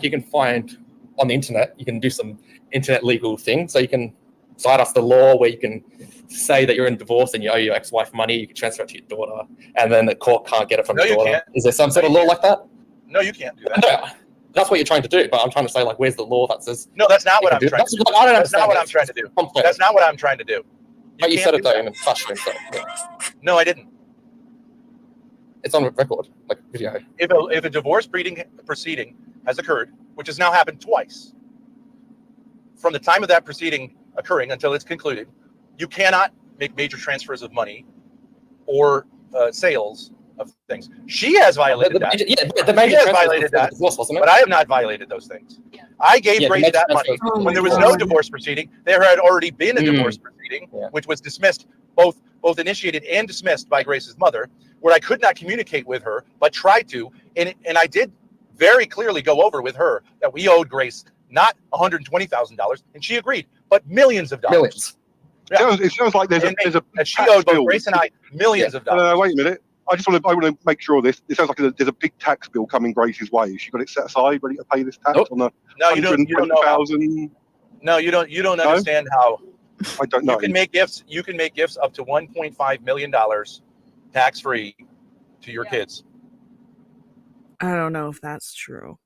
you can find on the internet. You can do some internet legal things. So you can cite us the law where you can say that you're in divorce and you owe your ex-wife money. You can transfer it to your daughter, and then the court can't get it from your daughter. Can't. Is there some sort of law like that? No, you can't do that. No, that's what you're trying to do. But I'm trying to say, like, where's the law that says? No, that's not what I'm trying to do. I don't That's not understand. what I'm trying to do. That's not what I'm trying to do. But you said it though in a fashion. So, yeah. No, I didn't. It's on record, like video. If a divorce proceeding has occurred, which has now happened twice, from the time of that proceeding occurring until it's concluded, you cannot make major transfers of money or sales of things. She has violated that. Yeah, the major she has violated that, divorce, wasn't it? but I have not violated those things. I gave Grace that money when there was no divorce proceeding. There had already been a divorce proceeding, which was dismissed, both initiated and dismissed by Grace's mother, where I could not communicate with her, but tried to, and I did very clearly go over with her that we owed Grace not $120,000, and she agreed, but millions of dollars. Millions. Yeah. It sounds like there's a and she owed both Grace and I millions of dollars. Wait a minute. I want to make sure of this. It sounds like there's a big tax bill coming Grace's way. She got it set aside, ready to pay this tax on the you don't know how. No, you don't understand how. I don't know. You can make gifts. You can make gifts up to $1.5 million tax free to your kids. I don't know if that's true.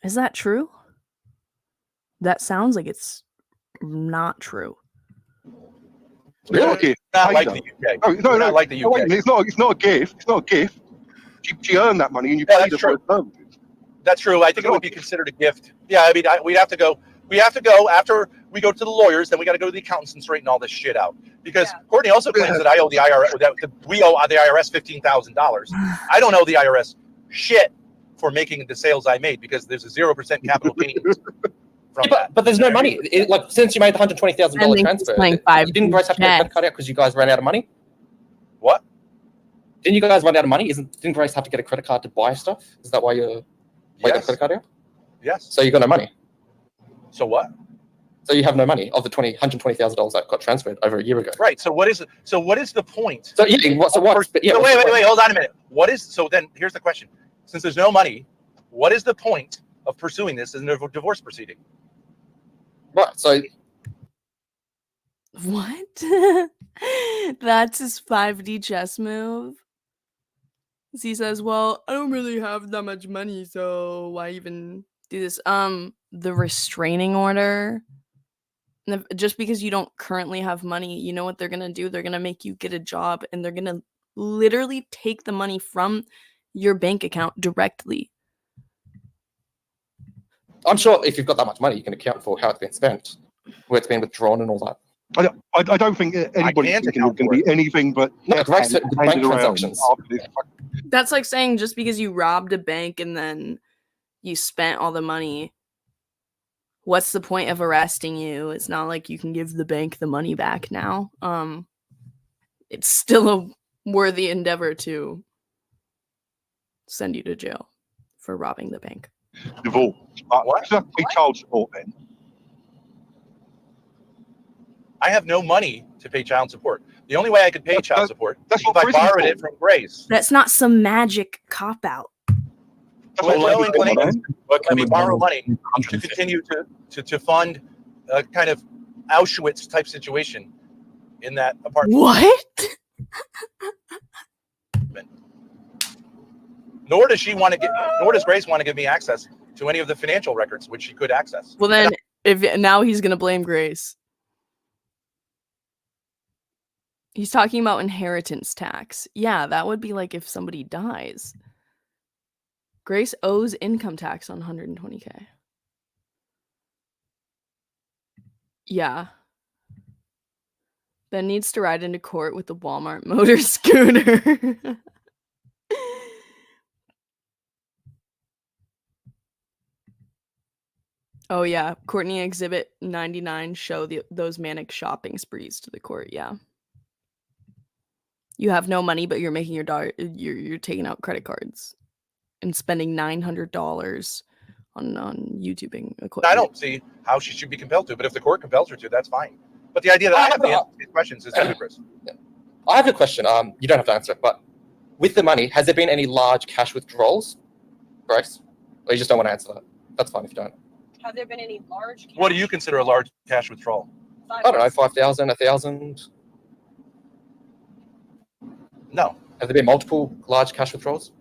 Is that true? That sounds like it's not true. Really? Not like the UK. No, not like the UK. Wait a minute. It's not a gift. It's not a gift. She earned that money and you paid her for it. That's true. I think it would be considered a gift. Yeah, I mean, we'd have to go. We have to go after we go to the lawyers. Then we got to go to the accountants and straighten all this shit out. Because Courtney also claims that I owe the IRS. That we owe the IRS $15,000. I don't owe the IRS shit for making the sales I made because there's a 0% capital gain. But there's no money. Like since you made the $120,000 transfer, you didn't Grace have to get a credit card out because you guys ran out of money? What? Didn't you guys run out of money? Didn't Grace have to get a credit card to buy stuff? Is that why you got a credit card out? Yes. So you got no money. So what? So you have no money of the $120,000 that got transferred over a year ago. Right. So what is the point? So yeah. Wait. Hold on a minute. So then here's the question. Since there's no money, what is the point of pursuing this in a divorce proceeding? Right. So what? That's his 5D chess move. He says, "Well, I don't really have that much money, so why even do this?" The restraining order. Just because you don't currently have money, you know what they're gonna do? They're gonna make you get a job, and they're gonna literally take the money from your bank account directly. I'm sure if you've got that much money, you can account for how it's been spent, where it's been withdrawn, and all that. I don't think anybody's thinking it's going to be anything but bank transactions. That's like saying just because you robbed a bank and then you spent all the money, what's the point of arresting you? It's not like you can give the bank the money back now. It's still a worthy endeavor to send you to jail for robbing the bank. Divorce. What? Child support then? I have no money to pay child support. The only way I could pay child support is if I borrowed it from Grace. That's not some magic cop-out. Let me borrow money to continue to fund kind of Auschwitz type situation in that apartment. What? Nor does Grace want to give me access to any of the financial records which she could access. Well, then, now he's gonna blame Grace. He's talking about inheritance tax. Yeah, that would be like if somebody dies. Grace owes income tax on 120K. Yeah. Ben needs to ride into court with the Walmart motor scooter. Oh yeah, Courtney Exhibit 99 show those manic shopping sprees to the court. Yeah. You have no money, but you're making your daughter. You're taking out credit cards and spending $900 on YouTubing equipment. I don't see how she should be compelled to, but if the court compels her to, that's fine. But the idea that I have to answer these questions is ludicrous. I have a question. You don't have to answer it, but with the money, has there been any large cash withdrawals, Grace? Or you just don't want to answer that? That's fine if you don't. Have there been any large? What do you consider a large cash withdrawal? I don't know, 5,000, 1,000. No. Have there been multiple large cash withdrawals?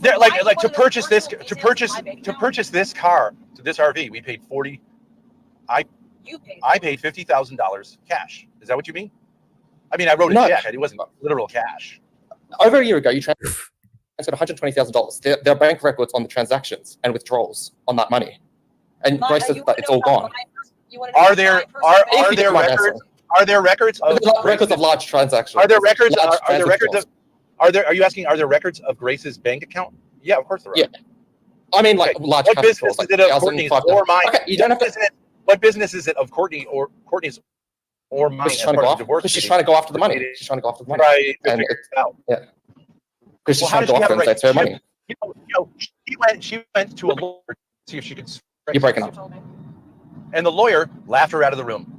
They're like to purchase this car, to this RV, we paid I paid $50,000 cash. Is that what you mean? I mean, I wrote a check. It wasn't literal cash. Over a year ago, you transferred $120,000. There are bank records on the transactions and withdrawals on that money, and Grace says that it's all gone. Are there records? Are there records of large transactions? Are there records? Are you asking? Are there records of Grace's bank account? Yeah, of course there are. Yeah. I mean, like large. What business is it of Courtney's or mine? Okay, you don't have to. What business is it of Courtney's or mine? She's trying to go after the money. She's trying to go after the money. Right. Yeah. Because she's trying to go after and say it's her money. She went to a lawyer to see if she could. You're breaking up. And the lawyer laughed her out of the room.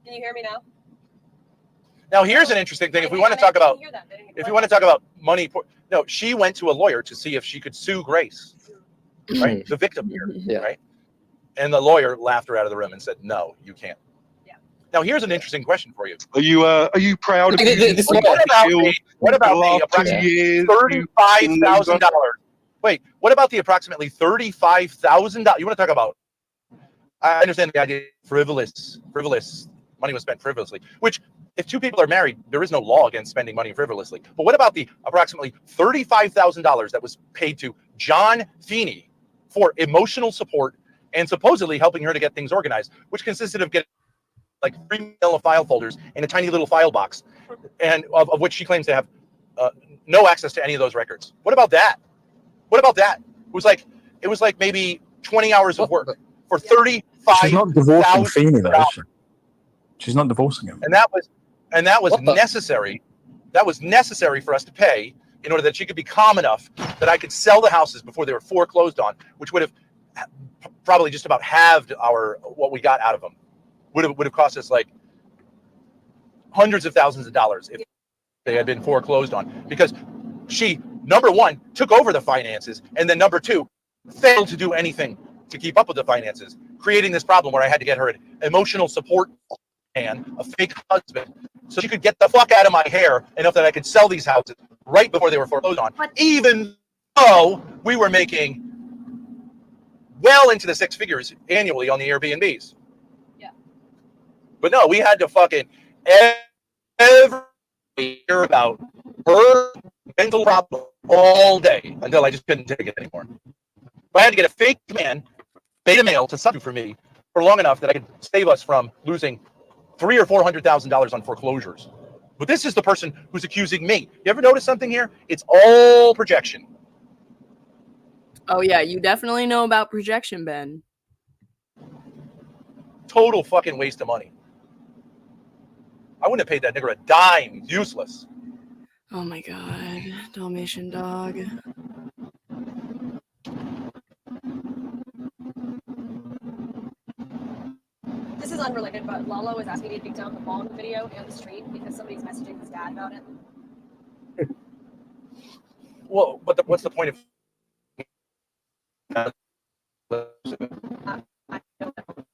Can you hear me now? Now here's an interesting thing. If we want to talk about money, no, she went to a lawyer to see if she could sue Grace, right? The victim here, right? And the lawyer laughed her out of the room and said, "No, you can't." Yeah. Now here's an interesting question for you. Are you proud of what about the approximately $35,000? Wait, what about the approximately $35,000? You want to talk about? I understand the idea. Frivolous. Money was spent frivolously, which if two people are married, there is no law against spending money frivolously. But what about the approximately $35,000 that was paid to John Feeney for emotional support and supposedly helping her to get things organized, which consisted of getting like 3 million file folders in a tiny little file box, and of which she claims to have no access to any of those records. What about that? It was like maybe 20 hours of work for $35,000. She's not divorcing Feeney, though, is she? She's not divorcing him. And that was necessary. That was necessary for us to pay in order that she could be calm enough that I could sell the houses before they were foreclosed on, which would have probably just about halved what we got out of them. Would have cost us like hundreds of thousands of dollars if they had been foreclosed on, because she, number one, took over the finances, and then number two, failed to do anything to keep up with the finances, creating this problem where I had to get her an emotional support and a fake husband so she could get the fuck out of my hair enough that I could sell these houses right before they were foreclosed on, even though we were making well into the 6 figures annually on the Airbnbs. Yeah. But no, we had to fucking every hear about her mental problem all day until I just couldn't take it anymore. But I had to get a fake man, beta male, to substitute for me for long enough that I could save us from losing $300,000 or $400,000 on foreclosures. But this is the person who's accusing me. You ever notice something here? It's all projection. Oh yeah, you definitely know about projection, Ben. Total fucking waste of money. I wouldn't have paid that nigger a dime. Useless. Oh my god, Dalmatian dog. This is unrelated, but Lalo was asking me to take down the bong video and the stream because somebody's messaging his dad about it. Well, but what's the point of? I don't know.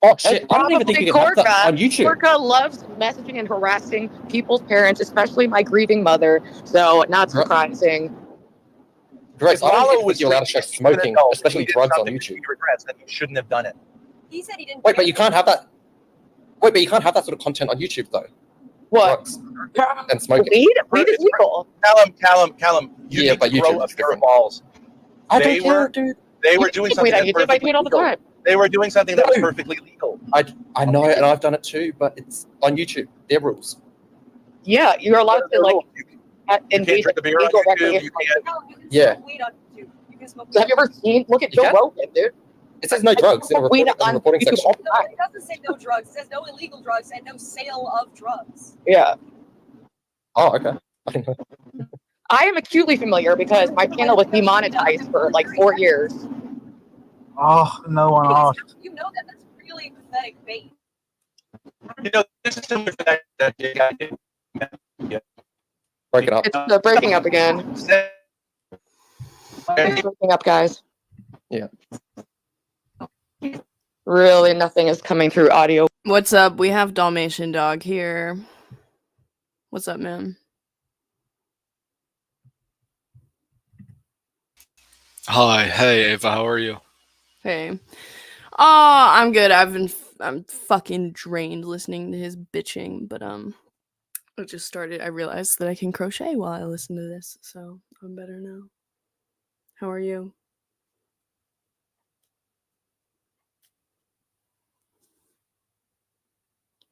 Oh shit! I don't even think you can have that on YouTube. Gorka loves messaging and harassing people's parents, especially my grieving mother. So not surprising. Grace, I don't Lalo even was think you're allowed to show drinking, he's an smoking, adult, and especially he did drugs on something which YouTube. he regrets, and he shouldn't have done it. He said he didn't. Wait, but you can't have that. Wait, but you can't have that sort of content on YouTube though. What? Drugs and smoking. Weed is legal. Callum, you Yeah, need but to grow YouTube a is pair of different. balls. I They don't care, were- dude. They were doing something Wait, that's I do perfectly it all the legal. time. They were doing something that was perfectly legal. I know, and I've done it too, but it's on YouTube. Their rules. Yeah, you're allowed to like You can't engage drink a in beer on legal YouTube. recreation. You can't. No, you can Yeah. smoke weed on YouTube. You can smoke. So have you ever seen? Look at You Joe can? Rogan, dude. It says no drugs in the Weed reporting on YouTube section. all the No, time. it doesn't say no drugs. It says no illegal drugs and no sale of drugs. Yeah, Oh, okay. I didn't know. I am acutely familiar because my channel was demonetized for like 4 years. Oh, no one asked. You know that. That's really pathetic bait. You know, this is similar to that guy did. Break it up. It's breaking up again. It's breaking up, guys. Yeah. Really, nothing is coming through audio. What's up? We have Dalmatian Dog here. What's up, man? Hi, hey Ava, how are you? Hey. Oh, I'm good. I'm fucking drained listening to his bitching, but I just started. I realized that I can crochet while I listen to this, so I'm better now. How are you?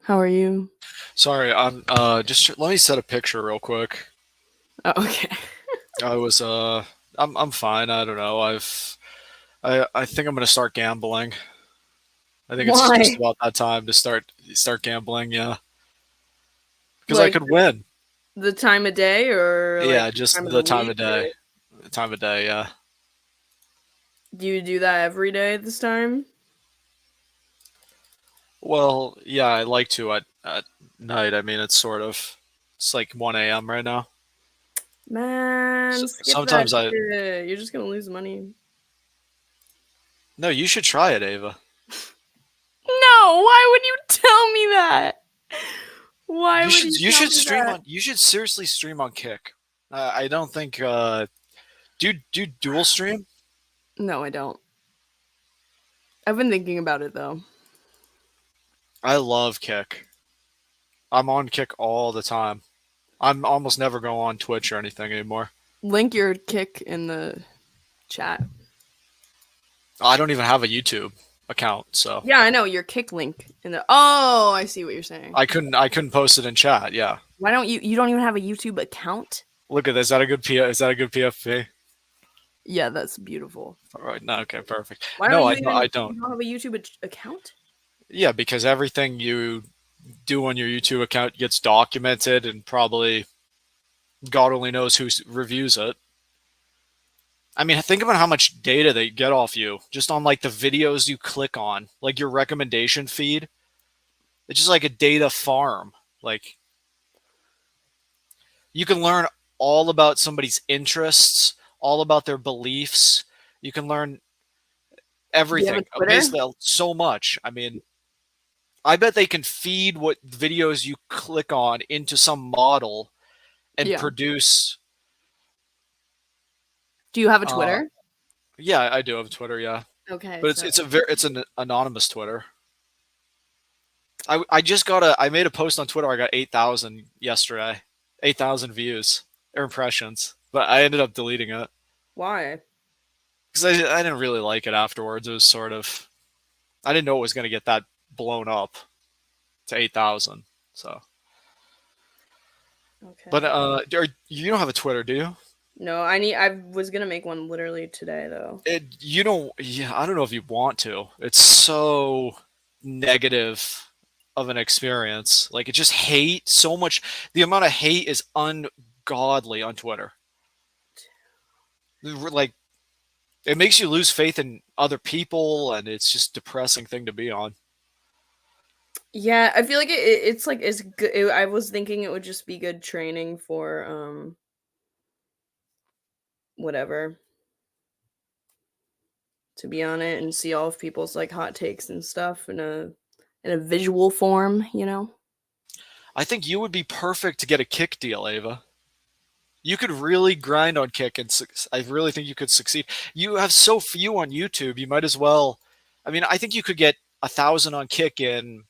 How are you? Sorry, I'm just let me set a picture real quick. Oh, okay. I'm fine. I don't know. I think I'm gonna start gambling. I think it's Why? just about that time to start gambling, yeah. Because I Like, could win. The time of day, or Yeah, like just time the of time week, of day. or- The time of day, yeah. Do you do that every day at this time? Well, yeah, I like to at night. I mean, it's like 1 a.m. right now. Man, S- skip sometimes that I- shit. You're just gonna lose money. No, you should try it, Ava. No, why would you tell me that? Why would you You tell should me stream that? on. You should seriously stream on Kick. I don't think. Do you dual stream? No, I don't. I've been thinking about it though. I love Kick. I'm on Kick all the time. I'm almost never go on Twitch or anything anymore. Link your kick in the chat. I don't even have a YouTube account, so Yeah, I know your kick link in the. Oh, I see what you're saying. I couldn't post it in chat. Yeah. Why don't you? You don't even have a YouTube account? Look at this. Is that a good PFP? Yeah, that's beautiful. All right. No. Okay. Perfect. Why No, don't you I even- don't. You don't have a YouTube account? Yeah, because everything you do on your YouTube account gets documented, and probably God only knows who reviews it. I mean, think about how much data they get off you just on like the videos you click on, like your recommendation feed. It's just like a data farm. Like you can learn all about somebody's interests, all about their beliefs. You can learn everything. Twitter? Basically, so much. I mean, I bet they can feed what videos you click on into some model and Yeah. produce. Do you have a Twitter? Yeah, I do have Twitter. Yeah, Okay, but so- it's an anonymous Twitter. I made a post on Twitter. I got 8,000 yesterday, 8,000 views or impressions, but I ended up deleting it Why? because I didn't really like it afterwards. It was sort of, I didn't know it was going to get that blown up to 8,000. So, Okay. but you don't have a Twitter, do you? No, I was gonna make one literally today though. You don't. Yeah, I don't know if you want to. It's so negative of an experience. Like it just hate so much. The amount of hate is ungodly on Twitter. Like it makes you lose faith in other people, and it's just a depressing thing to be on. Yeah, I feel like it's like it's good. I was thinking it would just be good training for whatever, to be on it and see all of people's like hot takes and stuff in a in a visual form, you know? I think you would be perfect to get a Kick deal, Ava. You could really grind on Kick, and I really think you could succeed. You have so few on YouTube, you might as well. I mean, I think you could get 1,000 on Kick in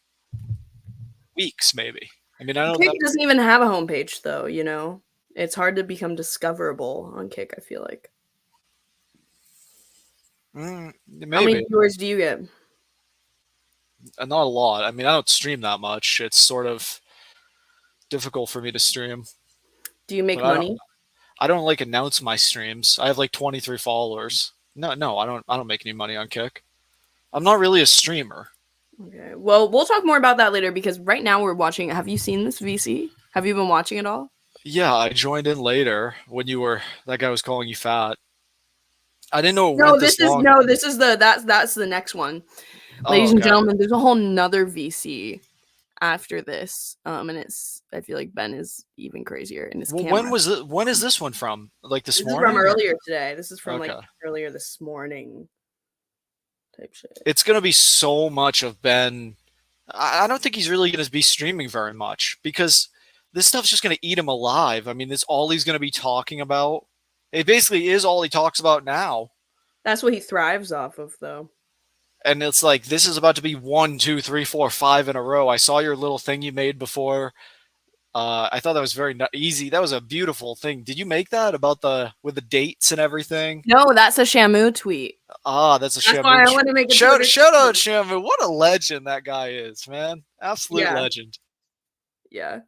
weeks, maybe. I mean, I don't. Kick doesn't even have a homepage, though. You know, it's hard to become discoverable on Kick. I feel like. Maybe. How many viewers do you get? Not a lot. I mean, I don't stream that much. It's sort of difficult for me to stream. Do you make money? I don't like announce my streams. I have like 23 followers. No, I don't make any money on Kick. I'm not really a streamer. Okay. Well, we'll talk more about that later because right now we're watching. Have you seen this VC? Have you been watching it all? Yeah, I joined in later when that guy was calling you fat. I didn't know it No, went this this is long. no, this is that's the next one. Ladies and okay. gentlemen, there's a whole nother VC after this. And I feel like Ben is even crazier in his camera. When is this one from? Like this This morning? is from earlier today. This is from like Okay. earlier this morning type shit. It's gonna be so much of Ben. I don't think he's really gonna be streaming very much because this stuff's just gonna eat him alive. I mean, that's all he's gonna be talking about. It basically is all he talks about now. That's what he thrives off of, though. And it's like, this is about to be 1, 2, 3, 4, 5 in a row. I saw your little thing you made before. I thought that was very easy. That was a beautiful thing. Did you make that with the dates and everything? No, that's a Shamu tweet. Ah, that's a Shamu. That's why I want to make a shout Twitter out Shamu. What a legend that guy is, man. Absolute legend. Yeah.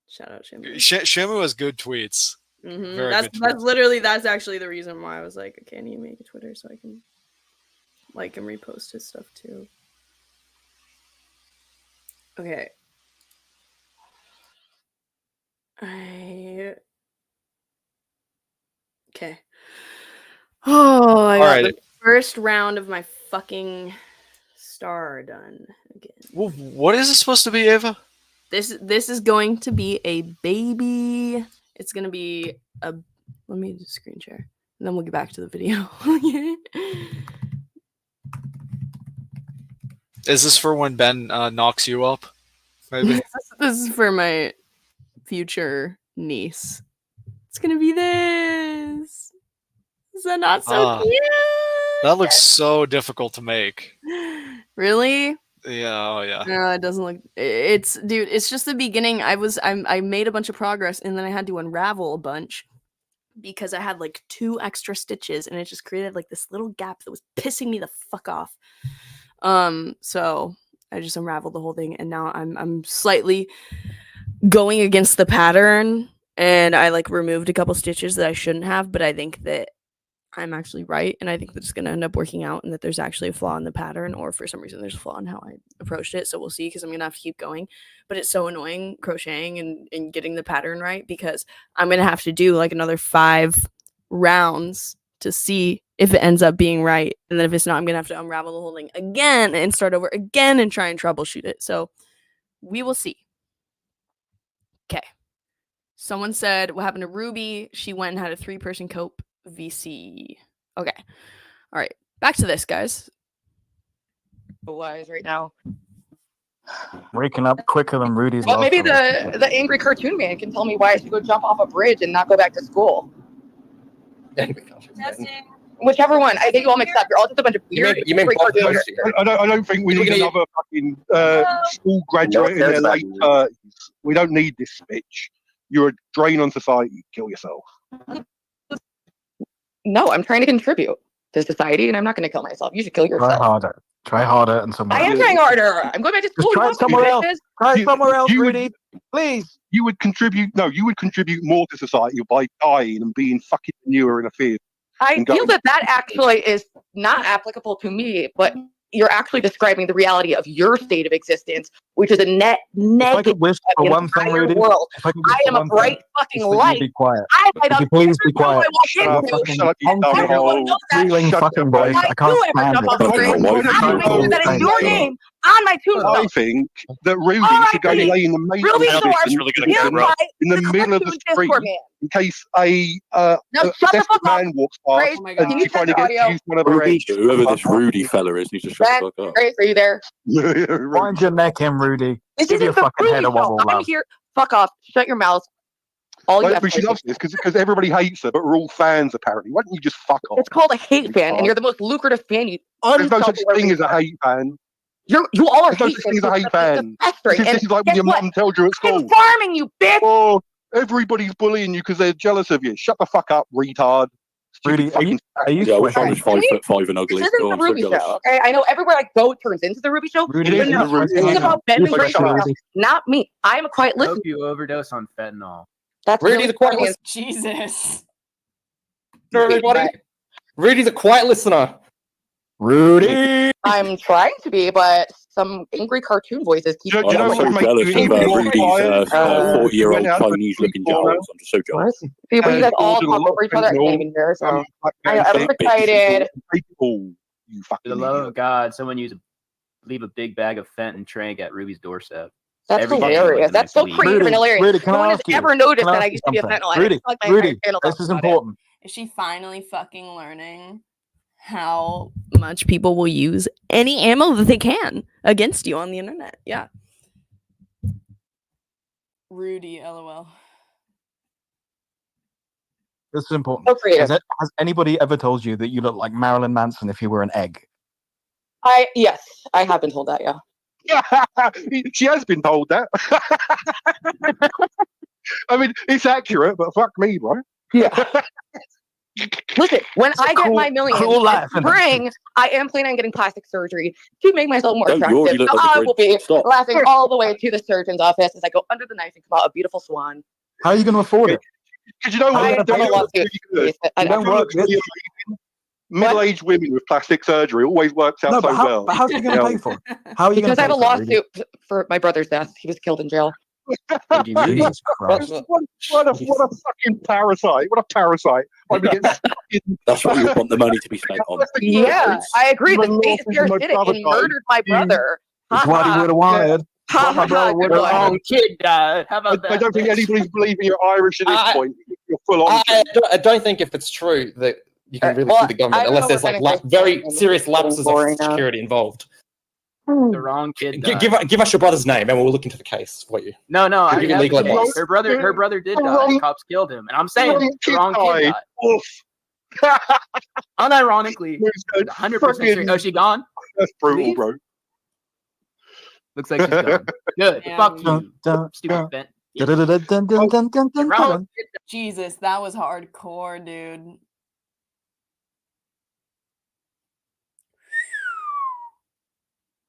Shout out Shamu. Shamu has good tweets. Mm-hmm. Very That's good tweets. literally actually the reason why I was like, okay, I need to make a Twitter so I can like and repost his stuff too. Okay. Okay. Oh, I got the first round of my fucking star done again. Well, what is it supposed to be, Ava? This is going to be a baby. It's gonna be a. Let me just screen share, and then we'll get back to the video. Is this for when Ben knocks you up? Maybe. This is for my future niece. It's gonna be this. Is that not so cute? That looks so difficult to make. Really? Yeah, oh yeah. No, it doesn't look. Dude, it's just the beginning. I made a bunch of progress, and then I had to unravel a bunch because I had like 2 extra stitches, and it just created like this little gap that was pissing me the fuck off. So I just unraveled the whole thing, and now I'm slightly going against the pattern, and I like removed a couple stitches that I shouldn't have, but I think that I'm actually right, and I think that it's going to end up working out, and that there's actually a flaw in the pattern, or for some reason there's a flaw in how I approached it. So we'll see, because I'm going to have to keep going. But it's so annoying crocheting and getting the pattern right, because I'm going to have to do like another 5 rounds to see if it ends up being right. And then if it's not, I'm going to have to unravel the whole thing again and start over again and try and troubleshoot it. So we will see. Okay. Someone said, what happened to Ruby? She went and had a 3-person cope VC. Okay. All right. Back to this, guys. Wise right now. Waking up quicker than Rudy's. But maybe the angry cartoon man can tell me why I should go jump off a bridge and not go back to school. Whichever one. I think you all mixed up. You're all just a bunch of weird. You mean I don't think we need another fucking school graduate in their late 30s. We don't need this bitch. You're a drain on society. Kill yourself. No, I'm trying to contribute to society, and I'm not going to kill myself. You should kill yourself. Try harder, and somewhere. I am trying harder. I'm going back to school. Try somewhere else. Try somewhere else, Rudy. Please. You would contribute more to society by dying and being fucking manure in a field. I feel that actually is not applicable to me, but you're actually describing the reality of your state of existence, which is a net If I negative could wish of for the one thing, entire Rudy, world. if I could wish I am for a one bright thing, fucking it's that you light. be quiet. I light Could up you please be every room quiet? I walk Shut up, into. shut up, you Everyone dumb knows that. squealing Shut fucking your voice. mouth. I can't do ever stand jump it. off the screen, Why I don't you make sure that it's your name on my I tombstone. think that Rudy should go R.I.P. lay in the main Ruby position Thorp, really good at here's camera. why in the the middle of the cartoon street Discord man. in case a Now shut the desperate fuck up. man walks past Grace, Oh my and can you she check finally your gets to audio? use one of her Rudy, eggs. whoever this Rudy fella is, needs to shut Ben, the fuck up. Grace, are you there? Wind your neck in, Rudy. This Give your isn't the fucking head Ruby a show. wobble, I'm love. here. Fuck off. Shut your mouth. All you But have she loves this because everybody hates her, but we're all fans apparently. Why don't you just fuck off? It's called a hate fan, and you're the most lucrative fan. You There's no such thing as a hate fan. You all are There's no hate such thing fans. as a hate fan. Festering. This is like when guess your what? mum tells you at school. I'm farming you, bitch. Oh, everybody's bullying you because they're jealous of you. Shut the fuck up, retard. Rudy, are you Yeah, I wish I was 5'5" and ugly. This isn't Oh, the I'm so Ruby jealous. show, okay? I know everywhere I go it turns into the Ruby show. Rudy, but it no, is the Ruby this is show. about Ben and Grace, Rudy. not me. I am a quiet I hope listener. you overdose on fentanyl. That's Rudy really the quiet funny. listener. Jesus. Everybody. Rudy's a quiet listener. Rudy. I'm trying to be, but some angry cartoon voices keep. Do you know I'm what so would make jealous you of even more Rudy's quiet? 40-year-old Went out for Chinese-looking porno. jowls. I'm just so jealous. See, but you guys all talk over each other. I can't even hear. So I know everyone's excited. Oh, you For fucking the love idiot. of God, someone leave a big bag of fent and Trank at Ruby's doorstep. That's Everybody hilarious. within the That's so next week. creative and hilarious. Rudy, can no I one has ask you? ever noticed Can I that I ask used you to be a something? fentanyl Rudy, addict. It's like my entire channel this talks is about it. important. Is she finally fucking learning how much people will use any ammo that they can against you on the internet? Yeah. Rudy, lol. This is important. So creative. Has anybody ever told you that you look like Marilyn Manson if you were an egg? Yes, I have been told that. Yeah. She has been told that. I mean, it's accurate, but fuck me, bro. Yeah. Listen, when I get my millions cool life, this spring, I am planning on getting plastic surgery to make myself more Don't you already attractive. look So like a I great- will be Stop. laughing all the way to the surgeon's office as I go under the knife and come out a beautiful swan. How are you going to afford it? Because you know I what? have a lawsuit. Really I don't know. work, bitch. Middle-aged women with plastic surgery always works out No, so but well. how are you going to pay for it? How are you going Because to I pay have a for it, Rudy? lawsuit for my brother's death. He was killed in jail. Jesus Christ. What a fucking parasite! What a parasite! Why we get That's what you want the money to be spent on. Yeah, I agree. The Even state is more than my parasitic brother and died. murdered my brother. That's what he would have wanted. Ha ha ha. Good The one. wrong kid died. How about that? I don't think anybody's believing you're Irish at this point. You're full on. I don't think if it's true that you can really Well, sue the government I don't unless know there's what like kind of very thing serious I'm getting lapses for of right now. security involved. The wrong kid died. Give us your brother's name and we'll look into the case for you. No, I Give you have legal the case. advice. Her brother did die. The cops killed him, and I'm saying the wrong kid died. Unironically, 100% straight. Oh, she gone? That's brutal, Leave? bro. Looks like she's gone. Good. Damn. Fuck you, stupid bent. Wrong. Jesus, that was hardcore, dude.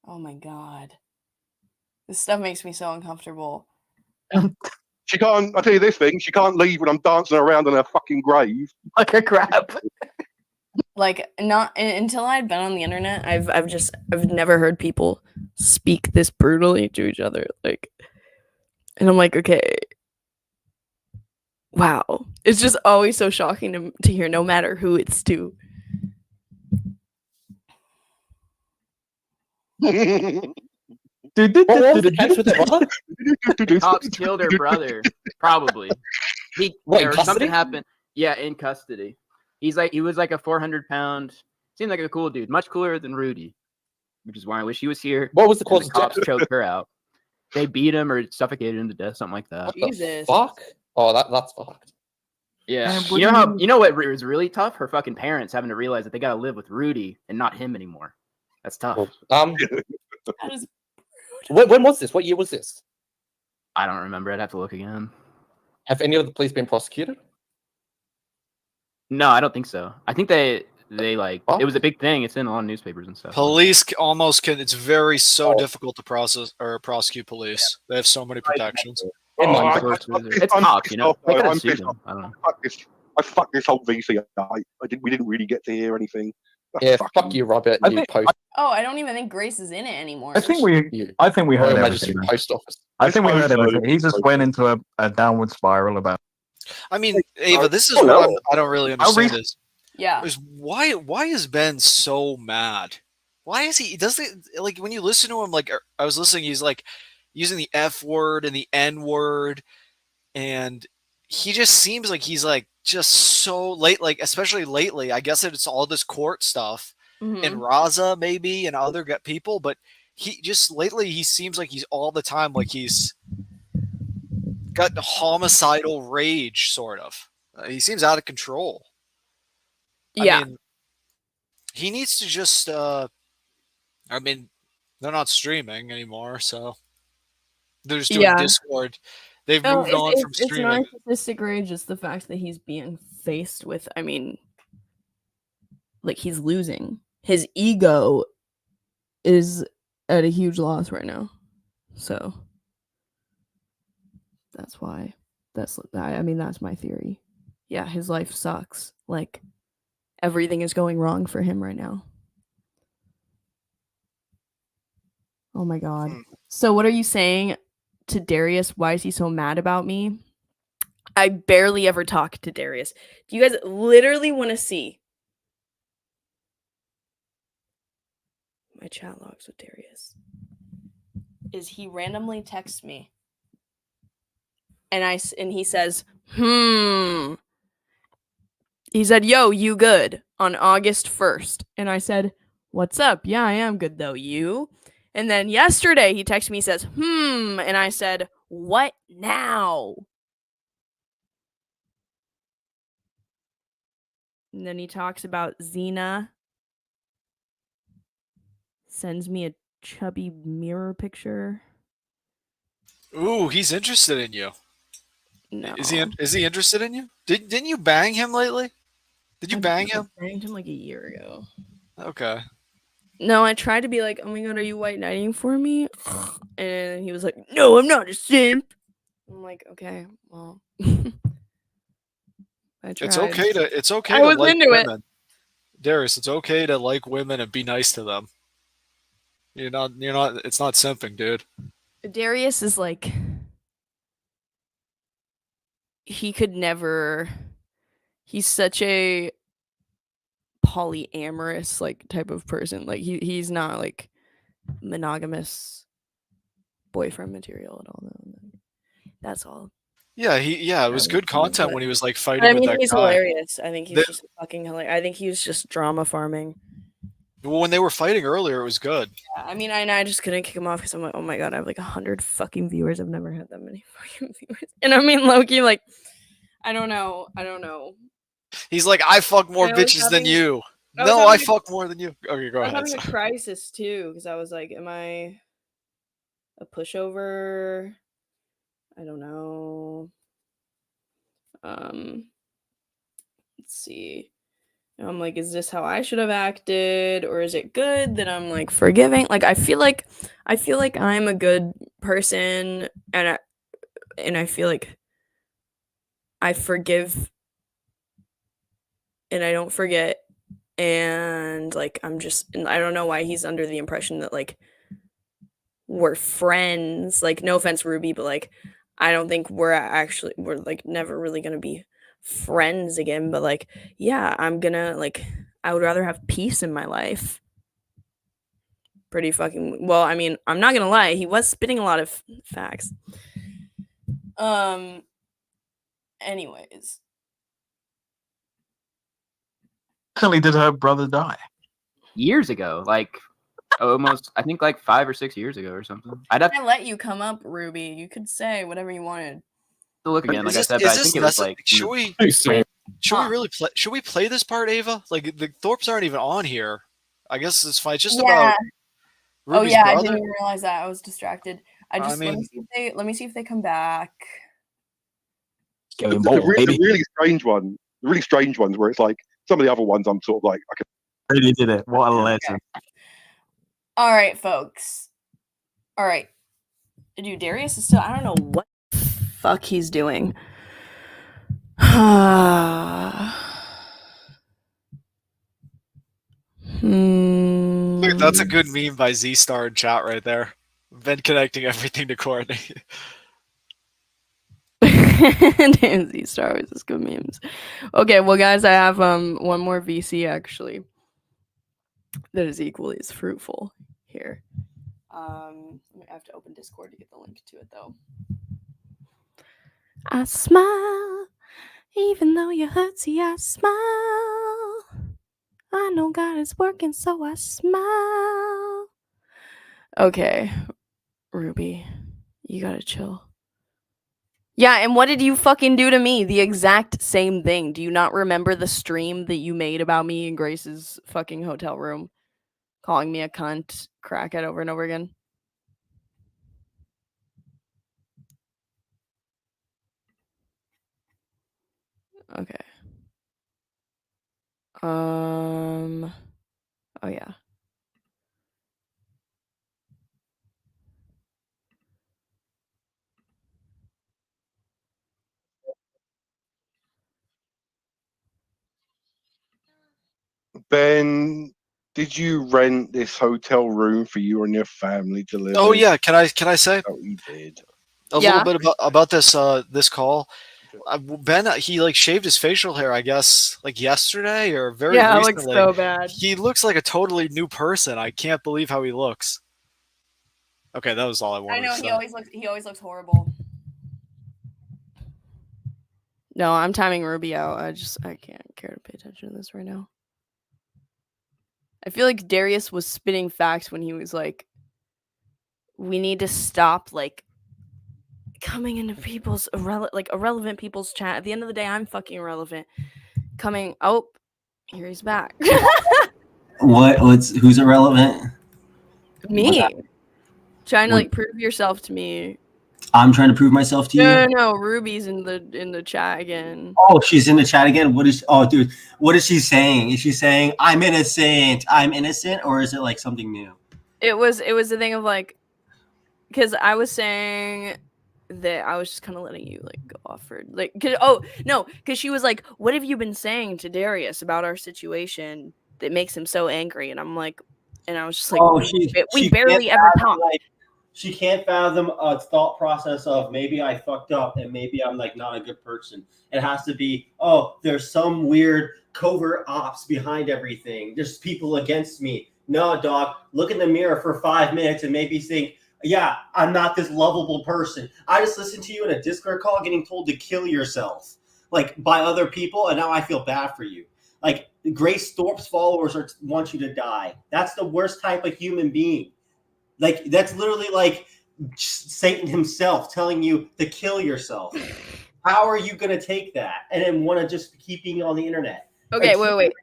Oh my god. This stuff makes me so uncomfortable. She can't. I tell you this thing. She can't leave when I'm dancing around in her fucking grave. Like a crap. Like not until I'd been on the internet, I've never heard people speak this brutally to each other. Like, and I'm like, okay, wow. It's just always so shocking to hear, no matter who it's to. What was the case with their brother? Cops killed her brother. Probably. What, in or custody? something happened. Yeah, in custody. He was like a 400-pound. Seemed like a cool dude, much cooler than Rudy, which is why I wish he was here. What was the And cause the of cops death? choked her out. They beat him or suffocated him to death, something like that. What the Jesus. fuck? Oh, that's fucked. Yeah. Man, You know what was really tough? Her fucking parents having to realize that they gotta live with Rudy and not him anymore. That's tough. That is When was this? What year was this? I don't remember. I'd have to look again. Have any of the police been prosecuted? No, I don't think so. I think they like Oh. it was a big thing. It's in a lot of newspapers and stuff. Police almost can. It's very so difficult to process or prosecute police. They have so many protections. It's Cox, you know. They could have sued him. I don't know. I fucked this whole VC. We didn't really get to hear anything. Yeah, fuck you, Robert. You post. Oh, I don't even think Grace is in it anymore. I think we heard everything. Post office. I think we heard everything. He just went into a downward spiral about. I mean, Ava, this is what I don't really understand is why is Ben so mad? Why is he doesn't like when you listen to him? Like I was listening, he's like using the F word and the N word, and he just seems like he's like just so late. Like especially lately, I guess it's all this court stuff and Raza maybe and other people, but he just lately he seems like he's all the time like he's got homicidal rage, sort of. He seems out of control. Yeah. I mean, he needs to just, I mean, they're not streaming anymore, so they're just doing Discord. They've moved on from streaming. It's narcissistic rage. It's the fact that he's being faced with, I mean, like he's losing. His ego is at a huge loss right now. So that's why. I mean, that's my theory. Yeah, his life sucks. Like, everything is going wrong for him right now. Oh my god. So what are you saying to Darius? Why is he so mad about me? I barely ever talk to Darius. Do you guys literally want to see my chat logs with Darius? Is he randomly texts me and he says, he said, "Yo, you good?" on August 1st. And I said, "What's up? Yeah, I am good though. You?" And then yesterday he texted me, he says, and I said, "What now?" And then he talks about Xena. Sends me a chubby mirror picture. Ooh, he's interested in you. No. Is he interested in you? Didn't you bang him lately? Did you bang him? I banged him like a year ago. Okay. No, I tried to be like, "Oh my god, are you white knighting for me?" And he was like, "No, I'm not a simp." I'm like, "Okay, well." I tried. It's okay I to was like into women. it. Darius, it's okay to like women and be nice to them. You're not it's not simping, dude. Darius is like, he could never, he's such a polyamorous like type of person. Like he's not like monogamous boyfriend material at all. No. That's all. Yeah, it was good content when he was like fighting I mean, with that he's guy. hilarious. I think he's just fucking hilarious. I think he was just drama farming. Well, when they were fighting earlier, it was good. Yeah, I mean, I just couldn't kick him off because I'm like, oh my god, I have like 100 fucking viewers. I've never had that many fucking viewers. And I mean, Loki, like, I don't know. He's like, I fuck more bitches than you. No, I fuck more than you. Okay, go ahead. I was having a crisis too because I was like, am I a pushover? I don't know. Let's see. And I'm like, is this how I should have acted, or is it good that I'm like forgiving? Like, I feel like I'm a good person, and I feel like I forgive and I don't forget, and like I don't know why he's under the impression that like we're friends. Like, no offense, Ruby, but like I don't think we're like never really gonna be friends again. But like, yeah, I'm gonna like, I would rather have peace in my life. Pretty fucking well. I mean, I'm not gonna lie, he was spitting a lot of facts. Anyways, Recently, did her brother die? Years ago, like almost, I think like 5 or 6 years ago or something. I'd have I let you come up, Ruby. You could say whatever you wanted. to look again, like I said, but I think it was like. Should we really play? Should we play this part, Ava? Like the Thorps aren't even on here. I guess it's fine. It's just about. Ruby's I brother. didn't even realize that. I was distracted. Let me see if they come back. The really strange one. The really strange ones where it's like some of the other ones I'm sort of like I could. Really did it. What a legend. All right, folks. All right. Dude, Darius is still, I don't know what the fuck he's doing. That's a good meme by Z-Star in chat right there. Been connecting everything to Courtney. Damn, Z-Star was just good memes. Okay, well, guys, I have one more VC actually that is equally as fruitful here. I have to open Discord to get the link to it though. I smile, even though you hurt. See, I smile. I know God is working, so I smile. Okay, Ruby, you gotta chill. Yeah, and what did you fucking do to me? The exact same thing. Do you not remember the stream that you made about me in Grace's fucking hotel room? Calling me a cunt, crackhead over and over again? Okay. Oh yeah. Ben, did you rent this hotel room for you and your family to live Oh in? yeah, can I say Oh, you did. a little bit about this this call? Ben, he like shaved his facial hair, I guess, like yesterday or very Yeah, it recently. looks so bad. He looks like a totally new person. I can't believe how he looks. Okay, that was all I wanted. I know to he say. always looks horrible. No, I'm timing Ruby out. I can't care to pay attention to this right now. I feel like Darius was spitting facts when he was like, we need to stop like coming into people's irrelevant people's chat. At the end of the day, I'm fucking irrelevant. Here he's back. Who's irrelevant? Me. Trying to like prove yourself to me. I'm trying to prove myself to you. No, Ruby's in the chat again. Oh, she's in the chat again. Dude, what is she saying? Is she saying I'm innocent, or is it like something new? It was the thing of like, because I was saying that I was just kind of letting you like go off for like, because she was like, what have you been saying to Darius about our situation that makes him so angry? And I'm like, and I was just like, we barely ever talk. Like, she can't fathom a thought process of maybe I fucked up and maybe I'm like not a good person. It has to be, there's some weird covert ops behind everything. There's people against me. No, dog, look in the mirror for 5 minutes and maybe think, yeah, I'm not this lovable person. I just listened to you in a Discord call getting told to kill yourself, like by other people, and now I feel bad for you. Like Grace Thorp's followers want you to die. That's the worst type of human being. Like that's literally like Satan himself telling you to kill yourself. How are you gonna take that and then want to just keep being on the internet? Okay, wait.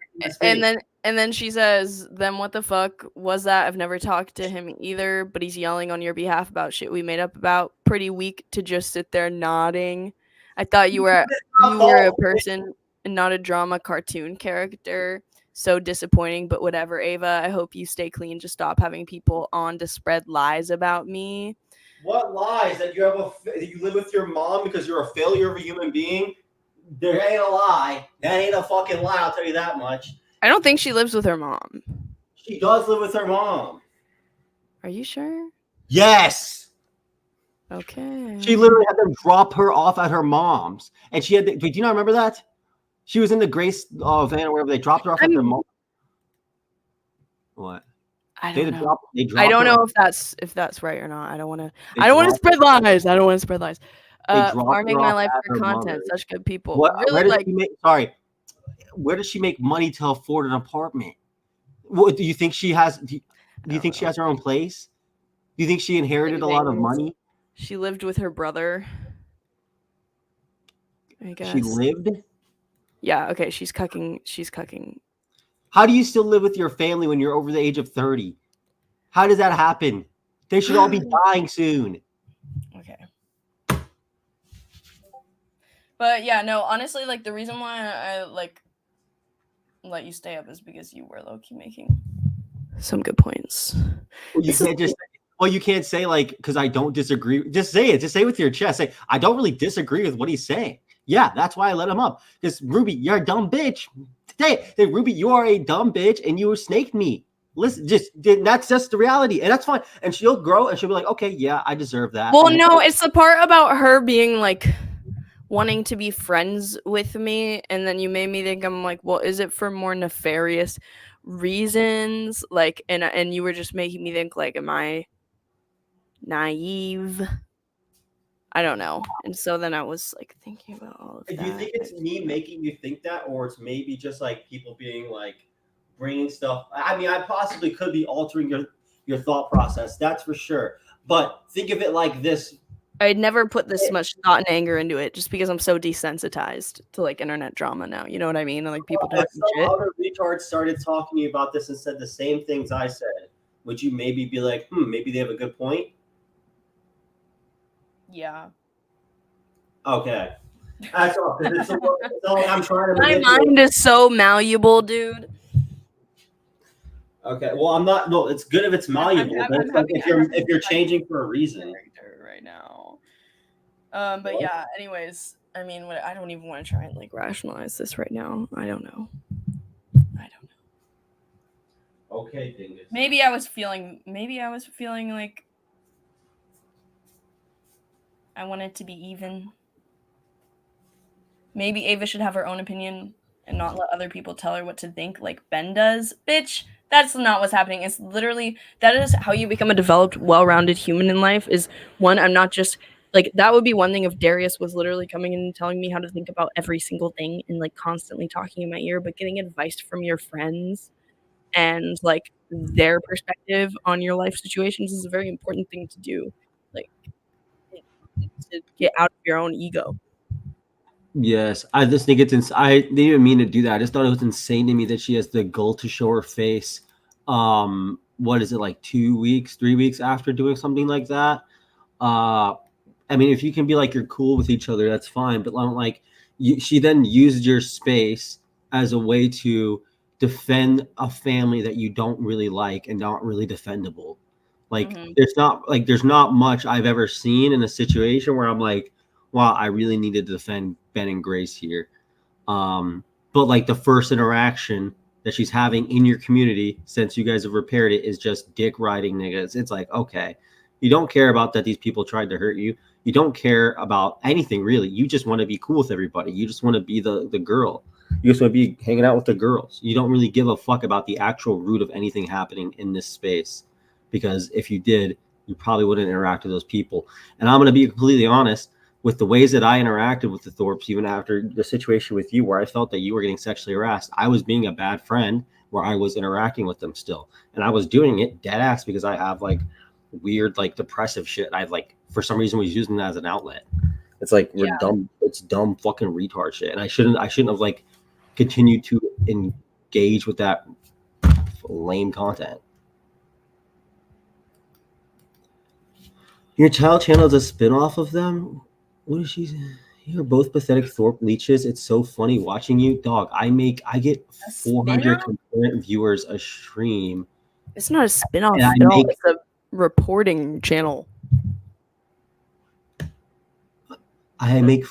And then she says, then what the fuck was that? I've never talked to him either, but he's yelling on your behalf about shit we made up about. Pretty weak to just sit there nodding. I thought you were a person and not a drama cartoon character. So disappointing, but whatever, Ava. I hope you stay clean. Just stop having people on to spread lies about me. What lies? That you live with your mom because you're a failure of a human being? There ain't a lie. That ain't a fucking lie, I'll tell you that much. I don't think she lives with her mom. She does live with her mom. Are you sure? Yes. Okay. She literally had them drop her off at her mom's. And she had do you not remember that? She was in the Grace van or wherever they dropped her off at their mom. What? I don't know. I don't know if that's right or not. I don't want to spread lies. I don't want to spread lies. Farming my life for content. Such good people. Where does she make money to afford an apartment? What do you think she has? Do you think she has her own place? Do you think she inherited a lot of money? She lived with her brother. I guess she lived. Yeah. Okay. She's cucking. How do you still live with your family when you're over the age of 30? How does that happen? They should all be dying soon. Okay. But yeah, no, honestly, like the reason why I like let you stay up is because you were low-key making some good points. You can't say like, because I don't disagree. Just say it. Just say it with your chest. Say, I don't really disagree with what he's saying. Yeah, that's why I let him up. Because Ruby, you're a dumb bitch. Hey, Ruby, you are a dumb bitch and you snaked me. Listen, that's just the reality, and that's fine. And she'll grow and she'll be like, okay, yeah, I deserve that. Well, And no, it's the part about her being like wanting to be friends with me, and then you made me think, I'm like, well, is it for more nefarious reasons? Like, and you were just making me think, like, am I naive? I don't know. And so then I was like thinking about all of that. Do you think it's me making you think that, or it's maybe just like people being like bringing stuff? I mean, I possibly could be altering your thought process, that's for sure. But think of it like this. I'd never put this much thought and anger into it just because I'm so desensitized to like internet drama now. You know what I mean? And like people talking If shit. some other retard started talking to you about this and said the same things I said, would you maybe be like, maybe they have a good point? Yeah. Okay. That's all. It's all I'm trying to My mind is so malleable, dude. Okay. Well, I'm not. No, it's good if it's malleable. But it's like if you're changing for a reason. Right now. But yeah. Anyways, I mean, I don't even want to try and like rationalize this right now. I don't know. Okay, Dingus. Maybe I was feeling like I wanted to be even. Maybe Ava should have her own opinion and not let other people tell her what to think like Ben does. Bitch, that's not what's happening. It's literally, that is how you become a developed, well-rounded human in life is, one, I'm not just, like, that would be one thing if Darius was literally coming in and telling me how to think about every single thing and, like, constantly talking in my ear, but getting advice from your friends and, like, their perspective on your life situations is a very important thing to do. Like, to get out of your own ego. Yes, I just think it's I didn't even mean to do that. I just thought it was insane to me that she has the goal to show her face. What is it, like 2 weeks, 3 weeks after doing something like that? I mean, if you can be like you're cool with each other, that's fine. But like, she then used your space as a way to defend a family that you don't really like and not really defendable. Like there's not much I've ever seen in a situation where I'm like, wow, I really need to defend Ben and Grace here. But like the first interaction that she's having in your community since you guys have repaired it is just dick riding niggas. It's like, okay, you don't care about that these people tried to hurt you. You don't care about anything really. You just want to be cool with everybody. You just want to be the girl. You just want to be hanging out with the girls. You don't really give a fuck about the actual root of anything happening in this space. Because if you did, you probably wouldn't interact with those people. And I'm going to be completely honest, with the ways that I interacted with the Thorps, even after the situation with you, where I felt that you were getting sexually harassed, I was being a bad friend where I was interacting with them still. And I was doing it dead ass because I have like weird, like depressive shit. I've like, for some reason, was using that as an outlet. It's like, we're dumb. It's dumb fucking retard shit. And I shouldn't have like continued to engage with that lame content. Your child channel is a spin-off of them? What is she? You're both pathetic Thorp leeches. It's so funny watching you, dog. I get 400 concurrent viewers a stream. It's not a spin-off at all. It's a reporting channel. I make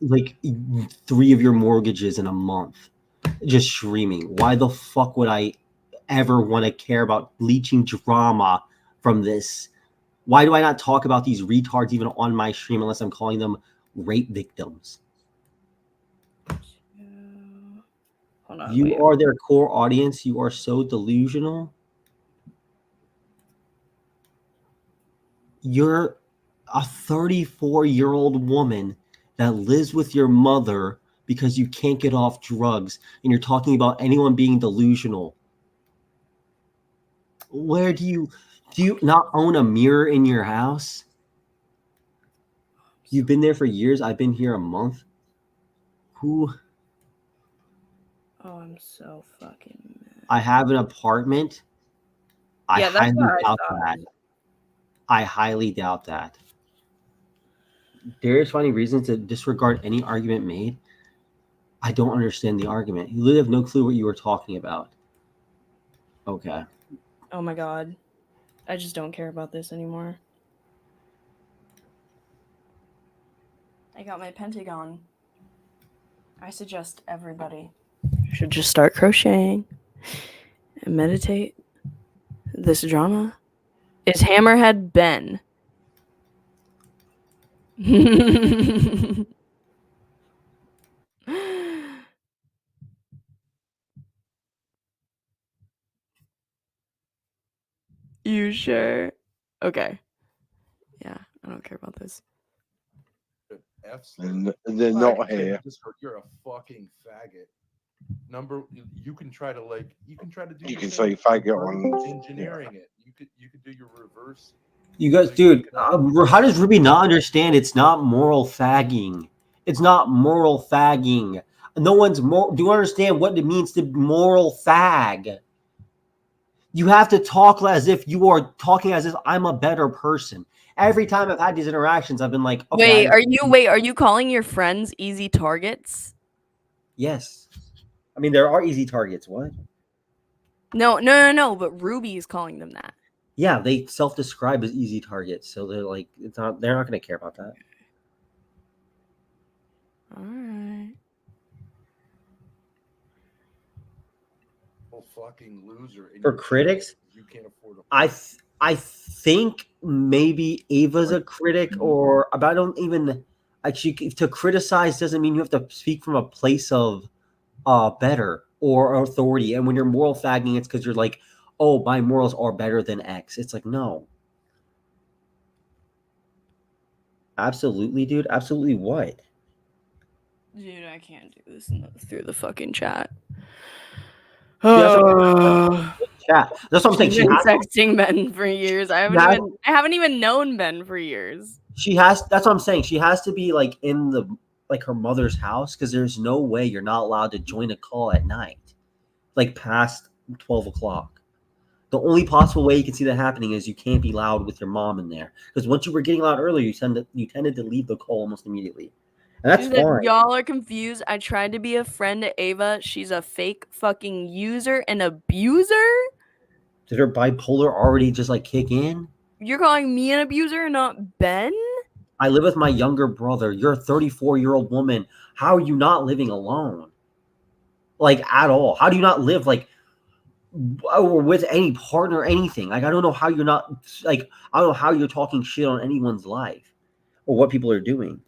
like 3 of your mortgages in a month just streaming. Why the fuck would I ever want to care about bleaching drama from this? Why do I not talk about these retards even on my stream unless I'm calling them rape victims? Hold on, you are their core audience. You are so delusional. You're a 34-year-old woman that lives with your mother because you can't get off drugs, and you're talking about anyone being delusional. Where do you not own a mirror in your house? You've been there for years. I've been here a month. Who? Oh, I'm so fucking mad. I have an apartment. Yeah, that's what I thought. I highly doubt that. Darius finding reasons to disregard any argument made. I don't understand the argument. You literally have no clue what you were talking about. Okay. Oh my god. I just don't care about this anymore. I got my Pentagon. I suggest everybody should just start crocheting and meditate. This drama is Hammerhead Ben. You sure? Okay. Yeah, I don't care about this. And they're not here. You're a fucking faggot. You can try to do. You can say faggot on engineering it. You could do your reverse. You guys, dude, how does Ruby not understand it's not moral fagging? It's not moral fagging. No one's more. Do you understand what it means to moral fag? You have to talk as if you are talking as if I'm a better person. Every time I've had these interactions, I've been like, okay, Are you calling your friends easy targets? Yes. I mean, there are easy targets. What? No, but Ruby is calling them that. Yeah, they self-describe as easy targets, so they're like, they're not going to care about that. All right. Fucking loser. For critics, you can't afford I think maybe Ava's a critic, but I don't even actually. To criticize doesn't mean you have to speak from a place of better or authority. And when you're moral fagging, it's because you're like, oh, my morals are better than X. It's like, no. Absolutely, dude. Absolutely what? Dude, I can't do this through the fucking chat. Chat. That's what I'm saying. She's been texting Ben for years. I haven't even known Ben for years. That's what I'm saying. She has to be like in the her mother's house, because there's no way you're not allowed to join a call at night, like past 12 o'clock. The only possible way you can see that happening is you can't be loud with your mom in there, because once you were getting loud earlier, you tended to leave the call almost immediately. And that's fine. Y'all are confused. I tried to be a friend to Ava. She's a fake fucking user and abuser. Did her bipolar already just like kick in? You're calling me an abuser and not Ben? I live with my younger brother. You're a 34-year-old woman. How are you not living alone? Like, at all? How do you not live like or with any partner or anything? Like, I don't know how you're not like, I don't know how you're talking shit on anyone's life or what people are doing.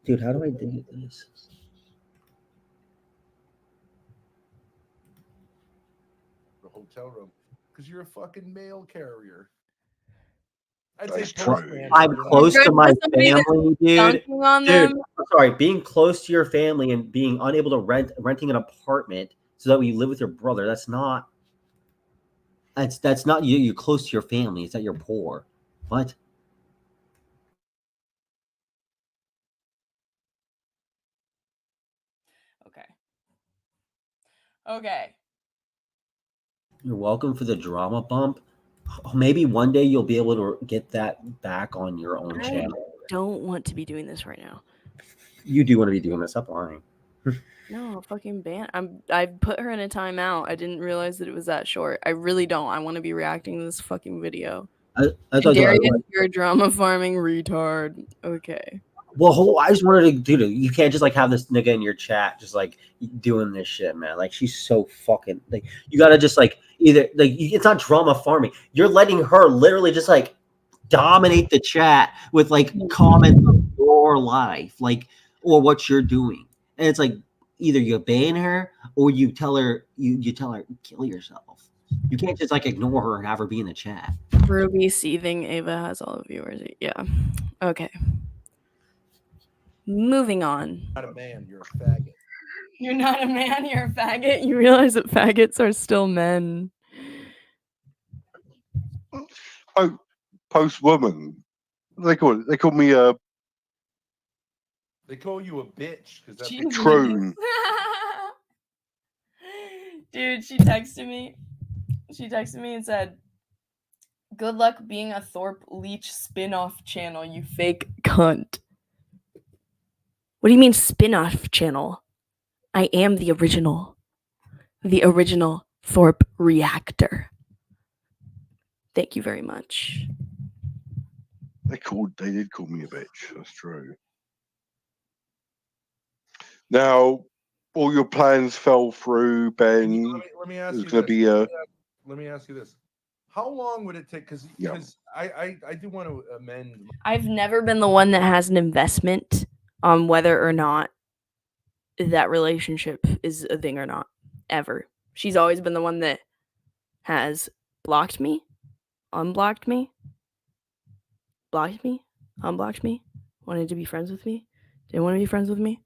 Dude, how do I do this? The hotel room, because you're a fucking mail carrier. I'm close to my family, dude. I'm sorry, being close to your family and being unable to renting an apartment so that you live with your brother. That's not you. You're close to your family. It's that you're poor. What? Okay. You're welcome for the drama bump. Maybe one day you'll be able to get that back on your own channel. I don't want to be doing this right now. You do want to be doing this. Stop lying. No, fucking ban. I put her in a timeout. I didn't realize that it was that short. I really don't. I want to be reacting to this fucking video. Darius, you're a drama farming retard. Okay. Well, I just wanted to you can't just like have this nigga in your chat just like doing this shit, man. Like, she's so fucking like, you gotta just like either like, it's not drama farming. You're letting her literally just like dominate the chat with like comments of your life, like, or what you're doing. And it's like either you ban her or you tell her you tell her kill yourself. You can't just like ignore her and have her be in the chat. Ruby seething. Ava has all the viewers. Yeah. Okay. Moving on. You're not a man, you're a faggot. You're not a man, you're a faggot. You realize that faggots are still men. Post woman. They call me a. They call you a bitch because that's troon. Dude, she texted me. She texted me and said, "Good luck being a Thorp Leech spin-off channel, you fake cunt." What do you mean spin-off channel? I am the original Thorp reactor. Thank you very much. They did call me a bitch. That's true. Now, all your plans fell through, Ben. Let me ask There's you going to this. be a. Let me ask you this. How long would it take? Because I do want to amend. I've never been the one that has an investment on whether or not that relationship is a thing or not, ever. She's always been the one that has blocked me, unblocked me, blocked me, unblocked me, wanted to be friends with me, didn't want to be friends with me.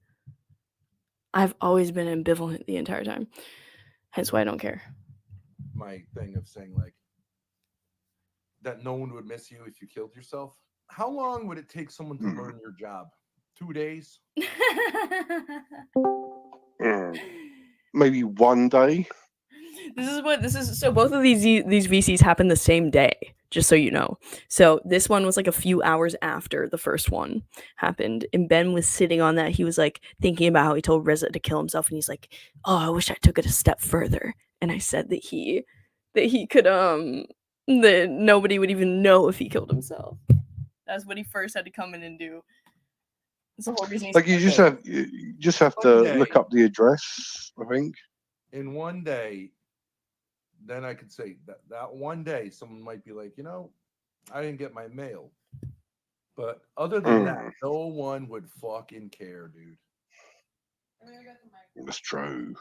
I've always been ambivalent the entire time. Hence why I don't care. My thing of saying like that no one would miss you if you killed yourself. How long would it take someone to learn your job? 2 days? Maybe 1 day. This is so both of these VCs happened the same day, just so you know. So this one was like a few hours after the first one happened, and Ben was sitting on that. He was like thinking about how he told Reza to kill himself, and he's like, "Oh, I wish I took it a step further." And I said that he could that nobody would even know if he killed himself. That's what he first had to come in and do. That's the whole reason. Like you just have to look up the address, I think. In 1 day, then I could say that 1 day someone might be like, I didn't get my mail. But other than that, no one would fucking care, dude. That's true.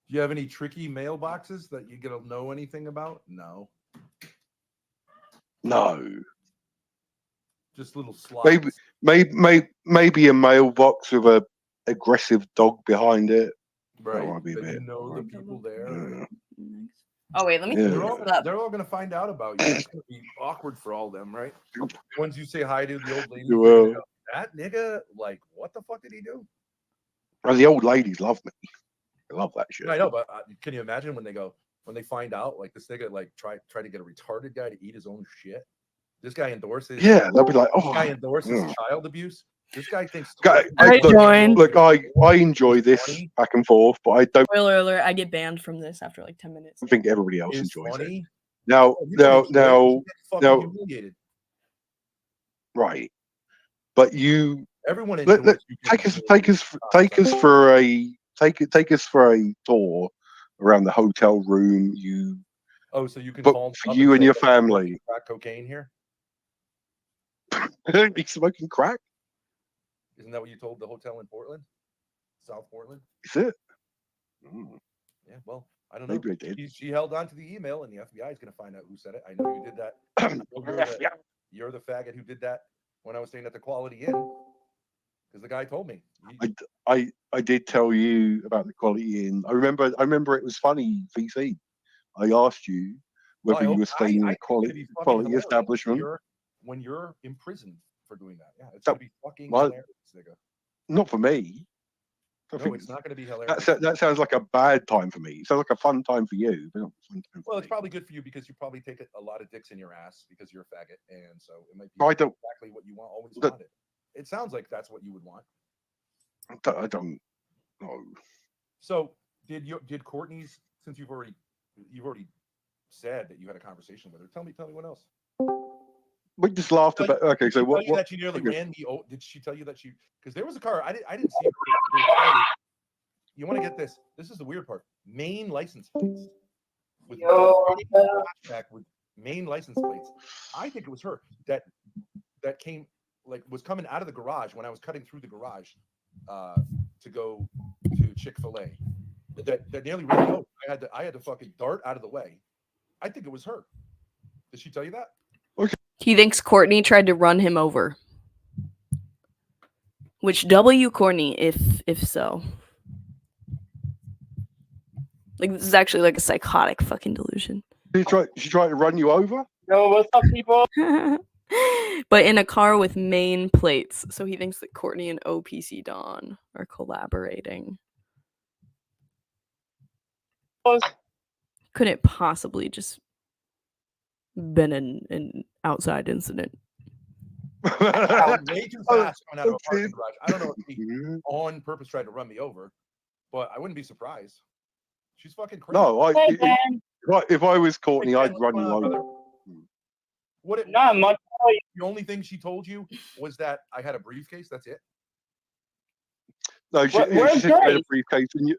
Do you have any tricky mailboxes that you gonna know anything about? No. No. Just little slots. Maybe a mailbox with a aggressive dog behind it. Right. That might be a bit. The people there. Oh wait, let me. They're all gonna find out about you. It's gonna be awkward for all of them, right? Once you say hi to the old lady, Well, that nigga, like, what the fuck did he do? well, the old ladies love me. They love that shit. I know, but can you imagine when they find out, like, this nigga like try to get a retarded guy to eat his own shit? This guy endorses. Yeah, they'll be like, this guy endorses child abuse. This guy thinks. Look, I enjoy this back and forth, but I don't Spoiler alert! I get banned from this after like 10 minutes. think everybody else enjoys funny. it. Now, humiliated. Right, but everyone take us for a tour around the hotel room. So you can book call for you and your family. Crack cocaine here. Be smoking crack. Isn't that what you told the hotel in Portland, South Portland? Is it? Yeah. Well, I don't know. Maybe I did. She held on to the email, and the FBI is going to find out who said it. I know you did that. You're the faggot who did that when I was staying at the Quality Inn, because the guy told me. I did tell you about the Quality Inn. I remember it was funny, VC. I asked you whether you were staying in a quality establishment. When you're imprisoned for doing that. Yeah, it's going to be fucking hilarious, nigga. Not for me. No, it's not going to be hilarious. That sounds like a bad time for me. It sounds like a fun time for you. But not a fun time for Well, it's me. probably good for you because you probably take a lot of dicks in your ass because you're a faggot, and so it might be exactly what you always wanted. It sounds like that's what you would want. I don't know. So did Courtney's, since you've already said that you had a conversation with her, tell me what else? We just laughed about. Okay, so what? That she nearly ran me. Oh, did she tell you that because there was a car? I didn't see her. You want to get this? This is the weird part. Maine license plates with Maine license plates. I think it was her that came, like, was coming out of the garage when I was cutting through the garage to go to Chick-fil-A. That nearly ran me over. I had to fucking dart out of the way. I think it was her. Did she tell you that? He thinks Courtney tried to run him over. Which W Courtney if so. Like, this is actually like a psychotic fucking delusion. She tried to run you over? Yo, what's up, people? But in a car with Maine plates. So he thinks that Courtney and OPC Dawn are collaborating. Couldn't possibly just been an outside incident. Way too fast coming out of a parking garage. I don't know if he on purpose tried to run me over, but I wouldn't be surprised. She's fucking crazy. No, if I was Courtney, I'd run you over. Not much. The only thing she told you was that I had a briefcase. That's it. No, she Where's said you had a Grace? briefcase and you.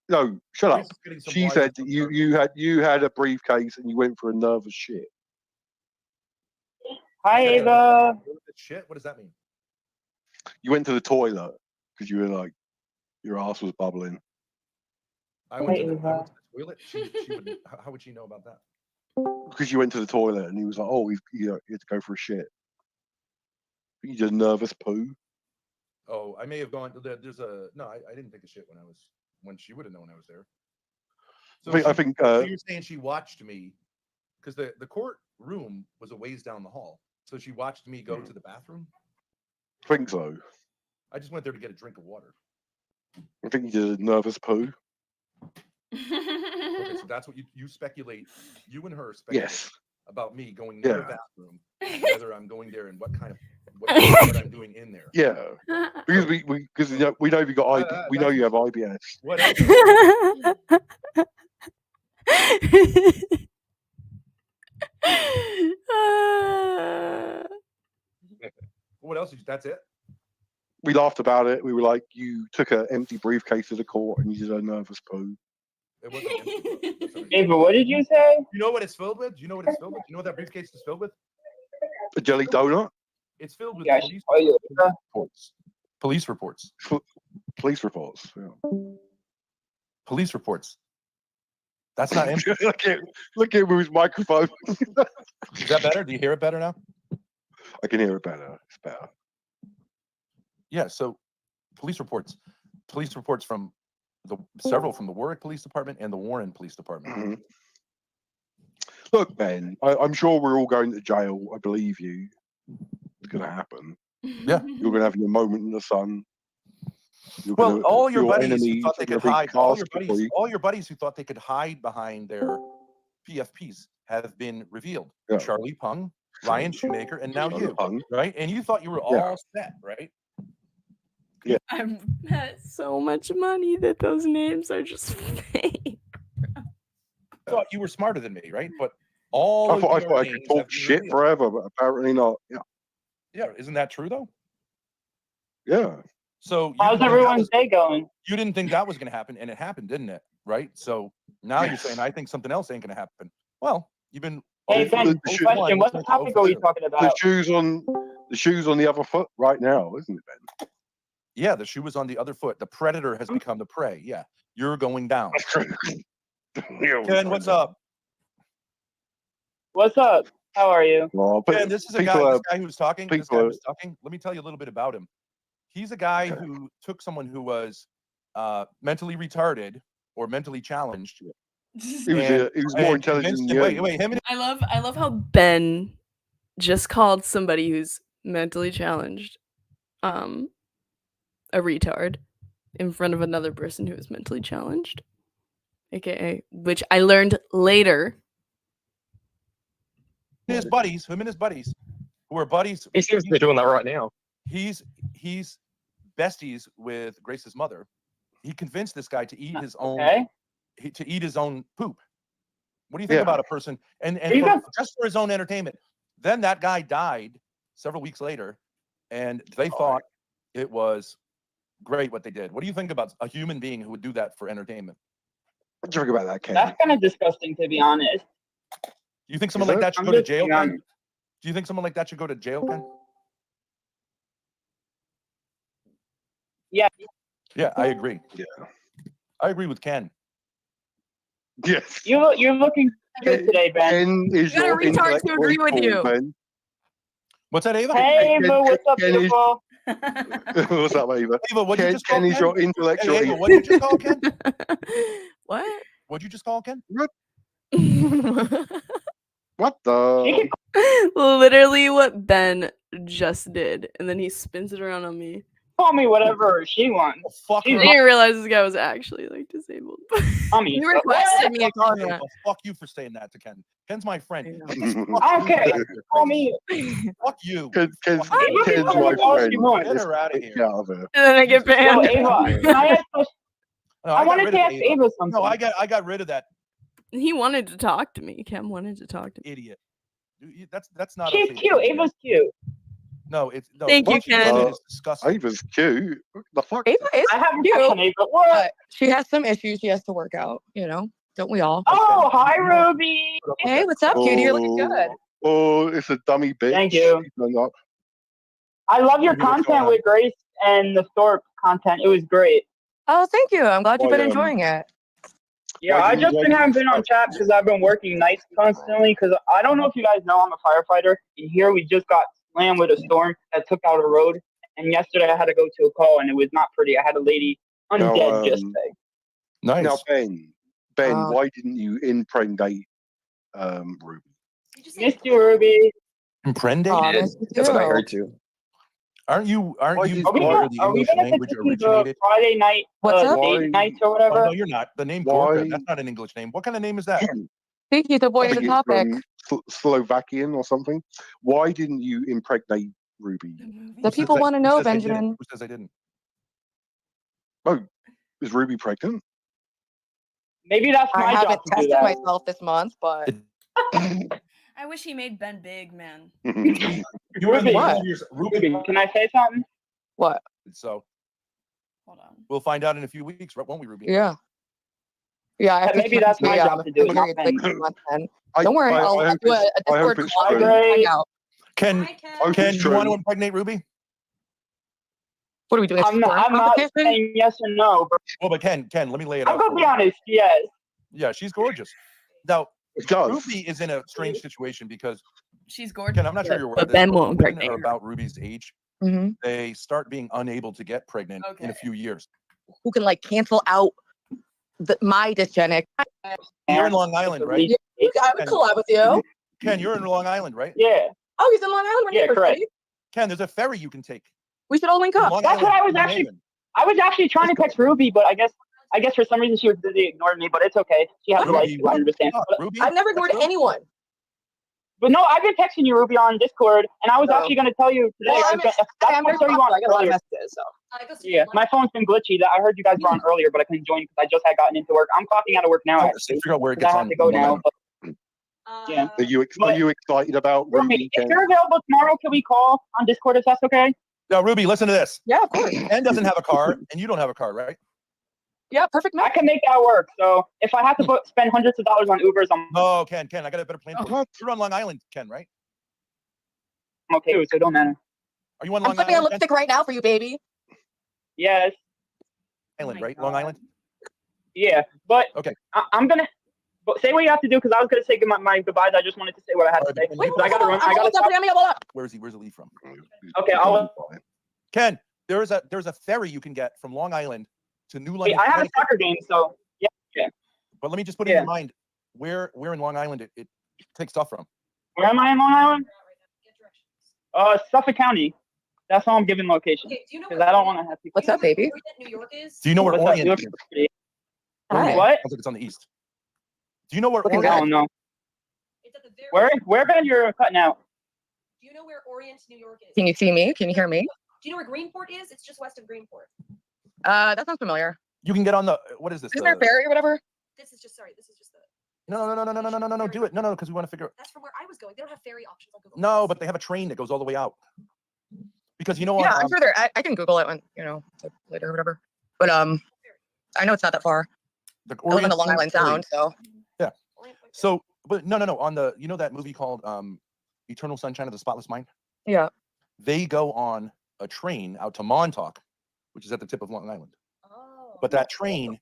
No, shut up. Grace is getting some She wires said from that you had a briefcase and you went for a nervous shit. Hi, Ava. Shit, what does that mean? You went to the toilet because you were like, your ass was bubbling. I went to the toilet. How would she know about that? Because you went to the toilet and he was like, oh, he had to go for a shit. You did a nervous poo. Oh, I may have gone. There's a no. I didn't take a shit when she would have known I was there. So I think so you're saying she watched me because the courtroom was a ways down the hall. So she watched me go to the bathroom. I think so. I just went there to get a drink of water. I think you did a nervous poo. Okay, so that's what you speculate. You and her speculate Yes. about me going near the bathroom, whether I'm going there and what what I'm doing in there. Yeah, because we know you got we know you have IBS. What else? What else? That's it. We laughed about it. We were like, you took an empty briefcase to the court and you did a nervous poo. It wasn't empty. Ava, what did you say? You know what it's filled with? Do you know what it's filled with? Do you know what that briefcase is filled with? A jelly donut. It's filled with police reports. Police reports. Yeah. Police reports. That's not empty. look at his microphone. Is that better? Do you hear it better now? I can hear it better. It's better. Yeah. So, police reports from several from the Warwick Police Department and the Warren Police Department. Mm-hmm. Look, Ben, I'm sure we're all going to jail. I believe you. It's going to happen. Yeah. You're going to have your moment in the sun. Well, all your buddies who thought they could hide, all your your buddies who thought they could hide behind their PFPs have been revealed. Yeah. Charlie Pung, Ryan Shoemaker, and now you, right? And you thought you were all set, right? Yeah. I've bet so much money that those names are just fake. I thought you were smarter than me, right? But all I thought I could talk shit forever, but apparently not. Yeah. Yeah, isn't that true though? Yeah. So how's everyone's day going? You didn't think that was going to happen, and it happened, didn't it? Right. So now you're saying I think something else ain't going to happen. Well, you've been. Hey Ben, question. What topic are we talking about? The shoes on the other foot right now, isn't it, Ben? Yeah, the shoe was on the other foot. The predator has become the prey. Yeah, you're going down. Ken, what's up? What's up? How are you? Well, Ken, this is a guy. This guy who's talking. This guy who's talking. Let me tell you a little bit about him. He's a guy who took someone who was mentally retarded or mentally challenged. He was more intelligent than you. Wait, him and I love how Ben just called somebody who's mentally challenged a retard in front of another person who is mentally challenged, aka, which I learned later. Him and his buddies, who are buddies. He seems to be doing that right now. He's besties with Grace's mother. He convinced this guy to eat his own poop. What do you think about a person and just for his own entertainment? Then that guy died several weeks later, and they thought it was great what they did. What do you think about a human being who would do that for entertainment? What do you think about that, Ken? That's kind of disgusting, to be honest. Do you think someone like that should go to jail, Ken? Do you think someone like that should go to jail, Ken? Yeah. Yeah, I agree. Yeah. I agree with Ken. Yes. You're looking good today, Ben. You got a retard to agree with you. Ben. What's that, Ava? Hey, Ava, what's up, beautiful? What's up, Ava? Ava, what did you just call Ken is your intellectual. Hey, Ava, what did you just call Ken? What? What'd you just call Ken? What the? Literally what Ben just did, and then he spins it around on me. Call me whatever she wants. Oh, fuck I didn't realize this guy was actually like disabled. Mommy, He requested me to call him that. Fuck you for saying that to Ken. Ken's my friend. Okay, call me. Fuck you. Ken's my friend. Get her out of here. Get out of here. And then I get banned. Ava, I wanted to ask Ava something. No, I got rid of that He wanted to talk to me. Cam wanted to talk to me. idiot. That's not. She's okay. cute. Ava's cute. No, it's no. Thank you, what she did Ken. is disgusting. Ava's cute. What the fuck? Ava is I haven't cute, met Ava. What? but she has some issues she has to work out. You know, don't we all? Oh, hi, Ruby. Hey, what's up, cutie? You're looking good. Oh, it's a dummy bitch. Thank you. No. I love your Ruby, what's going content on? with Grace and the Thorp content. It was great. Oh, thank you. I'm glad you've Why, been enjoying it. Yeah, Why I didn't- just why haven't didn't been you on chat because I've been working nights constantly. Because I don't know if you guys know I'm a firefighter. And here we just got slammed with a storm that took out a road. And yesterday I had to go to a call and it was not pretty. I had a lady Now, undead yesterday. Nice. Now, Ben, why didn't you impregnate Ruby? Missed you, Ruby. Impregnate? Oh, nice to That's what I you. heard too. Aren't you Are we part gonna, of the are we English gonna language continue the originated? Friday night What's up? date nights or Oh, whatever? no, you're not. The name Why? Gorka, that's not an English name. What kind of name is that? Tiki, to I avoid the think it's topic. Slovakian or something. Why didn't you impregnate Ruby? The people want to know, Benjamin. Who says I didn't? Oh, is Ruby pregnant? Maybe that's I my haven't job to do tested that. myself this month, but I wish he made Ben big, man. You're in the What? years, Ruby, can I say something? what? So Hold on. we'll find out in a few weeks, won't we, Ruby? Yeah. Yeah, I have to Maybe that's my job to do. I'm not period Ben. this month, then. Don't worry, I'll hope do a it's- I hope Discord it's call true. and find out. Ken, hope Ken, it's you want true. to impregnate Ruby? What are we doing? I'm not saying yes or no, but Well, but Ken, let me lay it I'm out. gonna for be you. honest. Yes. Yeah, she's gorgeous. Now, It does. Ruby is in a strange situation because She's gorgeous. Ken, I'm not sure you're aware But of this, Ben but won't when women impregnate are her. about Ruby's age, Mm-hmm. they start being unable to get pregnant in a few years. Who can like cancel out my dysgenic? You're in Long Island, right? I would collab with you. Ken, you're in Long Island, right? Yeah. Oh, he's in Long Island. We're Yeah, neighbors, correct. buddy. Ken, there's a ferry you can take. We should all link from up. Long That's what Island I was to New actually. Haven. I was actually trying to text Ruby, but I guess for some reason she was busy ignoring me. But it's okay. She has the right to understand. Ruby? I've never ignored anyone. But no, I've been texting you, Ruby, on Discord, and I was No. actually going to tell you today. Well, I was gonna- that's what I saw you on I got a lot of earlier. messages, so. Yeah, my phone's been glitchy. I heard you guys were on earlier, but I couldn't join because I just had gotten into work. I'm clocking out of work now, Oh, actually. figure out where it 'cause I gets have on to go Long now. Island. But, yeah. Are you excited about Ruby? Ruby, if Ken? you're available tomorrow, can we call on Discord if that's okay? Now, Ruby, listen to this. Yeah, of course. Ken doesn't have a car, and you don't have a car, right? Yeah, perfect I match. can make that work. So if I have to spend hundreds of dollars on Ubers, I'm No, Ken, I got a better plan for you. You're on Long Island, Ken, right? okay with it. So it don't matter. Are you on I'm Long putting on Island? lipstick right now for you, baby. Yes. Island, right? Long Island? Yeah. But okay. I'm gonna say what you have to do because I was gonna say my goodbyes. I just wanted to say what I had to say. Wait, I gotta run. I gotta stop. Where's he leave from? Okay, I'll. Ken, there's a ferry you can get from Long Island to New London. Wait, I have a Connecticut. soccer game, so yeah. But let me just put in your mind where in Long Island it takes stuff from. Where am I in Long Island? Suffolk County. That's all I'm giving location. Because I don't want to have people. What's up, baby? New York is? Do you know where What's up, Orient New is? York? Orient. What? Sounds like it's on the east. Do you know where I Orient? don't know. Where Ben, you're cutting out? Do you know where Orient, New York is? Can you see me? Can you hear me? Do you know where Greenport is? It's just west of Greenport. That sounds familiar. You can get on the what is this? Isn't there a ferry or whatever? This is just the. No, do it. No, because we want to figure. That's from where I was going. They don't have ferry options on Google. No, but they have a train that goes all the way out. Because you know what? Yeah, I'm sure there. I can Google it when later or whatever. But I know it's not that far. I live in the Long Island Sound, so. Yeah. So, but no. On the that movie called Eternal Sunshine of the Spotless Mind. Yeah. They go on a train out to Montauk, which is at the tip of Long Island. Oh. But that train,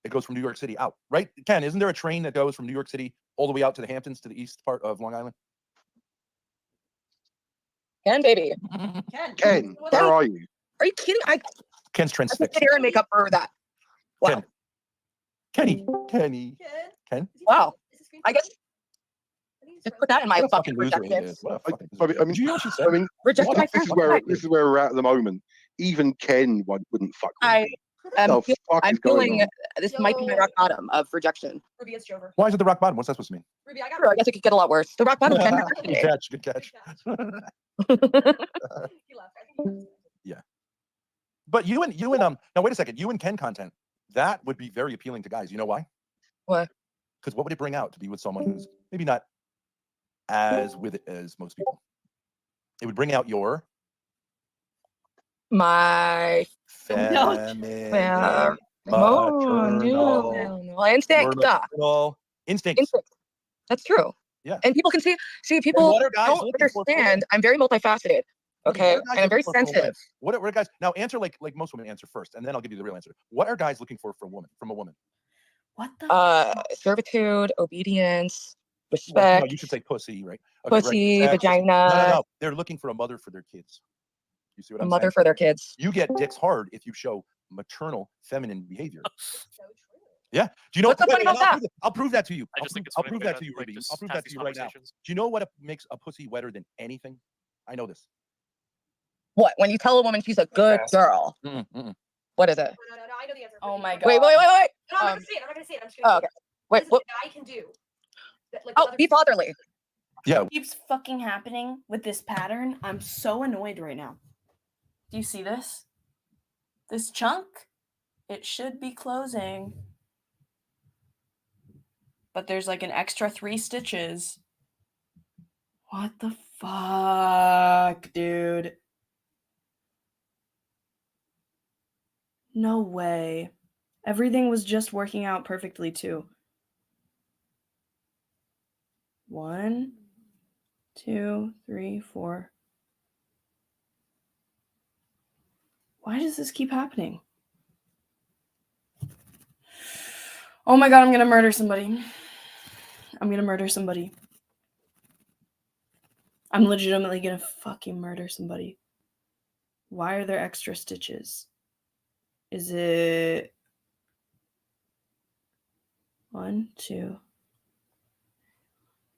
it goes from New York City out, right? Ken, isn't there a train that goes from New York City all the way out to the Hamptons to the east part of Long Island? Ken, baby. Ken, where are you? Are you kidding? Ken's I transfixed. sit here and make up for that. Wow. Kenny. Wow. I guess. Just put that in my What a fucking fucking loser he rejections. is. What a fucking I mean, Did you hear what she said? I mean, Reject my this friend. is where we're at the moment. Even Ken wouldn't fuck with I me. am. The fuck I'm is going feeling on? this might be my rock bottom of rejection. Ruby, it's Jover. Why is it the rock bottom? What's that supposed to mean? Ruby, I got. Sure, I guess it could get a lot worse. The rock bottom can Good catch. Good catch. He left. I think Yeah. But you and now wait a second. You and Ken content, that would be very appealing to guys. You know why? What? Because what would it bring out to be with someone who's maybe not as with it as most people? It would bring out your My feminine, maternal instinct. Instincts. That's true. Yeah. And people can see And people what are guys don't looking for understand. I'm very multifaceted. Okay. What are guys And I'm very looking for a woman? sensitive. What are guys now? Answer like most women answer first, and then I'll give you the real answer. What are guys looking for from a woman? What the? Servitude, obedience, Well, respect. no, you should say pussy, right? Pussy, Right. vagina. No. They're looking for a mother for their kids. You see what A I'm mother saying? for their kids. You get dicks hard if you show maternal, feminine behavior. Yeah. Do you know What's so funny about that? I'll prove that to you. I just think it's I'll funny prove the way that to you, like, Ruby. just I'll prove have that to these you right now. Do conversations. you know what makes a pussy wetter than anything? I know this. What? When you tell a woman she's a good girl. What is it? No, I know the answer. Oh my god. Wait. No, I'm not gonna say it. I'm not gonna say it. I'm just gonna. Oh, okay. Wait. What a guy can do. Be fatherly. Yeah. What keeps fucking happening with this pattern? I'm so annoyed right now. Do you see this? This chunk? It should be closing. But there's like an extra 3 stitches. What the fuck, dude? No way. Everything was just working out perfectly too. 1, 2, 3, 4. Why does this keep happening? Oh my god, I'm gonna murder somebody. I'm gonna murder somebody. I'm legitimately gonna fucking murder somebody. Why are there extra stitches? Is it 1, 2?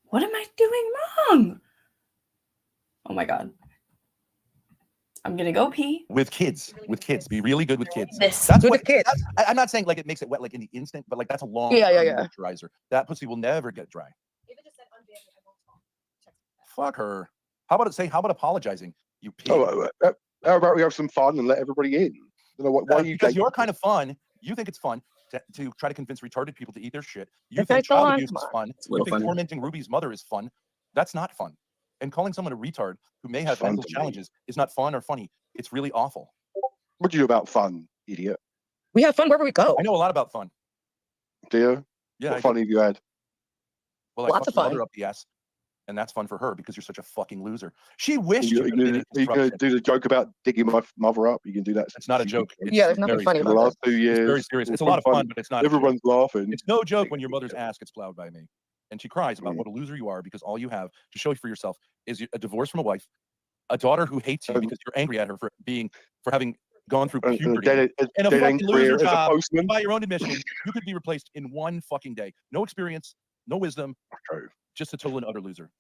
What am I doing wrong? Oh my god. I'm gonna go pee. With kids. Be really good with kids. This. That's Good what with kids. I'm not saying like it makes it wet like in the instant, but like that's a long Yeah. moisturizer. That pussy will never get dry. Fuck her. How about apologizing? You pig. How about we have some fun and let everybody in? You know, why you because you're kind of fun. You think it's fun to try to convince retarded people to eat their shit. You If think it's the child one, abuse come is on. fun. It's a little You think funny. tormenting Ruby's mother is fun. That's not fun. And calling someone a retard who may have fun mental to me. challenges is not fun or funny. It's really awful. What do you do about fun, idiot? We have fun wherever we go. I know a lot about fun. Do you? Yeah. What fun have you had? Well, I Lots fucked of your fun. mother up the ass, and that's fun for her because you're such a fucking loser. She wished Are you you going to do the joke about digging my mother up? You can do that. It's not a joke. It's Yeah, there's nothing very funny In serious. the about last 2 years, It's very serious. It's a lot of fun, but it's not. Everyone's laughing. It's no joke when your mother's ass gets plowed by me, and she cries about what a loser you are because all you have to show for yourself is a divorce from a wife, a daughter who hates you because you're angry at her for having gone through puberty, and a fucking loser job. By your own admission, you could be replaced in one fucking day. No experience, no wisdom, just a total and utter loser.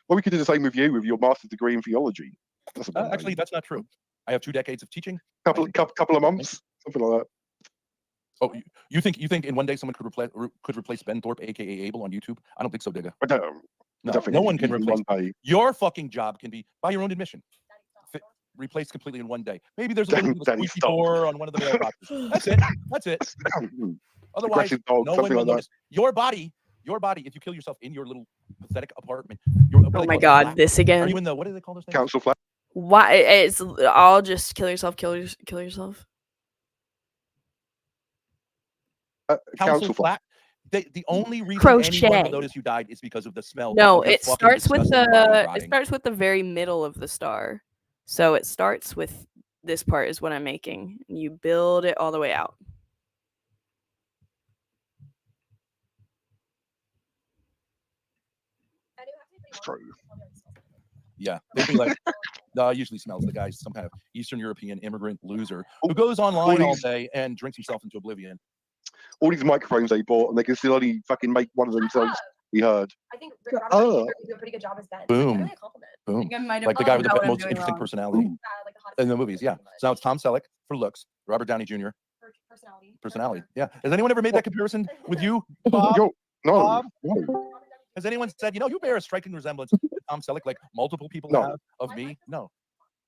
Well, we could do the same with you with your master's degree in theology. That's Actually, that's not true. I have 2 decades of teaching. couple of months, something like that. Oh, you think in one day someone could replace Ben Thorp, aka Abel, on YouTube? I don't think so, Digga. I don't No, think no one can in replace. one day. Your fucking job can be, by your own admission, replaced completely in one day. Maybe there's a little bit of a Danny, squeaky stop. door on one of the mailboxes. That's it. Otherwise, Aggressive dog, no one something will like that. notice. Your body. If you kill yourself in your little pathetic apartment, Oh my god, this Are again. you in the what do they call those things? Council flat. Why? It's all just kill yourself. Kill yourself. Council flat. The only reason Crochet. anyone will notice you died is because of the smell. No, of your it fucking starts with disgusting body the rotting. very middle of the star. So it starts with this part is what I'm making. And you build it all the way out. It's true. Yeah, they'd be like, no, it usually smells the guy's some kind of Eastern European immigrant loser who goes online all day and drinks himself into oblivion. All these microphones they bought, and they can still only fucking make one of themselves be heard. I think Robert Downey did a pretty good job as Ben. Boom. Really a compliment. Boom. think I might have Like the guy with the found out what I'm most doing interesting wrong. personality in the movies. Yeah. So now it's Tom Selleck for looks, Robert Downey Jr. Personality. Yeah. Has anyone ever made that comparison with you, Bob? No. Bob? Has anyone said, you bear a striking resemblance to Tom Selleck, like multiple people No. have of me? No.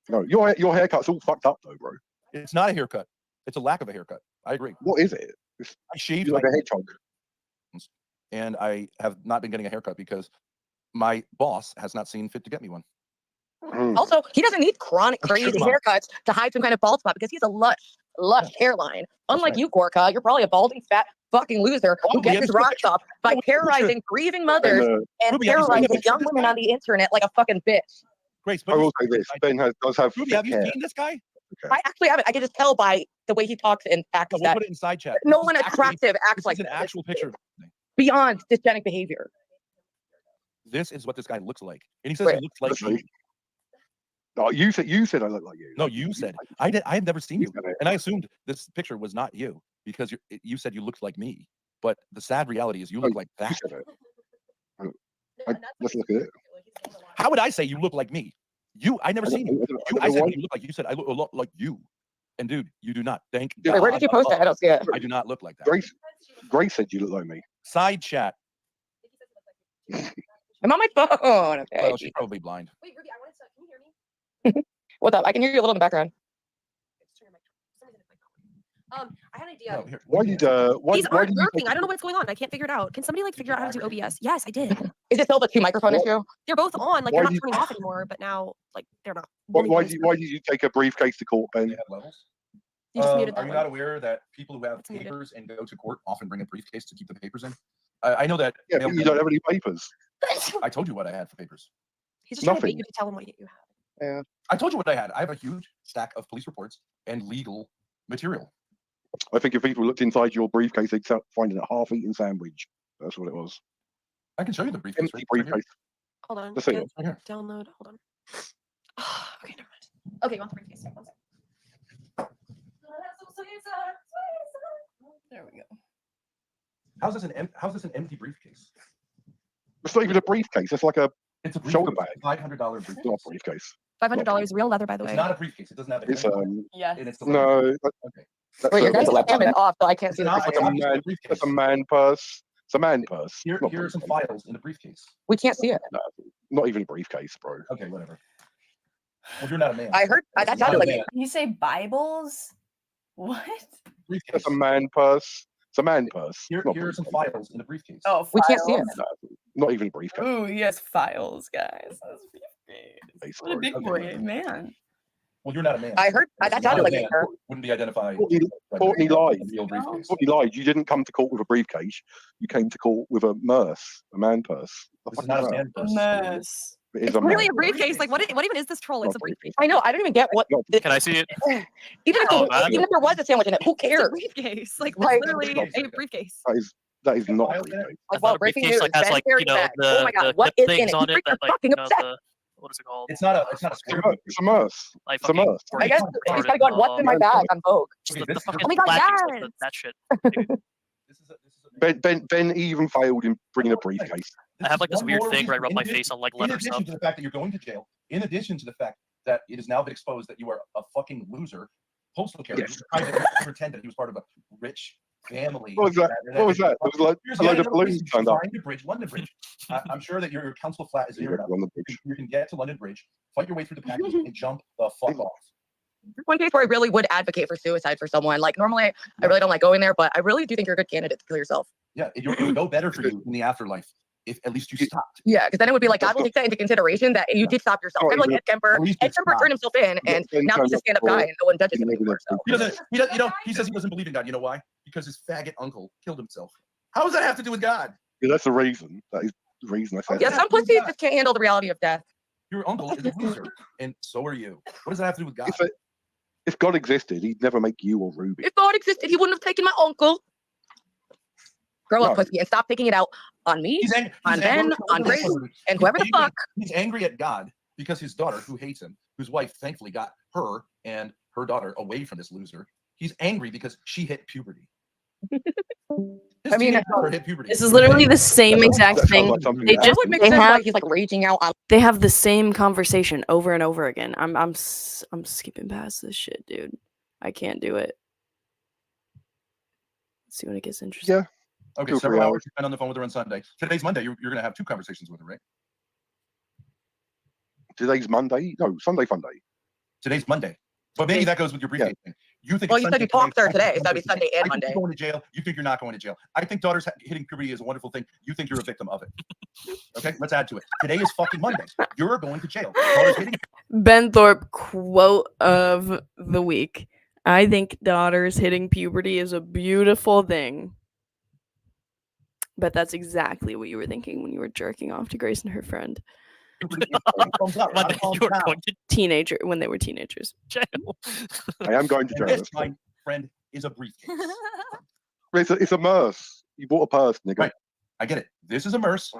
No, your haircut's all fucked up though, bro. It's not a haircut. It's a lack of a haircut. I agree. What is it? I shaved You're like my a hedgehog. and I have not been getting a haircut because my boss has not seen fit to get me one. Also, he doesn't need chronic crazy haircuts to hide some kind of bald spot because he's a lush hairline. Unlike you, Gorka, you're probably a balding, fat fucking loser who gets his rocks off by terrorizing grieving mothers and terrorizing young women on the internet like a fucking bitch. Grace, I will say this: Ben does have Ruby, thick have you hair. seen this guy? I actually haven't. I can just tell by the way he talks and acts We'll that put it in side chat. no one attractive acts like This is an actual picture. beyond dysgenic behavior. This is what this guy looks like, and he says he looks like me. No, you said I look like you. No, you said I did. I have never seen you, and I assumed this picture was not you because you said you looked like me. But the sad reality is you look like that. Let's look at it. How would I say you look like me? I never seen you. I said you look like you said I look a lot like you, and dude, you do not. Thank God. Wait, where did you post it? I don't see it. I do not look like that. Grace said you look like me. Side chat. I'm on my phone. Okay. Well, she's probably blind. Wait, Ruby, I wanted to. Can you hear me? What's up? I can hear you a little in the background. I had an idea. Why did These aren't working. I don't know what's going on. I can't figure it out. Can somebody like figure out how to do OBS? Yes, I did. Is it still the two microphone issue? They're both on. Like Why they're not do you- turning off anymore. But now, like they're not. why did you take a briefcase to court, Ben? Levels? You just muted Are that you one. not aware that people who have papers and go to court often bring a briefcase to keep the papers in? I know that. Yeah, but you don't have any papers. I told you what I had for papers. He's just trying to Nothing. get you to tell him what you have. Yeah. I told you what I had. I have a huge stack of police reports and legal material. I think if people looked inside your briefcase, they'd find a half-eaten sandwich. That's what it was. I can show you the briefcase. Empty briefcase. Hold on. Let's see Get- it. Right here. Download. Hold on. Okay, never mind. Okay, you want the briefcase? One sec. There we go. How's this an empty briefcase? It's not even a briefcase. It's like a It's a shoulder briefcase. bag. $500 briefcase. It's not a briefcase. $500 real leather, by the way. It's not a briefcase. It doesn't have a It's Yeah. and it's no. Okay. Wait, your guys' webcam is off, so I can't see the It's It's briefcase. a man. It's a man purse. It's a man purse. Here Not are some briefcase. files in the briefcase. We can't see it. No, not even a briefcase, bro. Okay, whatever. Well, you're not a man. I heard that You're not sounded a like man. You say Bibles? What? Briefcase. It's a man purse. It's a man purse. Here Not are some briefcase. files in the briefcase. Oh, We can't see it. files. No, not even a briefcase. Ooh, yes, files, guys. That's briefcase. What a big Okay, boy, whatever. man. Well, you're not a man. I heard that You're sounded not like a it. man. Sir. Wouldn't be identified. Courtney lied. Real briefcase. Courtney lied. You didn't come to court with a briefcase. You came to court with a purse, a man purse. The This fuck is not is a that? man purse. Mess. It is It's a really man a briefcase. Like what even is this troll? It's a briefcase. I know. I don't even get what. Can I see it? Even Oh, if man. even if there was a sandwich in it, who It's a cares? briefcase. Like Like- it's literally a briefcase. That is not a briefcase. I Like, well, thought a breaking briefcase news. like has Ben like Perry's back. Oh my god, the what clip is in things it? on You it that like fucking upset. what is it called? It's not a square. It's a merce. Like It's a fucking merce. I guess retarded, he's gotta go on what's in my bag on Vogue. just Okay, the this- fucking Oh my God, plastics, like, yes! that shit. This is a Ben even failed in bringing a briefcase. I have like this one weird more thing where I reason. rub In my addition- face on like In leather addition stuff. to the fact that you're going to jail, in addition to the fact that it has now been exposed that you are a fucking loser, postal carrier Yes. trying to pretend that he was part of a rich family. What was that? What was that? There was like Here's a the load other of balloons reason, turned up. trying to bridge London Bridge. I'm sure that your council flat is near enough. On the bridge. You can get to London Bridge, fight your way through the package, and jump the fuck off. One case where I really would advocate for suicide for someone. Like normally, I really don't like going there, but I really do think you're a good candidate to kill yourself. Yeah, it would go better for you in the afterlife if at least you stopped. Yeah, because then it would be like God will take that into consideration that you did stop yourself. Oh, Kind of like yeah. Ed Kemper. At least Ed it's Kemper not. turned himself in, and Ben now he's a turned stand-up up guy, for- and no one judges him He anymore. So. He doesn't. He says he doesn't believe in God. You know why? Because his faggot uncle killed himself. How does that have to do with God? Yeah, that's the reason. That is the reason I said Yeah, that. some pussies just can't handle the reality of death. Your uncle is a loser, and so are you. What does that have to do with God? If God existed, he'd never make you or Ruby. If God existed, he wouldn't have taken my uncle. Grow up, No. pussy, and stop taking it out on me, on Ben, on Grace, and whoever the fuck. He's angry at God because his daughter, who hates him, whose wife thankfully got her and her daughter away from this loser. He's angry because she hit puberty. I mean, hit puberty. This is literally the same exact That sounds thing. like something They that That just would make they sense have why he's like raging out on. they have the same conversation over and over again. I'm skipping past this shit, dude. I can't do it. Let's see when it gets interesting. Yeah. Okay, 2 or 3 several hours hours. you spent on the phone with her on Sunday. Today's Monday. You're going to have 2 conversations with her, right? Today's Monday. No, Sunday fun day. Today's Monday. But maybe that goes with your briefcase thing. You think Well, it's you said Sunday you talked to her today. today, so that'd be Sunday and I think Monday. you're going to jail. You think you're not going to jail. I think daughters hitting puberty is a wonderful thing. You think you're a victim of it. Okay, let's add to it. Today is fucking Monday. You're going to jail. Daughters hitting. Ben Thorp quote of the week. I think daughters hitting puberty is a beautiful thing. But that's exactly what you were thinking when you were jerking off to Grace and her friend. Teenager, when they were teenagers. Jail. I am going to jail. This, my friend, is a briefcase. It's a purse. You bought a purse, nigga. Right. I get it. This is a merce.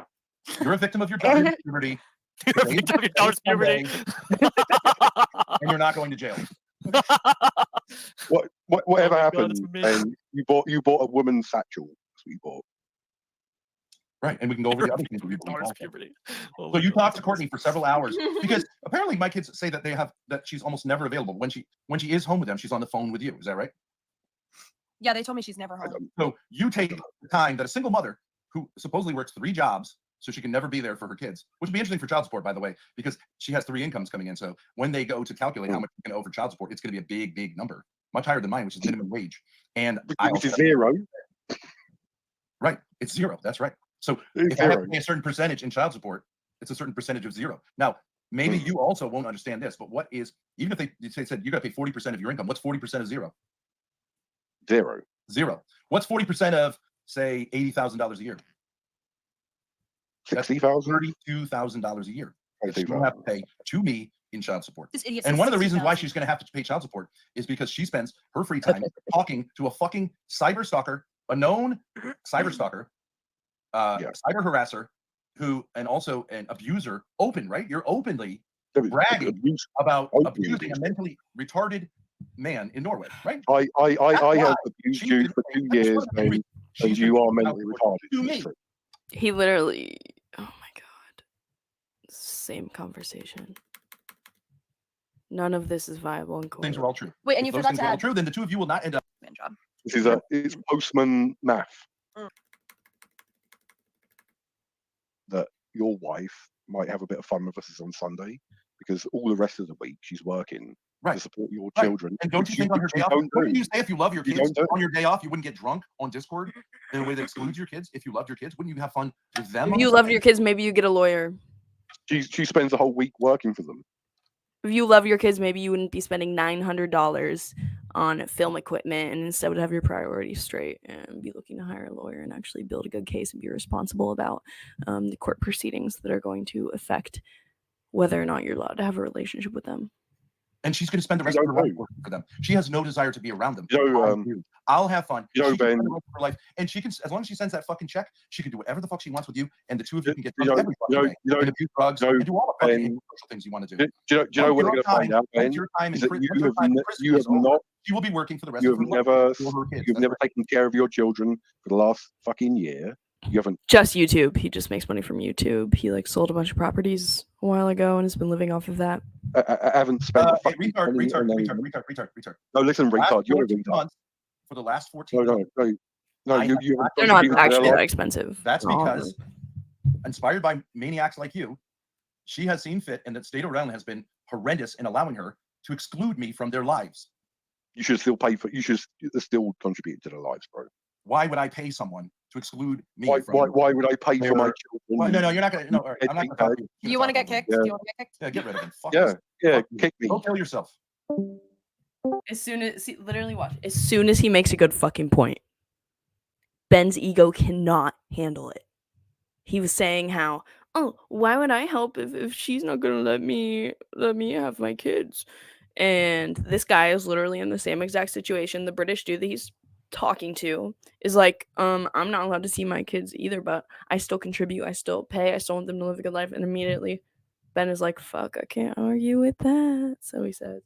You're a victim of your daughter's puberty. You're a victim of your daughter's puberty. And you're not going to jail. Whatever God, happened, and you bought a woman's satchel. That's what you bought. Right, and we can go over the other things. Daughter's puberty. So you talked to Courtney for several hours because apparently my kids say that that she's almost never available. When she is home with them, she's on the phone with you. Is that right? Yeah, they told me she's never home. So you take the time that a single mother who supposedly works 3 jobs so she can never be there for her kids, which would be interesting for child support, by the way, because she has 3 incomes coming in. So when they go to calculate how much you can owe for child support, it's going to be a big, big number, much higher than mine, which is minimum wage. And which is 0. Right, it's 0. That's right. So if I have to pay a certain percentage in child support, it's a certain percentage of 0. Now, maybe you also won't understand this, but what is, even if they said you got to pay 40% of your income, what's 40% of 0? 0. 0. What's 40% of, say, $80,000 a year? $60,000? $32,000 a year. That you have to pay to me in child support. This idiot And says one of the reasons why 60,000. she's going to have to pay child support is because she spends her free time talking to a fucking cyber stalker, a known cyber stalker, cyber harasser, and also an abuser. Right? You're openly bragging about abusing a mentally retarded man in Norway, right? I have abused you for 2 years, and you are mentally retarded. He literally, oh my god, same conversation. None of this is viable in court. Things are all true. Wait, and you if those forgot things to are all add. true, then the two of you will not end up. Job. It's postman math. That your wife might have a bit of fun with us on Sunday because all the rest of the week she's working to support your children. And don't you think on your day off, wouldn't you say if you love your kids on your day off, you wouldn't get drunk on Discord in a way that excludes your kids? If you loved your kids, wouldn't you have fun with them? If you love your kids, maybe you get a lawyer. She spends the whole week working for them. If you love your kids, maybe you wouldn't be spending $900 on film equipment and instead would have your priorities straight and be looking to hire a lawyer and actually build a good case and be responsible about the court proceedings that are going to affect whether or not you're allowed to have a relationship with them. And she's going to spend the rest of her life working for them. She has no desire to be around them. I'll have fun. She can spend the rest of her life, and she can, as long as she sends that fucking check, she can do whatever the fuck she wants with you, and the two of you can get drunk every fucking day, and abuse drugs, and do all the fucking social things you want to do. Do you know what they're going to find out, Ben? Your time Is in that you have not. She will be working for the rest of her life. You've never taken care of your children for the last fucking year. You haven't. Just YouTube. He just makes money from YouTube. He sold a bunch of properties a while ago and has been living off of that. I haven't spent. Retard. No, listen, retard. You're a retard. For the last 14 months. No, they're not actually that expensive. That's because, inspired by maniacs like you, she has seen fit, and that state of realm has been horrendous in allowing her to exclude me from their lives. You should still pay for. You should still contribute to their lives, bro. Why would I pay someone to exclude me? Why would I pay for my children? Well, no, you're not gonna. No, all right, I'm not gonna talk to you. Do you want to get kicked? Yeah. Do you want to get kicked? Yeah, get rid of him. Fuck kick me. Go kill yourself. As soon as literally watch. As soon as he makes a good fucking point, Ben's ego cannot handle it. He was saying how, oh, why would I help if she's not gonna let me have my kids? And this guy is literally in the same exact situation. The British dude that he's talking to is like, I'm not allowed to see my kids either, but I still contribute, I still pay, I still want them to live a good life. And immediately Ben is like, fuck, I can't argue with that. So he says,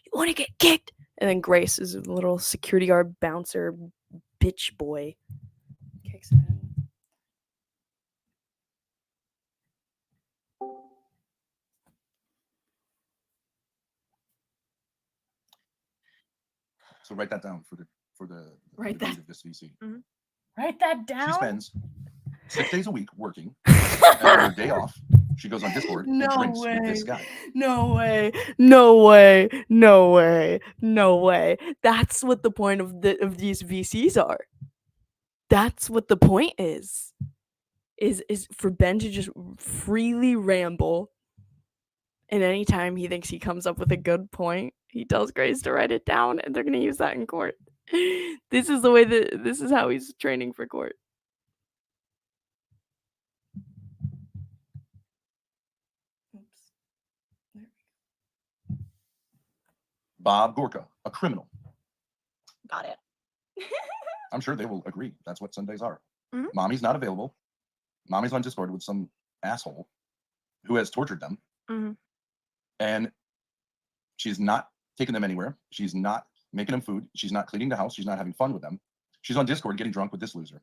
you want to get kicked? And then Grace is a little security guard bouncer bitch boy. Kicks him. So write that down for the Write that. of this VC. Mm-hmm. Write that down. She spends 6 days a week working, and on her day off, She goes on Discord and No drinks with this way. guy. No way. No way. No way. No way. That's what the point of these VCs are. That's what the point is for Ben to just freely ramble. And anytime he thinks he comes up with a good point, he tells Grace to write it down, and they're gonna use that in court. This is how he's training for court. Bob Gorka, a criminal. Got it. I'm sure they will agree. That's what Sundays are. Mhm. Mommy's not available. Mommy's on Discord with some asshole who has tortured them. Mhm. And she's not taking them anywhere. She's not making them food. She's not cleaning the house. She's not having fun with them. She's on Discord getting drunk with this loser.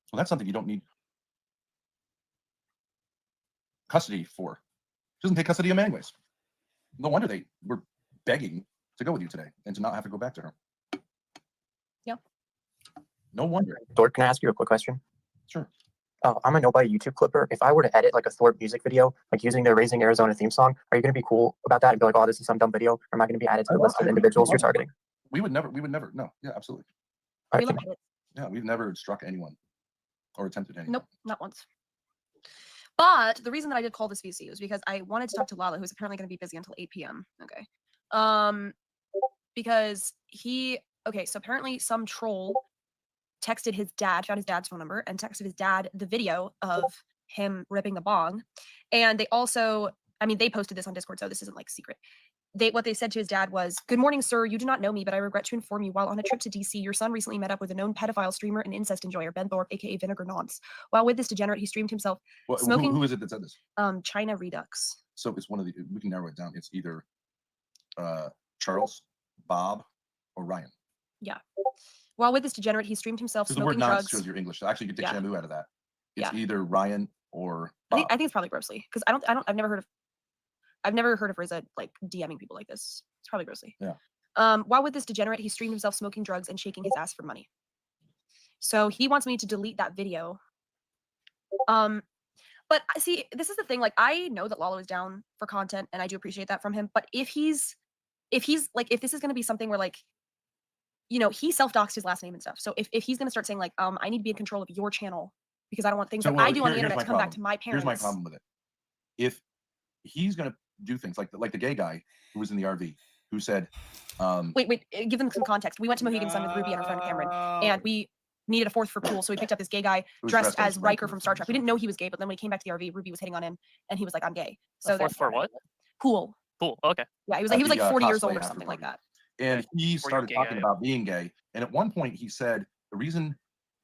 So that's something you don't need custody for. She doesn't take custody of Mangways. No wonder they were begging to go with you today and to not have to go back to her. Yep. No wonder. Thorp, can I ask you a quick question? Sure. I'm a nobody YouTube clipper. If I were to edit like a Thorp music video, like using their Raising Arizona theme song, are you going to be cool about that and be like, oh, this is some dumb video? Or am I going to be added to the list of individuals you're targeting? We would never. No. Yeah, absolutely. All We right, love edits. Yeah, we've never struck anyone or attempted anything. Nope, not once. But the reason that I did call this VC was because I wanted to talk to Lala, who's apparently going to be busy until 8 p.m. Okay. Because so apparently some troll texted his dad, found his dad's phone number, and texted his dad the video of him ripping the bong. And they also, they posted this on Discord, so this isn't like secret. What they said to his dad was, "Good morning, sir. You do not know me, but I regret to inform you while on a trip to DC, your son recently met up with a known pedophile streamer and incest enjoyer, Ben Thorp, aka Vinegar Nonce. While with this degenerate, he streamed himself smoking." Who is it that said this? China Redux. So it's one of the. We can narrow it down. It's either Charles, Bob, or Ryan. Yeah. While with this degenerate, he streamed himself Because the word smoking nonce drugs. shows your English. So actually, you could take Yeah. shampoo out of that. It's Yeah. either Ryan or I Bob. think it's probably grossly because I've never heard of RZA like DMing people like this. It's probably grossly. Yeah. While with this degenerate, he streamed himself smoking drugs and shaking his ass for money. So he wants me to delete that video. But see, this is the thing. Like, I know that Lalo is down for content, and I do appreciate that from him. But if this is going to be something where like, he self-doxed his last name and stuff. So if he's going to start saying like, I need to be in control of your channel because I don't want things that I do on the internet to come back to my parents. Here's my problem with it. If he's going to do things like the gay guy who was in the RV who said, Wait, give them some context. We went to Mohegan Sun with Ruby and our friend Cameron, and we needed a fourth for pool, so we picked up this gay guy dressed as Riker from Star Trek. We didn't know he was gay, but then when he came back to the RV, Ruby was hitting on him, and he was like, "I'm gay." So fourth for what? Pool. Pool. Okay. Yeah, he was like 40 years old or something like that. and he started talking about being gay. And at one point he said the reason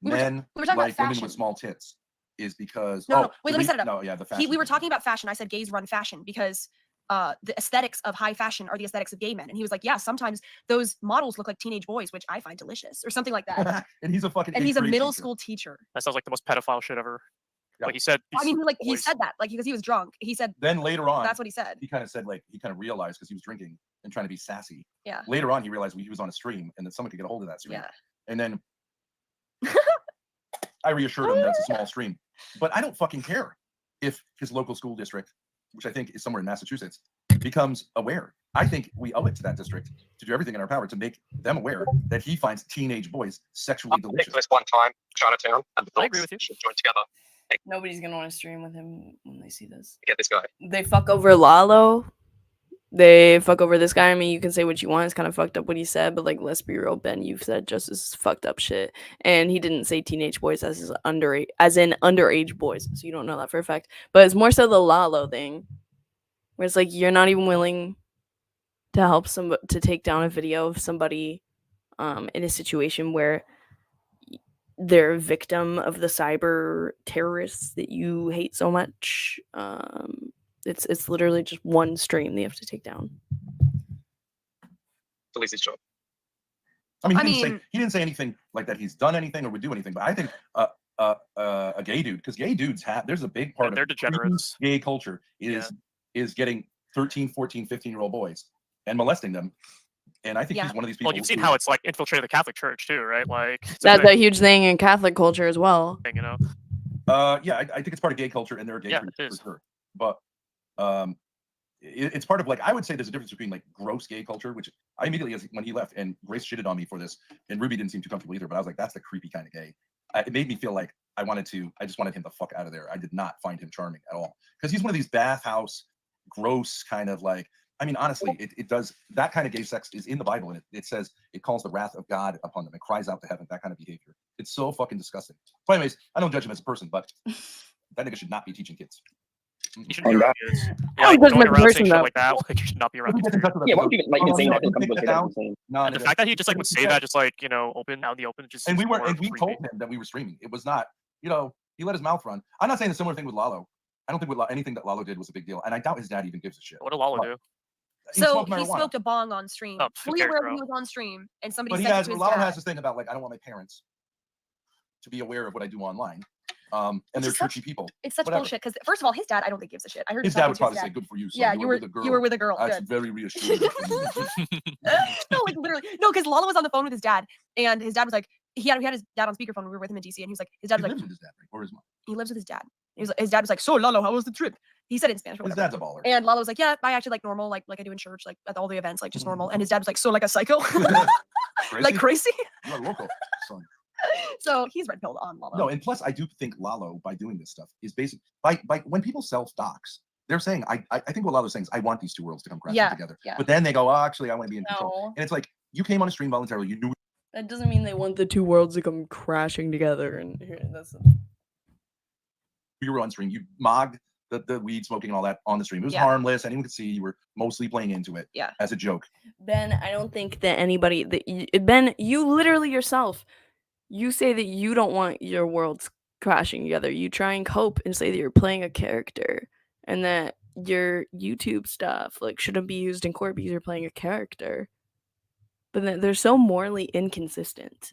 men we were talking about like women fashion. with small tits is because No, wait, let me set it up. No, yeah, the fashion. We were talking about fashion. I said gays run fashion because the aesthetics of high fashion are the aesthetics of gay men. And he was like, yeah, sometimes those models look like teenage boys, which I find delicious, or something like that. And he's a fucking and he's a eighth grade middle teacher. school teacher. That sounds like the most pedophile shit ever. Yeah. But he said, I mean, he said that like because he was drunk. He said. Then later on, that's what he said. He kind of said like he kind of realized because he was drinking and trying to be sassy. Yeah. Later on, he realized he was on a stream and that someone could get a hold of that stream. Yeah. And then I reassured him that's a small stream, but I don't fucking care if his local school district, which I think is somewhere in Massachusetts, becomes aware. I think we owe it to that district to do everything in our power to make them aware that he finds teenage boys sexually delicious. This one time, Chinatown, and the I agree with you. should join together. Nobody's gonna want to stream with him when they see this. Get this guy. They fuck over Lalo. They fuck over this guy. I mean, you can say what you want. It's kind of fucked up what he said, but like, let's be real, Ben. You've said just as fucked up shit, and he didn't say teenage boys as in underage boys. So you don't know that for a fact. But it's more so the Lalo thing, where it's like you're not even willing to help to take down a video of somebody in a situation where they're a victim of the cyber terrorists that you hate so much. It's literally just one stream they have to take down. At least his job. I mean, he didn't say anything like that he's done anything or would do anything, but I think a gay dude, because gay dudes there's a big part they're of degenerates. gay culture is getting 13, 14, 15-year-old boys and molesting them. And I think he's one of these people. Well, you've seen how it's like infiltrated the Catholic Church too, right? Like That's a huge thing in Catholic culture as well. You know. Yeah, I think it's part of gay culture, and there are gay priests for sure. But It's part of like, I would say there's a difference between like gross gay culture, which I immediately, when he left, and Grace shitted on me for this, and Ruby didn't seem too comfortable either, but I was like, that's the creepy kind of gay. It made me feel like I just wanted him the fuck out of there. I did not find him charming at all. Because he's one of these bathhouse, gross kind of like, I mean, honestly, it does, that kind of gay sex is in the Bible, and it says it calls the wrath of God upon them. It cries out to heaven, that kind of behavior. It's so fucking disgusting. So anyways, I don't judge him as a person, but that nigga should not be teaching kids. You shouldn't be around kids. Yeah, like, going around saying shit like that, like you should not be around kids. Yeah, why would you like saying that? And the fact that he just like would say that, just like, you know, open out in the open, just and we creepy. told him that we were streaming. It was not, you know, he let his mouth run. I'm not saying a similar thing with Lalo. I don't think anything that Lalo did was a big deal, and I doubt his dad even gives a shit. What did Lalo do? So he smoked a bong on stream. Fully aware he was on stream, and somebody said to his Lalo dad. has this thing about like, I don't want my parents to be aware of what I do online. And they're churchy people. It's such bullshit because first of all, his dad I don't think gives a shit. I heard his dad would probably say, "Good for you." Son. Yeah, you were with a girl. That's Good. very reassuring. No, like literally, no, because Lalo was on the phone with his dad, and his dad was like, he had his dad on speakerphone when we were with him in DC, and he was like, his dad was like, lives with his dad, right? Or his mom. He lives with his dad. His dad was like, so Lalo, how was the trip? He said it in Spanish. Or his dad's a baller. And Lalo was like, yeah, I actually like normal, like I do in church, like at all the events, like just normal. And his dad was like, so like a psycho, like crazy. You're a local son. So he's red pilled on Lalo. No, and plus I do think Lalo, by doing this stuff, is basic. By when people self-dox, they're saying, I think what Lalo's saying is, I want these two worlds to come crashing together. Yeah. But then they go, oh, actually, I want to be in control. And it's like, you came on a stream voluntarily. You knew. That doesn't mean they want the two worlds to come crashing together. And that's you were on stream. You mogged the weed smoking and all that on the stream. It was harmless. Anyone could see you were mostly playing into it as a joke. Ben, I don't think that anybody Ben, you literally yourself, you say that you don't want your worlds crashing together. You try and cope and say that you're playing a character and that your YouTube stuff like shouldn't be used in court because you're playing a character. But they're so morally inconsistent.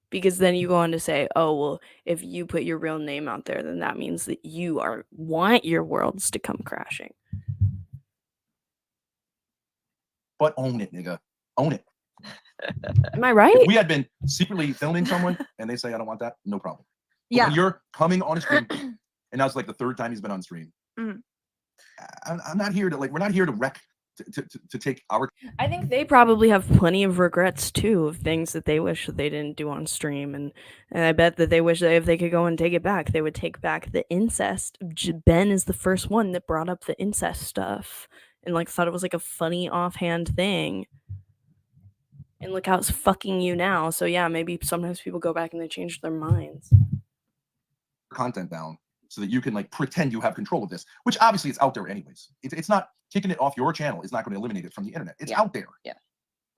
Because then you go on to say, oh, well, if you put your real name out there, then that means that you want your worlds to come crashing. But own it, nigga. Own it. Am I right? If we had been secretly filming someone and they say, I don't want that, no problem. But when you're coming on a stream, and now it's like the third time he's been on stream. Mm-hmm. I'm not here to, like, we're not here to wreck, to take our... I think they probably have plenty of regrets, too, of things that they wish that they didn't do on stream. And I bet that they wish that if they could go and take it back, they would take back the incest. Ben is the first one that brought up the incest stuff and, like, thought it was, like, a funny offhand thing. And look how it's fucking you now. So yeah, maybe sometimes people go back and they change their minds. Content down so that you can like pretend you have control of this, which obviously it's out there anyways. It's not kicking it off your channel. It's not going to eliminate it from the internet. It's out there. Yeah.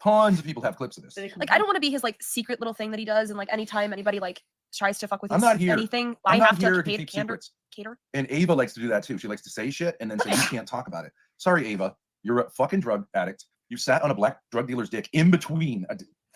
Tons of people have clips of this. Like I don't want to be his like secret little thing that he does, and like anytime anybody like tries to fuck with I'm not here. anything, I'm I not have here to to keep secrets. cater. And Ava likes to do that too. She likes to say shit and then say you can't talk about it. Sorry, Ava, you're a fucking drug addict. You sat on a black drug dealer's dick in between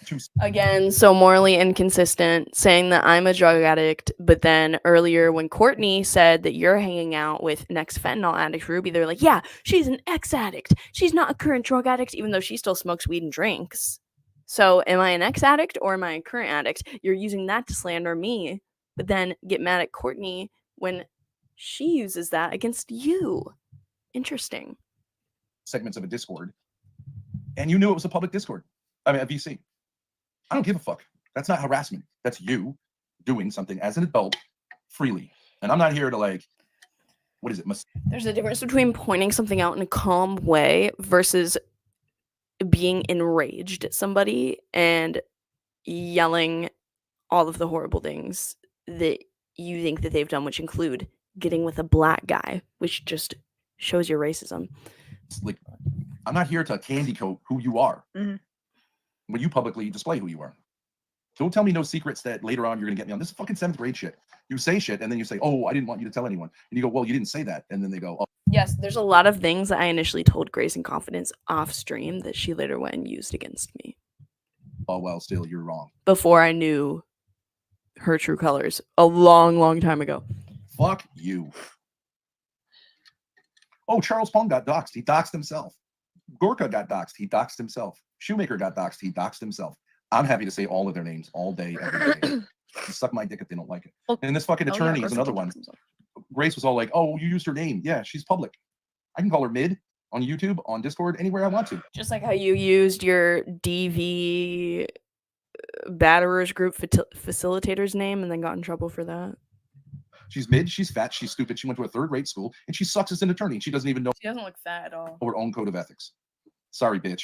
two. Again, so morally inconsistent, saying that I'm a drug addict, but then earlier when Courtney said that you're hanging out with an ex-fentanyl addict, Ruby, they're like, yeah, she's an ex-addict. She's not a current drug addict, even though she still smokes weed and drinks. So am I an ex-addict or am I a current addict? You're using that to slander me, but then get mad at Courtney when she uses that against you. Interesting. Segments of a Discord, and you knew it was a public Discord. I mean, a VC. I don't give a fuck. That's not harassment. That's you doing something as an adult freely. And I'm not here to like, what is it? There's a difference between pointing something out in a calm way versus being enraged at somebody and yelling all of the horrible things that you think that they've done, which include getting with a black guy, which just shows your racism. It's like, I'm not here to candy coat who you are. Mm-hmm. When you publicly display who you are. Don't tell me no secrets that later on you're gonna get me on. This is fucking 7th grade shit. You say shit and then you say, oh, I didn't want you to tell anyone. And you go, well, you didn't say that. And then they go, oh. Yes, there's a lot of things that I initially told Grace in confidence off stream that she later went and used against me. Oh, well, still, you're wrong. Before I knew her true colors a long, long time ago. Fuck you. Oh, Charles Pong got doxxed. He doxxed himself. Gorka got doxxed. He doxxed himself. Shoemaker got doxxed. He doxxed himself. I'm happy to say all of their names all day, every day. Suck my dick if they don't like it. And this fucking attorney is another one. Grace was all like, "Oh, you used her name. Yeah, she's public. I can call her mid on YouTube, on Discord, anywhere I want to." Just like how you used your DV batterers group facilitator's name and then got in trouble for that. She's mid, she's fat, she's stupid, she went to a third-rate school, and she sucks as an attorney. She doesn't even know She doesn't look fat at all. her own code of ethics. Sorry, bitch.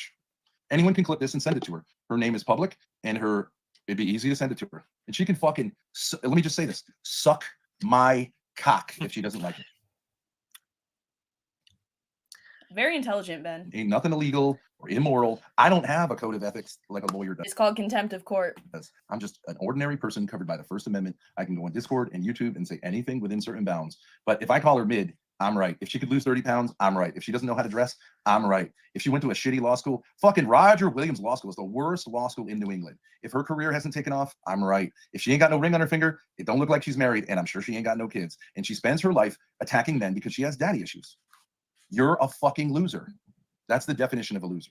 Anyone can clip this and send it to her. Her name is public, and it'd be easy to send it to her. And she can fucking, let me just say this, suck my cock if she doesn't like it. Very intelligent, Ben. Ain't nothing illegal or immoral. I don't have a code of ethics like a lawyer does. It's called contempt of court. I'm just an ordinary person covered by the First Amendment. I can go on Discord and YouTube and say anything within certain bounds. But if I call her mid, I'm right. If she could lose 30 pounds, I'm right. If she doesn't know how to dress, I'm right. If she went to a shitty law school, fucking Roger Williams Law School is the worst law school in New England. If her career hasn't taken off, I'm right. If she ain't got no ring on her finger, it don't look like she's married, and I'm sure she ain't got no kids. And she spends her life attacking men because she has daddy issues. You're a fucking loser. That's the definition of a loser.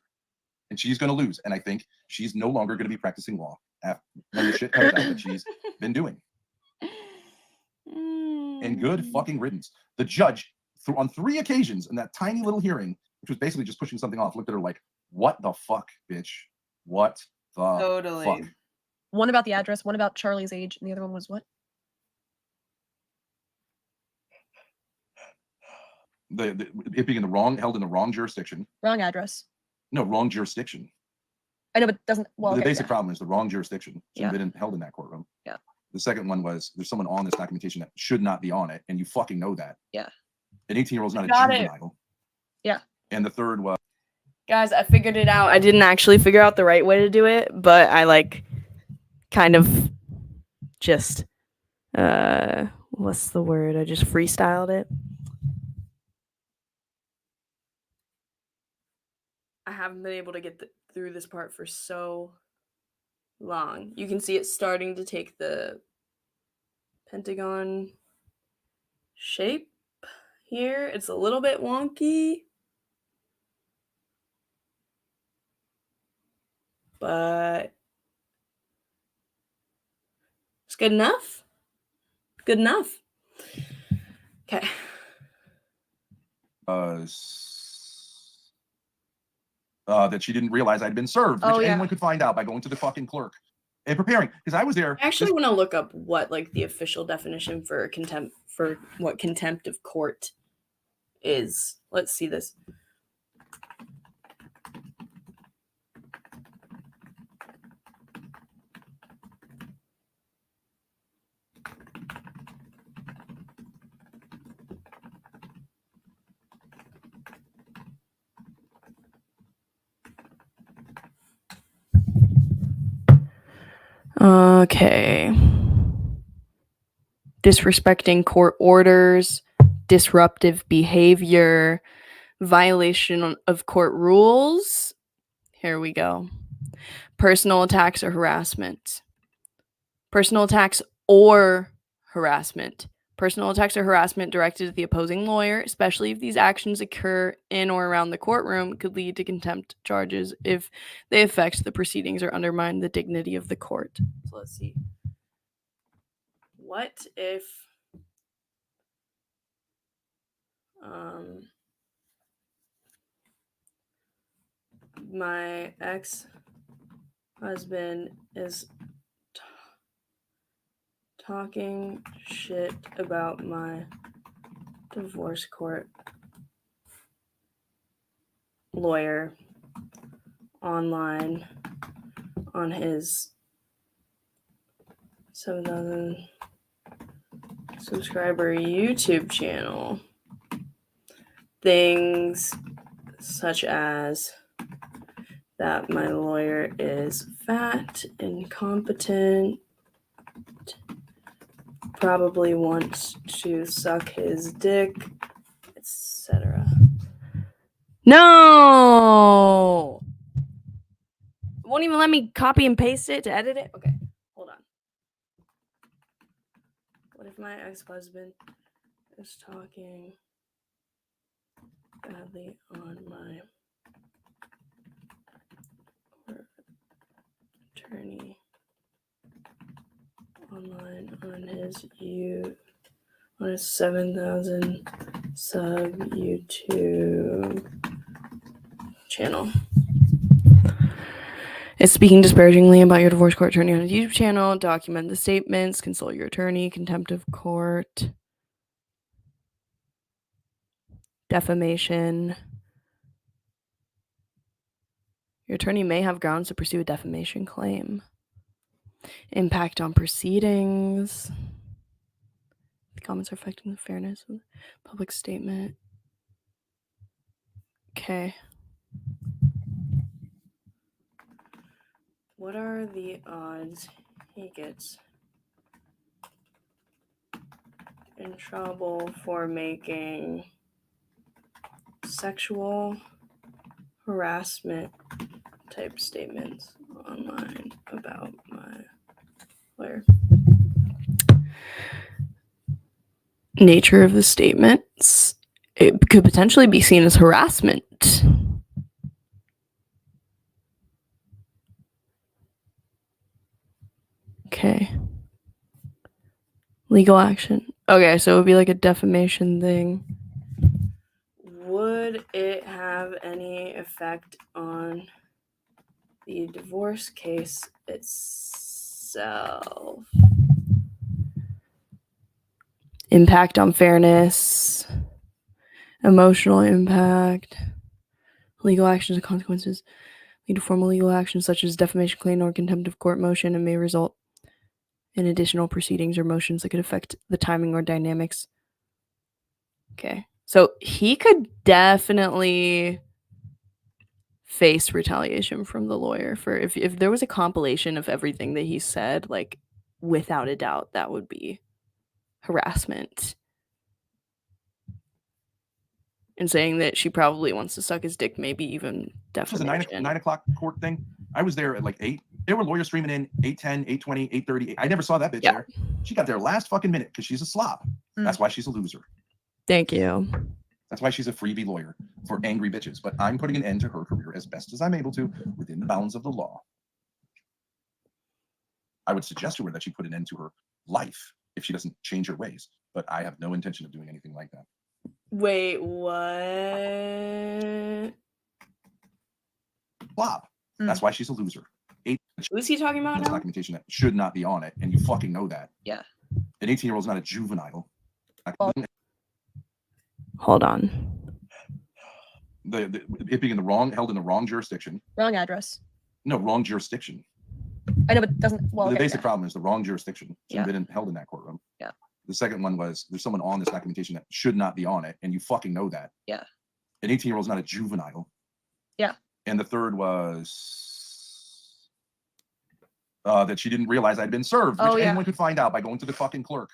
And she's going to lose. And I think she's no longer going to be practicing law after when the shit comes out that she's been doing. And good fucking riddance. The judge, on 3 occasions in that tiny little hearing, which was basically just pushing something off, looked at her like, "What the fuck, bitch? What the fuck?" One about the address, one about Charlie's age, and the other one was what? It being held in the wrong jurisdiction. Wrong address. No, wrong jurisdiction. I know, but it doesn't. Well, The okay, basic yeah. problem is the wrong jurisdiction. So Yeah. been held in that courtroom. Yeah. The second one was there's someone on this documentation that should not be on it, and you fucking know that. Yeah. An 18-year-old is not a Got it. juvenile. Yeah. And the third was Guys, I figured it out. I didn't actually figure out the right way to do it, but I kind of just what's the word? I just freestyled it. I haven't been able to get through this part for so long. You can see it starting to take the pentagon shape here. It's a little bit wonky, but it's good enough. Good enough. Okay. That she didn't realize I'd been served, which Oh, yeah. anyone could find out by going to the fucking clerk and preparing. Because I was there. I actually want to look up what the official definition for what contempt of court is. Let's see this. Okay. Disrespecting court orders, disruptive behavior, violation of court rules. Here we go. Personal attacks or harassment. Personal attacks or harassment. Personal attacks or harassment directed at the opposing lawyer, especially if these actions occur in or around the courtroom, could lead to contempt charges if they affect the proceedings or undermine the dignity of the court. So let's see. What if my ex-husband is talking shit about my divorce court lawyer online on his 7,000 subscriber YouTube channel. Things such as that my lawyer is fat, incompetent, probably wants to suck his dick, etc. No! It won't even let me copy and paste it to edit it? Okay, hold on. What if my ex-husband is talking badly on my attorney online on his on a 7,000 sub YouTube channel. It's speaking disparagingly about your divorce court attorney on his YouTube channel. Document the statements. Consult your attorney. Contempt of court. Defamation. Your attorney may have grounds to pursue a defamation claim. Impact on proceedings. The comments are affecting the fairness of the public statement. Okay. What are the odds he gets in trouble for making sexual harassment type statements online about my lawyer? Nature of the statements. It could potentially be seen as harassment. Okay. Legal action. Okay, so it would be like a defamation thing. Would it have any effect on the divorce case itself? Impact on fairness, emotional impact, legal actions and consequences lead to formal legal actions such as defamation claim or contempt of court motion and may result in additional proceedings or motions that could affect the timing or dynamics. Okay, so he could definitely face retaliation from the lawyer for if there was a compilation of everything that he said, like without a doubt, that would be harassment. And saying that she probably wants to suck his dick, maybe even defamation. This was a 9 o'clock court thing. I was there at like 8. There were lawyers streaming in 8:10, 8:20, 8:30. I never saw that bitch there. She got there last fucking minute because she's a slob. That's why she's a loser. Thank you. That's why she's a freebie lawyer for angry bitches. But I'm putting an end to her career as best as I'm able to within the bounds of the law. I would suggest to her that she put an end to her life if she doesn't change her ways. But I have no intention of doing anything like that. Wait, what? Slob. That's why she's a loser. Who's he talking about now? Documentation that should not be on it, and you fucking know that. Yeah. An 18-year-old is not a juvenile. Hold on. It being held in the wrong jurisdiction. Wrong address. No, wrong jurisdiction. I know, but it doesn't. Well, The okay, basic problem is the wrong jurisdiction. Shouldn't have been held in that courtroom. Yeah. The second one was there's someone on this documentation that should not be on it, and you fucking know that. Yeah. An 18-year-old is not a juvenile. Yeah. And the third was that she didn't realize I'd been served, which anyone could find out by going to the fucking clerk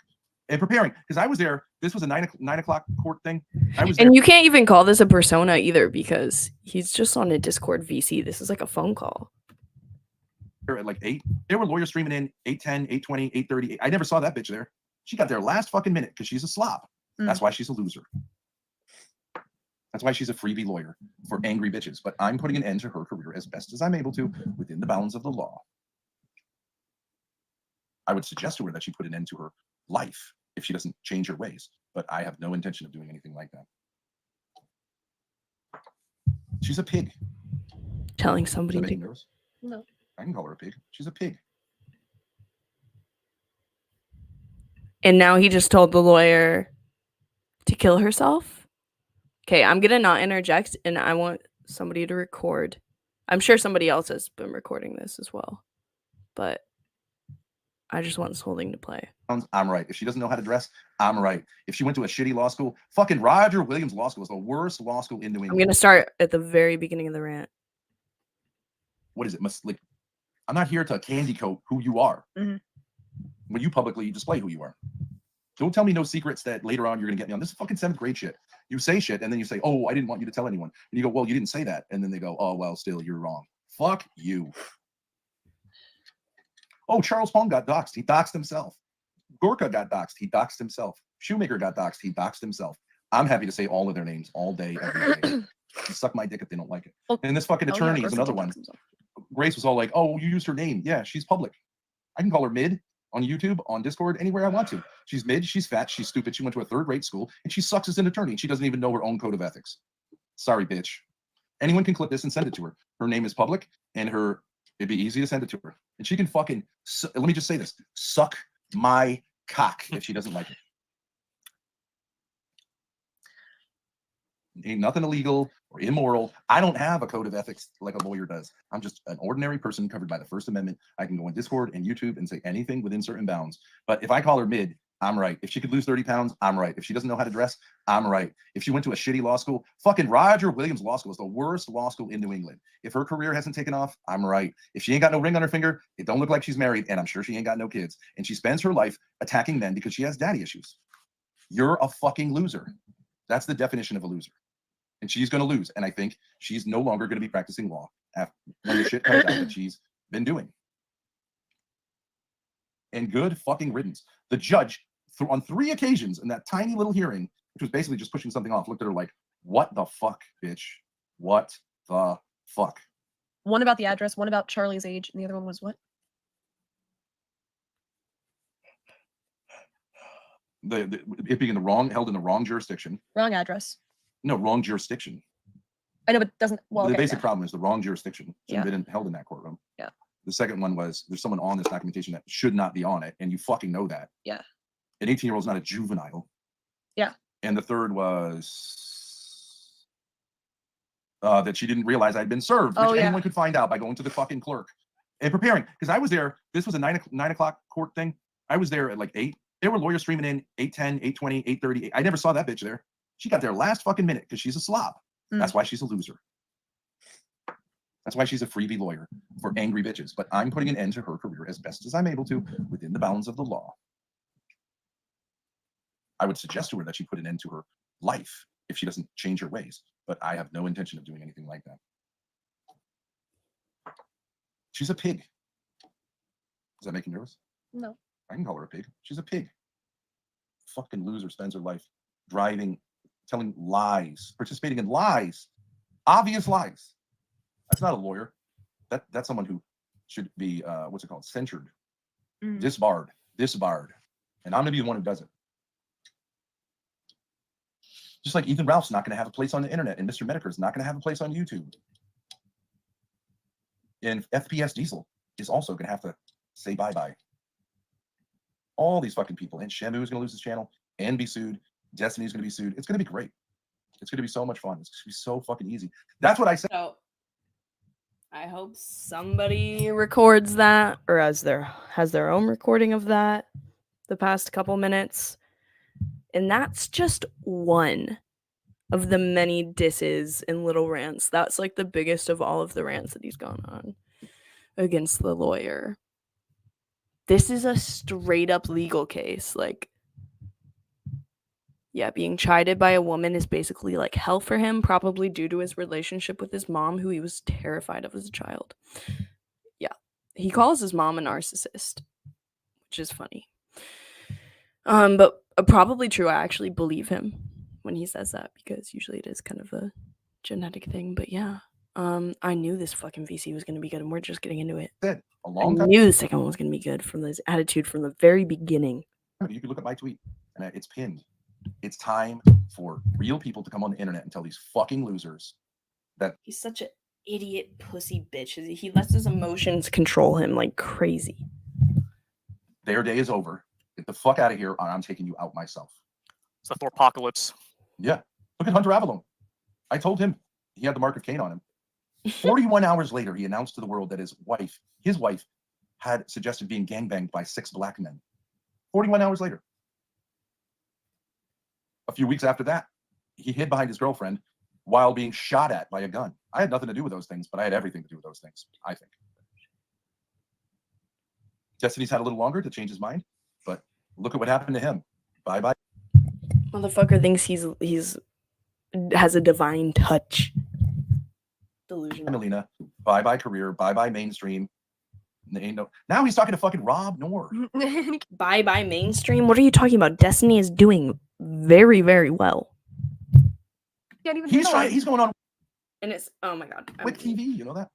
and preparing. Because I was there. This was a 9 o'clock court thing. I was there. And you can't even call this a persona either because he's just on a Discord VC. This is like a phone call. At like 8. There were lawyers streaming in 8:10, 8:20, 8:30. I never saw that bitch there. She got there last fucking minute because she's a slob. That's why she's a loser. That's why she's a freebie lawyer for angry bitches. But I'm putting an end to her career as best as I'm able to within the bounds of the law. I would suggest to her that she put an end to her life if she doesn't change her ways. But I have no intention of doing anything like that. She's a pig. Telling somebody Is that to... making you nervous? No. I can call her a pig. She's a pig. And now he just told the lawyer to kill herself? Okay, I'm going to not interject, and I want somebody to record. I'm sure somebody else has been recording this as well. But I just want this whole thing to play. I'm right. If she doesn't know how to dress, I'm right. If she went to a shitty law school, fucking Roger Williams Law School is the worst law school in New England. I'm going to start at the very beginning of the rant. What is it? I'm not here to candy coat who you are. When you publicly display who you are. Don't tell me no secrets that later on you're going to get me on. This is fucking 7th grade shit. You say shit and then you say, oh, I didn't want you to tell anyone. And you go, well, you didn't say that. And then they go, oh, well, still, you're wrong. Fuck you. Oh, Charles Holm got doxxed. He doxxed himself. Gorka got doxxed. He doxxed himself. Shoemaker got doxxed. He doxxed himself. I'm happy to say all of their names all day, every day. Suck my dick if they don't like it. And this fucking attorney is another one. Grace was all like, oh, you used her name. Yeah, she's public. I can call her mid. on YouTube, on Discord, anywhere I want to. She's mid, she's fat, she's stupid, she went to a third-rate school, and she sucks as an attorney, and she doesn't even know her own code of ethics. Sorry, bitch. Anyone can clip this and send it to her. Her name is public, and it'd be easy to send it to her. And she can fucking, let me just say this, suck my cock if she doesn't like it. Ain't nothing illegal or immoral. I don't have a code of ethics like a lawyer does. I'm just an ordinary person covered by the First Amendment. I can go on Discord and YouTube and say anything within certain bounds. But if I call her mid, I'm right. If she could lose 30 pounds, I'm right. If she doesn't know how to dress, I'm right. If she went to a shitty law school, fucking Roger Williams Law School is the worst law school in New England. If her career hasn't taken off, I'm right. If she ain't got no ring on her finger, it don't look like she's married, and I'm sure she ain't got no kids. And she spends her life attacking men because she has daddy issues. You're a fucking loser. That's the definition of a loser. And she's going to lose. And I think she's no longer going to be practicing law when the shit comes out that she's been doing. And good fucking riddance. The judge, on 3 occasions in that tiny little hearing, which was basically just pushing something off, looked at her like, what the fuck, bitch? What the fuck? One about the address, one about Charlie's age, and the other one was what? It being held in the wrong jurisdiction. Wrong address. No, wrong jurisdiction. I know, but doesn't. Well, the okay, basic problem is the wrong jurisdiction. Shouldn't have been held in that courtroom. Yeah. The second one was there's someone on this documentation that should not be on it, and you fucking know that. Yeah. An 18-year-old is not a juvenile. Yeah. And the third was that she didn't realize I'd been served, which anyone could find out by going to the fucking clerk and preparing. Because I was there. This was a 9 o'clock court thing. I was there at like 8. There were lawyers streaming in 8:10, 8:20, 8:30. I never saw that bitch there. She got there last fucking minute because she's a slob. That's why she's a loser. That's why she's a freebie lawyer for angry bitches. But I'm putting an end to her career as best as I'm able to within the bounds of the law. I would suggest to her that she put an end to her life if she doesn't change her ways. But I have no intention of doing anything like that. She's a pig. Does that make you nervous? No. I can call her a pig. She's a pig. Fucking loser, spends her life driving, telling lies, participating in lies, obvious lies. That's not a lawyer. That's someone who should be what's it called? Censured, disbarred. And I'm gonna be the one who does it. Just like Ethan Ralph's not gonna have a place on the internet, and Mr. Medicare is not gonna have a place on YouTube. And FPS Diesel is also gonna have to say bye-bye. All these fucking people. And Shamu is gonna lose his channel and be sued. Destiny's gonna be sued. It's gonna be great. It's gonna be so much fun. It's gonna be so fucking easy. That's what I said. So I hope somebody records that or has their own recording of that the past couple minutes. And that's just one of the many disses and little rants. That's like the biggest of all of the rants that he's gone on against the lawyer. This is a straight up legal case. Like, yeah, being chided by a woman is basically like hell for him, probably due to his relationship with his mom, who he was terrified of as a child. Yeah, he calls his mom a narcissist, which is funny. But probably true. I actually believe him when he says that, because usually it is kind of a genetic thing. But yeah, I knew this fucking VC was going to be good, and we're just getting into it. A long time. I knew the second one was going to be good from this attitude from the very beginning. You can look at my tweet, and it's pinned. It's time for real people to come on the internet and tell these fucking losers that he's such an idiot pussy bitch. He lets his emotions control him like crazy. Their day is over. Get the fuck out of here, or I'm taking you out myself. It's the Thorpocalypse. Yeah. Look at Hunter Avalon. I told him he had the mark of Cain on him. 41 hours later, he announced to the world that his wife, had suggested being gangbanged by 6 black men. 41 hours later. A few weeks after that, he hid behind his girlfriend while being shot at by a gun. I had nothing to do with those things, but I had everything to do with those things, I think. Destiny's had a little longer to change his mind, but look at what happened to him. Bye-bye. Motherfucker thinks he's has a divine touch. Delusion. Melina, bye-bye career, bye-bye mainstream. Now he's talking to fucking Rob Noor. Bye-bye mainstream? What are you talking about? Destiny is doing very, very well. He's going on. And it's, oh my god. With TV, you know that?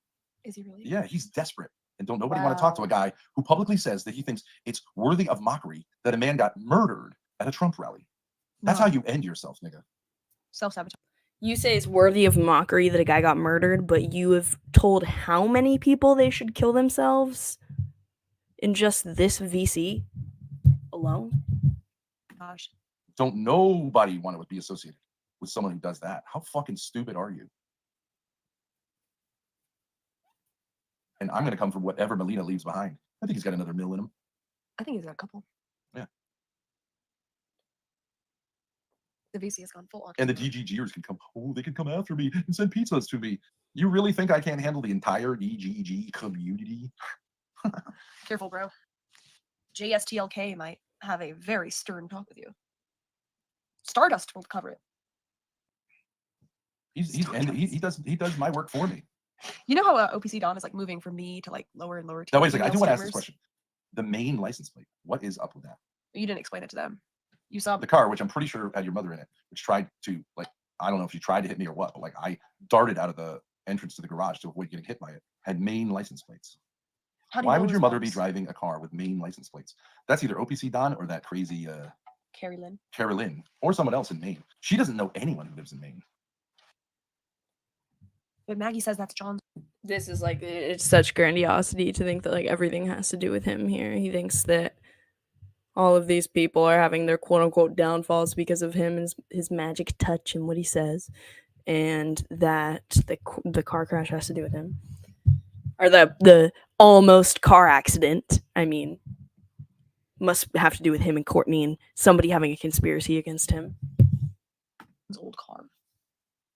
Is he really? Yeah, he's desperate. And don't nobody want to talk to a guy who publicly says that he thinks it's worthy of mockery that a man got murdered at a Trump rally. That's how you end yourself, nigga. Self-sabotage. You say it's worthy of mockery that a guy got murdered, but you have told how many people they should kill themselves in just this VC alone? Gosh. Don't nobody want to be associated with someone who does that. How fucking stupid are you? And I'm going to come from whatever Melina leaves behind. I think he's got another mill in him. I think he's got a couple. Yeah. The VC has gone full on. And the DGGers can come, oh, they can come after me and send pizzas to me. You really think I can't handle the entire DGG community? Careful, bro. JSTLK might have a very stern talk with you. Stardust will cover it. He does my work for me. You know how OPC Don is like moving from me to like lower and lower. Now wait a second. I do want to ask this question. The main license plate. What is up with that? You didn't explain it to them. You saw the car, which I'm pretty sure had your mother in it, which tried to like, I don't know if she tried to hit me or what, but like I darted out of the entrance to the garage to avoid getting hit by it. Had Maine license plates. Why would your mother be driving a car with Maine license plates? That's either OPC Don or that crazy Carrie Lynn or someone else in Maine. She doesn't know anyone who lives in Maine. But Maggie says that's John's. This is like, it's such grandiosity to think that like everything has to do with him here. He thinks that all of these people are having their quote unquote downfalls because of him and his magic touch and what he says, and that the car crash has to do with him, or the almost car accident. I mean, must have to do with him and Courtney and somebody having a conspiracy against him. His old car.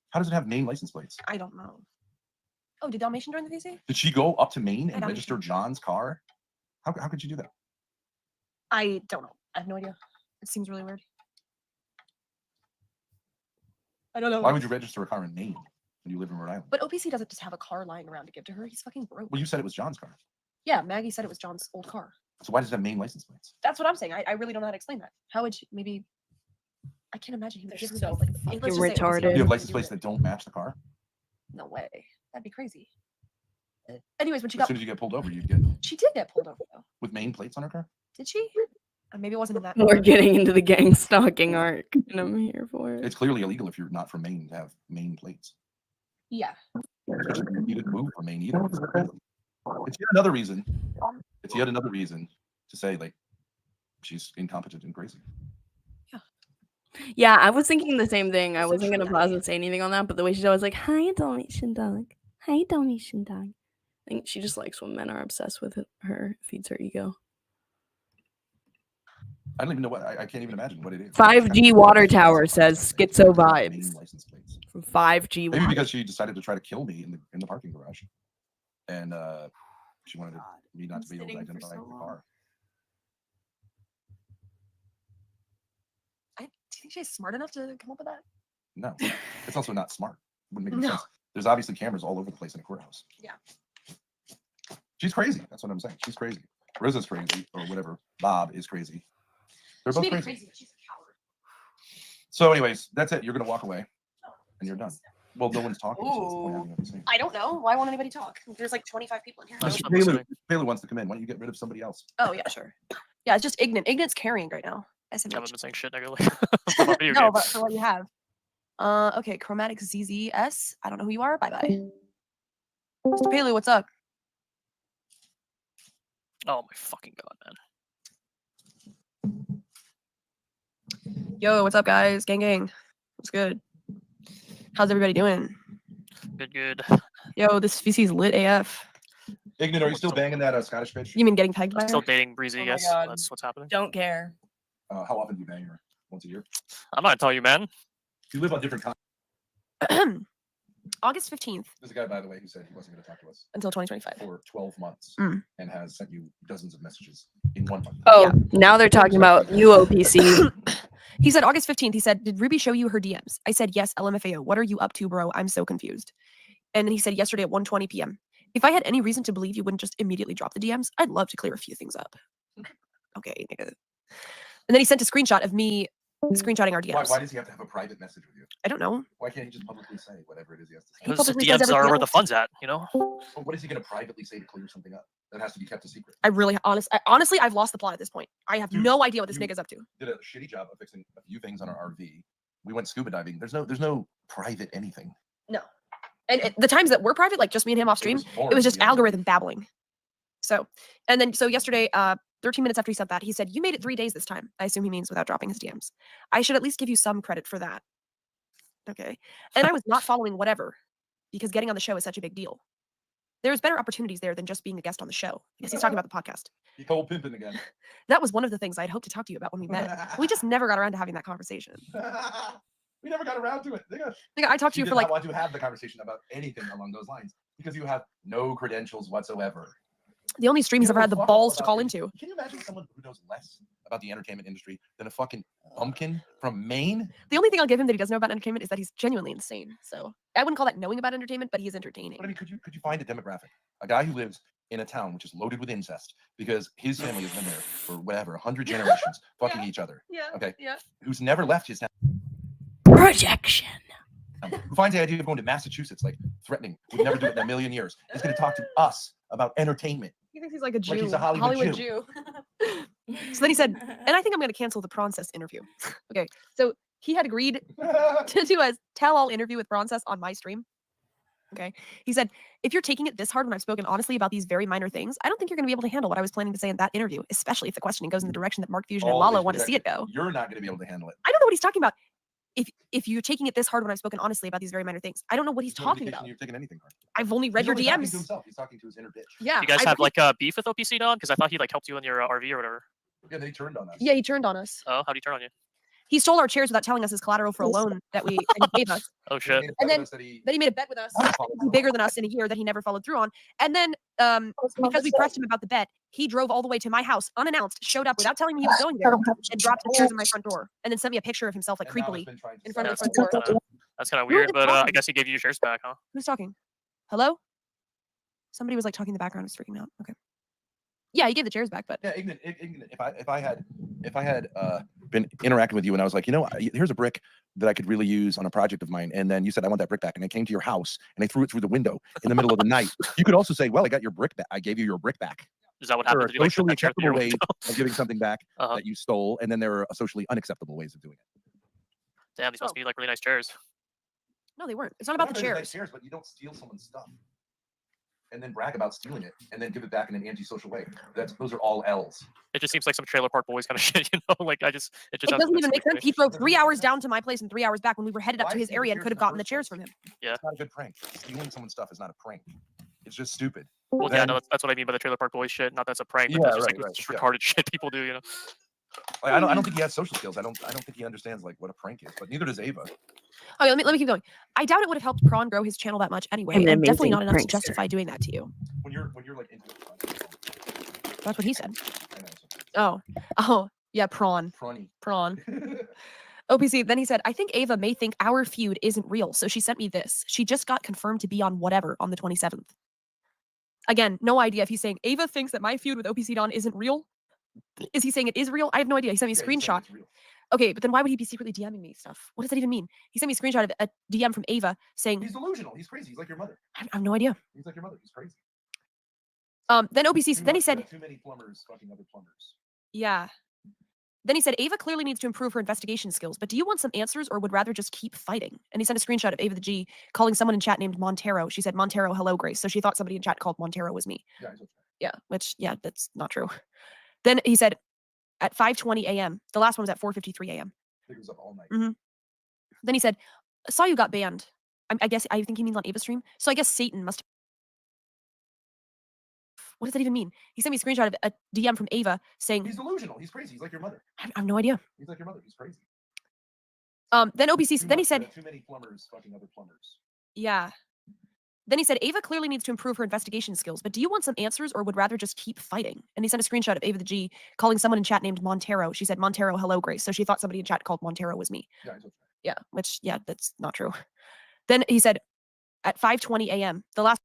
How does it have Maine license plates? I don't know. Oh, did Dalmatian join the VC? Did she go up to Maine and Dalmatian. register John's car? How could she do that? I don't know. I have no idea. It seems really weird. I don't know. Why would you register a car in Maine when you live in Rhode Island? But OPC doesn't just have a car lying around to give to her. He's fucking broke. Well, you said it was John's car. Yeah, Maggie said it was John's old car. So why does it have Maine license plates? That's what I'm saying. I really don't know how to explain that. How would you, maybe? I can't imagine he would give her so like fucking let's just say OPC retarded. You have license plates that don't match the car? No way. That'd be crazy. Anyways, when she As got soon as you get pulled over, you'd get she did get pulled over though. with Maine plates on her car? Did she? Maybe it wasn't in that. We're getting into the gang stalking arc, and I'm here for it. It's clearly illegal if you're not from Maine to have Maine plates. Yeah. Especially if you didn't move from Maine either. It's yet another reason. It's yet another reason to say like she's incompetent and crazy. Yeah, I was thinking the same thing. I wasn't gonna pause and say anything on that, but the way she's always like, "Hi, Dalmatian dog. Hi, Dalmatian dog." I think she just likes when men are obsessed with her. Feeds her ego. I don't even know what I can't even imagine what it is. 5G water tower says schizo vibes from 5G. Maybe because she decided to try to kill me in the parking garage, and she wanted me not to be able to identify the car. Do you think she's smart enough to come up with that? No, it's also not smart. Wouldn't make any sense. There's obviously cameras all over the place in a courthouse. Yeah. She's crazy. That's what I'm saying. She's crazy. Rosa's crazy, or whatever. Bob is crazy. They're both crazy. She's a coward. So, anyways, that's it. You're gonna walk away, and you're done. Well, no one's talking. So what's the point of having anything to say? I don't know. Why won't anybody talk? There's like 25 people in here. Bailey wants to come in. Why don't you get rid of somebody else? Oh yeah, sure. Yeah, it's just Ignat. Ignat's carrying right now. I haven't been saying shit, nigga. No, but for what you have. Okay, Chromatic ZZS. I don't know who you are. Bye bye. Mr. Paley, what's up? Oh my fucking god, man. Yo, what's up, guys? Gang, gang. What's good? How's everybody doing? Good. Yo, this VC's lit AF. Ignat, are you still banging that Scottish bitch? You mean getting pegged by I'm her? still dating Breezy, Oh my yes. God. That's what's happening. Don't care. How often do you bang her? Once a year? I'm not telling you, man. You live on different continents. August 15th. There's a guy, by the way, who said he wasn't going to talk to us until 2025 for 12 months and has sent you dozens of messages in 1 month. Oh, now they're talking about UOPC. He said August 15th. He said, "Did Ruby show you her DMs?" I said, "Yes, LMFAO. What are you up to, bro? I'm so confused." And then he said, "Yesterday at 1:20 p.m. If I had any reason to believe you wouldn't just immediately drop the DMs, I'd love to clear a few things up." Okay, nigga. And then he sent a screenshot of me screenshotting our DMs. Why does he have to have a private message with you? I don't know. Why can't he just publicly say whatever it is he has to say? Because the DMs are where the fun's at, you know? Well, what is he going to privately say to clear something up? that has to be kept a secret. Honestly, I've lost the plot at this point. I have no idea what this nigga's up to. Did a shitty job of fixing a few things on our RV. We went scuba diving. There's no private anything. No. And the times that were private, like just me and him off stream, it was just algorithm babbling. So yesterday, 13 minutes after he said that, he said, "You made it 3 days this time." I assume he means without dropping his DMs. "I should at least give you some credit for that." Okay. And I was not following whatever, because getting on the show is such a big deal. There's better opportunities there than just being a guest on the show. I guess he's talking about the podcast. You cold pimping again. That was one of the things I'd hoped to talk to you about when we met. We just never got around to having that conversation. We never got around to it. I talked to you for like. I want to have the conversation about anything along those lines because you have no credentials whatsoever. The only stream he's ever had the balls to call into. Can you imagine someone who knows less about the entertainment industry than a fucking bumpkin from Maine? The only thing I'll give him that he doesn't know about entertainment is that he's genuinely insane. So I wouldn't call that knowing about entertainment, but he is entertaining. But I mean, could you find a demographic? A guy who lives in a town which is loaded with incest because his family has been there for whatever 100 generations, fucking each other. Yeah. Okay. Yeah. Who's never left his town. Projection. Who finds the idea of going to Massachusetts like threatening, would never do it in a million years, is going to talk to us about entertainment. He thinks he's like a Jew. Like he's a Hollywood Jew. So then he said, and I think I'm going to cancel the Process interview. Okay. So he had agreed to do a tell-all interview with Process on my stream. Okay. He said, "If you're taking it this hard when I've spoken honestly about these very minor things, I don't think you're going to be able to handle what I was planning to say in that interview, especially if the questioning goes in the direction that Mark Fusion and Lalo want to see it go." You're not going to be able to handle it. I don't know what he's talking about. If you're taking it this hard when I've spoken honestly about these very minor things, I don't know what he's talking about. You're taking anything hard. I've only read He's your only talking DMs. to himself. He's talking to his inner bitch. Yeah. You guys have like a beef with OPC Don? Because I thought he like helped you in your RV or whatever. Yeah, then he turned on us. Yeah, he turned on us. Oh, how do you turn on you? He stole our chairs without telling us his collateral for a loan that he gave us. Oh shit. And then he made a bet with us, bigger than us in a year, that he never followed through on. And then because we pressed him about the bet, he drove all the way to my house unannounced, showed up without telling me he was going there, and dropped the chairs in my front door, and then sent me a picture of himself like creepily in front of the front door. That's kind of weird, but I guess he gave you your shares back, huh? Who's talking? Hello? Somebody was like talking in the background. I was freaking out. Okay. Yeah, he gave the chairs back, but yeah, ignorant. If I had been interacting with you and I was like, here's a brick that I could really use on a project of mine, and then you said I want that brick back, and I came to your house and I threw it through the window in the middle of the night, you could also say, well, I got your brick back. I gave you your brick back. Is that what There happened? are socially acceptable ways of giving something back that you stole, and then there are socially unacceptable ways of doing it. Damn, these must be like really nice chairs. No, they weren't. It's not about the chairs. Nice chairs, but you don't steal someone's stuff and then brag about stealing it and then give it back in an antisocial way. Those are all L's. It just seems like some trailer park boys kind of shit, Like it doesn't even make sense. He drove 3 hours down to my place and 3 hours back when we were headed up to his area and could have gotten the chairs from him. Yeah, it's not a good prank. Stealing someone's stuff is not a prank. It's just stupid. Well, yeah, no, that's what I mean by the trailer park boys shit. Not that's a prank, but that's just retarded shit people do, I don't think he has social skills. I don't think he understands like what a prank is, but neither does Ava. Okay, let me keep going. I doubt it would have helped Prawn grow his channel that much anyway, and definitely not enough to justify doing that to you. When you're like into that's what he said. Oh, yeah, Prawn. Prawn. OPC, then he said, "I think Ava may think our feud isn't real, so she sent me this. She just got confirmed to be on whatever on the 27th. Again, no idea if he's saying Ava thinks that my feud with OPC Don isn't real. Is he saying it is real? I have no idea. He sent me a screenshot. Okay, but then why would he be secretly DMing me stuff? What does that even mean? He sent me a screenshot of a DM from Ava saying he's delusional. He's crazy. He's like your mother. I have no idea. He's like your mother. He's crazy. Then OPC. Then he said too many plumbers fucking other plumbers. Yeah. Then he said, Ava clearly needs to improve her investigation skills, but do you want some answers or would rather just keep fighting? And he sent a screenshot of Ava the G calling someone in chat named Montero. She said, Montero, hello, Grace. So she thought somebody in chat called Montero was me. Yeah, which, yeah, that's not true. Then he said, at 5:20 a.m., the last one was at 4:53 a.m. He was up all night. Mm-hmm. Then he said, saw you got banned. I think he means on Ava's stream. So I guess Satan must. What does that even mean? He sent me a screenshot of a DM from Ava saying he's delusional. He's crazy. He's like your mother. I have no idea. He's like your mother. He's crazy. Then OPC. Then he said too many plumbers fucking other plumbers. Yeah. Then he said, Ava clearly needs to improve her investigation skills, but do you want some answers or would rather just keep fighting? And he sent a screenshot of Ava the G calling someone in chat named Montero. She said, Montero, hello, Grace. So she thought somebody in chat called Montero was me. Yeah, which, yeah, that's not true. Then he said, at 5:20 a.m., the last.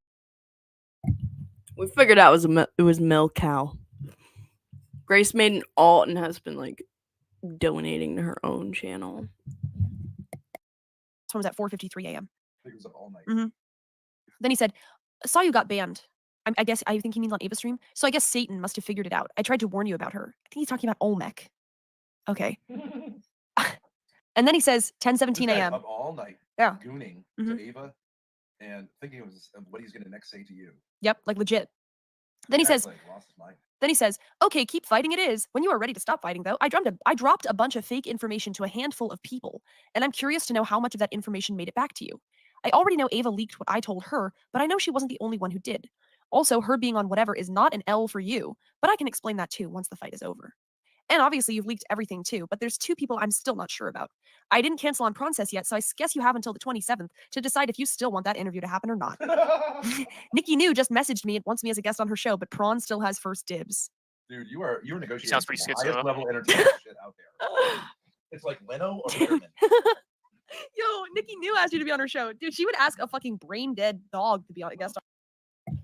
We figured out it was Mel Cow. Grace made an alt and has been like donating to her own channel. This one was at 4:53 a.m. He was up all night. Mm-hmm. Then he said, saw you got banned. I guess I think he means on Ava's stream. So I guess Satan must have figured it out. I tried to warn you about her. I think he's talking about Olmec. Okay. And then he says 10:17 a.m. Up all night, Yeah. gooning Mhm. to Ava, and thinking of what he's going to next say to you. Yep, like legit. Then he Guy's, says, like, lost his mind. okay, keep fighting it is. When you are ready to stop fighting, though, I dropped a bunch of fake information to a handful of people, and I'm curious to know how much of that information made it back to you. I already know Ava leaked what I told her, but I know she wasn't the only one who did. Also, her being on whatever is not an L for you, but I can explain that too once the fight is over. And obviously, you've leaked everything too, but there's 2 people I'm still not sure about. I didn't cancel on Process yet, so I guess you have until the 27th to decide if you still want that interview to happen or not. Nikki New just messaged me and wants me as a guest on her show, but Prawn still has first dibs. Dude, you are negotiating Sounds pretty some schizo. highest level entertainment shit out there. It's like Leno or Letterman. Yo, Nikki New asked you to be on her show. Dude, she would ask a fucking brain dead dog to be on a guest on.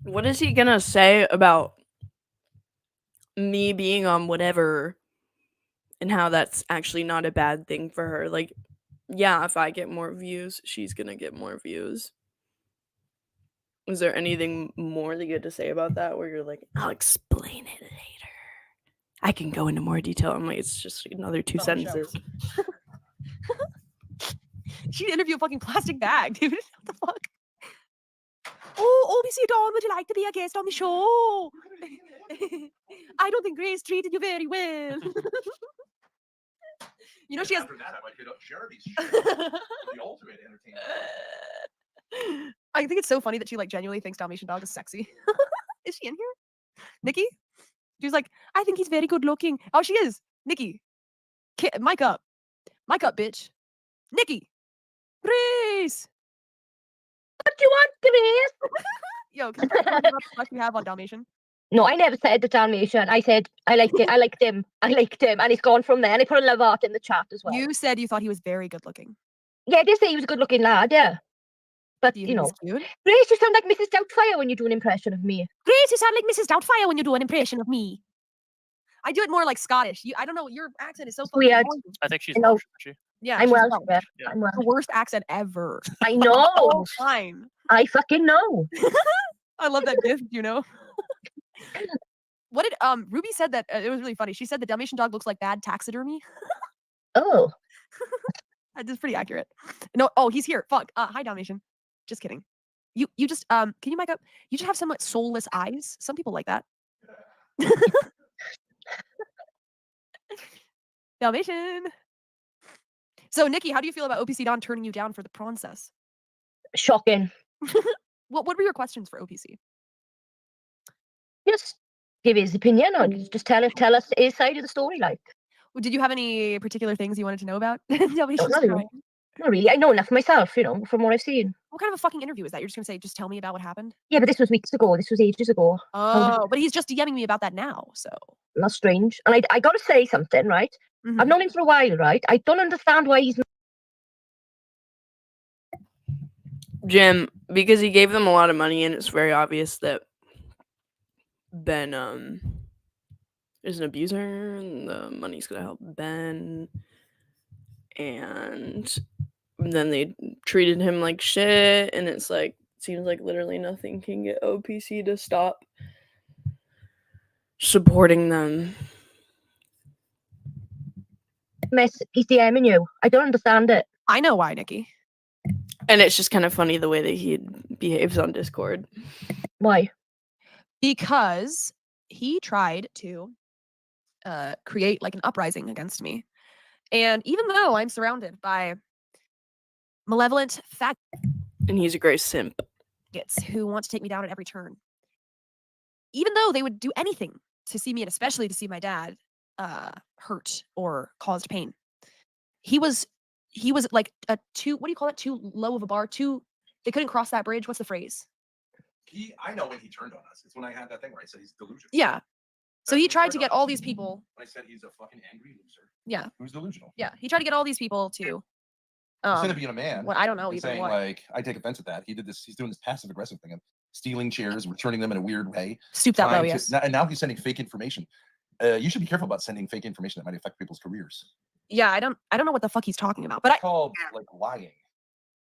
What is he gonna say about me being on whatever and how that's actually not a bad thing for her? Like, yeah, if I get more views, she's gonna get more views. Is there anything more that you had to say about that where you're like, I'll explain it later? I can go into more detail. I'm like, it's just another 2 sentences. She'd interview a fucking plastic bag, dude. What the fuck? Oh, OBC Dawn, would you like to be a guest on the show? I don't think Grace treated you very well. You know, she has. After that, I might hit up Jeremy's show. The ultimate entertainment. I think it's so funny that she like genuinely thinks Dalmatian Dog is sexy. Is she in here? Nikki? She's like, I think he's very good looking. Oh, she is. Nikki. Mic up. Mic up, bitch. Nikki. Grace. What do you want, Grace? Yo, can you tell me what the fuck you have on Dalmatian? No, I never said the Dalmatian. I said I liked it. I liked him. I liked him. And he's gone from there. And I put a love heart in the chat as well. You said you thought he was very good looking. Yeah, I did say he was a good looking lad, yeah. But, you know. Cute? Grace, you sound like Mrs. Doubtfire when you do an impression of me. Grace, you sound like Mrs. Doubtfire when you do an impression of me. I do it more like Scottish. I don't know. Your accent is so fucking weird. annoying. I think she's I know. Welsh, isn't she? Yeah, I'm she's Welsh. Welsh. Yeah. I'm The Welsh. worst accent ever. I know. Fine. I fucking know. I love that gift, you know. What did Ruby said that it was really funny. She said the Dalmatian dog looks like bad taxidermy. Oh. That is pretty accurate. No, oh, he's here. Fuck. Hi, Dalmatian. Just kidding. You just can you mic up? You just have somewhat soulless eyes. Some people like that. Dalmatian. So, Nikki, how do you feel about OPC Don turning you down for the process? Shocking. What were your questions for OPC? Just give his opinion or just tell us his side of the story, like. Well, did you have any particular things you wanted to know about Dalmatian's not really. crime? Not really. I know enough myself, you know, from what I've seen. What kind of a fucking interview is that? You're just gonna say, just tell me about what happened? Yeah, but this was weeks ago. This was ages ago. Oh, but he's just DMing me about that now, so. That's strange. And I got to say something, right? I've known him for a while, right? I don't understand why he's. Jim, because he gave them a lot of money, and it's very obvious that Ben is an abuser, and the money's gonna help Ben. And then they treated him like shit, and it's like seems like literally nothing can get OPC to stop supporting them. Miss, he's DMing you. I don't understand it. I know why, Nikki. And it's just kind of funny the way that he behaves on Discord. Why? Because he tried to create like an uprising against me. And even though I'm surrounded by malevolent faggots, and he's a great simp, who want to take me down at every turn, even though they would do anything to see me, and especially to see my dad hurt or caused pain, he was like a too, what do you call it? Too low of a bar. They couldn't cross that bridge. What's the phrase? I know when he turned on us. It's when I had that thing where I said he's delusional. Yeah. So he tried to get all these people. When I said he's a fucking angry loser. Yeah. Who's delusional? Yeah. He tried to get all these people to. Instead of being a man. Well, I don't know and even saying what. like, I take offense at that. He did this. He's doing this passive aggressive thing of stealing chairs, returning them in a weird way. Stoop that low, trying to- yes. And now he's sending fake information. You should be careful about sending fake information that might affect people's careers. Yeah, I don't know what the fuck he's talking about, but It's called like lying.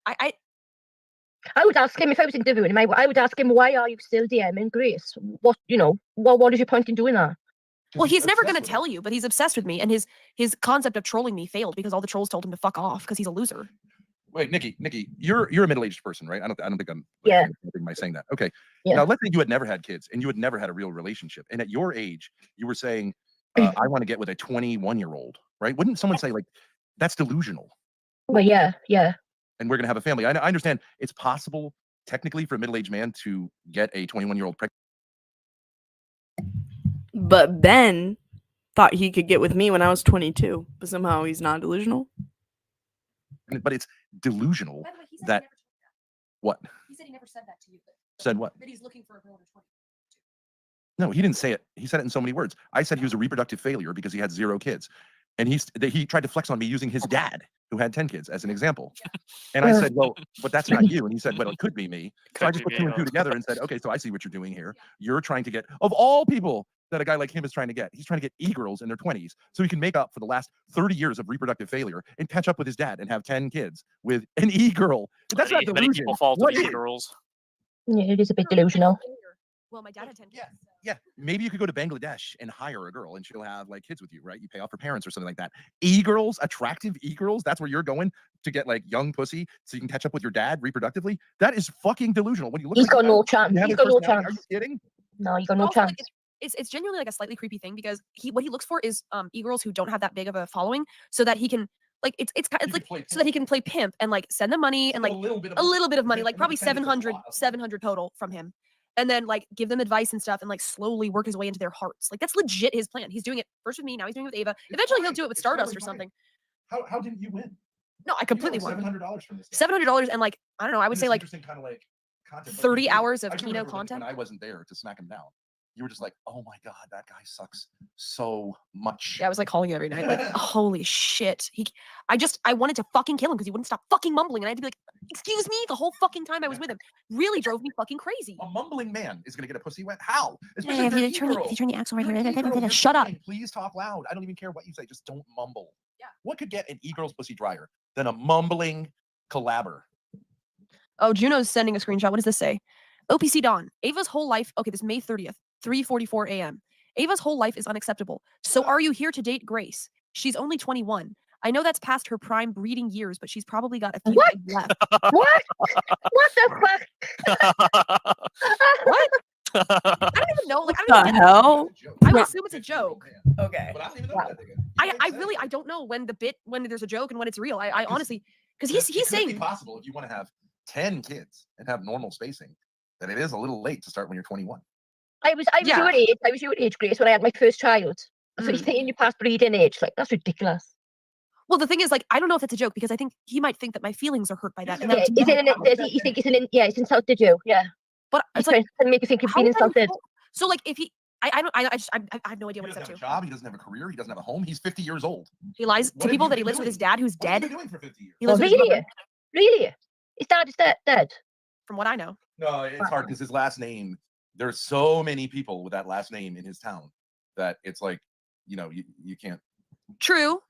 I I would ask him if I was interviewing him. I would ask him, why are you still DMing Grace? What what is your point in doing that? Well, he's never going to tell you, but he's obsessed with me, and his concept of trolling me failed because all the trolls told him to fuck off because he's a loser. Wait, Nikki, you're a middle-aged person, right? I don't think I'm by saying that. Okay. Yeah. Now let's say you had never had kids and you had never had a real relationship, and at your age, you were saying, I want to get with a 21-year-old, right? Wouldn't someone say like, that's delusional? Well, yeah. And we're gonna have a family. I understand it's possible technically for a middle-aged man to get a 21-year-old pregnant. But Ben thought he could get with me when I was 22, but somehow he's not delusional. But it's delusional that what? He said he never said that to you. Said what? That he's looking for a girl under 20. No, he didn't say it. He said it in so many words. I said he was a reproductive failure because he had 0 kids. And he tried to flex on me using his dad, who had 10 kids, as an example. And I said, well, but that's not you. And he said, well, it could be me. So I just put 2 and 2 together and said, okay, so I see what you're doing here. You're trying to get, of all people that a guy like him is trying to get, he's trying to get e-girls in their 20s so he can make up for the last 30 years of reproductive failure and catch up with his dad and have 10 kids with an e-girl. That's not delusion. Many people fall to these girls. Yeah, it is a bit delusional. Well, my dad had 10 kids. Yeah, maybe you could go to Bangladesh and hire a girl and she'll have like kids with you, right? You pay off her parents or something like that. E-girls, attractive e-girls, that's where you're going to get like young pussy so you can catch up with your dad reproductively. That is fucking delusional. When you look, He's got no chance. He's got no chance. Are you kidding? No, you got no Also, chance. like, it's genuinely like a slightly creepy thing because what he looks for is e-girls who don't have that big of a following, so that he can like it's like so that he can play pimp and like send them money and like a little bit of money, like probably 700 total from him. And then like give them advice and stuff and like slowly work his way into their hearts. Like that's legit his plan. He's doing it first with me, now he's doing it with Ava. Eventually he'll do it with Stardust or something. How didn't you win? No, I completely won. $700 from this. $700 and like I don't know, I would say like interesting kind of like content, 30 hours of I do Kino remember content. when I wasn't there to smack him down. You were just like, oh my god, that guy sucks so much. Yeah, I was like calling you every night, like, holy shit. I wanted to fucking kill him because he wouldn't stop fucking mumbling, and I had to be like, excuse me, the whole fucking time I was with him. Really drove me fucking crazy. A mumbling man is gonna get a pussy wet. How? Especially Yeah, if if you turn the axle right here, shut up. Please talk loud. I don't even care what you say. Just don't mumble. Yeah. What could get an e-girl's pussy drier than a mumbling collabor? Oh, Juno's sending a screenshot. What does this say? OPC Dawn. Ava's whole life. Okay, this is May 30th, 3:44 a.m. Ava's whole life is unacceptable. So are you here to date Grace? She's only 21. I know that's past her prime breeding years, but she's probably got a few eggs left. What? What the fuck? What? I don't even know. Like, I What don't the even hell? I would assume it's a joke. Okay. I don't know when there's a joke and when it's real. I honestly, because he's It could saying be possible if you want to have 10 kids and have normal spacing, that it is a little late to start when you're 21. I was your age. I was your age, Grace, when I had my first child. So he's saying you past breeding age. Like, that's ridiculous. Well, the thing is, like, I don't know if it's a joke because I think he might think that my feelings are hurt by that. And Yeah, you think it's insulted you? Yeah. But He's it's like, trying to make you think you've how been would I insulted. know? So, like, if he, I have no idea He what it's doesn't up have a to. job. He doesn't have a career. He doesn't have a home. He's 50 years old. He lies What to have people you that he been lives with doing? his dad, who's What have dead. you been doing for 50 years? He lives with his Really? mother, Really? His dad is dead. from what I know. No, it's hard because his last name, there's so many people with that last name in his town that it's like, you can't. True.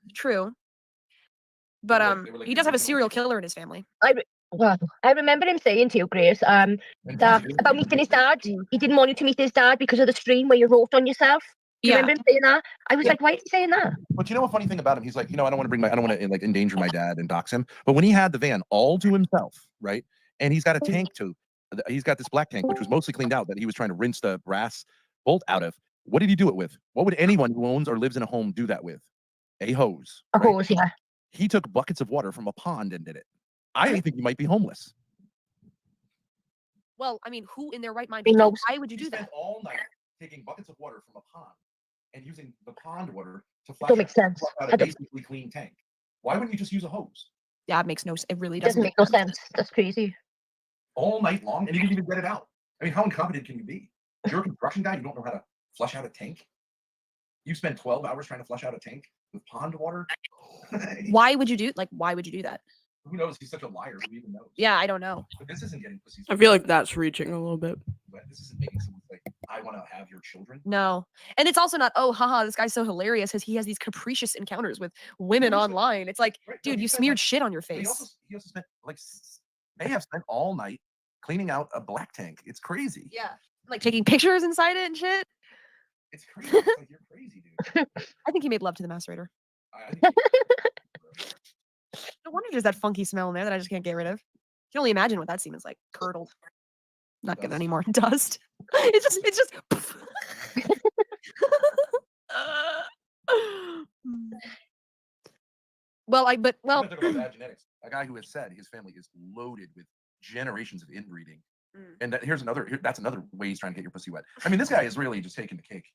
But they were like he does have a serial killer in his family. I remember him saying to you, Grace, that about meeting his dad. He didn't want you to meet his dad because of the stream where you wrote on yourself. Do you remember him saying that? I was like, why is he saying that? But you know a funny thing about him? He's like, I don't want to like endanger my dad and dox him. But when he had the van all to himself, right? And he's got a tank too. He's got this black tank, which was mostly cleaned out, that he was trying to rinse the brass bolt out of. What did he do it with? What would anyone who owns or lives in a home do that with? A hose. A hose, yeah. He took buckets of water from a pond and did it. I think he might be homeless. Well, I mean, who in their right mind? He knows. Why would you do that? All night taking buckets of water from a pond and using the pond water to Don't make sense. out a basically clean tank. Why wouldn't you just use a hose? Yeah, it makes no. It really It doesn't make no sense. That's crazy. All night long, and he didn't even get it out. I mean, how incompetent can you be? You're a construction guy. You don't know how to flush out a tank. You spend 12 hours trying to flush out a tank with pond water. Why would you do that? Who knows? He's such a liar. Who even knows? Yeah, I don't know. But this isn't getting pussy. I feel like that's reaching a little bit. But this isn't making someone like, I want to have your children. No. And it's also not, oh, haha, this guy's so hilarious because he has these capricious encounters with women online. It's like, dude, you smeared shit on your He face. also spent like They have spent all night cleaning out a black tank. It's crazy. Yeah. Like taking pictures inside it and shit. It's crazy. It's like, you're crazy, dude. I think he made love to the macerator. No wonder there's that funky smell in there that I just can't get rid of. You can only imagine what that semen's like. Curdled. Not good anymore. Dust. It's just Well, I'm gonna talk about bad genetics. A guy who has said his family is loaded with generations of inbreeding. And that's another way he's trying to get your pussy wet. I mean, this guy is really just taking the cake.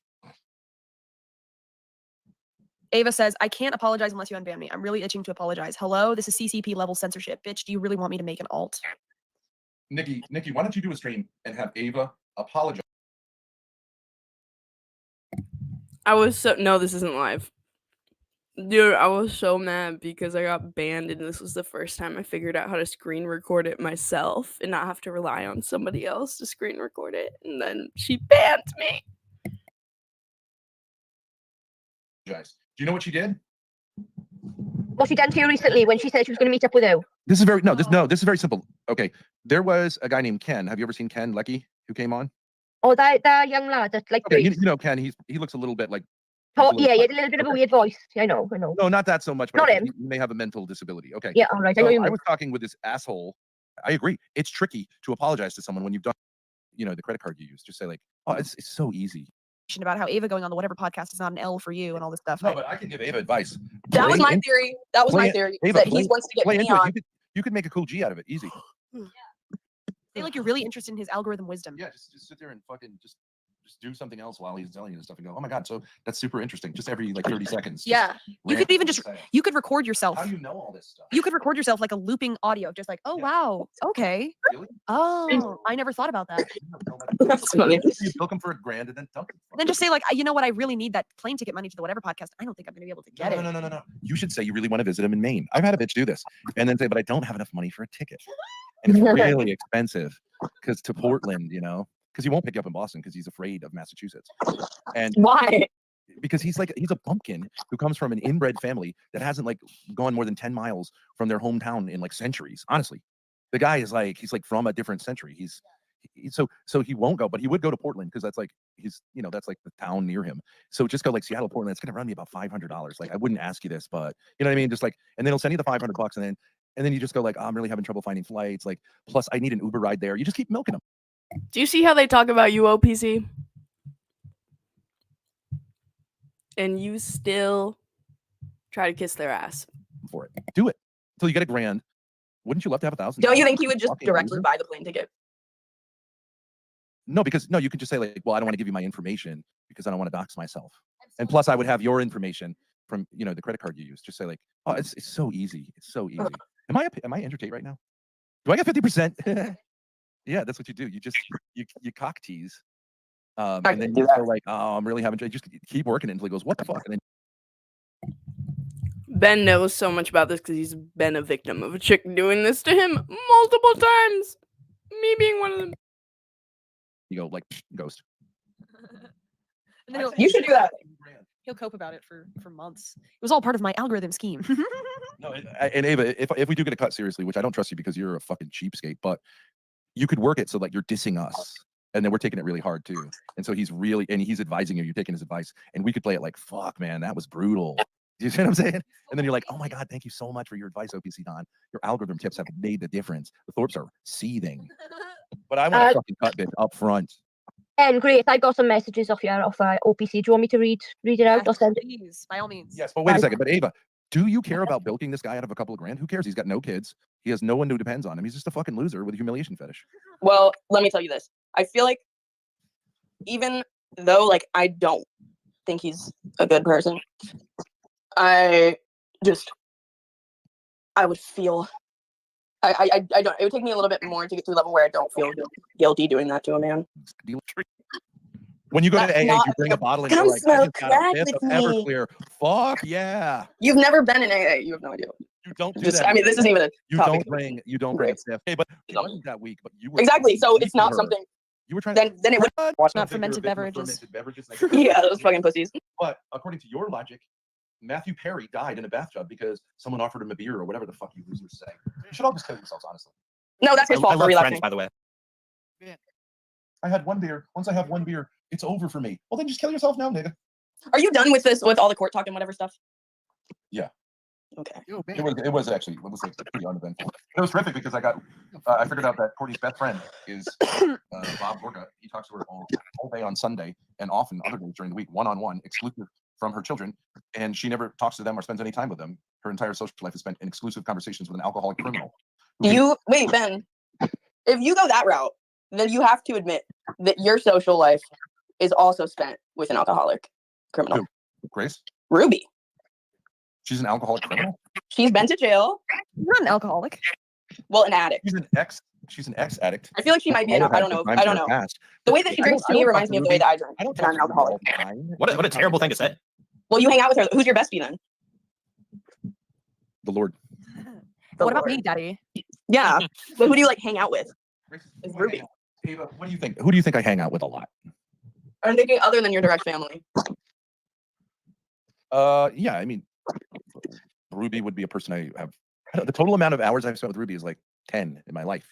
Ava says, I can't apologize unless you unban me. I'm really itching to apologize. Hello, this is CCP level censorship. Bitch, do you really want me to make an alt? Nikki, why don't you do a stream and have Ava apologize? No, this isn't live. Dude, I was so mad because I got banned and this was the first time I figured out how to screen record it myself and not have to rely on somebody else to screen record it. And then she banned me. Do you know what she did? What she done to you recently when she said she was going to meet up with you? This is very simple. Okay, there was a guy named Ken. Have you ever seen Ken Lecky who came on? Oh, that young lad that's like. Okay, you know Ken. He looks a little bit like. Oh, yeah, he had a little bit of a weird voice. I know. No, not that so much. But Not him. He may have a mental disability. Okay. Yeah, all right. So I know I was talking with this asshole. I agree. It's tricky to apologize to someone when you've done, the credit card you use. Just say like, oh, it's so easy. About how Ava going on the whatever podcast is not an L for you and all this stuff. No, but I can give Ava advice. That was my theory. That was my theory. Ava, That he wants to get me on. You could make a cool G out of it. Easy. Feel like you're really interested in his algorithm wisdom. Yeah, just sit there and fucking just do something else while he's telling you this stuff and go, oh my god, so that's super interesting. Just every like 30 seconds. Yeah. You could even you could record yourself. How do you know all this stuff? You could record yourself like a looping audio, just like, oh wow, okay. Really? Oh, I never thought about that. That's funny. You book him for $1,000 and then dump him. Then just say like, you know what, I really need that plane ticket money to the whatever podcast. I don't think I'm gonna be able to get it. No. You should say you really want to visit him in Maine. I've had a bitch do this. And then say, but I don't have enough money for a ticket. And it's really expensive because to Portland, because he won't pick you up in Boston because he's afraid of Massachusetts. And why? Because he's a bumpkin who comes from an inbred family that hasn't like gone more than 10 miles from their hometown in like centuries. Honestly, the guy is like, he's like from a different century. So he won't go, but he would go to Portland because that's like that's like the town near him. So just go like Seattle, Portland. It's gonna run me about $500. Like I wouldn't ask you this, but you know what I mean? Just like, and then he'll send you the $500 and then you just go like, oh, I'm really having trouble finding flights. Like, plus I need an Uber ride there. You just keep milking them. Do you see how they talk about you, OPC? And you still try to kiss their ass. For it. Do it. Until you get $1,000. Wouldn't you love to have $1,000? Don't you think he would just directly buy the plane ticket? No, because you can just say like, well, I don't want to give you my information because I don't want to dox myself. And plus I would have your information from, the credit card you use. Just say like, oh, it's so easy. It's so easy. Am I entertained right now? Do I get 50%? Yeah, that's what you do. You just you cock tease, and then you go like, "Oh, I'm really having." Just keep working until he goes, "What the fuck?" And then Ben knows so much about this because he's been a victim of a chick doing this to him multiple times. Me being one of them. You go like ghost. And then You should do that. He'll cope about it for months. It was all part of my algorithm scheme. No, and Ava, if we do get a cut seriously, which I don't trust you because you're a fucking cheapskate, but you could work it so like you're dissing us, and then we're taking it really hard too. And so he's advising you. You're taking his advice, and we could play it like, "Fuck, man, that was brutal." Do you see what I'm saying? And then you're like, "Oh my god, thank you so much for your advice, OPC Don. Your algorithm tips have made the difference. The Thorps are seething." But I want a fucking cut bit up front. And great, I got some messages off OPC. Do you want me to read it out or send it? Please, by all means. Yes, but wait a second. But Ava, do you care about bilking this guy out of a couple of grand? Who cares? He's got no kids. He has no one who depends on him. He's just a fucking loser with a humiliation fetish. Well, let me tell you this. I feel like even though like I don't think he's a good person, I would feel I don't. It would take me a little bit more to get to a level where I don't feel guilty doing that to a man. When you go to AA, you bring a bottle and you're like, I just got a fifth of Everclear. Fuck yeah. You've never been in AA. You have no idea. You don't do Just, that. I mean, this isn't even a You topic. don't bring a stiff. Hey, but it wasn't that week, but you were Exactly. So it's not her. something. You were trying then it would watch not fermented beverages. Yeah, those fucking pussies. But according to your logic, Matthew Perry died in a bathtub because someone offered him a beer or whatever the fuck you losers say. You should all just kill yourselves, honestly. No, that's his fault I for love relapsing. Friends, by the way. I had one beer. Once I have one beer, it's over for me. Well, then just kill yourself now, nigga. Are you done with this, with all the court talk and whatever stuff? Yeah. Okay. It was actually like pretty uneventful. It was terrific because I figured out that Courtney's best friend is Bob Gorga. He talks to her all day on Sunday and often other days during the week, one-on-one, exclusive from her children, and she never talks to them or spends any time with them. Her entire social life is spent in exclusive conversations with an alcoholic criminal. Wait, Ben, if you go that route, then you have to admit that your social life is also spent with an alcoholic criminal. Who? Grace? Ruby. She's an alcoholic criminal? She's been to jail. Not an alcoholic. Well, an addict. She's an ex-addict. I feel like she might be an I don't know. I don't know. The way that she drinks to me reminds me of the way that I drink. And I'm an alcoholic. What a terrible thing to say. Well, you hang out with her. Who's your bestie then? The Lord. What about me, Daddy? Yeah. But who do you like hang out with? It's Ruby. Ava, what do you think? Who do you think I hang out with a lot? I'm thinking other than your direct family. Yeah, I mean, Ruby would be a person I have. The total amount of hours I've spent with Ruby is like 10 in my life.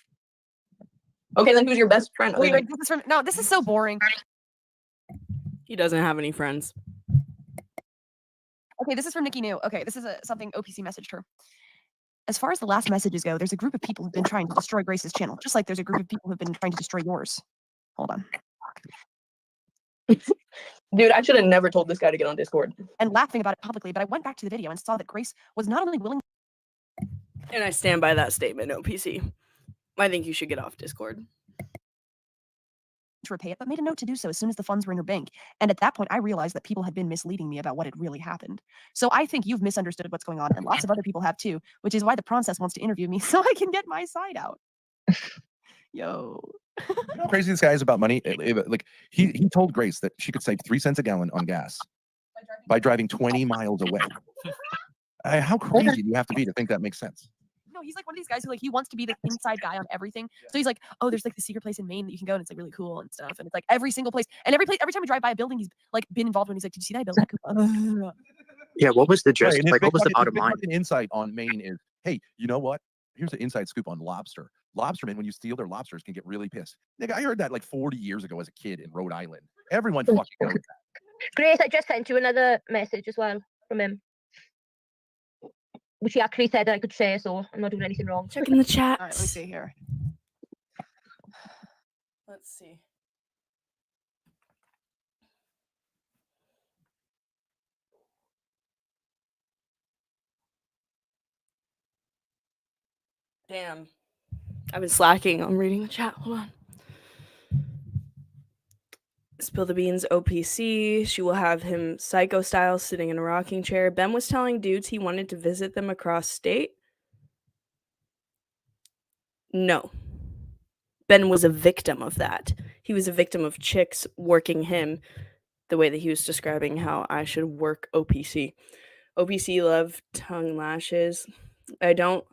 Okay, then who's your best friend? Wait, this is so boring. He doesn't have any friends. Okay, this is from Nikki New. Okay, this is something OPC messaged her. As far as the last messages go, there's a group of people who've been trying to destroy Grace's channel, just like there's a group of people who've been trying to destroy yours. Hold on. Dude, I should have never told this guy to get on Discord. And laughing about it publicly, but I went back to the video and saw that Grace was not only willing. And I stand by that statement, OPC. I think you should get off Discord. To repay it, but made a note to do so as soon as the funds were in her bank. And at that point, I realized that people had been misleading me about what had really happened. So I think you've misunderstood what's going on, and lots of other people have too, which is why the Princess wants to interview me so I can get my side out. Yo. You know how crazy this guy is about money? Like he told Grace that she could save 3 cents a gallon on gas by driving 20 miles away. How crazy do you have to be to think that makes sense? No, he's like one of these guys who he wants to be the inside guy on everything. So he's like, oh, there's like the secret place in Maine that you can go and it's like really cool and stuff. And it's like every single place and every time we drive by a building, he's like been involved when he's like, did you see that building? Yeah, what was the gist? Right, Like, what was the bottom line? Insight on Maine is, hey, you know what? Here's an inside scoop on lobster. Lobstermen, when you steal their lobsters, can get really pissed. Nigga, I heard that like 40 years ago as a kid in Rhode Island. Everyone fucking knows that. Grace, I just sent you another message as well from him. Which he actually said that I could share, so I'm not doing anything wrong. Checking the chat. All right, let me see here. Let's see. Damn. I've been slacking on reading the chat. Hold on. Spill the beans, OPC. She will have him psycho style sitting in a rocking chair. Ben was telling dudes he wanted to visit them across state. No. Ben was a victim of that. He was a victim of chicks working him the way that he was describing how I should work OPC. OPC love tongue lashes. I don't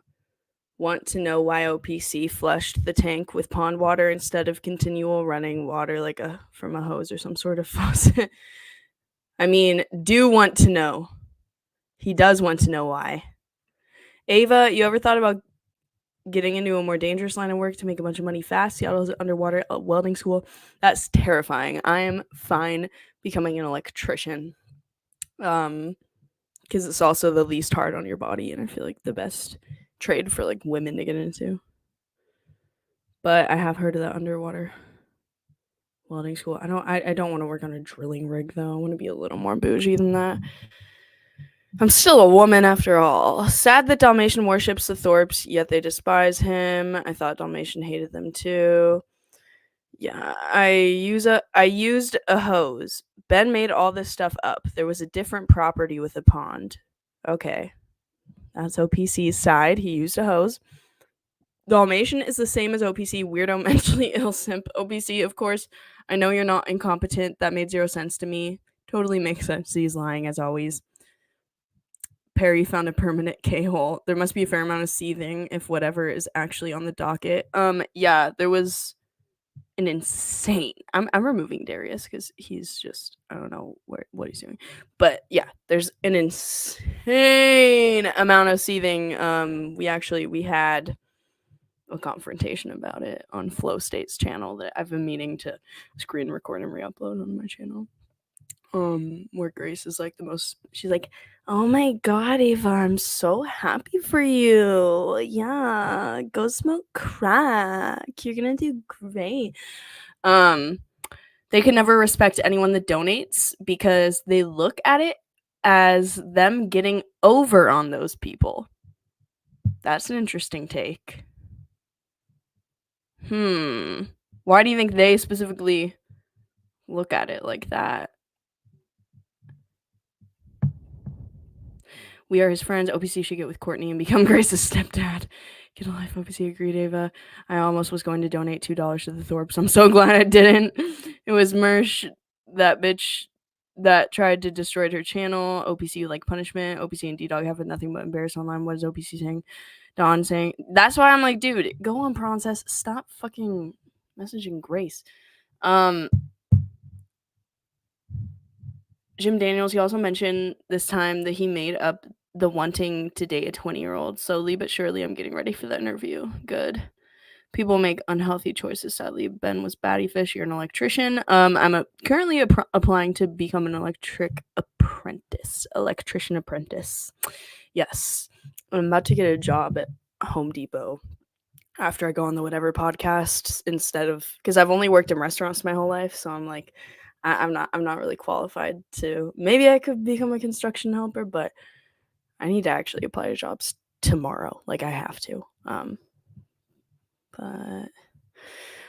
want to know why OPC flushed the tank with pond water instead of continual running water like from a hose or some sort of faucet. I mean, do want to know. He does want to know why. Ava, you ever thought about getting into a more dangerous line of work to make a bunch of money fast? Seattle's underwater welding school. That's terrifying. I am fine becoming an electrician. Because it's also the least hard on your body, and I feel like the best trade for like women to get into. But I have heard of that underwater welding school. I don't want to work on a drilling rig though. I want to be a little more bougie than that. I'm still a woman after all. Sad that Dalmatian worships the Thorps, yet they despise him. I thought Dalmatian hated them too. Yeah, I used a hose. Ben made all this stuff up. There was a different property with a pond. Okay. That's OPC's side. He used a hose. Dalmatian is the same as OPC, weirdo, mentally ill simp. OPC, of course, I know you're not incompetent. That made 0 sense to me. Totally makes sense. He's lying as always. Perry found a permanent K-hole. There must be a fair amount of seething if whatever is actually on the docket. Yeah, there was an insane. I'm removing Darius because he's just, I don't know what he's doing. But yeah, there's an insane amount of seething. We had a confrontation about it on Flow State's channel that I've been meaning to screen record and re-upload on my channel. Where Grace is like she's like, oh my god, Ava, I'm so happy for you. Yeah, go smoke crack. You're gonna do great. They can never respect anyone that donates because they look at it as them getting over on those people. That's an interesting take. Why do you think they specifically look at it like that? We are his friends. OPC should get with Courtney and become Grace's stepdad. Get a life, OPC. Agreed, Ava. I almost was going to donate $2 to the Thorps. I'm so glad I didn't. It was Mersh, that bitch that tried to destroy her channel. OPC like punishment. OPC and D-Dog have nothing but embarrassed online. What is OPC saying? Don saying. That's why I'm like, dude, go on, Princess. Stop fucking messaging Grace. Jim Daniels, he also mentioned this time that he made up the wanting to date a 20-year-old. Slowly but surely, I'm getting ready for that interview. Good. People make unhealthy choices, sadly. Ben was batty fish. You're an electrician. I'm currently applying to become an electrician apprentice. Yes. I'm about to get a job at Home Depot after I go on the Whatever podcast instead of, because I've only worked in restaurants my whole life, so I'm like, I'm not really qualified to. Maybe I could become a construction helper, but I need to actually apply to jobs tomorrow. Like, I have to. But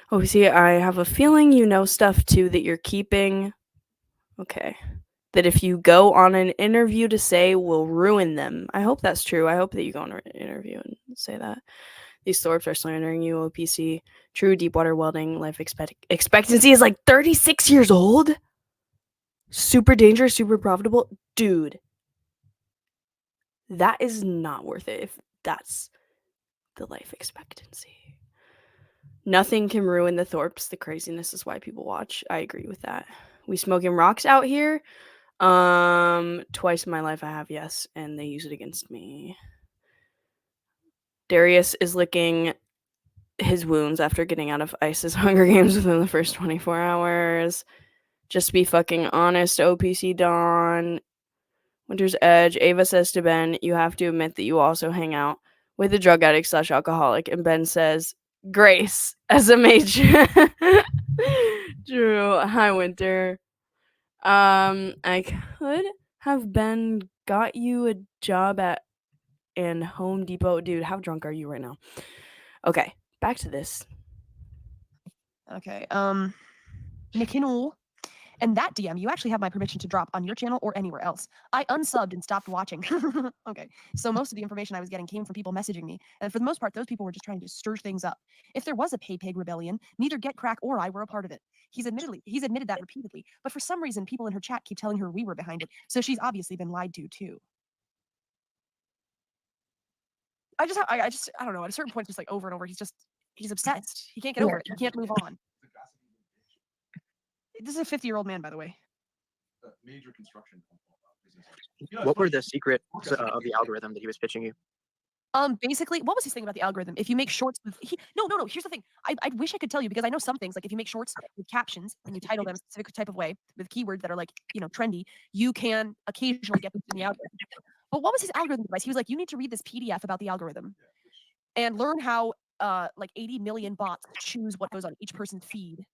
obviously, I have a feeling you know stuff too that you're keeping. Okay. That if you go on an interview to say will ruin them. I hope that's true. I hope that you go on an interview and say that. These Thorps are slandering you, OPC. True Deepwater Welding life expectancy is like 36 years old. Super dangerous, super profitable. Dude, that is not worth it if that's the life expectancy. Nothing can ruin the Thorps. The craziness is why people watch. I agree with that. We smoking rocks out here. Twice in my life I have, yes, and they use it against me. Darius is licking his wounds after getting out of ISIS Hunger Games within the first 24 hours. Just be fucking honest, OPC Dawn. Winter's Edge. Ava says to Ben, you have to admit that you also hang out with a drug addict / alcoholic. And Ben says, Grace, SMH. Drew, hi, Winter. I could have Ben got you a job at an Home Depot. Dude, how drunk are you right now? Okay, back to this. Okay, McKinnell. And that DM, you actually have my permission to drop on your channel or anywhere else. I unsubbed and stopped watching. Okay, so most of the information I was getting came from people messaging me. And for the most part, those people were just trying to stir things up. If there was a pay pig rebellion, neither Get Crack or I were a part of it. He's admitted that repeatedly. But for some reason, people in her chat keep telling her we were behind it. So she's obviously been lied to too. I don't know. At a certain point, just like over and over, he's obsessed. He can't get over it. He can't move on. This is a 50-year-old man, by the way. Major construction. What were the secrets of the algorithm that he was pitching you? Basically, what was his thing about the algorithm? If you make shorts with no, here's the thing. I wish I could tell you because I know some things. Like if you make shorts with captions and you title them a specific type of way with keywords that are like, trendy, you can occasionally get them in the algorithm. But what was his algorithm advice? He was like, you need to read this PDF about the algorithm and learn how like 80 million bots choose what goes on each person's feed.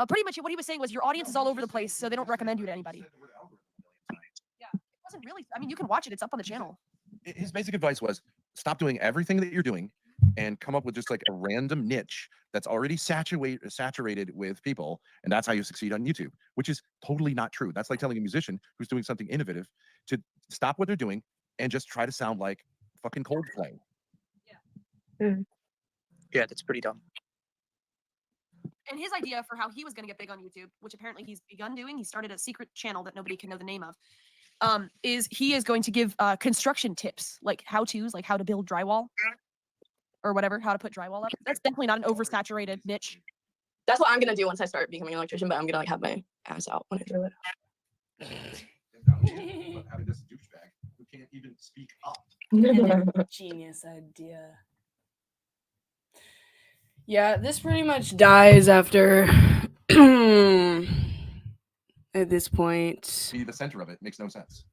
Pretty much what he was saying was your audience is all over the place, so they don't recommend you to anybody. Yeah, it wasn't really. I mean, you can watch it. It's up on the channel. His basic advice was stop doing everything that you're doing and come up with just like a random niche that's already saturated with people. And that's how you succeed on YouTube, which is totally not true. That's like telling a musician who's doing something innovative to stop what they're doing and just try to sound like fucking Coldplay. Yeah. Yeah, that's pretty dumb. And his idea for how he was going to get big on YouTube, which apparently he's begun doing, he started a secret channel that nobody can know the name of, is he is going to give construction tips, like how-tos, like how to build drywall or whatever, how to put drywall up. That's definitely not an oversaturated niche. That's what I'm going to do once I start becoming an electrician, but I'm going to like have my ass out when I do it. Having this douchebag who can't even speak up. Genius idea. Yeah, this pretty much dies after at this point. Be the center of it makes no sense.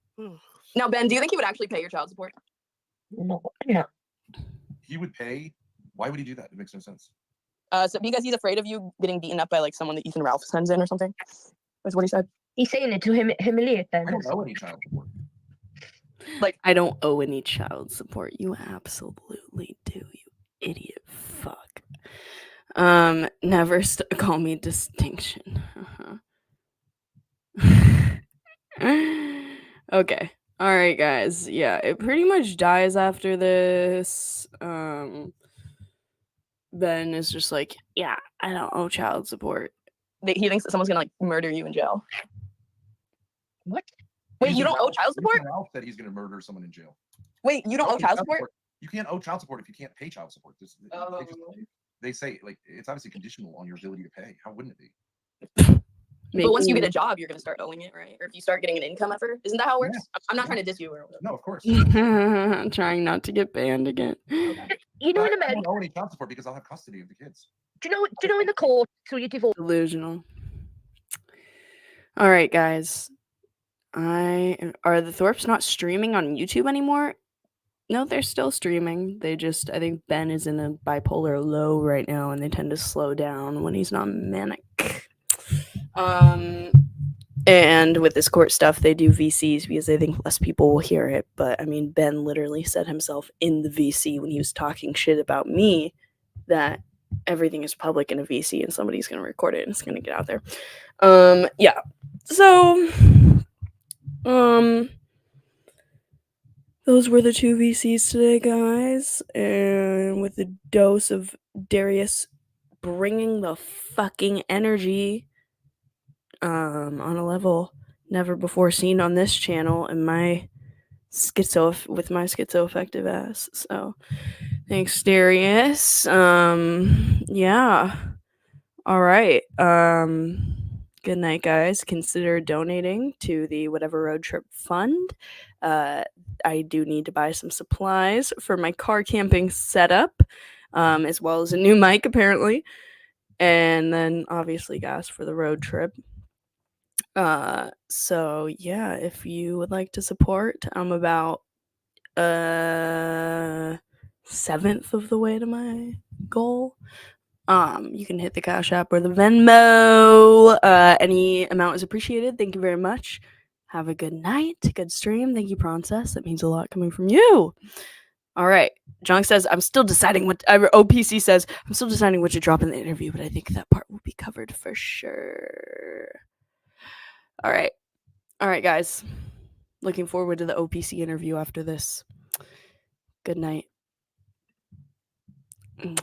Now, Ben, do you think he would actually pay your child support? No. Yeah. He would pay. Why would he do that? It makes no sense. So because he's afraid of you getting beaten up by like someone that Ethan Ralph sends in or something. That's what he said. He's saying it to humiliate them. I don't know any child support. Like, I don't owe any child support. You absolutely do, you idiot fuck. Never call me distinction. Okay. All right, guys. Yeah, it pretty much dies after this. Ben is just like, yeah, I don't owe child support. He thinks that someone's gonna like murder you in jail. What? Wait, you don't owe child support? Ralph said he's going to murder someone in jail. Wait, you don't owe child support? You can't owe child support if you can't pay child support. They say like it's obviously conditional on your ability to pay. How wouldn't it be? But once you get a job, you're gonna start owing it, right? Or if you start getting an income ever, isn't that how it works? Yeah. I'm not trying to diss you or whatever. No, of course. I'm trying not to get banned again. You know, in America, I don't owe any child support because I'll have custody of the kids. Do you know in the court, so you divorce? Delusional. All right, guys. Are the Thorps not streaming on YouTube anymore? No, they're still streaming. I think Ben is in a bipolar low right now, and they tend to slow down when he's not manic. And with this court stuff, they do VCs because they think less people will hear it. But I mean, Ben literally said himself in the VC when he was talking shit about me that everything is public in a VC and somebody's going to record it and it's going to get out there. Yeah. So, those were the 2 VCs today, guys. And with a dose of Darius bringing the fucking energy on a level never before seen on this channel and my schizoaffective ass. So thanks, Darius. Yeah. All right. Good night, guys. Consider donating to the Whatever Road Trip Fund. I do need to buy some supplies for my car camping setup, as well as a new mic, apparently. And then obviously gas for the road trip. So yeah, if you would like to support, I'm about 1/7 of the way to my goal. You can hit the Cash App or the Venmo. Any amount is appreciated. Thank you very much. Have a good night. Good stream. Thank you, Princess. That means a lot coming from you. All right. Junk says, I'm still deciding what... OPC says, I'm still deciding what to drop in the interview, but I think that part will be covered for sure. All right. All right, guys. Looking forward to the OPC interview after this. Good night. Mwah.